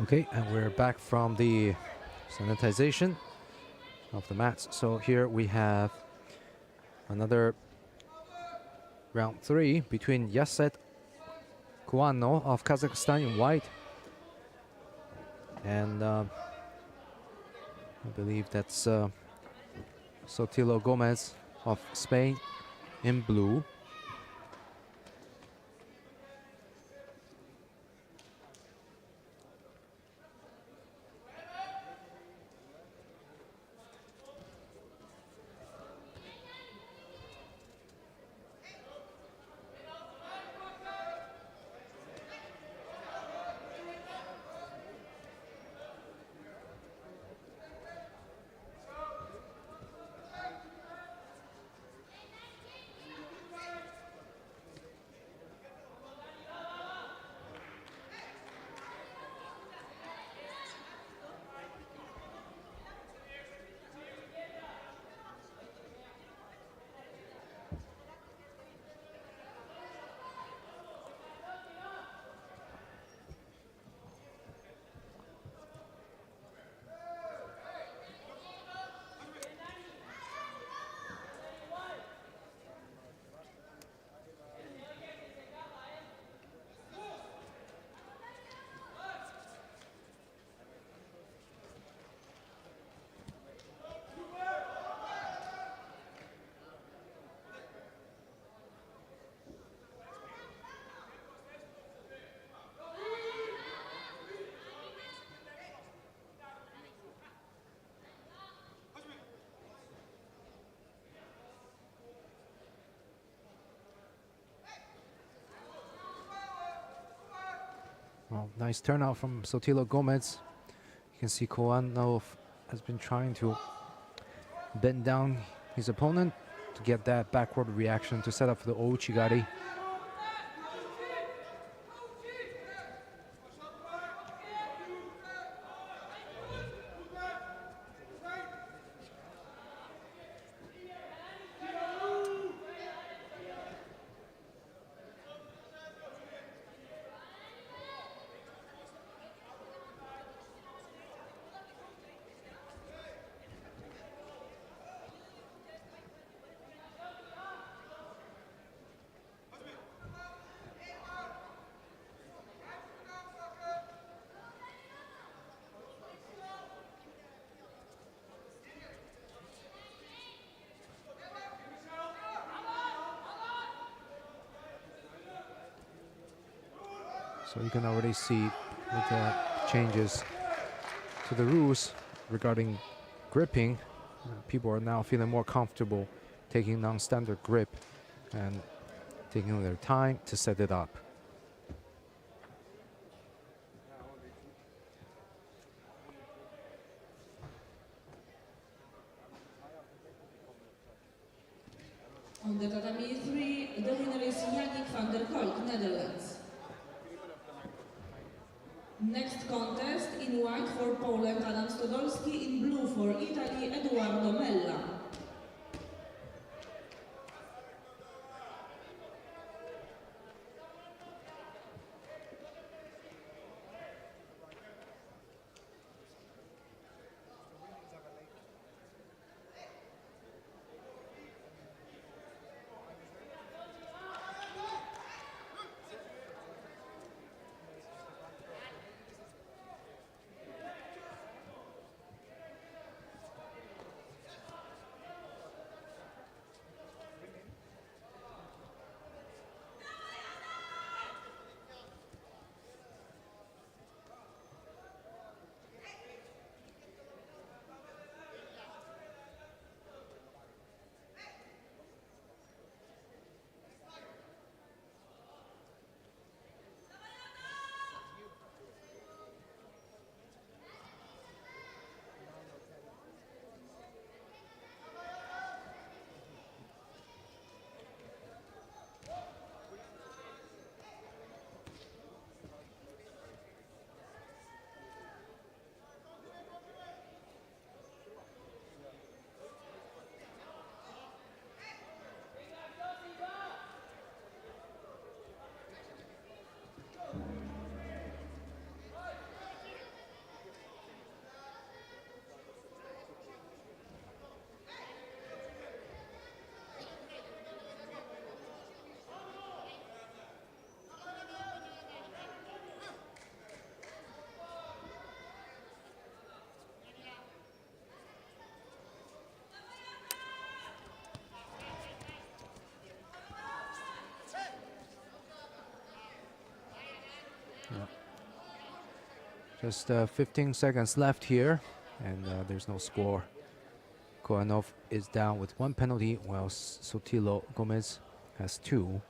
Okay, and we're back from the sanitization of the mats. So here we have another round 3 between Yaset Kuano of Kazakhstan in white and I believe that's Sotilo Gomez of Spain in blue. Well, nice turnout from Sotilo Gomez. You can see Koanov has been trying to bend down his opponent to get that backward reaction to set up for the Ouchigari. So you can already see with the changes to the rules regarding gripping, people are now feeling more comfortable taking non-standard grip and taking their time to set it up. On the tatami 3, the winner is Yannick van der Kolk, Netherlands. Next contest, in white for Poland, Adam Stodolski, in blue for Italy, Eduardo Mella. Just 15 seconds left here, and there's no score. Kohanov is down with 1 penalty, while Sotilo Gomez has 2.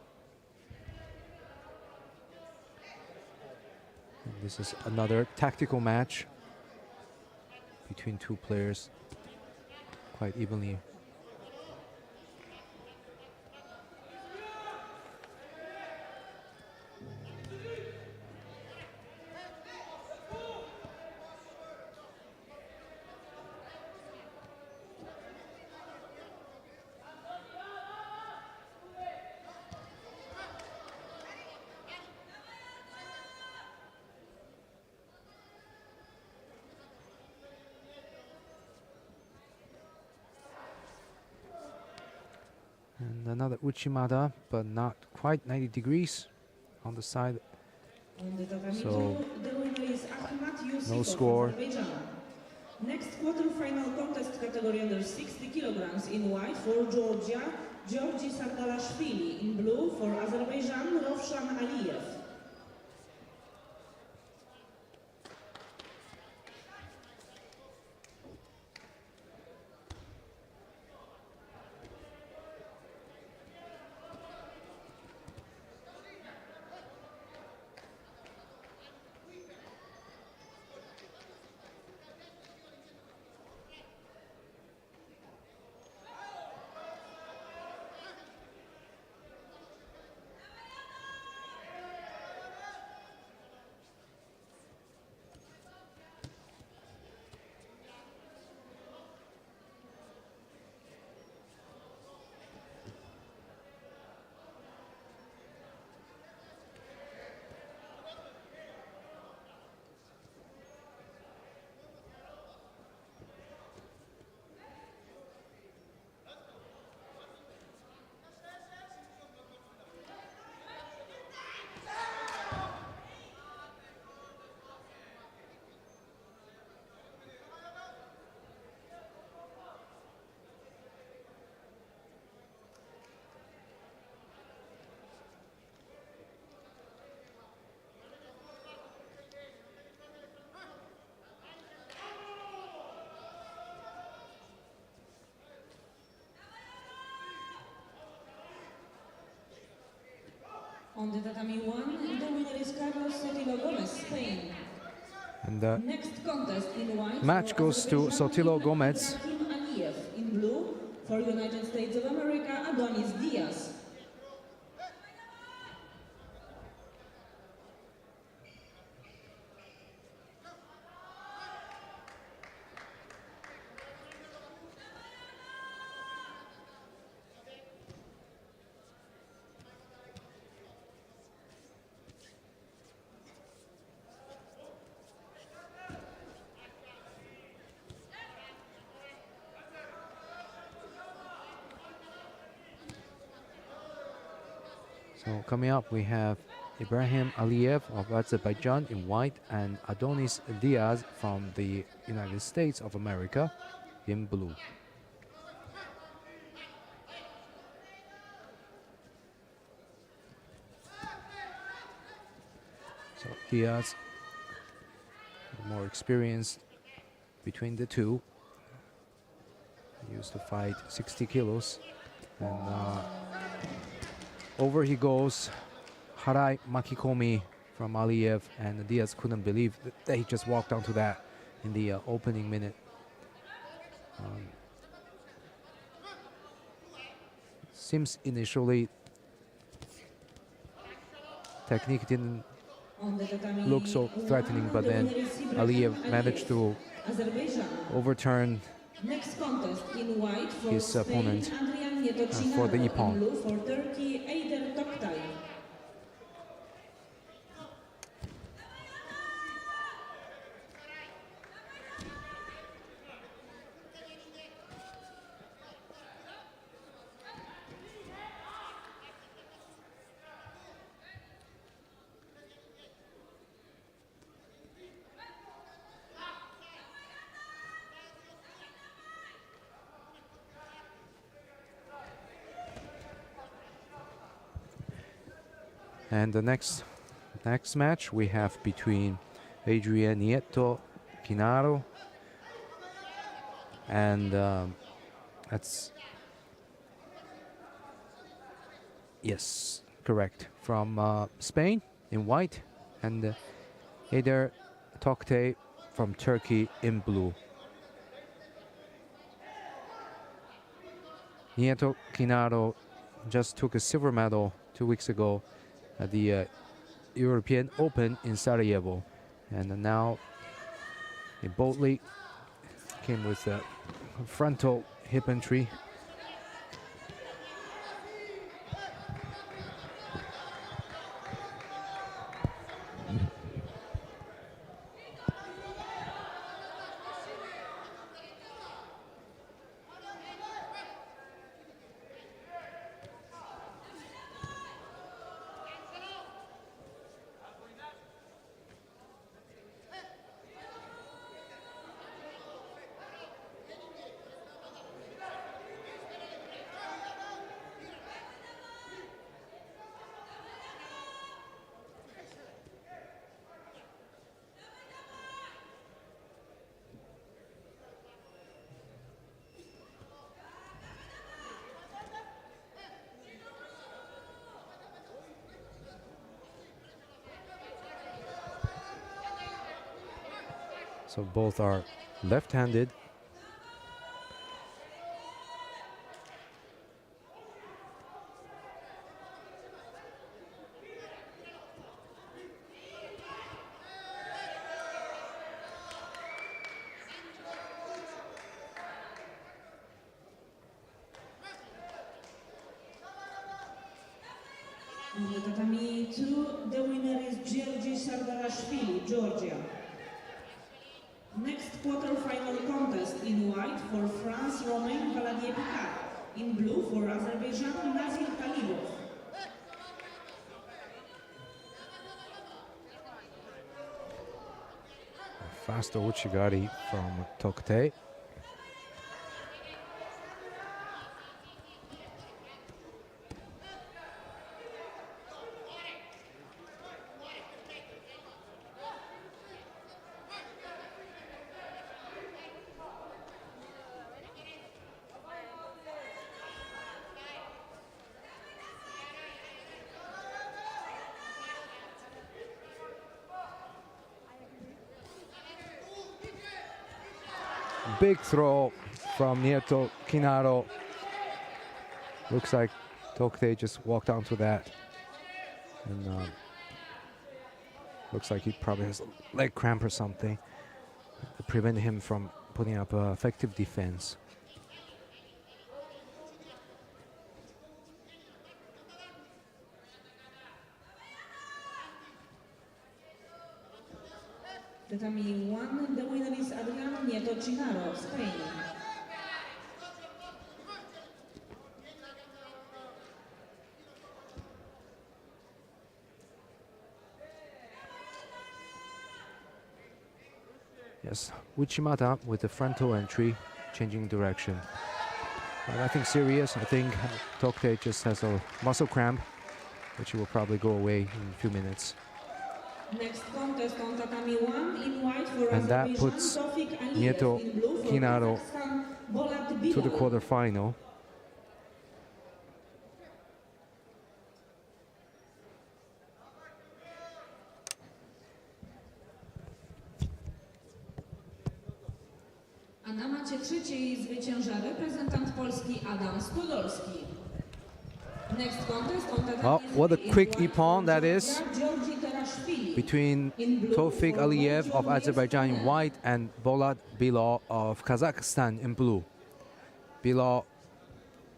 And this is another tactical match between 2 players, quite evenly. And another Uchimata, but not quite 90 degrees on the side. So, no score. Next quarter-final contest category under 60 kilograms in white for Georgia, Georgi Sardalashvili. In blue for Azerbaijan, Rovshan Aliyev. On the tatami 1, the winner is Carlos Sotilo Gomez, Spain. And the next contest in white match goes to Sotilo Gomez. Ibrahim Aliyev. In blue for United States of America, Adonis Diaz. So coming up, we have Ibrahim Aliyev of Azerbaijan in white and Adonis Diaz from the United States of America in blue. So Diaz, more experienced between the two. He used to fight 60 kilos. And over he goes, Harai Makikomi from Aliyev, and Diaz couldn't believe that he just walked onto that in the opening minute. Seems initially technique didn't look so threatening, but then Aliyev managed to overturn Next contest in white for his Spain, opponent Adrian for the Nieto. ippon. In blue for Turkey, Eider Toktay. And the next match we have between Adrian Nieto Quinaro. And that's, yes, correct, from Spain in white, and Eder Tokte from Turkey in blue. Nieto Quinaro just took a silver medal 2 weeks ago at the European Open in Sarajevo, and now he boldly came with a frontal hip entry. So both are left-handed. On the tatami 2, the winner is Georgi Sardarashvili, Georgia. Next quarter-final contest in white for France, Romain Valadier-Picard. In blue for Azerbaijan, Nazir Talibov. Faster Uchigari from Tokte. Big throw from Nieto Quinaro. Looks like Tokte just walked onto that. And looks like he probably has a leg cramp or something to prevent him from putting up effective defense. Tatami 1, the winner is Adrian Nieto Quinaro, Spain. Yes, Uchimata with the frontal entry, changing direction. But nothing serious. I think Tokte just has a muscle cramp, which will probably go away in a few minutes. Next contest on tatami 1 in white for And that Azerbaijan, puts Tofik Aliyev. Nieto In blue for Quinaro Kazakhstan, Bolat to the Bilal. quarterfinal. A na macie trzeciej zwycięża reprezentant Polski Adam Stodolski. Next contest on tatami Oh, what a 3 in quick white ippon for that is. Georgi Terashvili. Between In blue Tofik for Aliyev of Georgi Azerbaijan in Espanol. white and Bolat Bilal of Kazakhstan in blue. Bilal,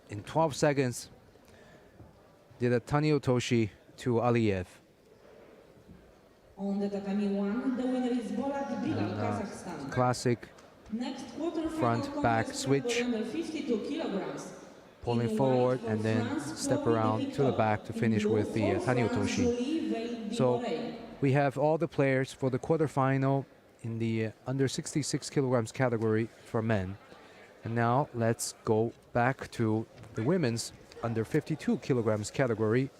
in 12 seconds, did a Taniotoshi to Aliyev. On the tatami 1, the winner is Bolat Bilal, And, Kazakhstan. Classic Next quarterfinal front back contest switch. category under 52 kilograms. pulling In forward white for and then France, step Chloe around to the Victor. back to In finish blue with the for France, Taniotoshi. Julie Veil So Dimorey. we have all the players for the quarterfinal in the under 66 kilograms category for men. And now let's go back to the women's under 52 kilograms category,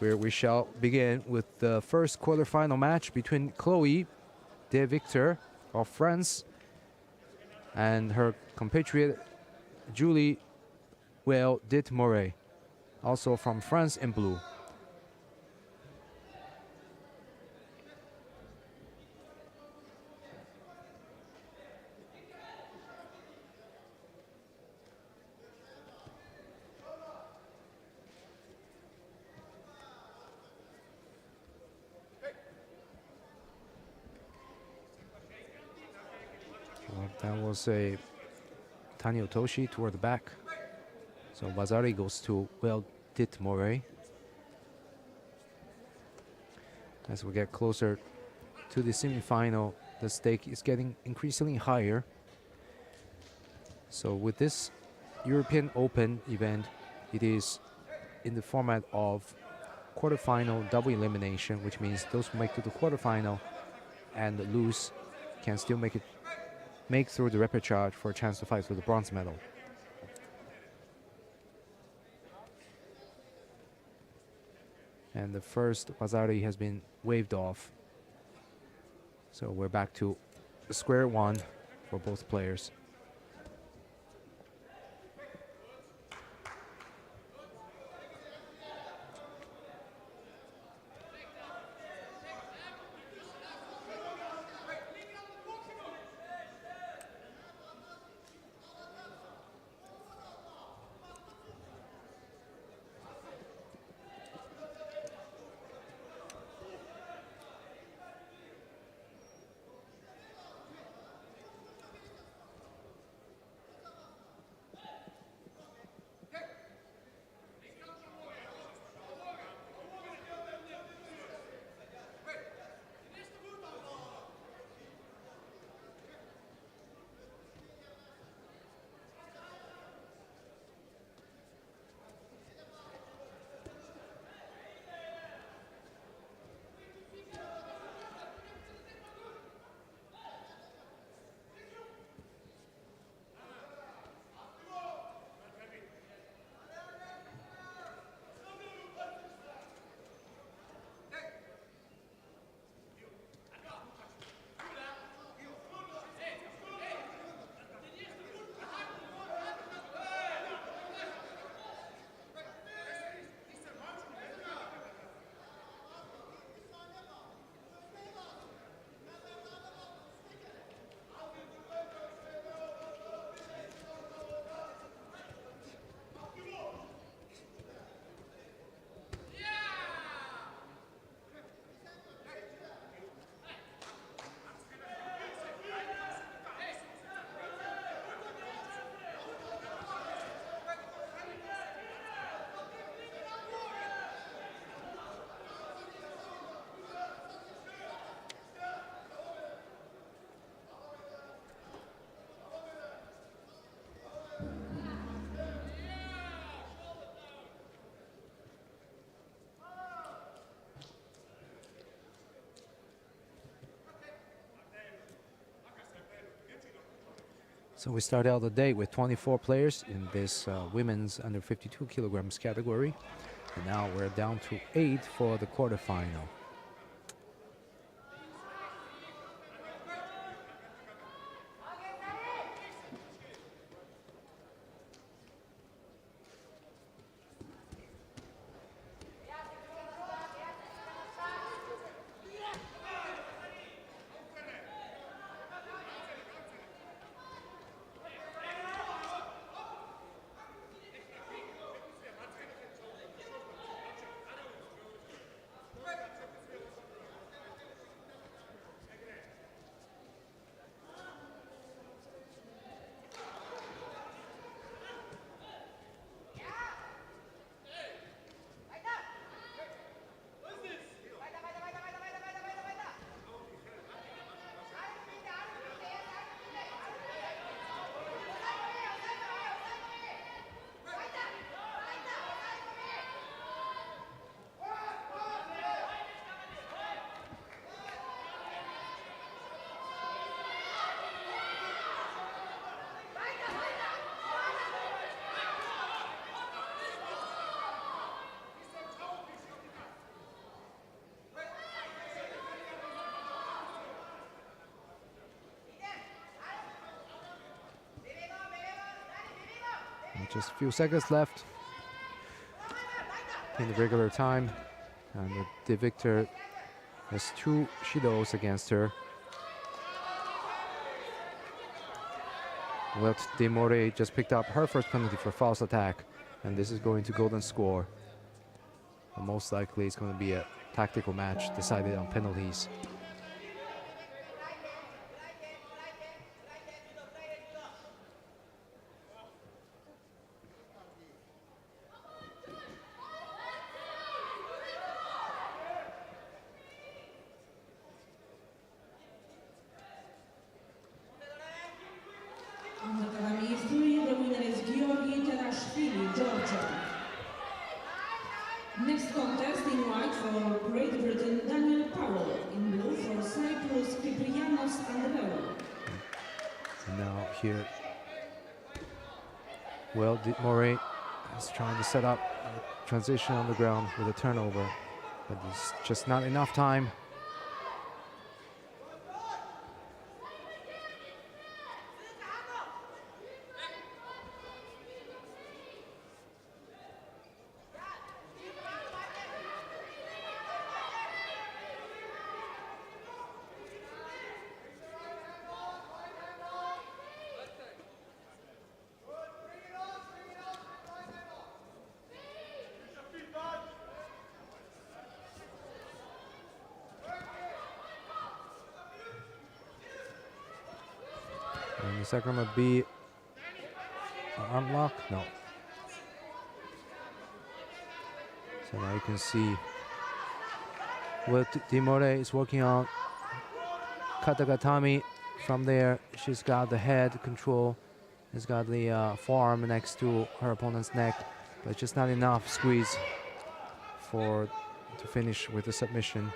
where we shall begin with the first quarterfinal match between Chloe De Victor of France, and her compatriot Julie Well Dit Moret, also from France in blue. Well, that was a Tani Otoshi toward the back. So Vazari goes to Well Dit Moret. As we get closer to the semifinal, the stake is getting increasingly higher. So with this European Open event, it is in the format of quarterfinal double elimination, which means those who make to the quarterfinal and lose can still make through the repechage for a chance to fight for the bronze medal. And the first Vazari has been waved off. So we're back to square one for both players. So we start out the day with 24 players in this women's under 52 kilograms category. And now we're down to 8 for the quarterfinal. just a few seconds left in the regular time, and the victor has 2 Shidos against her. Wilt de Moray just picked up her first penalty for false attack, and this is going to golden score. And most likely it's going to be a tactical match decided on penalties. Next contest in white for Great Britain, Daniel Powell. In blue for Cyprus, Kyprianos Andreou. And now here, Will Moray is trying to set up a transition on the ground with a turnover, but there's just not enough time. And the second would be an arm lock. No. So now you can see what de Moray is working on. Katagatami. From there, she's got the head control. She's got the forearm next to her opponent's neck, but just not enough squeeze to finish with the submission.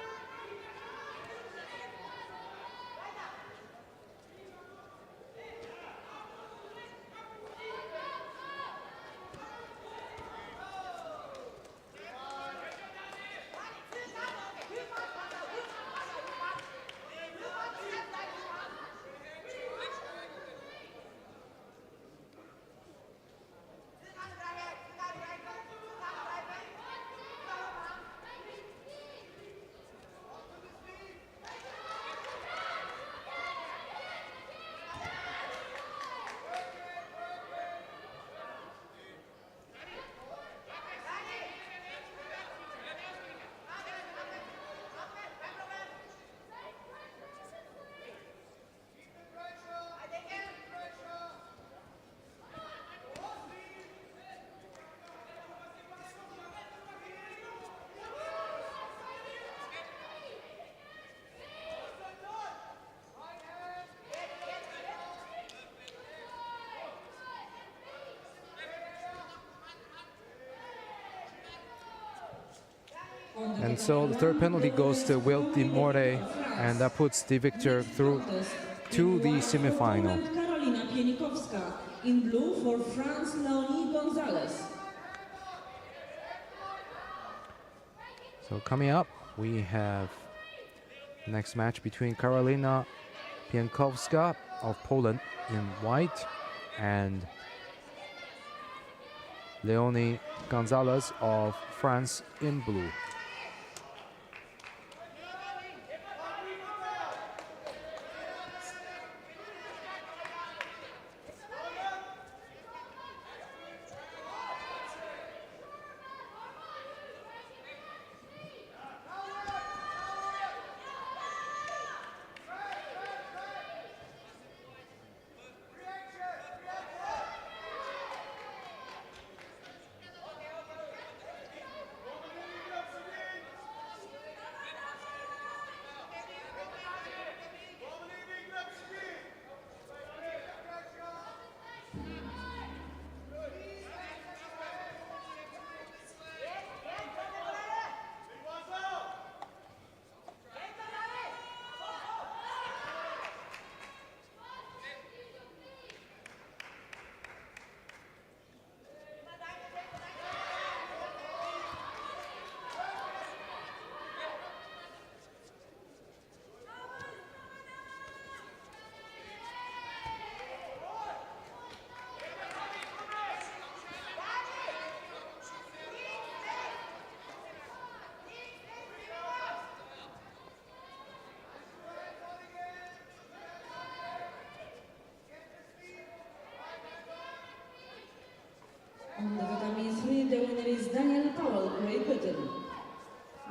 And so the third penalty goes to Will de Moray, and that puts the victor through to the semifinal. Karolina Pienikowska. In blue for France, Leonie Gonzalez. So coming up, we have the next match between Karolina Pienkowska of Poland in white and Leonie Gonzalez of France in blue. On the tatami 3, the winner is Daniel Powell, Great Britain.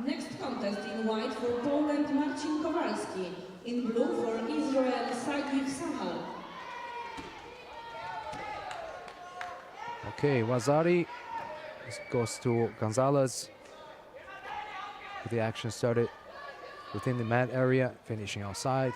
Next contest in white for Poland, Marcin Kowalski. In blue for Israel, Sagiv Sahal. Okay, Wazari goes to Gonzalez. The action started within the mat area, finishing outside.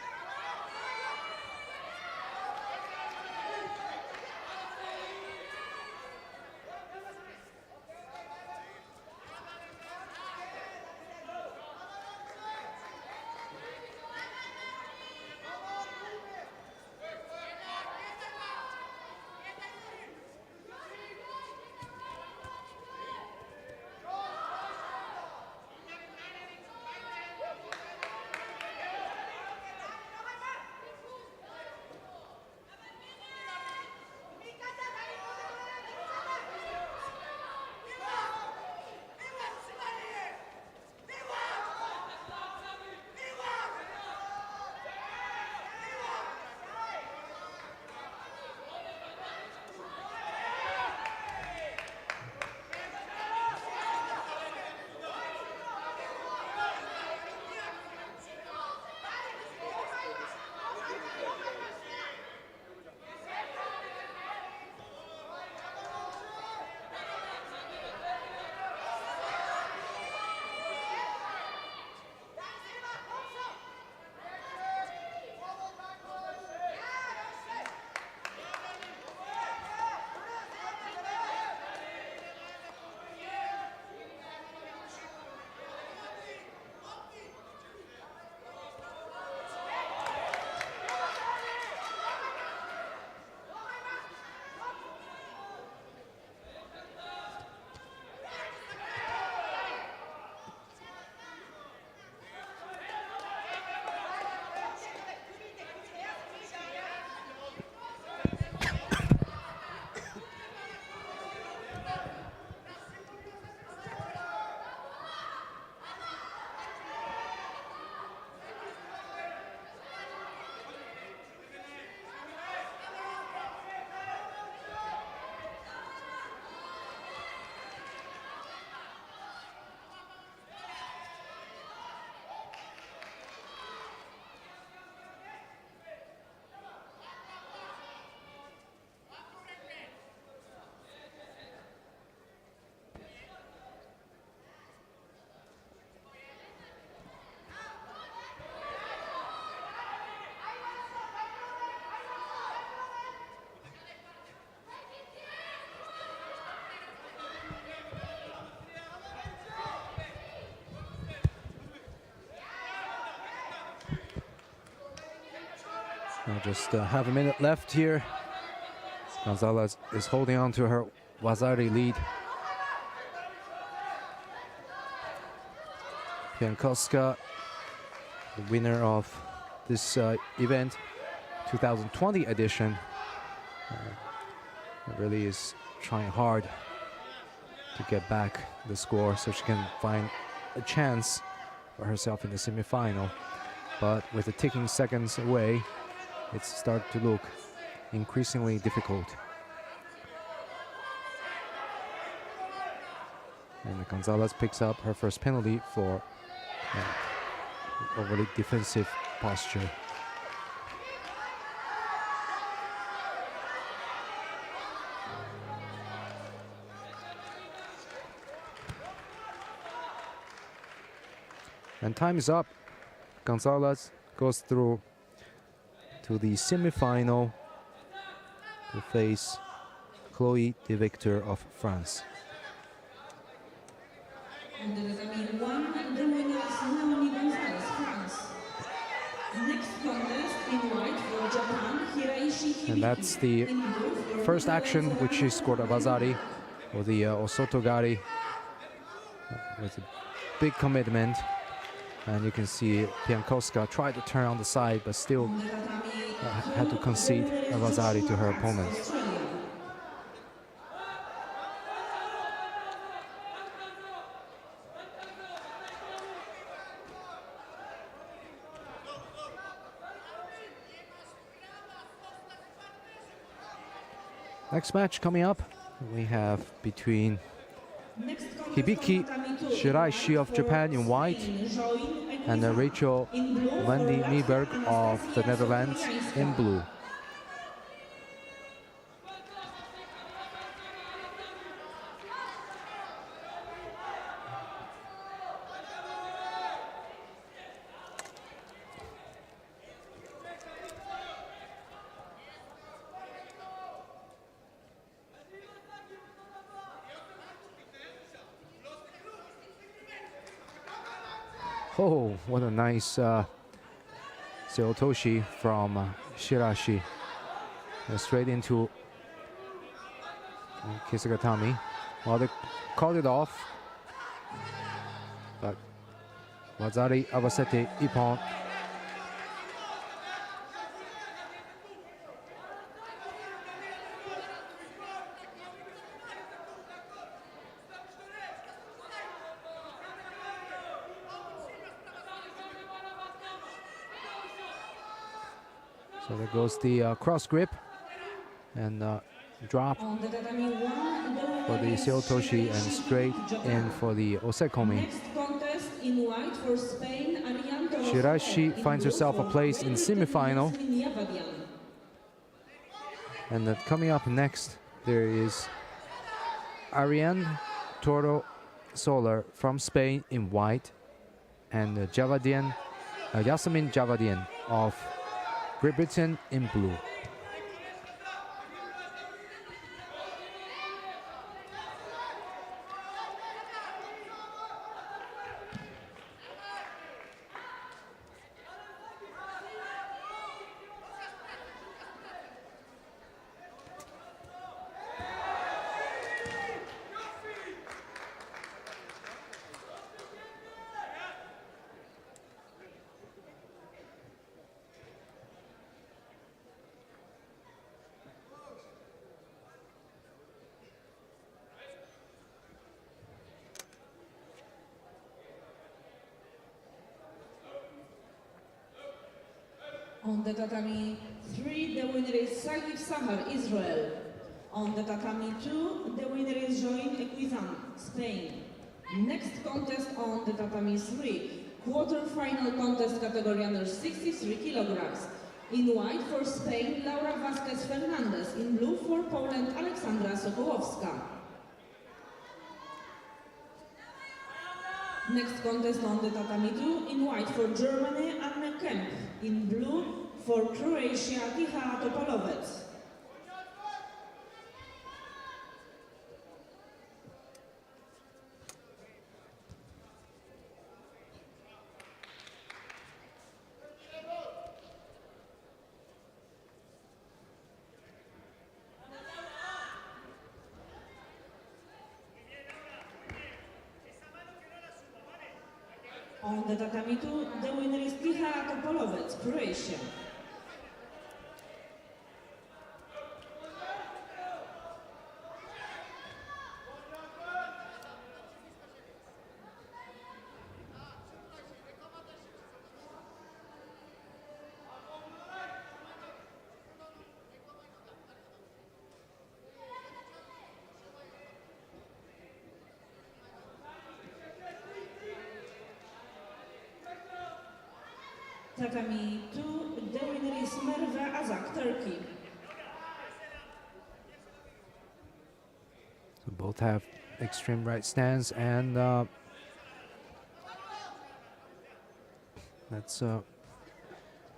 Now just half a minute left here. Gonzalez is holding on to her Wazari lead. Piankowska, the winner of this event, 2020 edition, really is trying hard to get back the score so she can find a chance for herself in the semifinal. But with the ticking seconds away, it's starting to look increasingly difficult. And Gonzalez picks up her first penalty for overly defensive posture. And time is up. Gonzalez goes through to the semi-final to face Chloé de Victor of France. And the winner is Naomi Gonzalez, France. Next contest in white for Japan, Hiraishi Hibiki. And that's the first action which she scored a Wazari, or the Osotogari, with a big commitment. And you can see Piankowska tried to turn on the side, but still had to concede a Wazari to her opponent. Next match coming up, We have between Next contest Hibiki on tatami 2 Shiraishi of for Japan in white Spain, Join and Eguizan. Rachel In blue for van die Latvia, Nieberg of the Anastasia Netherlands in Sokołowiańska. blue. Oh, what a nice Seotoshi from Shirashi. Straight into Kisugatami. Well, they called it off. But Wazari Avasete Ippon. So there goes the cross grip and drop On the tatami 1, for the Seotoshi and straight in for the Osekomi. Next contest in white for Spain, Ariane Torres. Shirashi In finds blue herself a for place in Great semi-final. Britain, Yasmin Yavadian. And coming up next, there is Ariane Toro Soler from Spain in white and Javadian, Yasmin Javadian of Great Britain in blue. On the tatami 3, the winner is Sagif Sahar, Israel. On the tatami 2, the winner is Join Eguizan, Spain. Next contest on the tatami 3, quarter-final contest category under 63 kilograms. In white for Spain, Laura Vasquez Fernandez. In blue for Poland, Aleksandra Sokołowska. Next contest on the tatami 2, in white for Germany, Anne Kemp. In blue for Croatia, Ticha Topalovic. On the tatami 2, the winner is Ticha Topalovic, Croatia. Tatami 2, the winner is Merve Azak, Turkey. So both have extreme right stance, and that's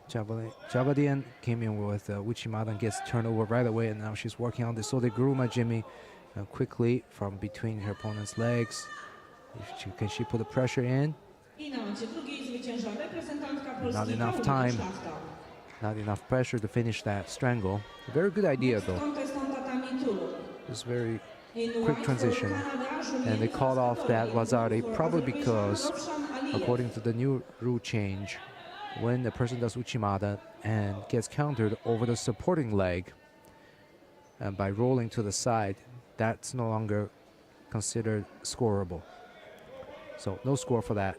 Javadian came in with Uchimata and gets turned over right away, and now she's working on the Sodeguruma Jimmy quickly from between her opponent's legs. Can she put the pressure in? I na macie drugiej zwycięża reprezentantka Polski Not enough Paulina time. Szlachta. Not enough pressure to finish that strangle. A very good idea Next though. contest on tatami 2. It's very In quick white for transition. Canada, And they called off that Wazari for probably Azerbaijan, because, Rovshan Aliyev. according to the new rule change, when a person does Uchimata and gets countered over the supporting leg and by rolling to the side, that's no longer considered scoreable. So no score for that.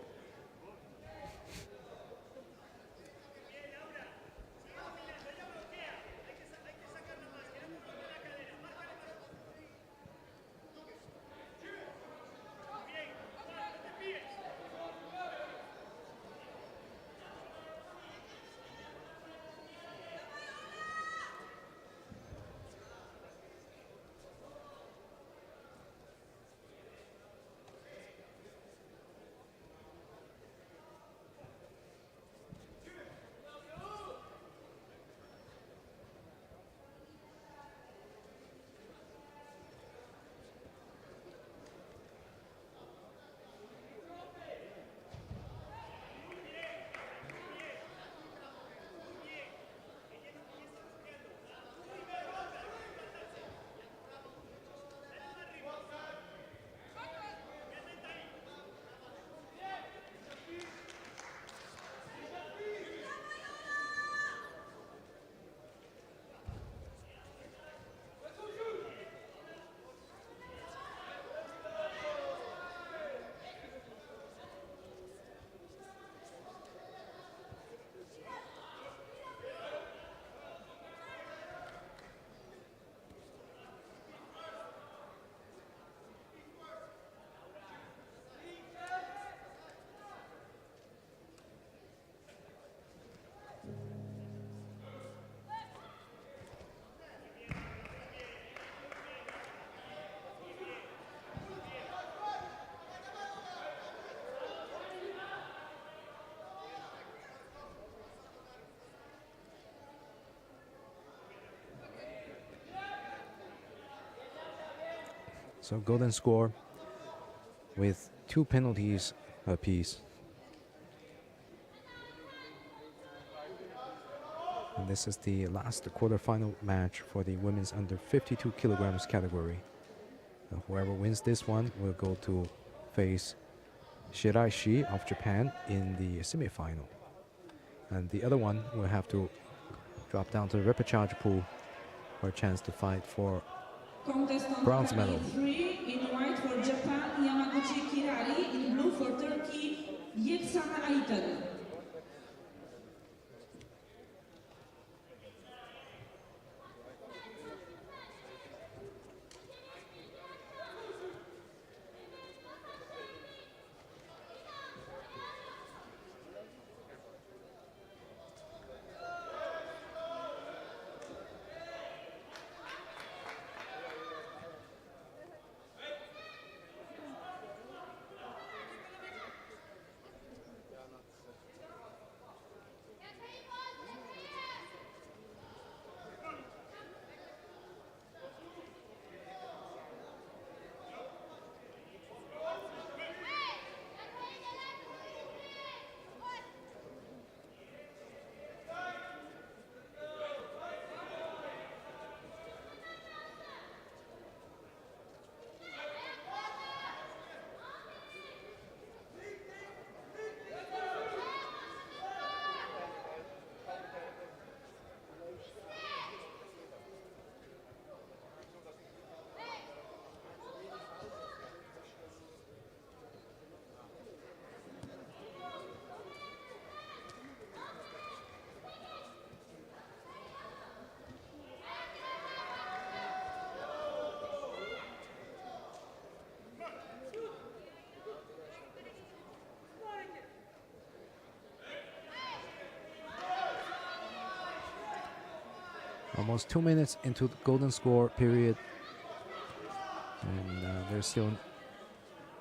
So golden score with 2 penalties apiece. And this is the last quarterfinal match for the women's under 52 kilograms category. Whoever wins this one will go to face Shiraishi of Japan in the semifinal. And the other one will have to drop down to the repechage pool for a chance to fight for bronze medal. 3 in white for Japan, Yamaguchi Kirari. In blue for Turkey, Yeksan Ayten. Almost 2 minutes into the golden score period, and there's still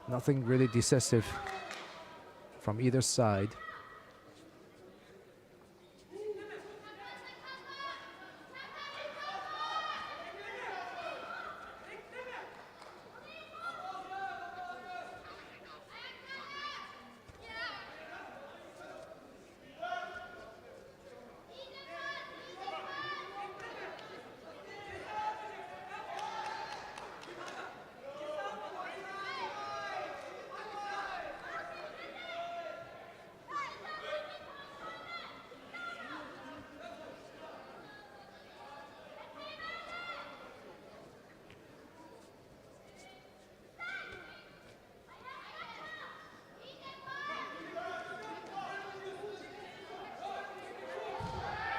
nothing really decisive from either side.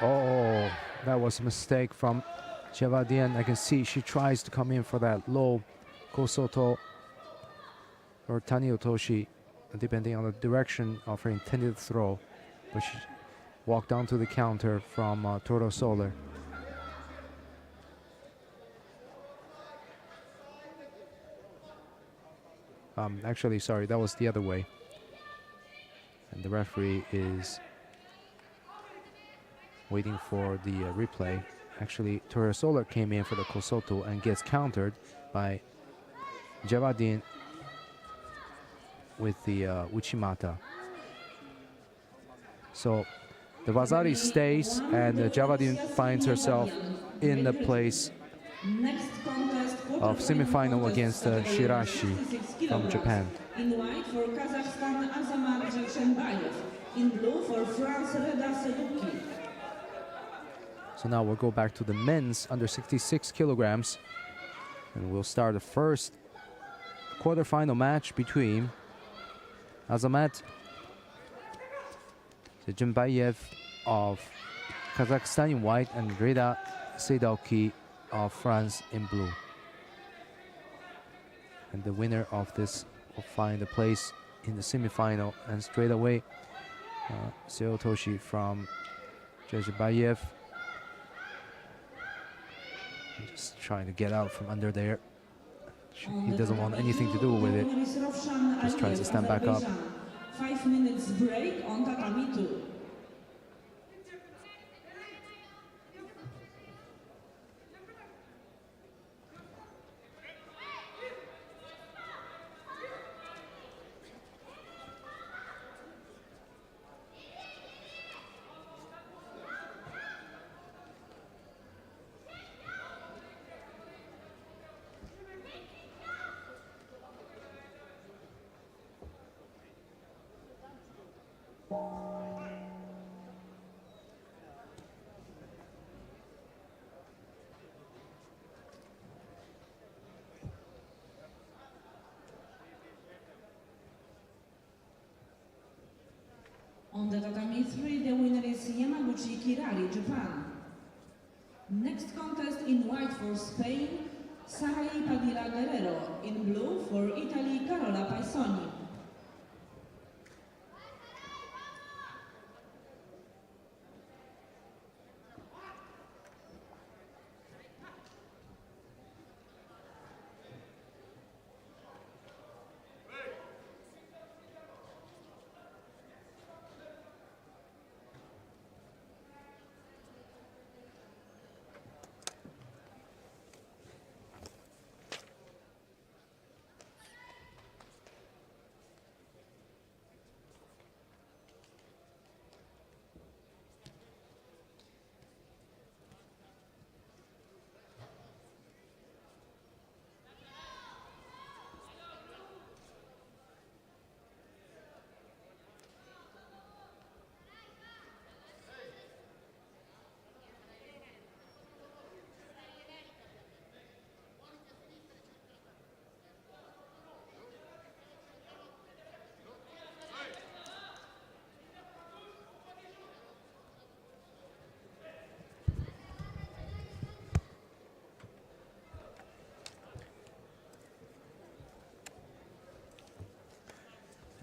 Oh, that was a mistake from Javadian. I can see she tries to come in for that low Kosoto or Tani Otoshi, depending on the direction of her intended throw. But she walked onto the counter from Toro Solar. Actually, sorry, that was the other way. And the referee is waiting for the replay. Actually, Toro Solar came in for the Kosoto and gets countered by Javadin with the Uchimata. So the Vazari stays and Javadin finds herself in the place of semi-final against Shirashi from Japan. In white for Kazakhstan, Azamar Jakshenbayev. In blue for France, Reda Seduki. So now we'll go back to the men's under 66 kilograms, and we'll start the first quarterfinal match between Azamat Jakshenbayev of Kazakhstan in white and Reda Seduki of France in blue. And the winner of this will find a place in the semi-final, and straight away Seotoshi from Jakshenbayev just trying to get out from under there. He doesn't want anything to do with it. Just tries to stand back up. 5 minutes break on tatami 2. On the tatami 3, the winner is Yamaguchi Kirari, Japan. Next contest in white for Spain, Sarai Padilla Guerrero. In blue for Italy, Carola Paisoni.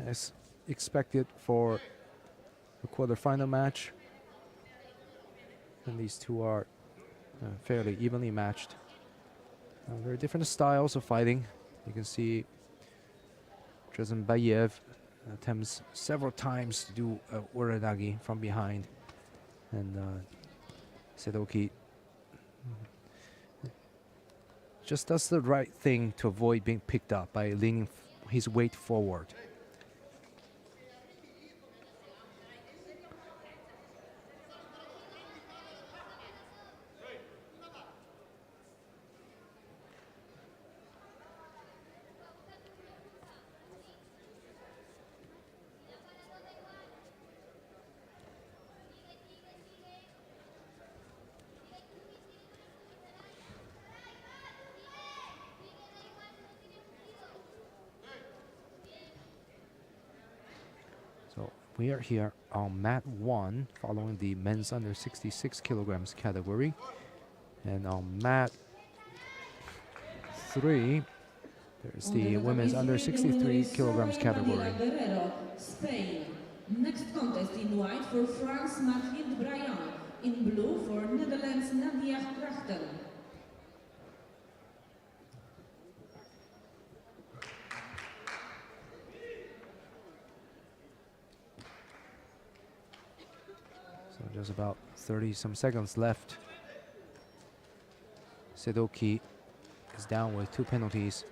As expected for the quarterfinal match, and these two are fairly evenly matched. Very different styles of fighting. You can see Drazimbayev attempts several times to do uranagi from behind, and Sedoki just does the right thing to avoid being picked up by leaning his weight forward. So we are here on mat 1, following the men's under 66 kilograms category. And on mat 3, there's the women's under 63 kilograms category. Spain. Next contest in white for France, Mathilde Briand. In blue for Netherlands, Nadia Krachten. So just about 30 some seconds left. Sedoki is down with 2 penalties.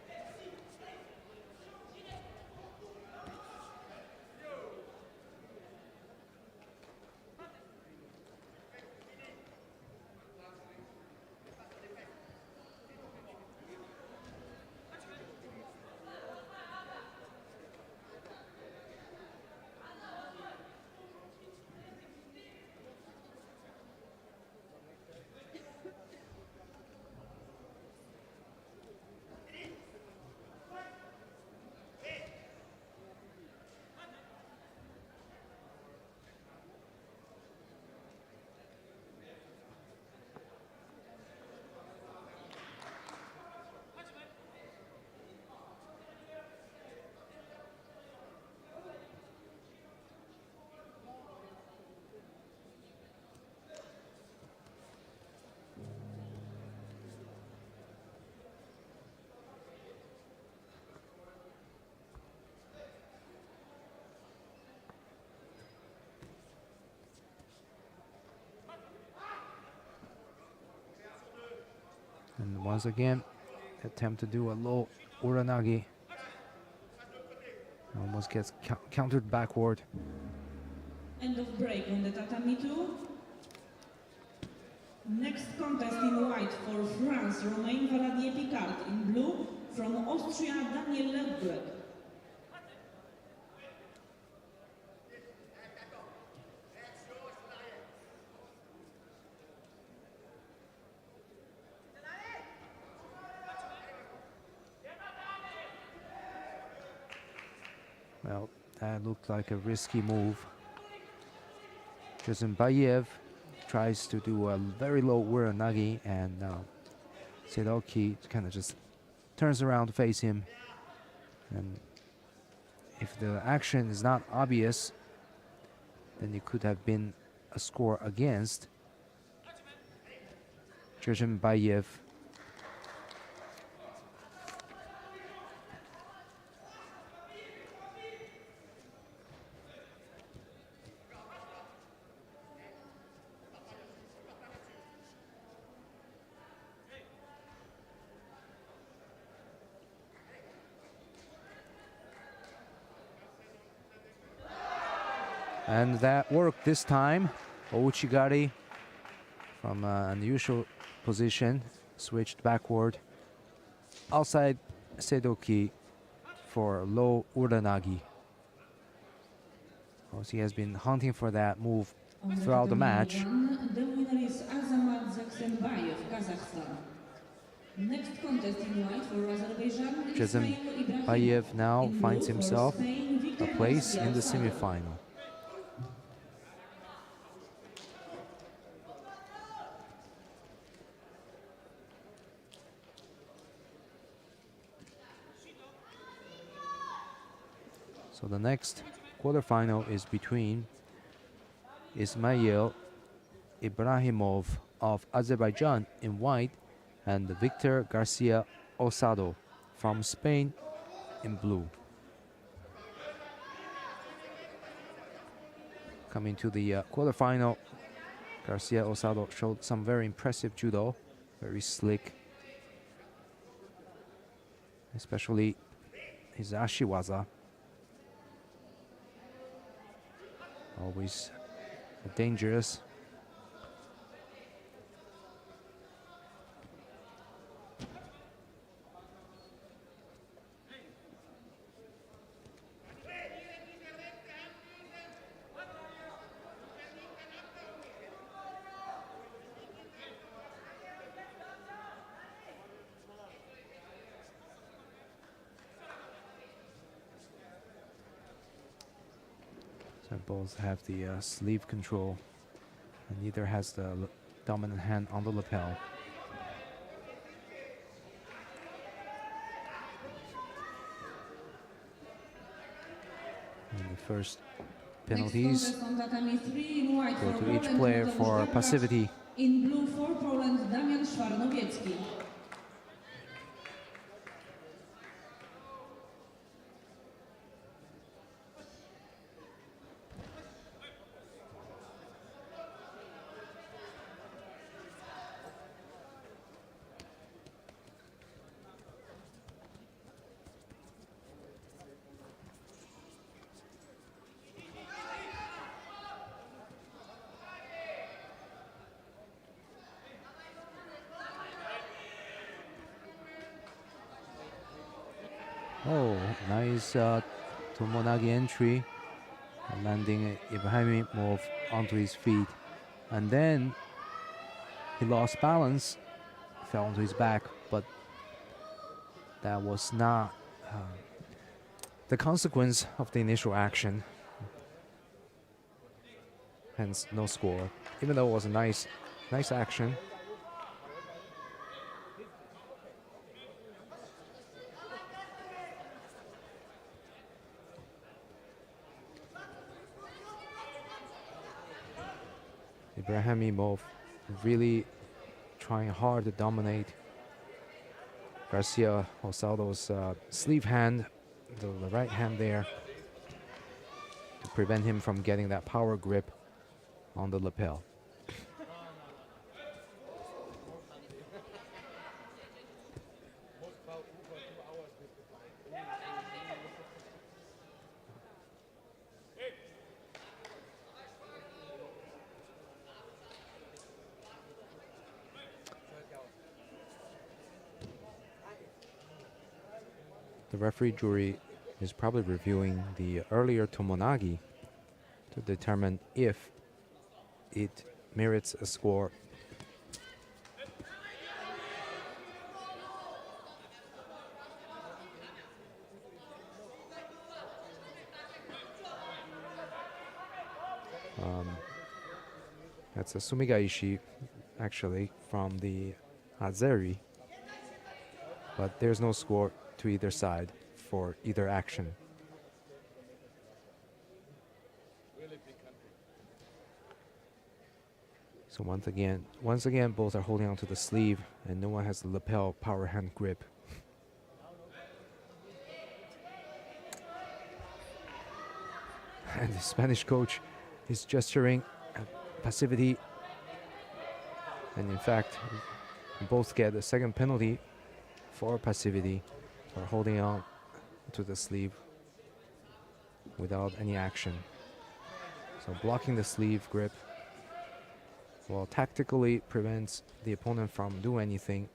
And once again, attempt to do a low uranagi. Almost gets countered backward. End of break on the tatami 2. Next contest in white for France, Romain Valadier-Picard. In blue from Austria, Daniel Ledbreg. Well, that looked like a risky move. Jazimbayev tries to do a very low uranagi, and Sedoki kind of just turns around to face him. And if the action is not obvious, then it could have been a score against Jazimbayev. And that worked this time. Ouchigari from an unusual position switched backward outside Sedoki for low uranagi. Of course, he has been hunting for that move throughout the match. The winner is Azamat Zaksenbayev, Kazakhstan. Next contest in white for Azerbaijan. Jazimbayev now finds himself a place in the semifinal. So the next quarterfinal is between Ismail Ibrahimov of Azerbaijan in white and Victor Garcia Osado from Spain in blue. Coming to the quarterfinal, Garcia Osado showed some very impressive judo, very slick, especially his ashiwaza. Always dangerous. So both have the sleeve control, and neither has the dominant hand on the lapel. And the first penalties go to each player for passivity. In blue for Poland, Damian Szwarnowiecki. Oh, nice Tomonagi entry, landing Ibrahimov onto his feet. And then he lost balance, fell onto his back, but that was not the consequence of the initial action. Hence, no score, even though it was a nice action. Ibrahimov really trying hard to dominate Garcia Osado's sleeve hand, the right hand there, to prevent him from getting that power grip on the lapel. The referee jury is probably reviewing the earlier Tomonagi to determine if it merits a score. That's a Sumigaishi, actually, from the Azeri. But there's no score to either side for either action. So once again, both are holding onto the sleeve, and no one has the lapel power hand grip. And the Spanish coach is gesturing at passivity. And in fact, both get a second penalty for passivity, for holding on to the sleeve without any action. So blocking the sleeve grip, well, tactically prevents the opponent from doing anything,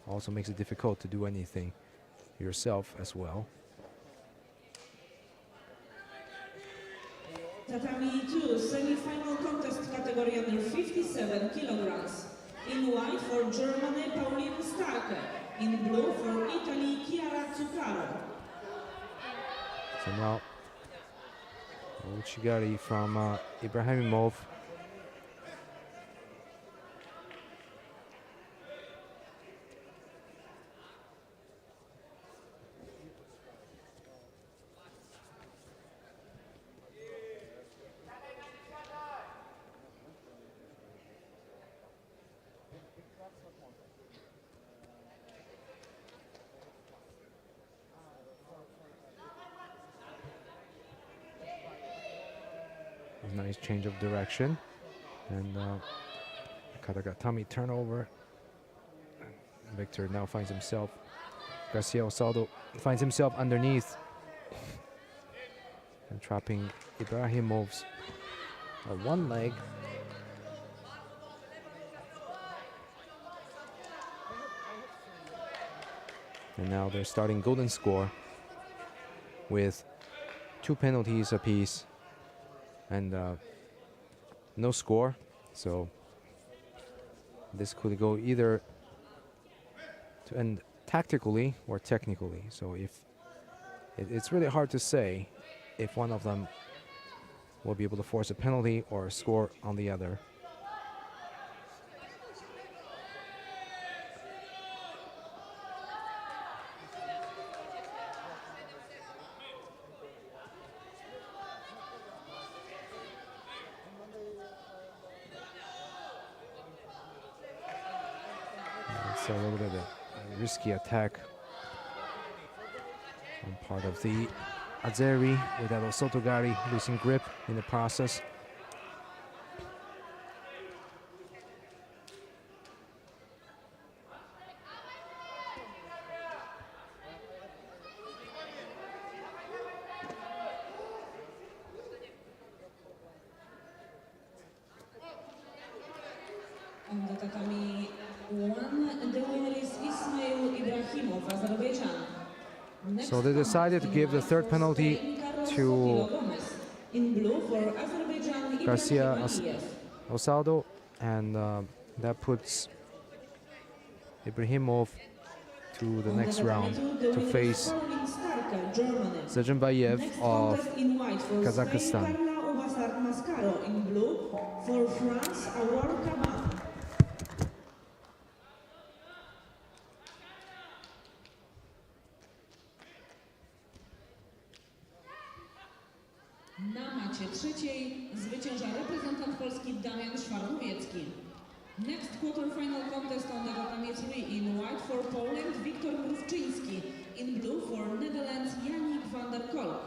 also makes it difficult to do anything yourself as well. Tatami 2 semi-final contest category under 57 kilograms. In white for Germany, Pauline Starke. In blue for Italy, Chiara Zuccaro. So now, Uchigari from Ibrahimov. Nice change of direction, and Katagatami turnover. Victor now finds himself, Garcia Osaldo finds himself underneath and trapping Ibrahimov's one leg. And now they're starting golden score with 2 penalties apiece and no score, so this could go either to end tactically or technically. So if it's really hard to say if one of them will be able to force a penalty or a score on the other. It's a little bit of a risky attack on part of the Azeri, without Sotogari losing grip in the process. On the tatami 1, the winner is Ismail Ibrahimov, Azerbaijan. Next So they decided to give the third penalty to in blue for Azerbaijan, Garcia Ibrahim Aliyev. Osaldo, and that puts Ibrahimov to the next round to face Zergenbayev of Kazakhstan. In blue for France, Awar Kaban. Na macie trzeciej zwycięża reprezentant Polski Damian Szwarnowiecki. Next quarter-final contest on the tatami 3 in white for Poland, Wiktor Mrówczyński. In blue for Netherlands, Yannick van der Kolk.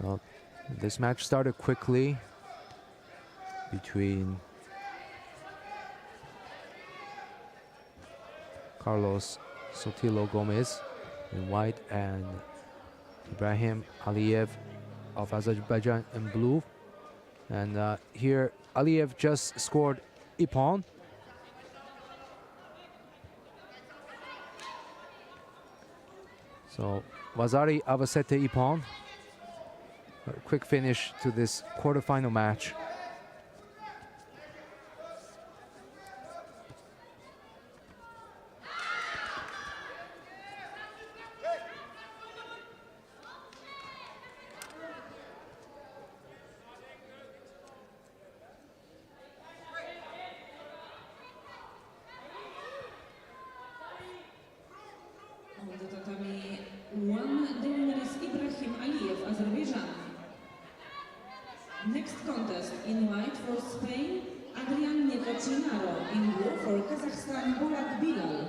Well, this match started quickly between Carlos Sotilo Gomez in white and Ibrahim Aliyev of Azerbaijan in blue. And here Aliyev just scored Ippon. So Vasari Avasete Ippon. A quick finish to this quarterfinal match. On the tatami, one, the winner is Ibrahim Aliyev, Azerbaijan. Next contest, in white for Spain, Adrian Nekocinaro. In blue for Kazakhstan, Borat Bilal.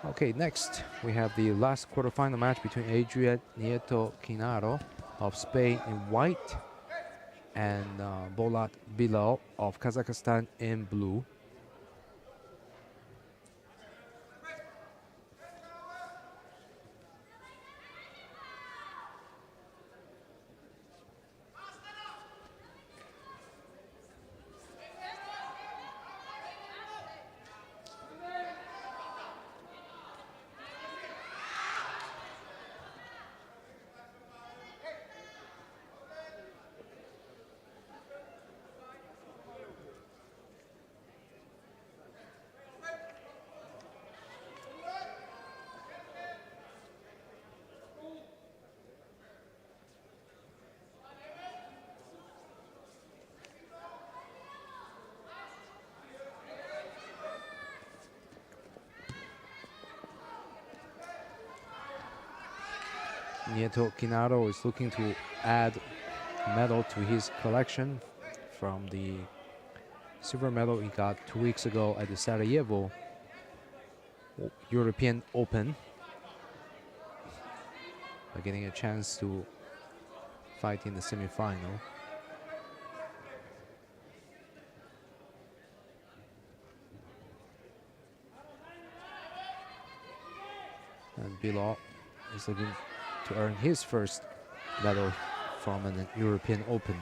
Okay, next we have the last quarterfinal match between Adrian Nieto Quinaro of Spain in white and Bolat Bilal of Kazakhstan in blue. Nieto Quinaro is looking to add medal to his collection from the silver medal he got 2 weeks ago at the Sarajevo European Open. By getting a chance to fight in the semi-final. And Bilal is looking to earn his first medal from an European Open.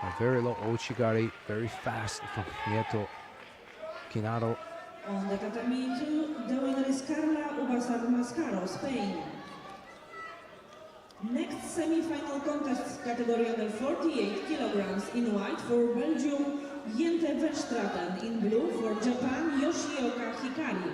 A very low Ochigari, very fast from Nieto Quinaro. On the tatami 2, the winner is Carla Ubasar Mascaro, Spain. Next semi-final contest, category under 48 kilograms. In white for Belgium, Jente Verstraten. In blue for Japan, Yoshioka Hikari.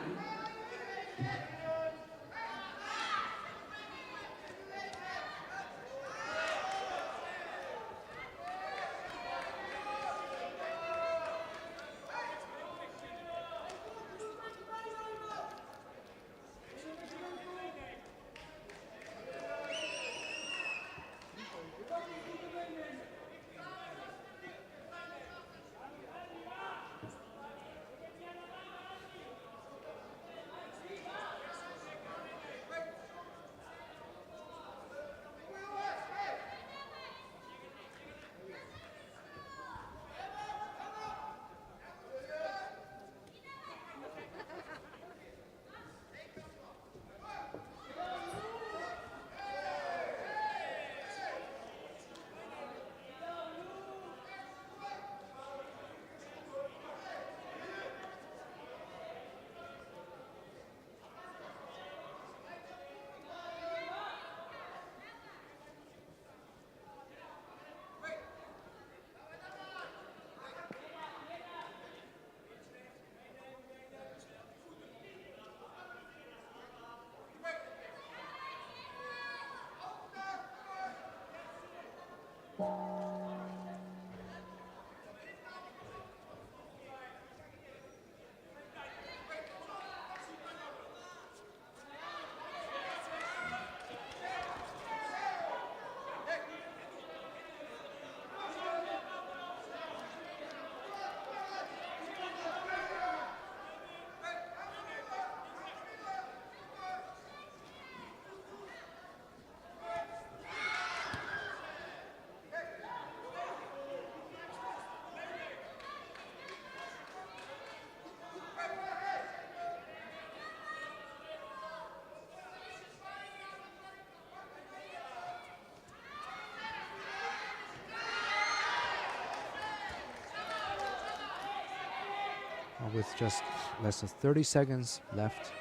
With just less than 30 seconds left,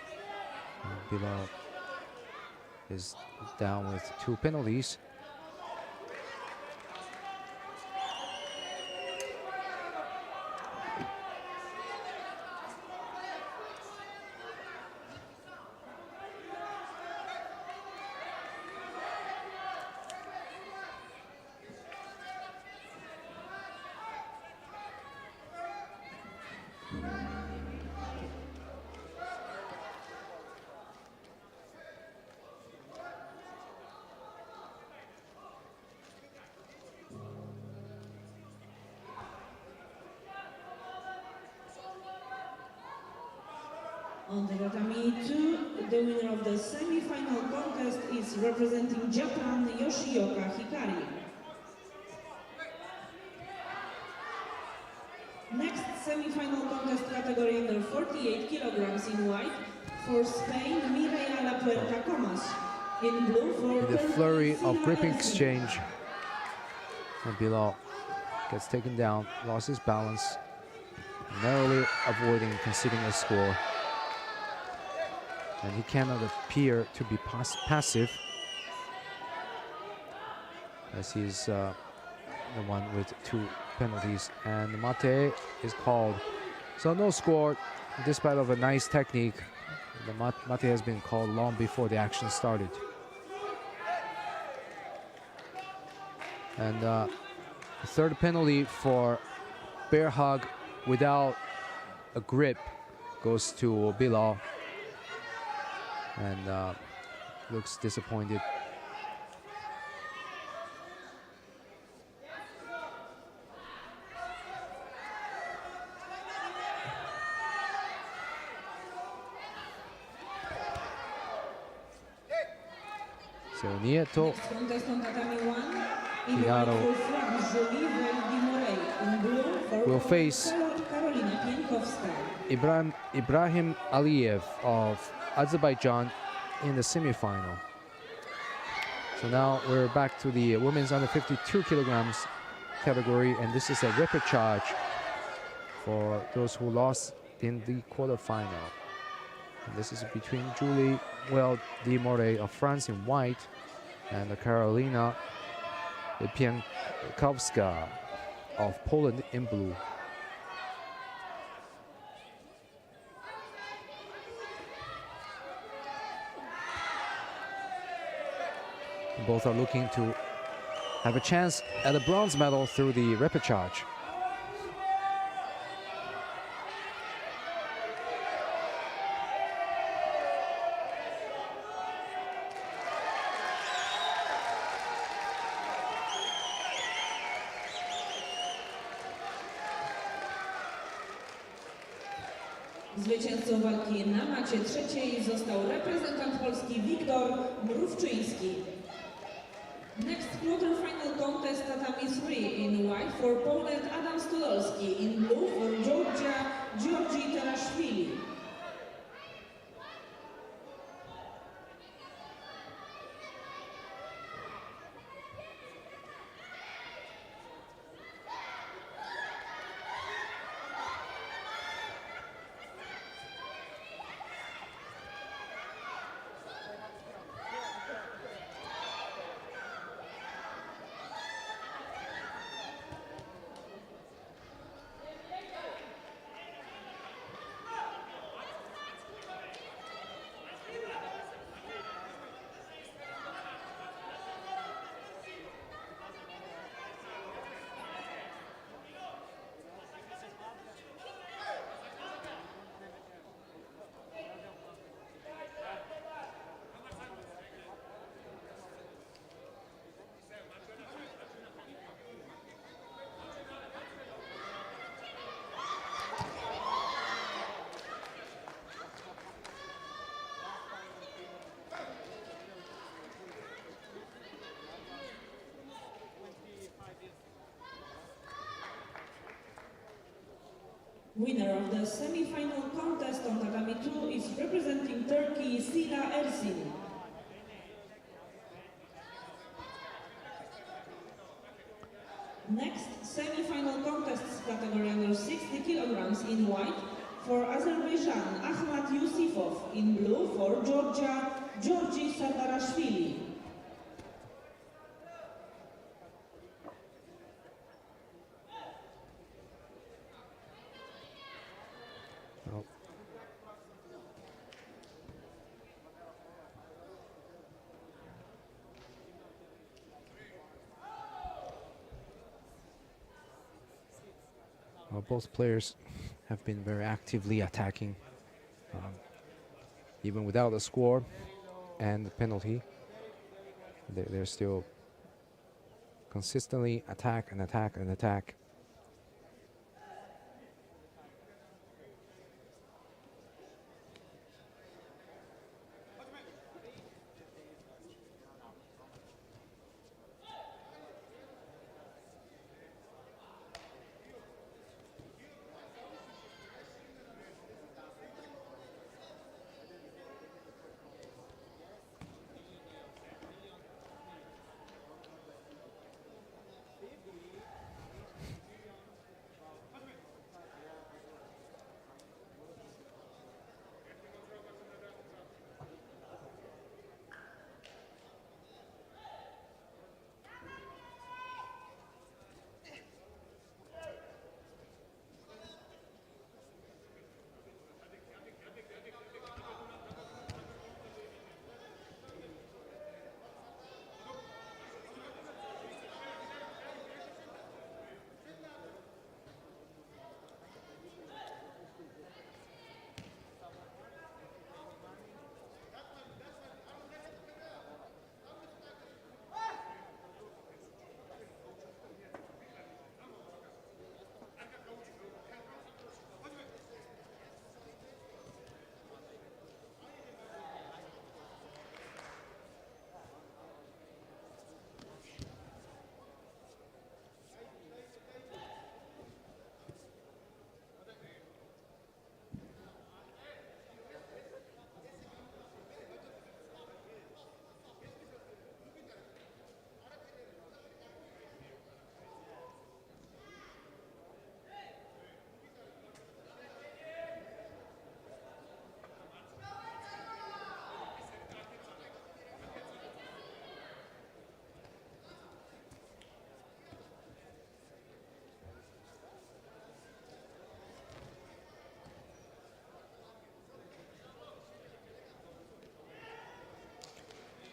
Bilal is down with 2 penalties. On the tatami 2, the winner of the semi-final contest is representing Japan, Yoshioka Hikari. Next semi-final contest category under 48 kilograms in white for Spain, Mireia La Puerta Comas. In blue for In the flurry of gripping exchange, Bilal gets taken down, lost his balance, narrowly avoiding conceding a score. And he cannot appear to be passive, as he's the one with 2 penalties. And mate is called. So no score, despite of a nice technique. The mate has been called long before the action started. And the 3rd penalty for bear hug without a grip goes to Bilal. And looks disappointed. So Nieto Hinaro will face Ibrahim Aliyev of Azerbaijan in the semi-final. So now we're back to the women's under 52 kilograms category, and this is a repechage for those who lost in the quarterfinal. And this is between Julie Di More of France in white and Karolina Piankowska of Poland in blue. Both are looking to have a chance at a bronze medal through the repechage. Zwycięzcą walki na macie trzeciej został reprezentant Polski Wiktor Mrówczyński. Next quarter-final contest tatami 3 in white for Poland Adam Stodolski, in blue for Georgia Georgi Terashvili. Winner of the semi-final contest on Tatami 2 is representing Turkey, Sila Ersin. Next, semi-final contests category under 60 kilograms in white for Azerbaijan, Ahmad Yusifov. In blue for Georgia, Georgi Sardarashvili. Both players have been very actively attacking, even without a score and the penalty. They're still consistently attack and attack and attack.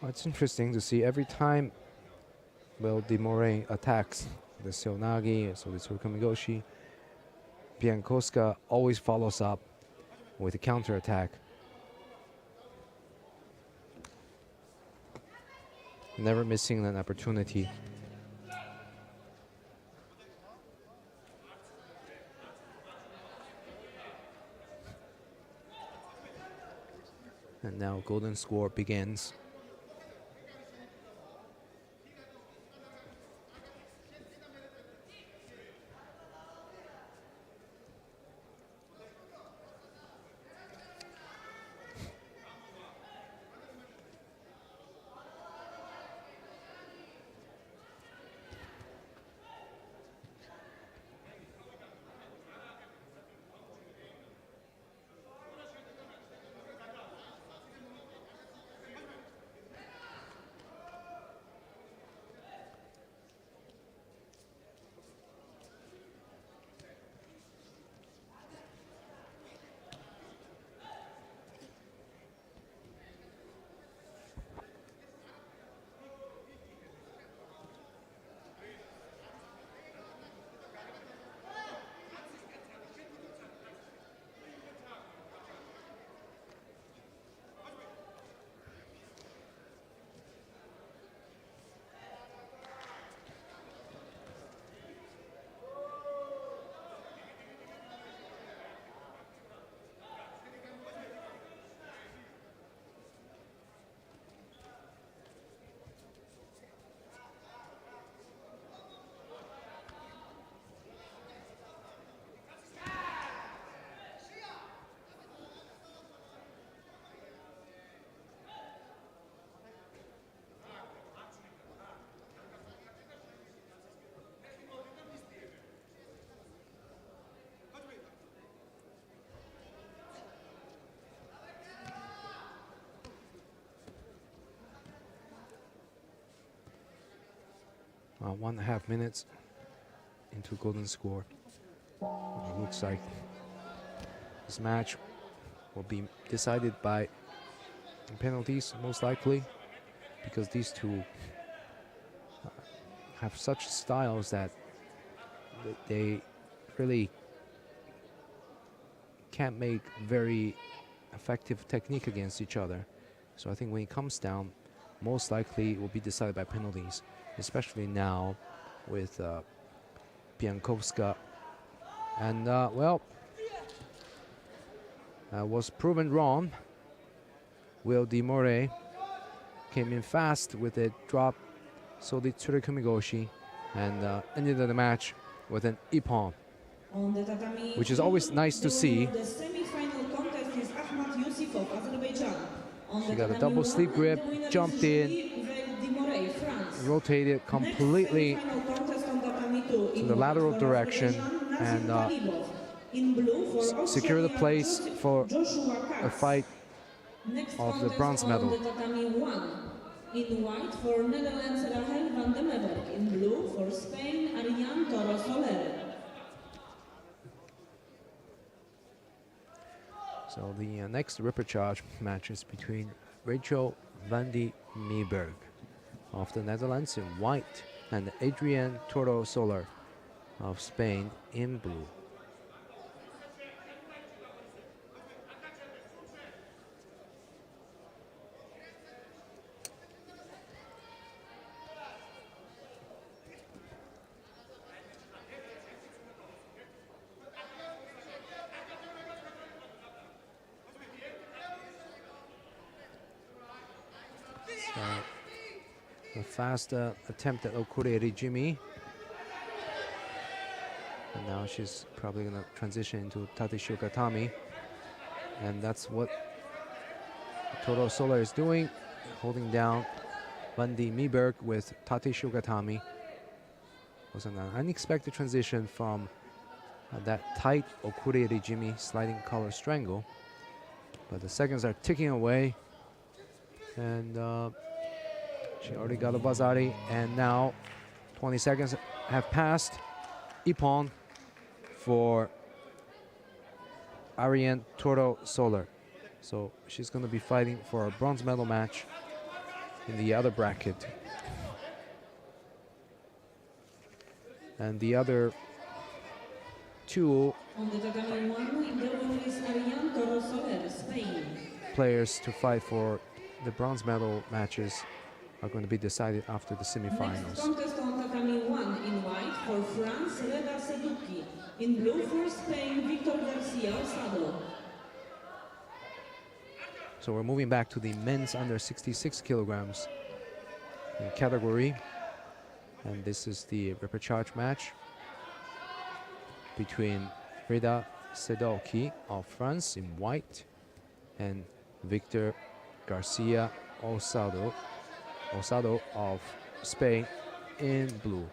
Well, it's interesting to see every time, well, De Moraine attacks the Seonagi, so the Tsurkamigoshi, Biankowska always follows up with a counter-attack. Never missing an opportunity. And now golden score begins. 1.5 minutes into golden score. It looks like this match will be decided by penalties, most likely, because these two have such styles that they really can't make very effective technique against each other. So I think when it comes down, most likely it will be decided by penalties, especially now with Piankowska. And well, was proven wrong. Will Di More came in fast with a drop, so did Tsurekumigoshi, and ended the match with an ippon, which is always nice to see. The semi-final contest is Ahmad Yusifov, Azerbaijan. He got a double sleep grip, jumped in, rotated completely to the lateral direction, and secure the place for a fight of the bronze medal. In white for Netherlands, Rahel van den Meberg. In blue for Spain, Ariane Toro Soler. So the next repechage match is between Rachel van den Meberg of the Netherlands in white and Adrienne Toro Soler of Spain in blue. A fast attempt at Okure Jimmy. And now she's probably going to transition into Tate Shokatami. And that's what Toro Soler is doing, holding down Van den Meberg with Tate Shokatami. Was an unexpected transition from that tight Okure Jimmy sliding collar strangle. But the seconds are ticking away. And she already got a Bazari, and now 20 seconds have passed. Ippon for Ariane Toro Soler. So she's going to be fighting for a bronze medal match in the other bracket. And the other two players to fight for the bronze medal matches are going to be decided after the semifinals. Next contest on tatami 1 in white for France, Reda Seduki. In blue for Spain, Victor Garcia Osado. So we're moving back to the men's under 66 kilograms in category. And this is the repechage match between Reda Seduki of France in white and Victor Garcia Osado of Spain in blue.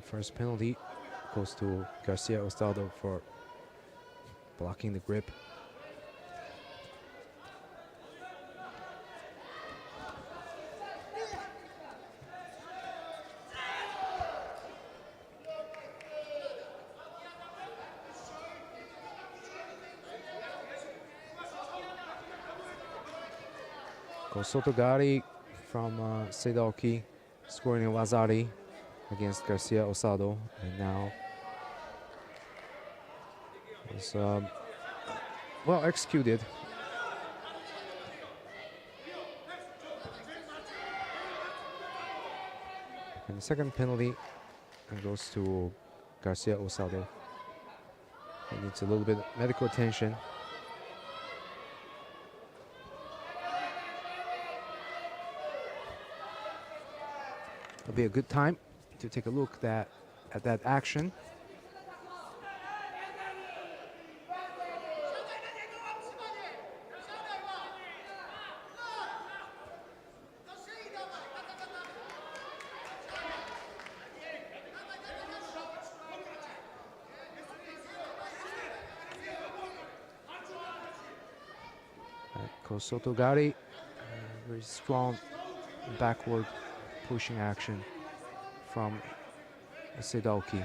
First penalty goes to Garcia Osado for blocking the grip. Goes Sotogari from Sedoki, scoring a Wazari against Garcia Osado, and now is well executed. And the second penalty goes to Garcia Osado. He needs a little bit of medical attention. It'll be a good time to take a look at that action. Kosotogari, very strong backward pushing action from Sedoki.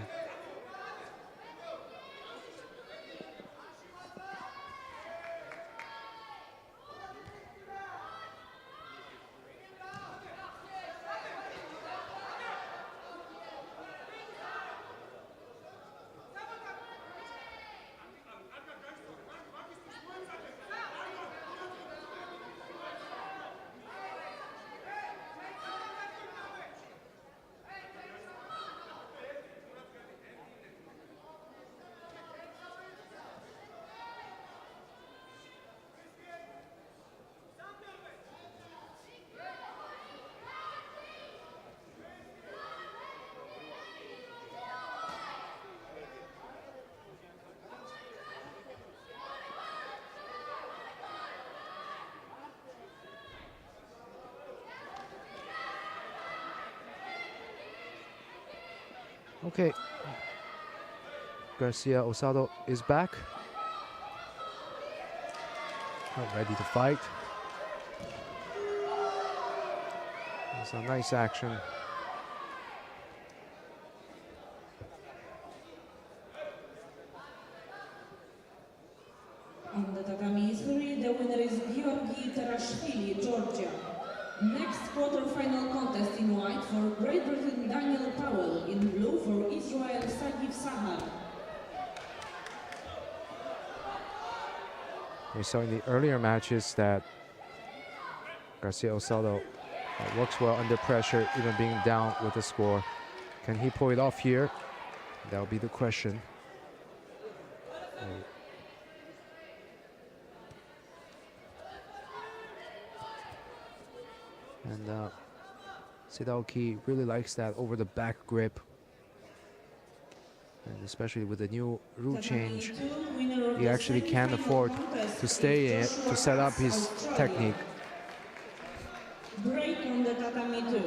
Okay, Garcia Osado is back, ready to fight. It's a nice action. On the tatami history, the winner is Georgi Terashvili, Georgia. Next quarter-final contest in white for Great Britain, Daniel Powell. In blue for Israel, Sagiv Sahar. We saw in the earlier matches that Garcia Osado works well under pressure, even being down with the score. Can he pull it off here? That will be the question. And Sedoki really likes that over the back grip. And especially with the new rule change, he actually can't afford to stay in it, to set up his technique. Break on the tatami 2.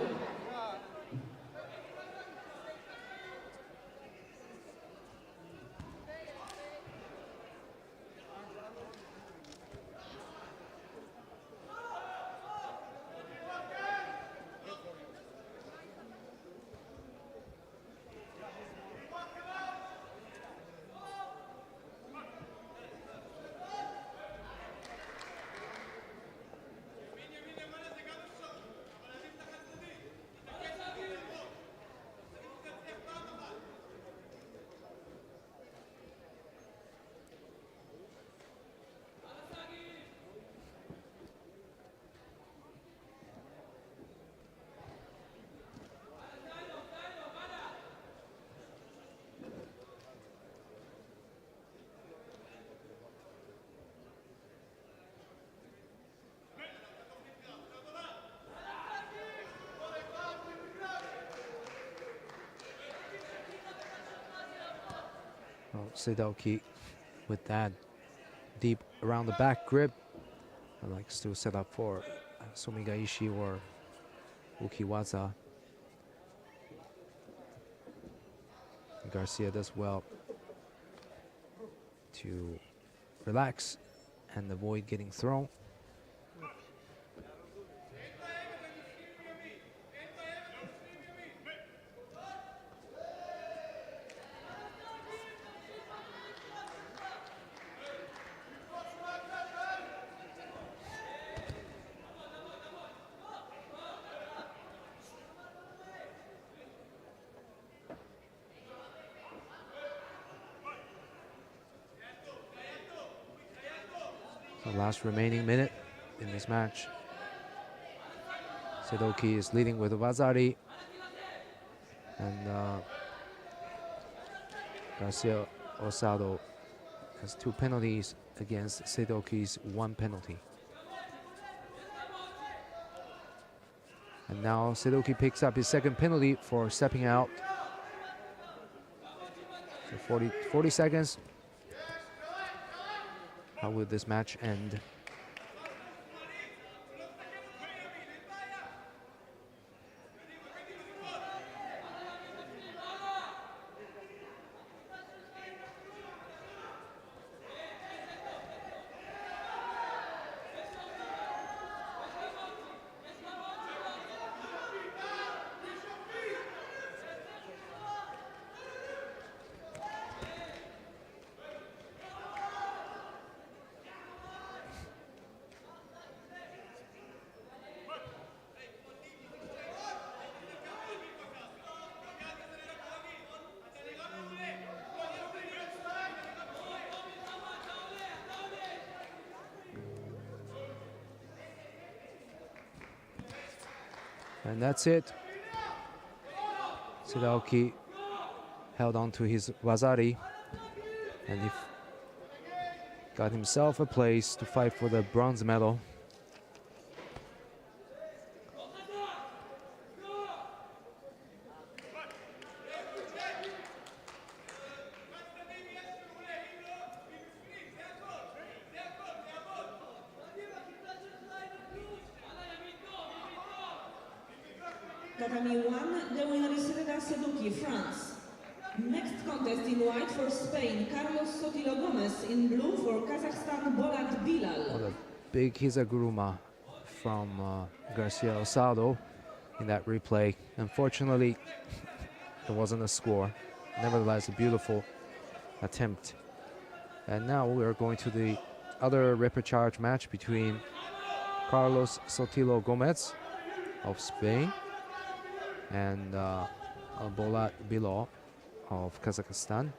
Sedoki with that deep around the back grip likes to set up for Sumigaishi or Ukiwaza. Garcia does well to relax and avoid getting thrown. The last remaining minute in this match. Sedoki is leading with a Wazari, and Garcia Osado has 2 penalties against Sedoki's 1 penalty. And now Sedoki picks up his second penalty for stepping out. So 40 seconds. How will this match end? And that's it. Sedoki held on to his wazari and he got himself a place to fight for the bronze medal. Tatami 1, the winner is Reda Sedoki, France. Next contest in white for Spain, Carlos Sotilo Gomez. In blue for Kazakhstan, Bolat Bilal. What a big Hizaguruma from Garcia Osado in that replay. Unfortunately, there wasn't a score. Nevertheless, a beautiful attempt. And now we are going to the other repechage match between Carlos Sotilo Gomez of Spain and Bolat Bilal of Kazakhstan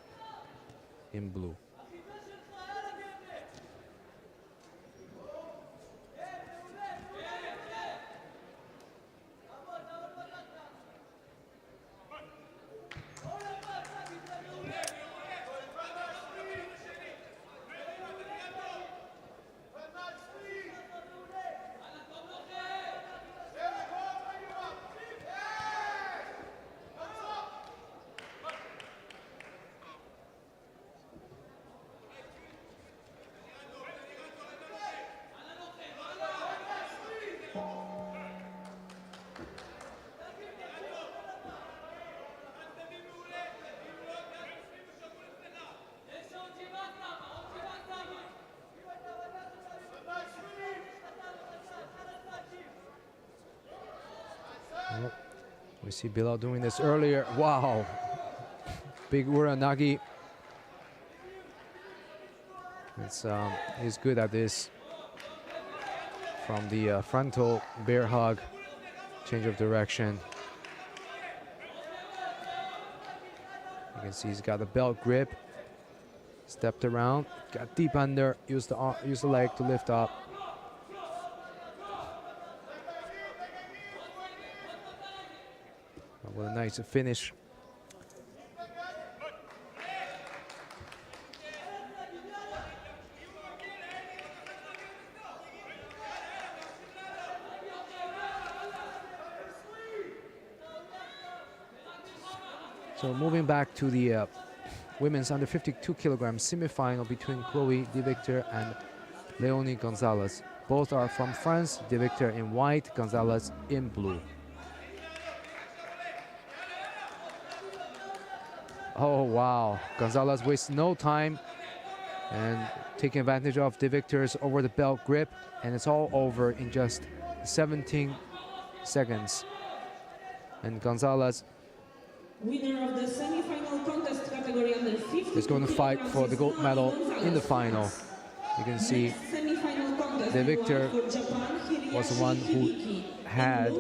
in blue. We see Bilal doing this earlier. Wow. Big Uranagi. He's good at this. From the frontal bear hug, change of direction. You can see he's got the belt grip. Stepped around, got deep under, used the leg to lift up. What a nice finish. So moving back to the women's under 52 kilograms semi-final between Chloe De Victor and Leonie Gonzalez. Both are from France. De Victor in white, Gonzalez in blue. Oh wow, Gonzalez wastes no time and taking advantage of De Victor's over the belt grip, and it's all over in just 17 seconds. And Gonzalez Winner of the semi-final contest category under 50 is going to fight for the gold medal in the final. You can see De Victor was the one who had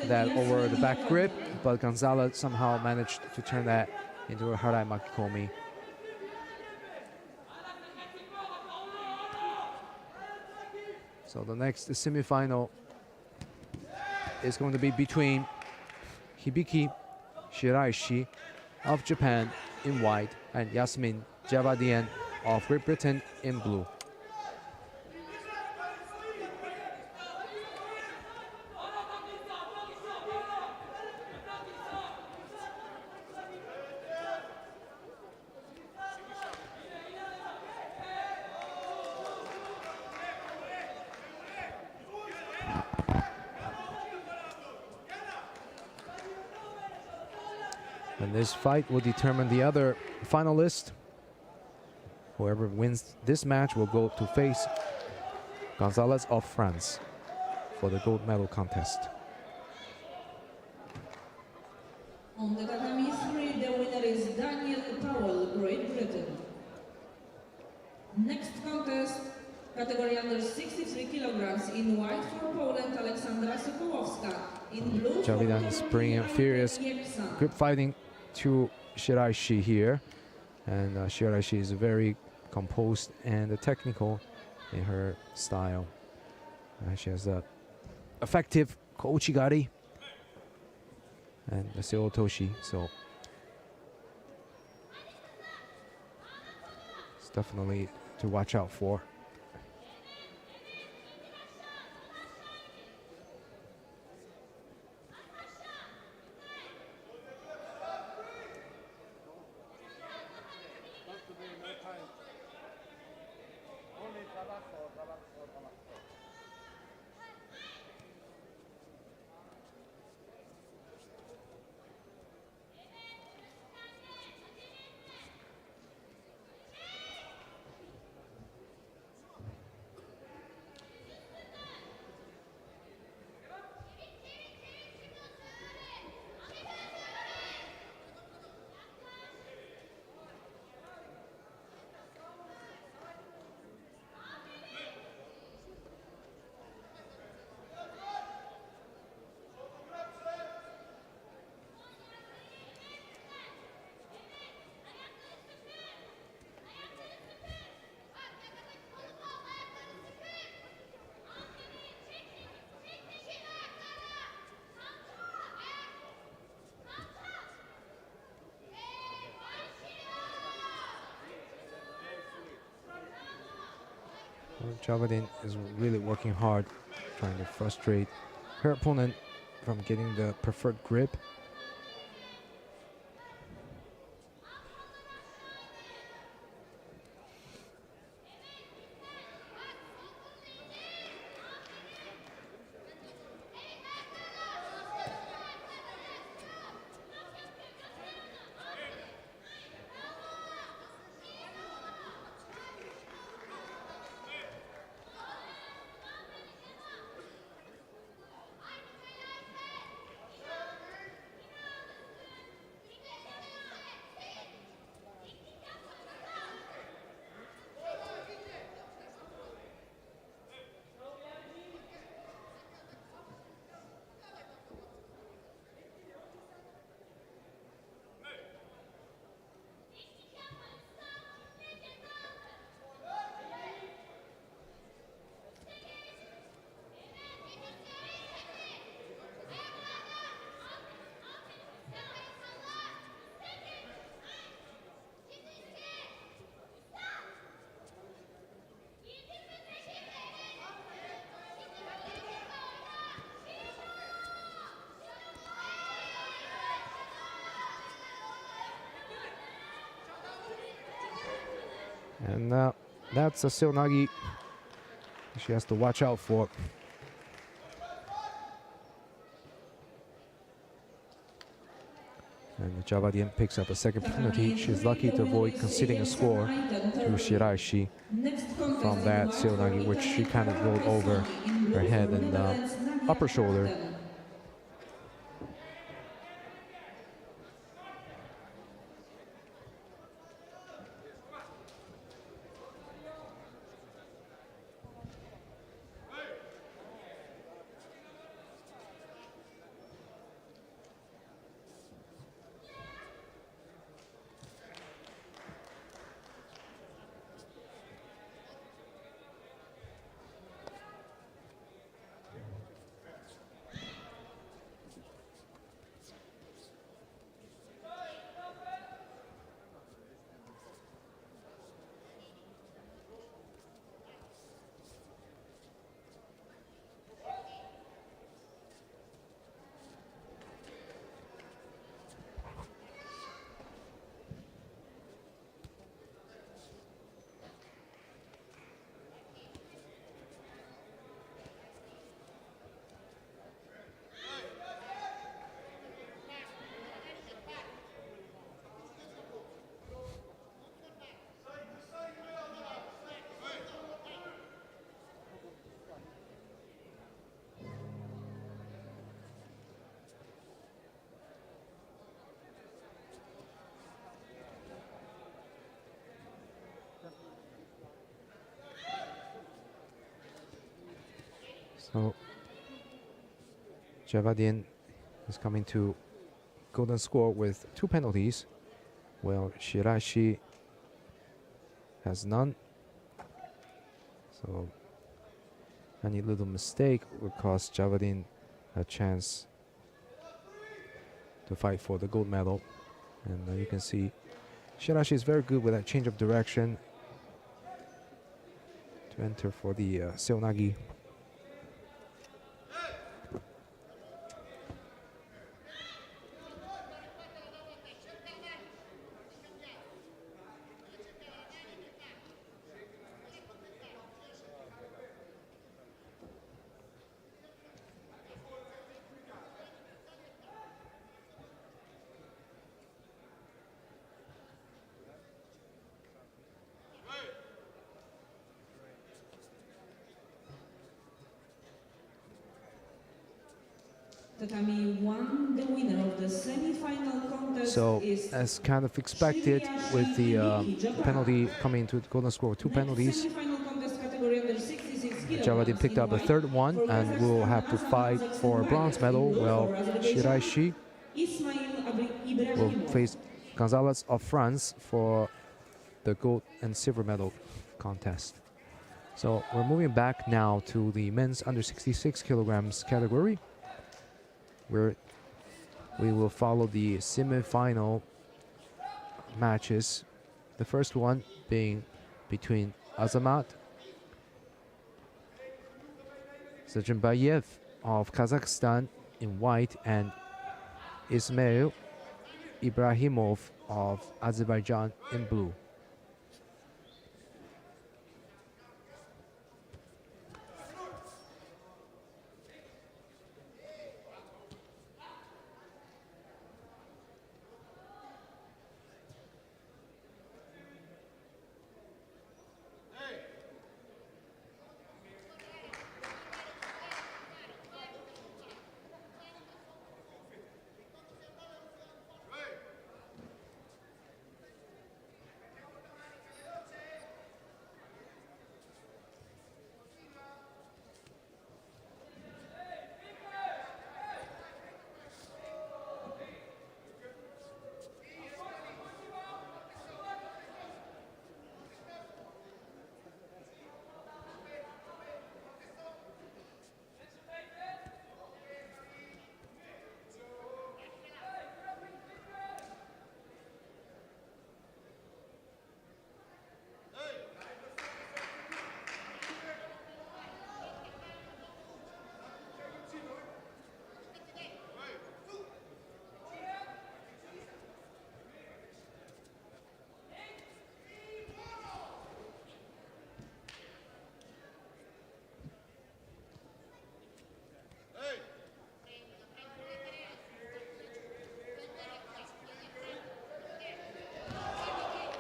that over the back grip, but Gonzalez somehow managed to turn that into a Harai Makikomi. So the next semi-final is going to be between Hibiki Shiraishi of Japan in white and Yasmin Javadian of Great Britain in blue. And this fight will determine the other finalist. Whoever wins this match will go to face Gonzalez of France for the gold medal contest. On the tatami 3, the winner is Daniel Powell, Great Britain. Next contest, category under 63 kilograms. In white for Poland, Aleksandra Sokołowska. In blue for Javidan is bringing furious Jepsa. grip fighting to Shiraishi here. And Shiraishi is very composed and technical in her style. She has a effective Kouchigari and the Seotoshi, so it's definitely to watch out for. Javadin is really working hard, trying to frustrate her opponent from getting the preferred grip. And that's a Seonagi she has to watch out for. And Javadian picks up a second penalty. She's lucky to avoid conceding a score to Shiraishi from that Seonagi, which she kind of rolled over her head and upper shoulder. So Javadin is coming to golden score with 2 penalties, while Shirashi has none. So any little mistake will cost Javadin a chance to fight for the gold medal. And you can see Shirashi is very good with that change of direction to enter for the Seonagi. Tatami won. The winner of the semi-final contest So, is as kind of expected, with the penalty coming to the golden score, 2 penalties, semi-final contest category under 66 kilograms. Javadin picked up the 3rd one and will have to fight for a bronze medal, while Shiraishi will face Gonzalez of France for the gold and silver medal contest. So we're moving back now to the men's under 66 kilograms category, where we will follow the semi-final matches. The first one being between Azamat Zergenbayev of Kazakhstan in white and Ismail Ibrahimov of Azerbaijan in blue.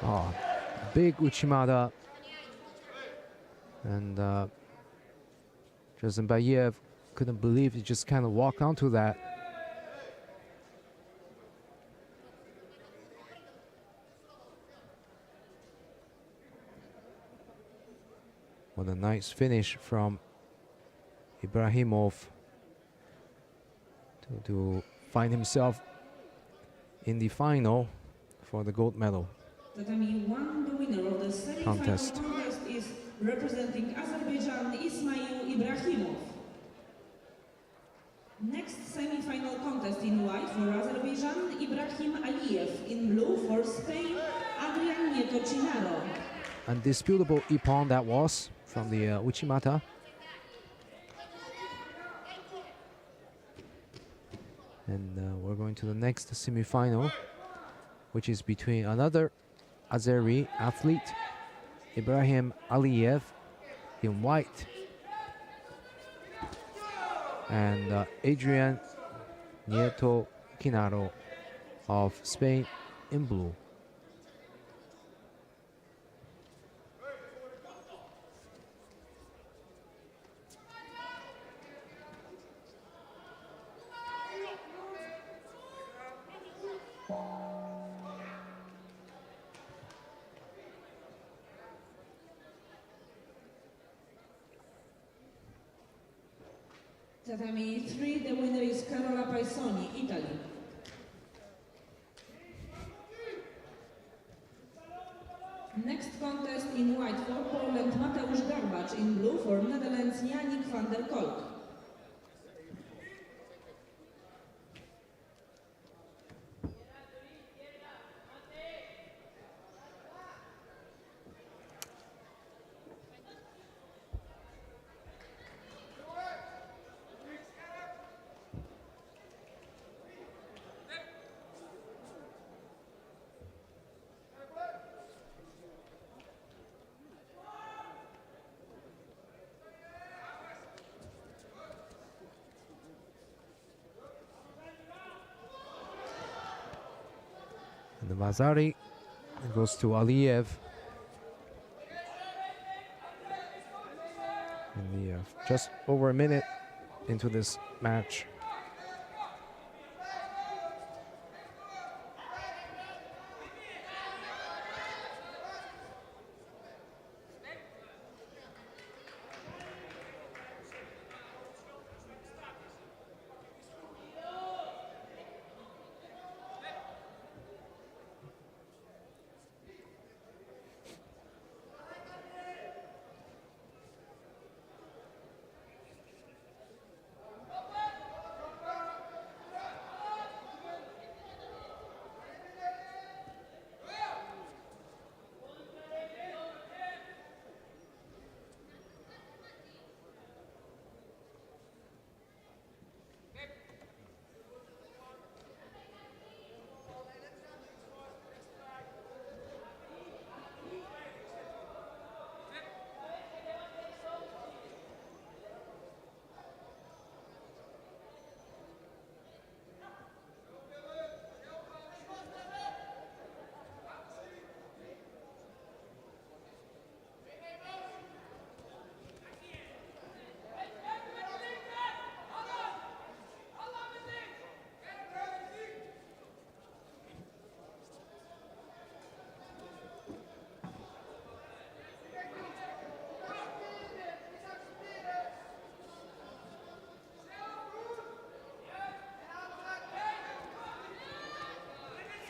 Oh, big Uchimata. And Zergenbayev couldn't believe he just kind of walked onto that. What a nice finish from Ibrahimov to find himself in the final for the gold medal. Tatami won. The winner of the semi-final Contest. contest is representing Azerbaijan, Ismail Ibrahimov. Next semi-final contest in white for Azerbaijan, Ibrahim Aliyev. In blue for Spain, Adrian Nieto Chinaro. Undisputable ippon that was from the Uchimata. And we're going to the next semi-final, which is between another Azeri athlete, Ibrahim Aliyev in white, and Adrian Nieto Chinaro of Spain in blue. Tatami 3, the winner is Carola Paisoni, Italy. Next contest in white for Poland, Mateusz Garbacz. In blue for Netherlands, Yannick van der Kolk. And the Vazari goes to Aliyev. In the just over a minute into this match.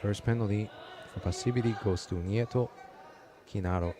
First penalty for passivity goes to Nieto Kinaro.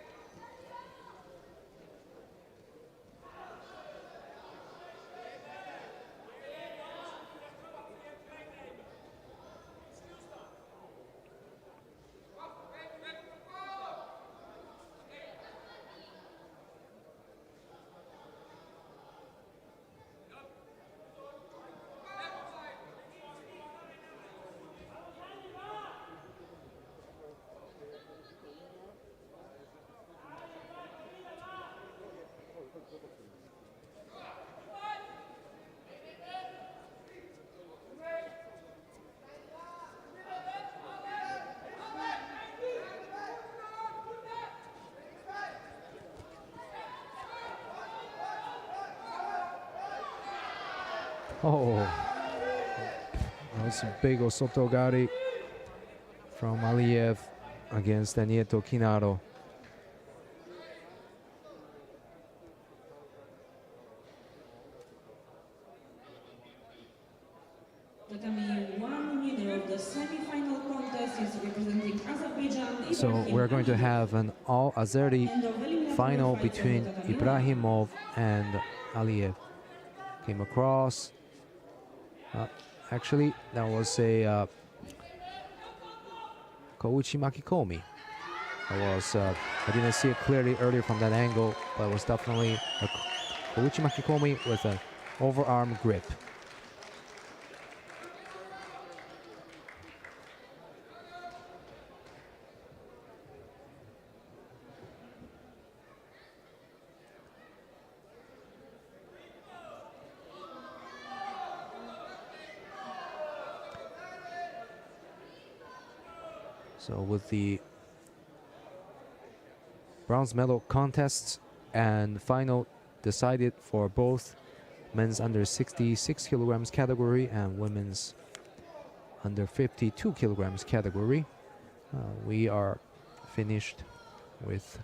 Oh, that was a big Osotogari from Aliyev against Nieto Kinaro. Tatami 1 winner of the semi-final contest is representing Azerbaijan. So we're going to have an all-Azeri final between Ibrahimov and Aliyev. Came across. Actually, that was a Kouchi Makikomi. I didn't see it clearly earlier from that angle, but it was definitely a Kouchi Makikomi with an overarm grip. So with the bronze medal contests and final decided for both men's under 66 kilograms category and women's under 52 kilograms category, we are finished with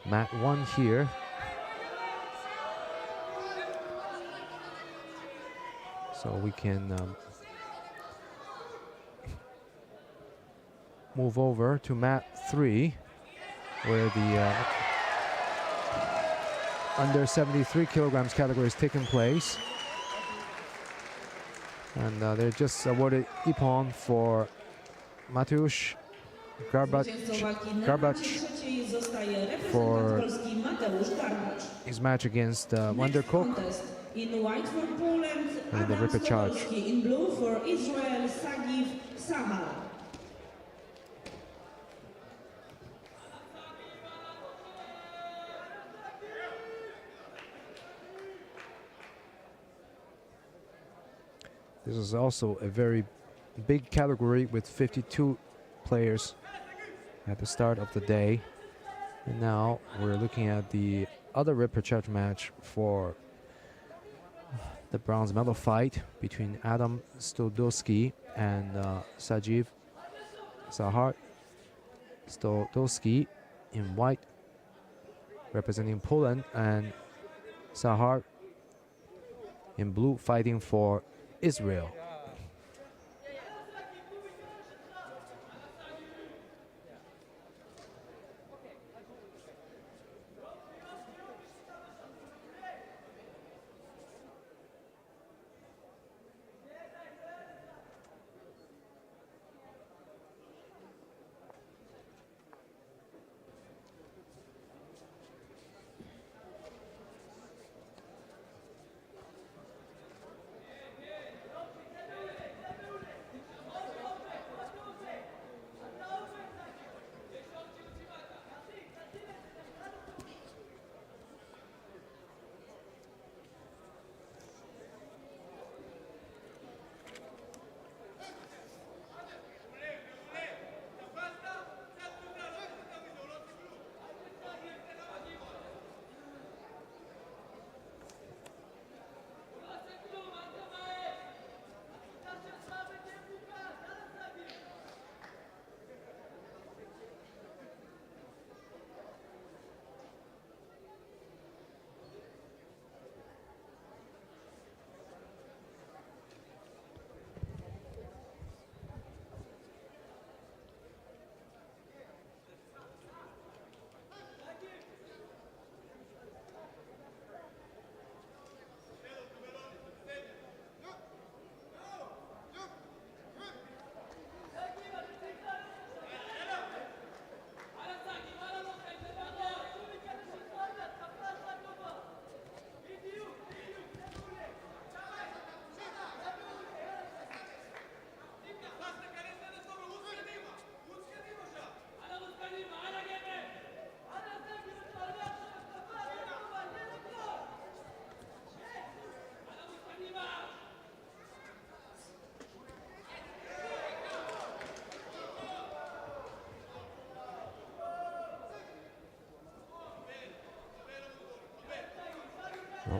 mat 1 here. So we can move over to mat 3, where the under 73 kilograms category is taking place. And they just awarded Ippon for Mateusz Garbacz for his match against Wondercook in white for Poland, in the repechage. in blue for Israel, Sagiv Sahal. This is also a very big category with 52 players at the start of the day. And now we're looking at the other repechage match for the bronze medal fight between Adam Stodowski and Sajiv Sahar. Stodowski in white representing Poland, and Sahar in blue fighting for Israel.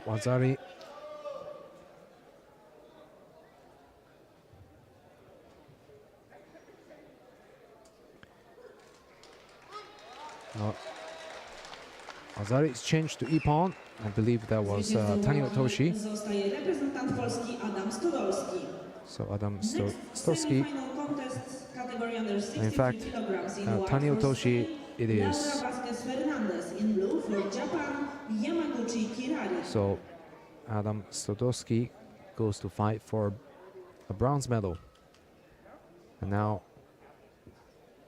Wazari Wazari is changed to Ippon. I believe that was Tanio Toshi. Zostaje reprezentant Polski Adam Stodowski. So Adam Next Stowski. semi-final contest, category under 63 In fact, kilograms in white Tanio for Toshi, Spain, it Laura is. Vasquez Fernandez in blue for Japan, Yamaguchi Kirari. So Adam Stodowski goes to fight for a bronze medal. And now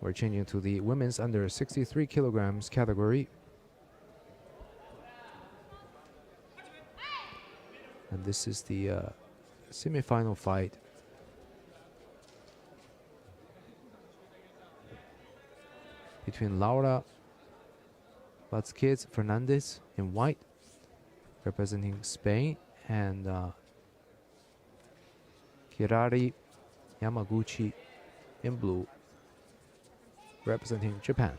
we're changing to the women's under 63 kilograms category. And this is the semi-final fight between Laura Vasquez Fernandez in white, representing Spain, and Kirari Yamaguchi in blue, representing Japan.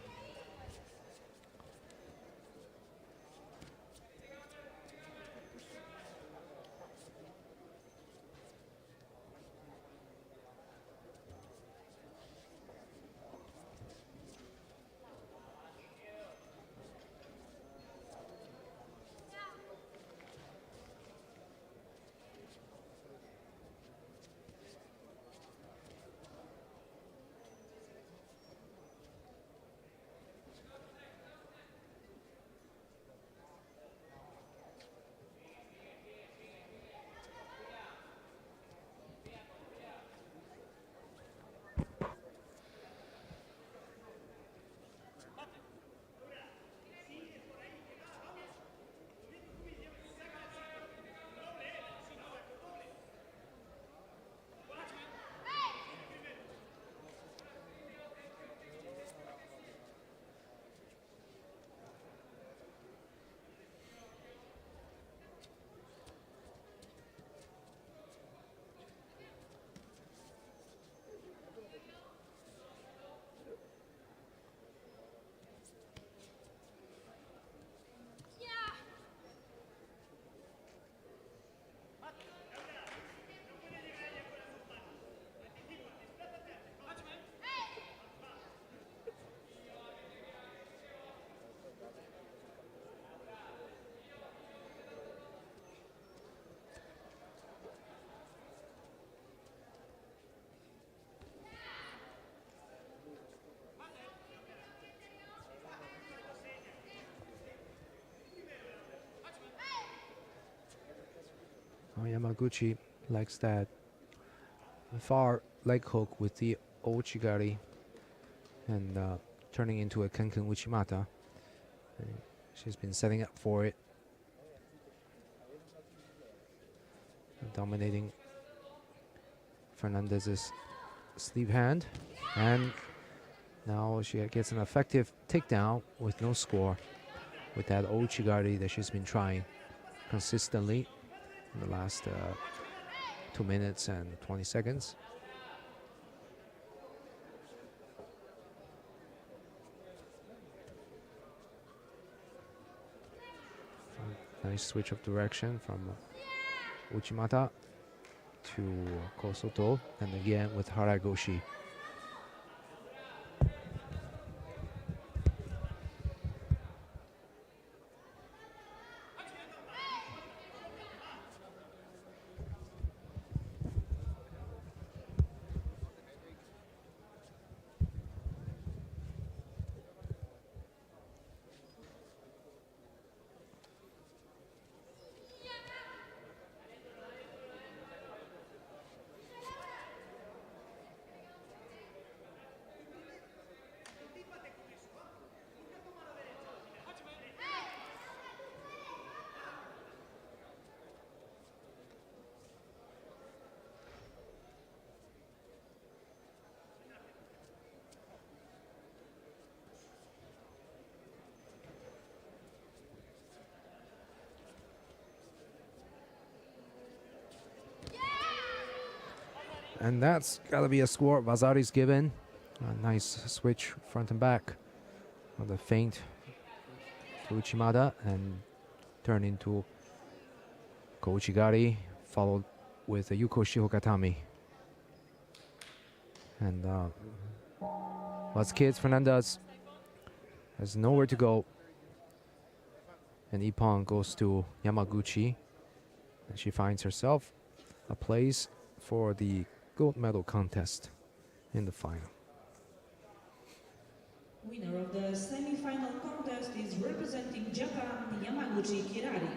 Yamaguchi likes that far leg hook with the Ouchigari and turning into a Kenken Uchimata. And she's been setting up for it. Dominating Fernandez's sleeve hand. And now she gets an effective takedown with no score with that Ouchigari that she's been trying consistently in the last 2 minutes and 20 seconds. Nice switch of direction from Uchimata to Kosoto, and again with Haragoshi. And that's got to be a score. Vasari's given. A nice switch front and back on the feint to Uchimata and turn into Kouchigari, followed with a Yuko Shihokatami. And Vazquez Fernandez has nowhere to go. And Ippon goes to Yamaguchi. And she finds herself a place for the gold medal contest in the final. Winner of the semi-final contest is representing Japan, Yamaguchi Kirari.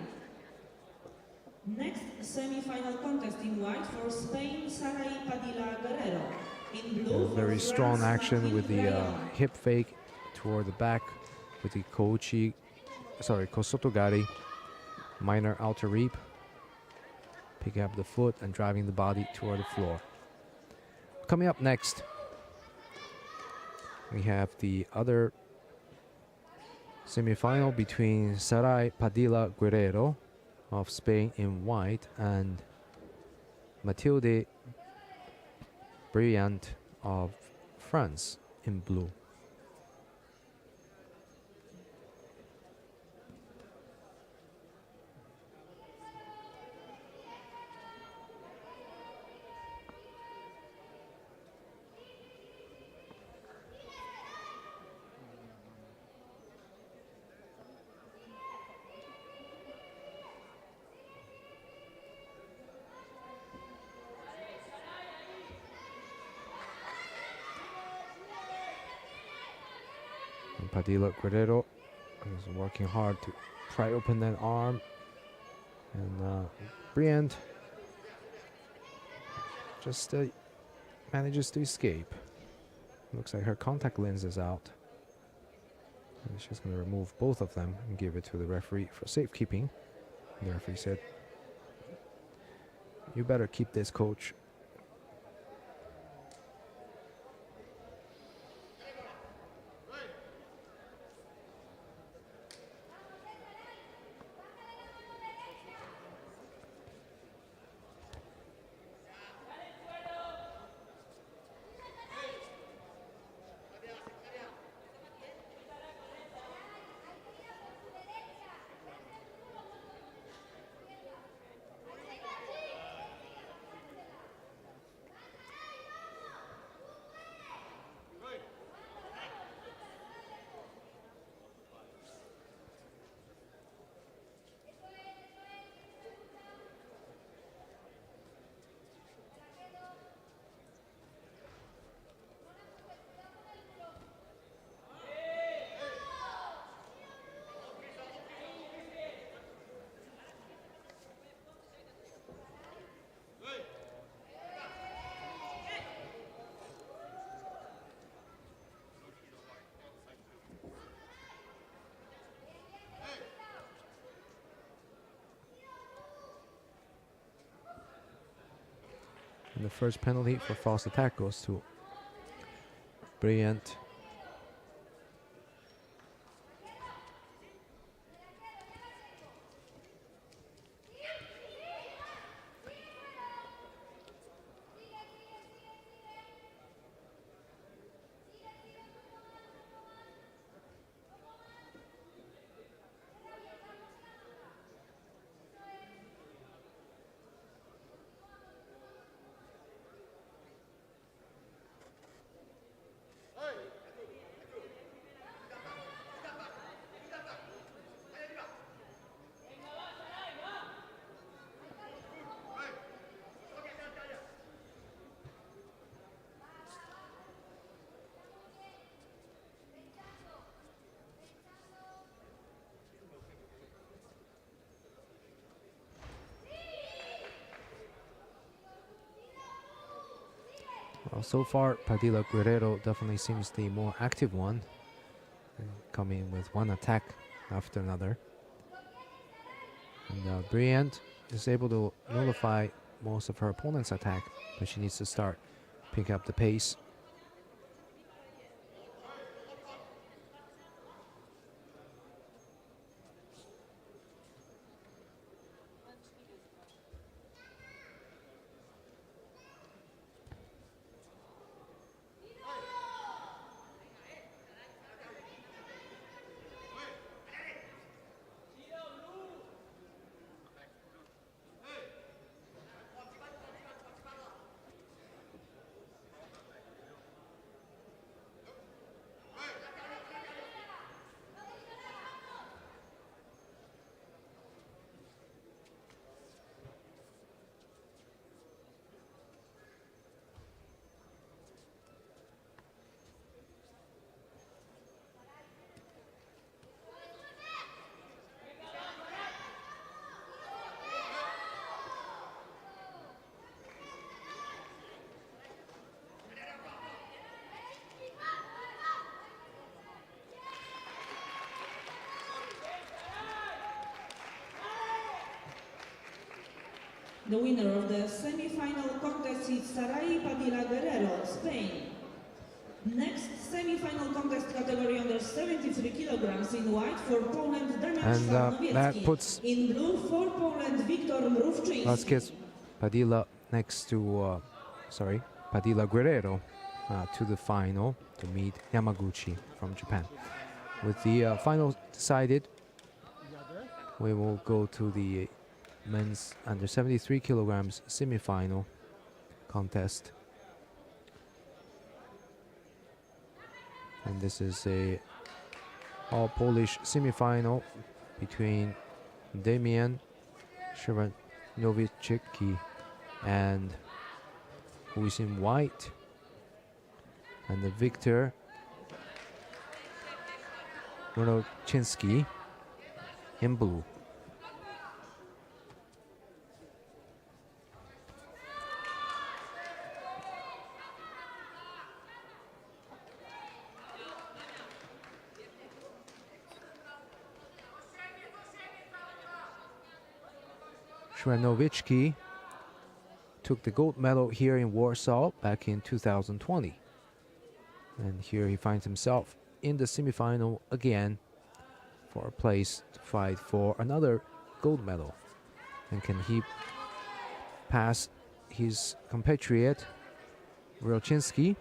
Next semi-final contest in white for Spain, Sarai Padilla Guerrero. In blue, very strong action with the hip fake toward the back with the Kosotogari, minor outer reap, picking up the foot and driving the body toward the floor. Coming up next, we have the other semi-final between Sarai Padilla Guerrero of Spain in white and Mathilde Briand of France in blue. Padilla Guerrero is working hard to pry open that arm, and Briand just manages to escape. Looks like her contact lens is out, and she's going to remove both of them and give it to the referee for safekeeping. The referee said, "You better keep this, coach." And the first penalty for false attack goes to Brilliant. Well, so far, Padilla Guerrero definitely seems the more active one, coming with one attack after another. And Brilliant is able to nullify most of her opponent's attack, but she needs to start picking up the pace. The winner of the semi-final contest is Sarai Padilla Guerrero, Spain. Next semi-final contest category under 73 kilograms in white for Poland, Damian And that Szarnowiecki. puts In blue for Poland, Wiktor Mrówczyński. Vasquez Padilla next to, Padilla Guerrero to the final to meet Yamaguchi from Japan. With the final decided, we will go to the men's under 73 kilograms semi-final contest. And this is a all-Polish semi-final between Damian Szarnowiecki and who is in white, and the victor Mrówczyński in blue. Szarnowiecki took the gold medal here in Warsaw back in 2020. And here he finds himself in the semifinal again for a place to fight for another gold medal. And can he pass his compatriot Mrówczyński?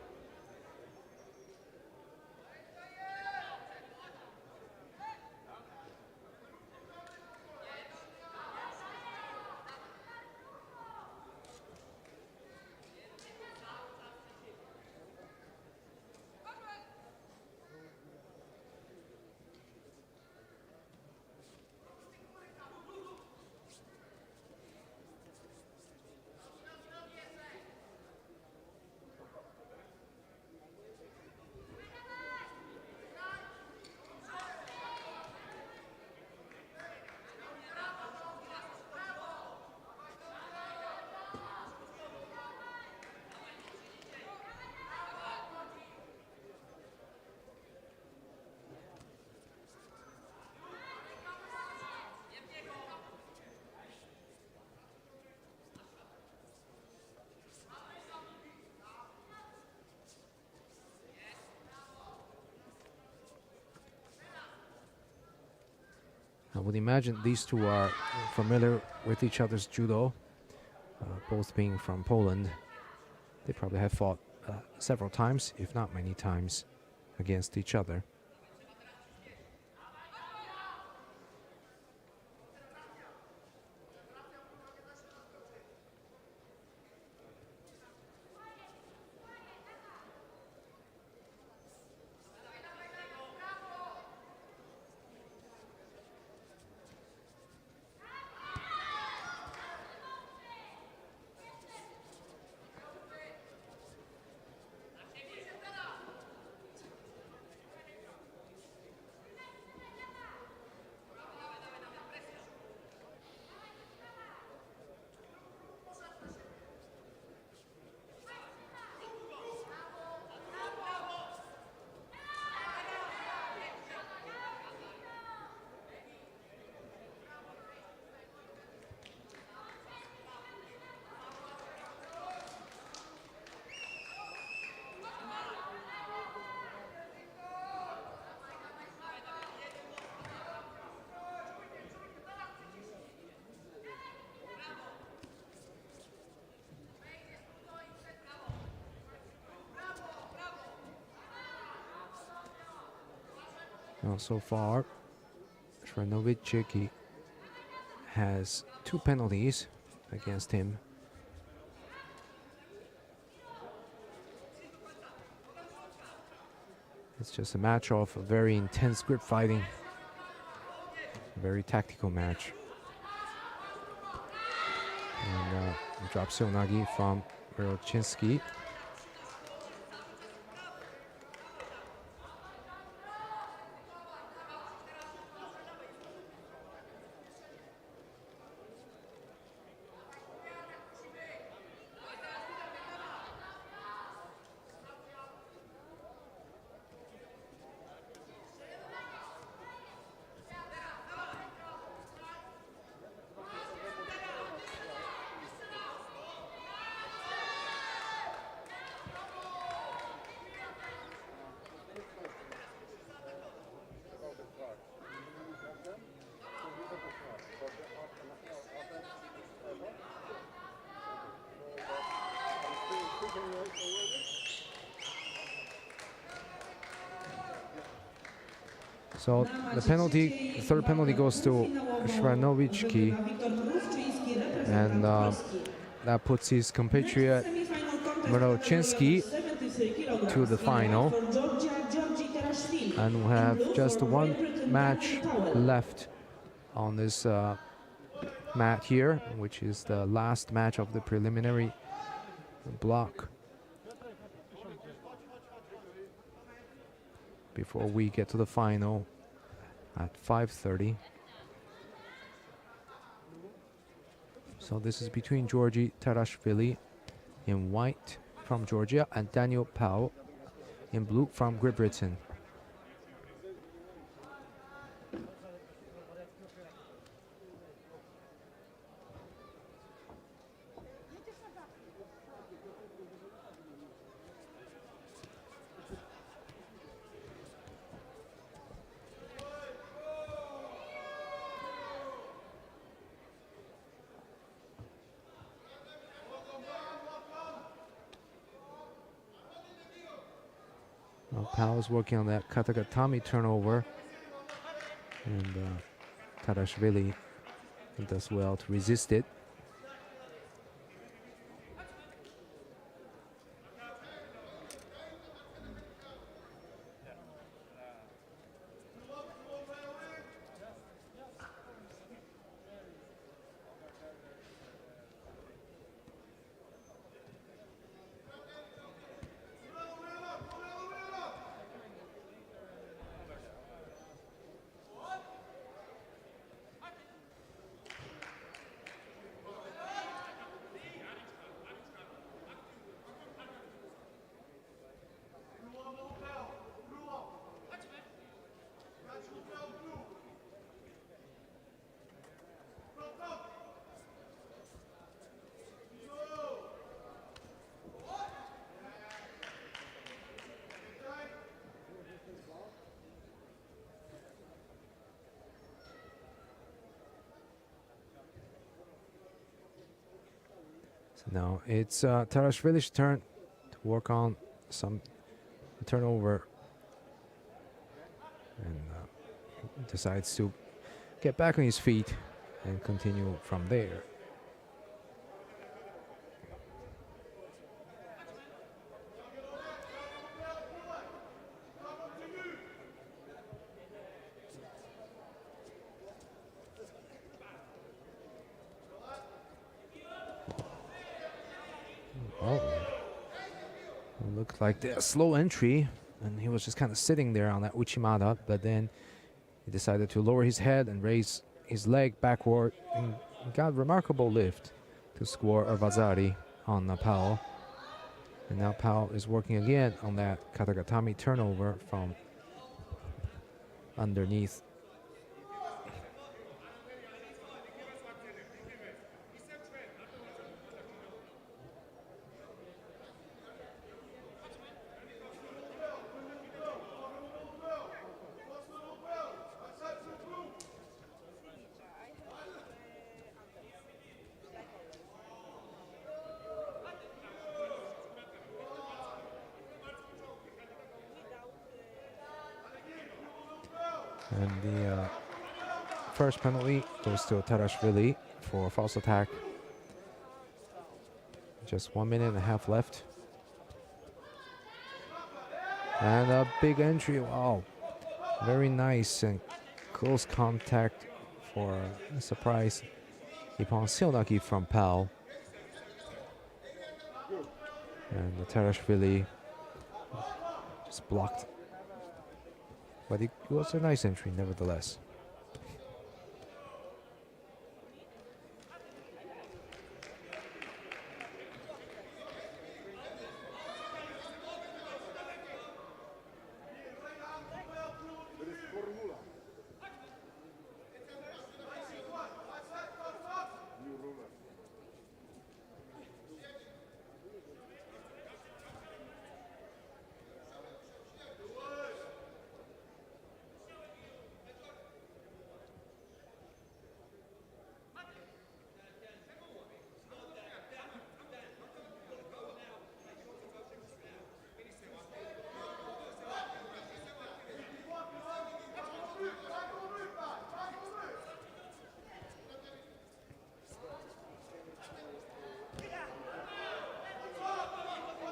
I would imagine these two are familiar with each other's judo, both being from Poland. They probably have fought several times, if not many times, against each other. Well, so far, Srenovich has 2 penalties against him. It's just a match of very intense grip fighting, very tactical match. And drop Seonagi from Mirochinsky. So the penalty, the third penalty goes to Shranovichki, and that puts his compatriot Mirochinsky to the final. And we have just one match left on this mat here, which is the last match of the preliminary block before we get to the final at 5:30. So this is between Georgi Tarashvili in white from Georgia and Daniel Pao in blue from Great Britain. Pao's working on that katagatami turnover, and Tarashvili does well to resist it. Now it's Tarashvili's turn to work on some turnover, and decides to get back on his feet and continue from there. Oh, looked like a slow entry, and he was just kind of sitting there on that Uchimata, but then he decided to lower his head and raise his leg backward and got remarkable lift to score a Vazari on POL. And now POL is working again on that Katagatami turnover from underneath. And the first penalty goes to Tarashvili for false attack. Just 1 minute and a half left. And a big entry. Wow. Very nice and close contact for a surprise Ippon Seonagi from POL. And the Tarashvili just blocked. But it was a nice entry nevertheless.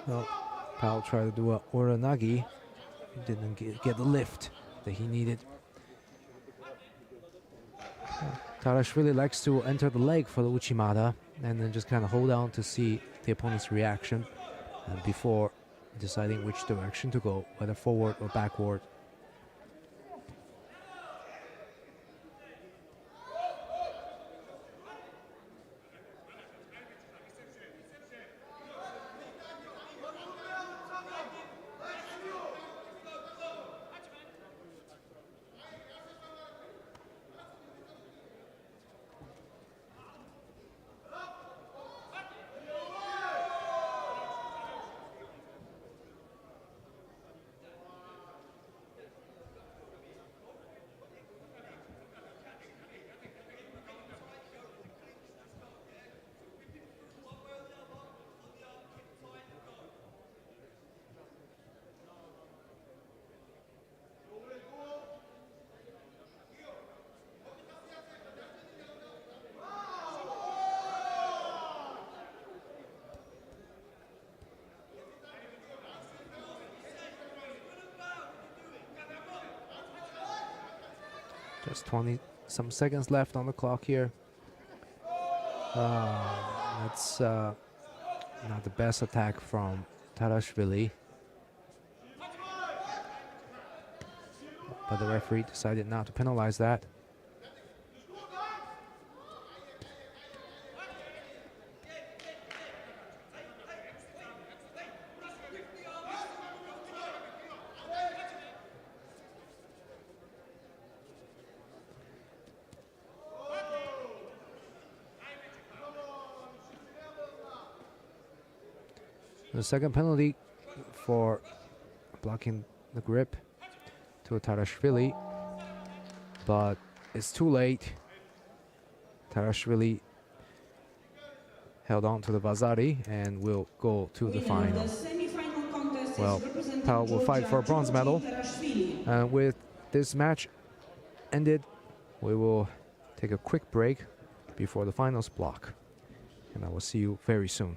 Well, POL tried to do a Uranagi. He didn't get the lift that he needed. Tarashvili likes to enter the leg for the Uchimata and then just kind of hold on to see the opponent's reaction before deciding which direction to go, whether forward or backward. Just 20 some seconds left on the clock here. That's not the best attack from Tarashvili. But the referee decided not to penalize that. The second penalty for blocking the grip to Tarashvili, but it's too late. Tarashvili held on to the Vazari and will go to the final. The semi-final contest Well, is representing POL will fight for a bronze medal. And with this match ended, we will take a quick break before the finals block. And I will see you very soon.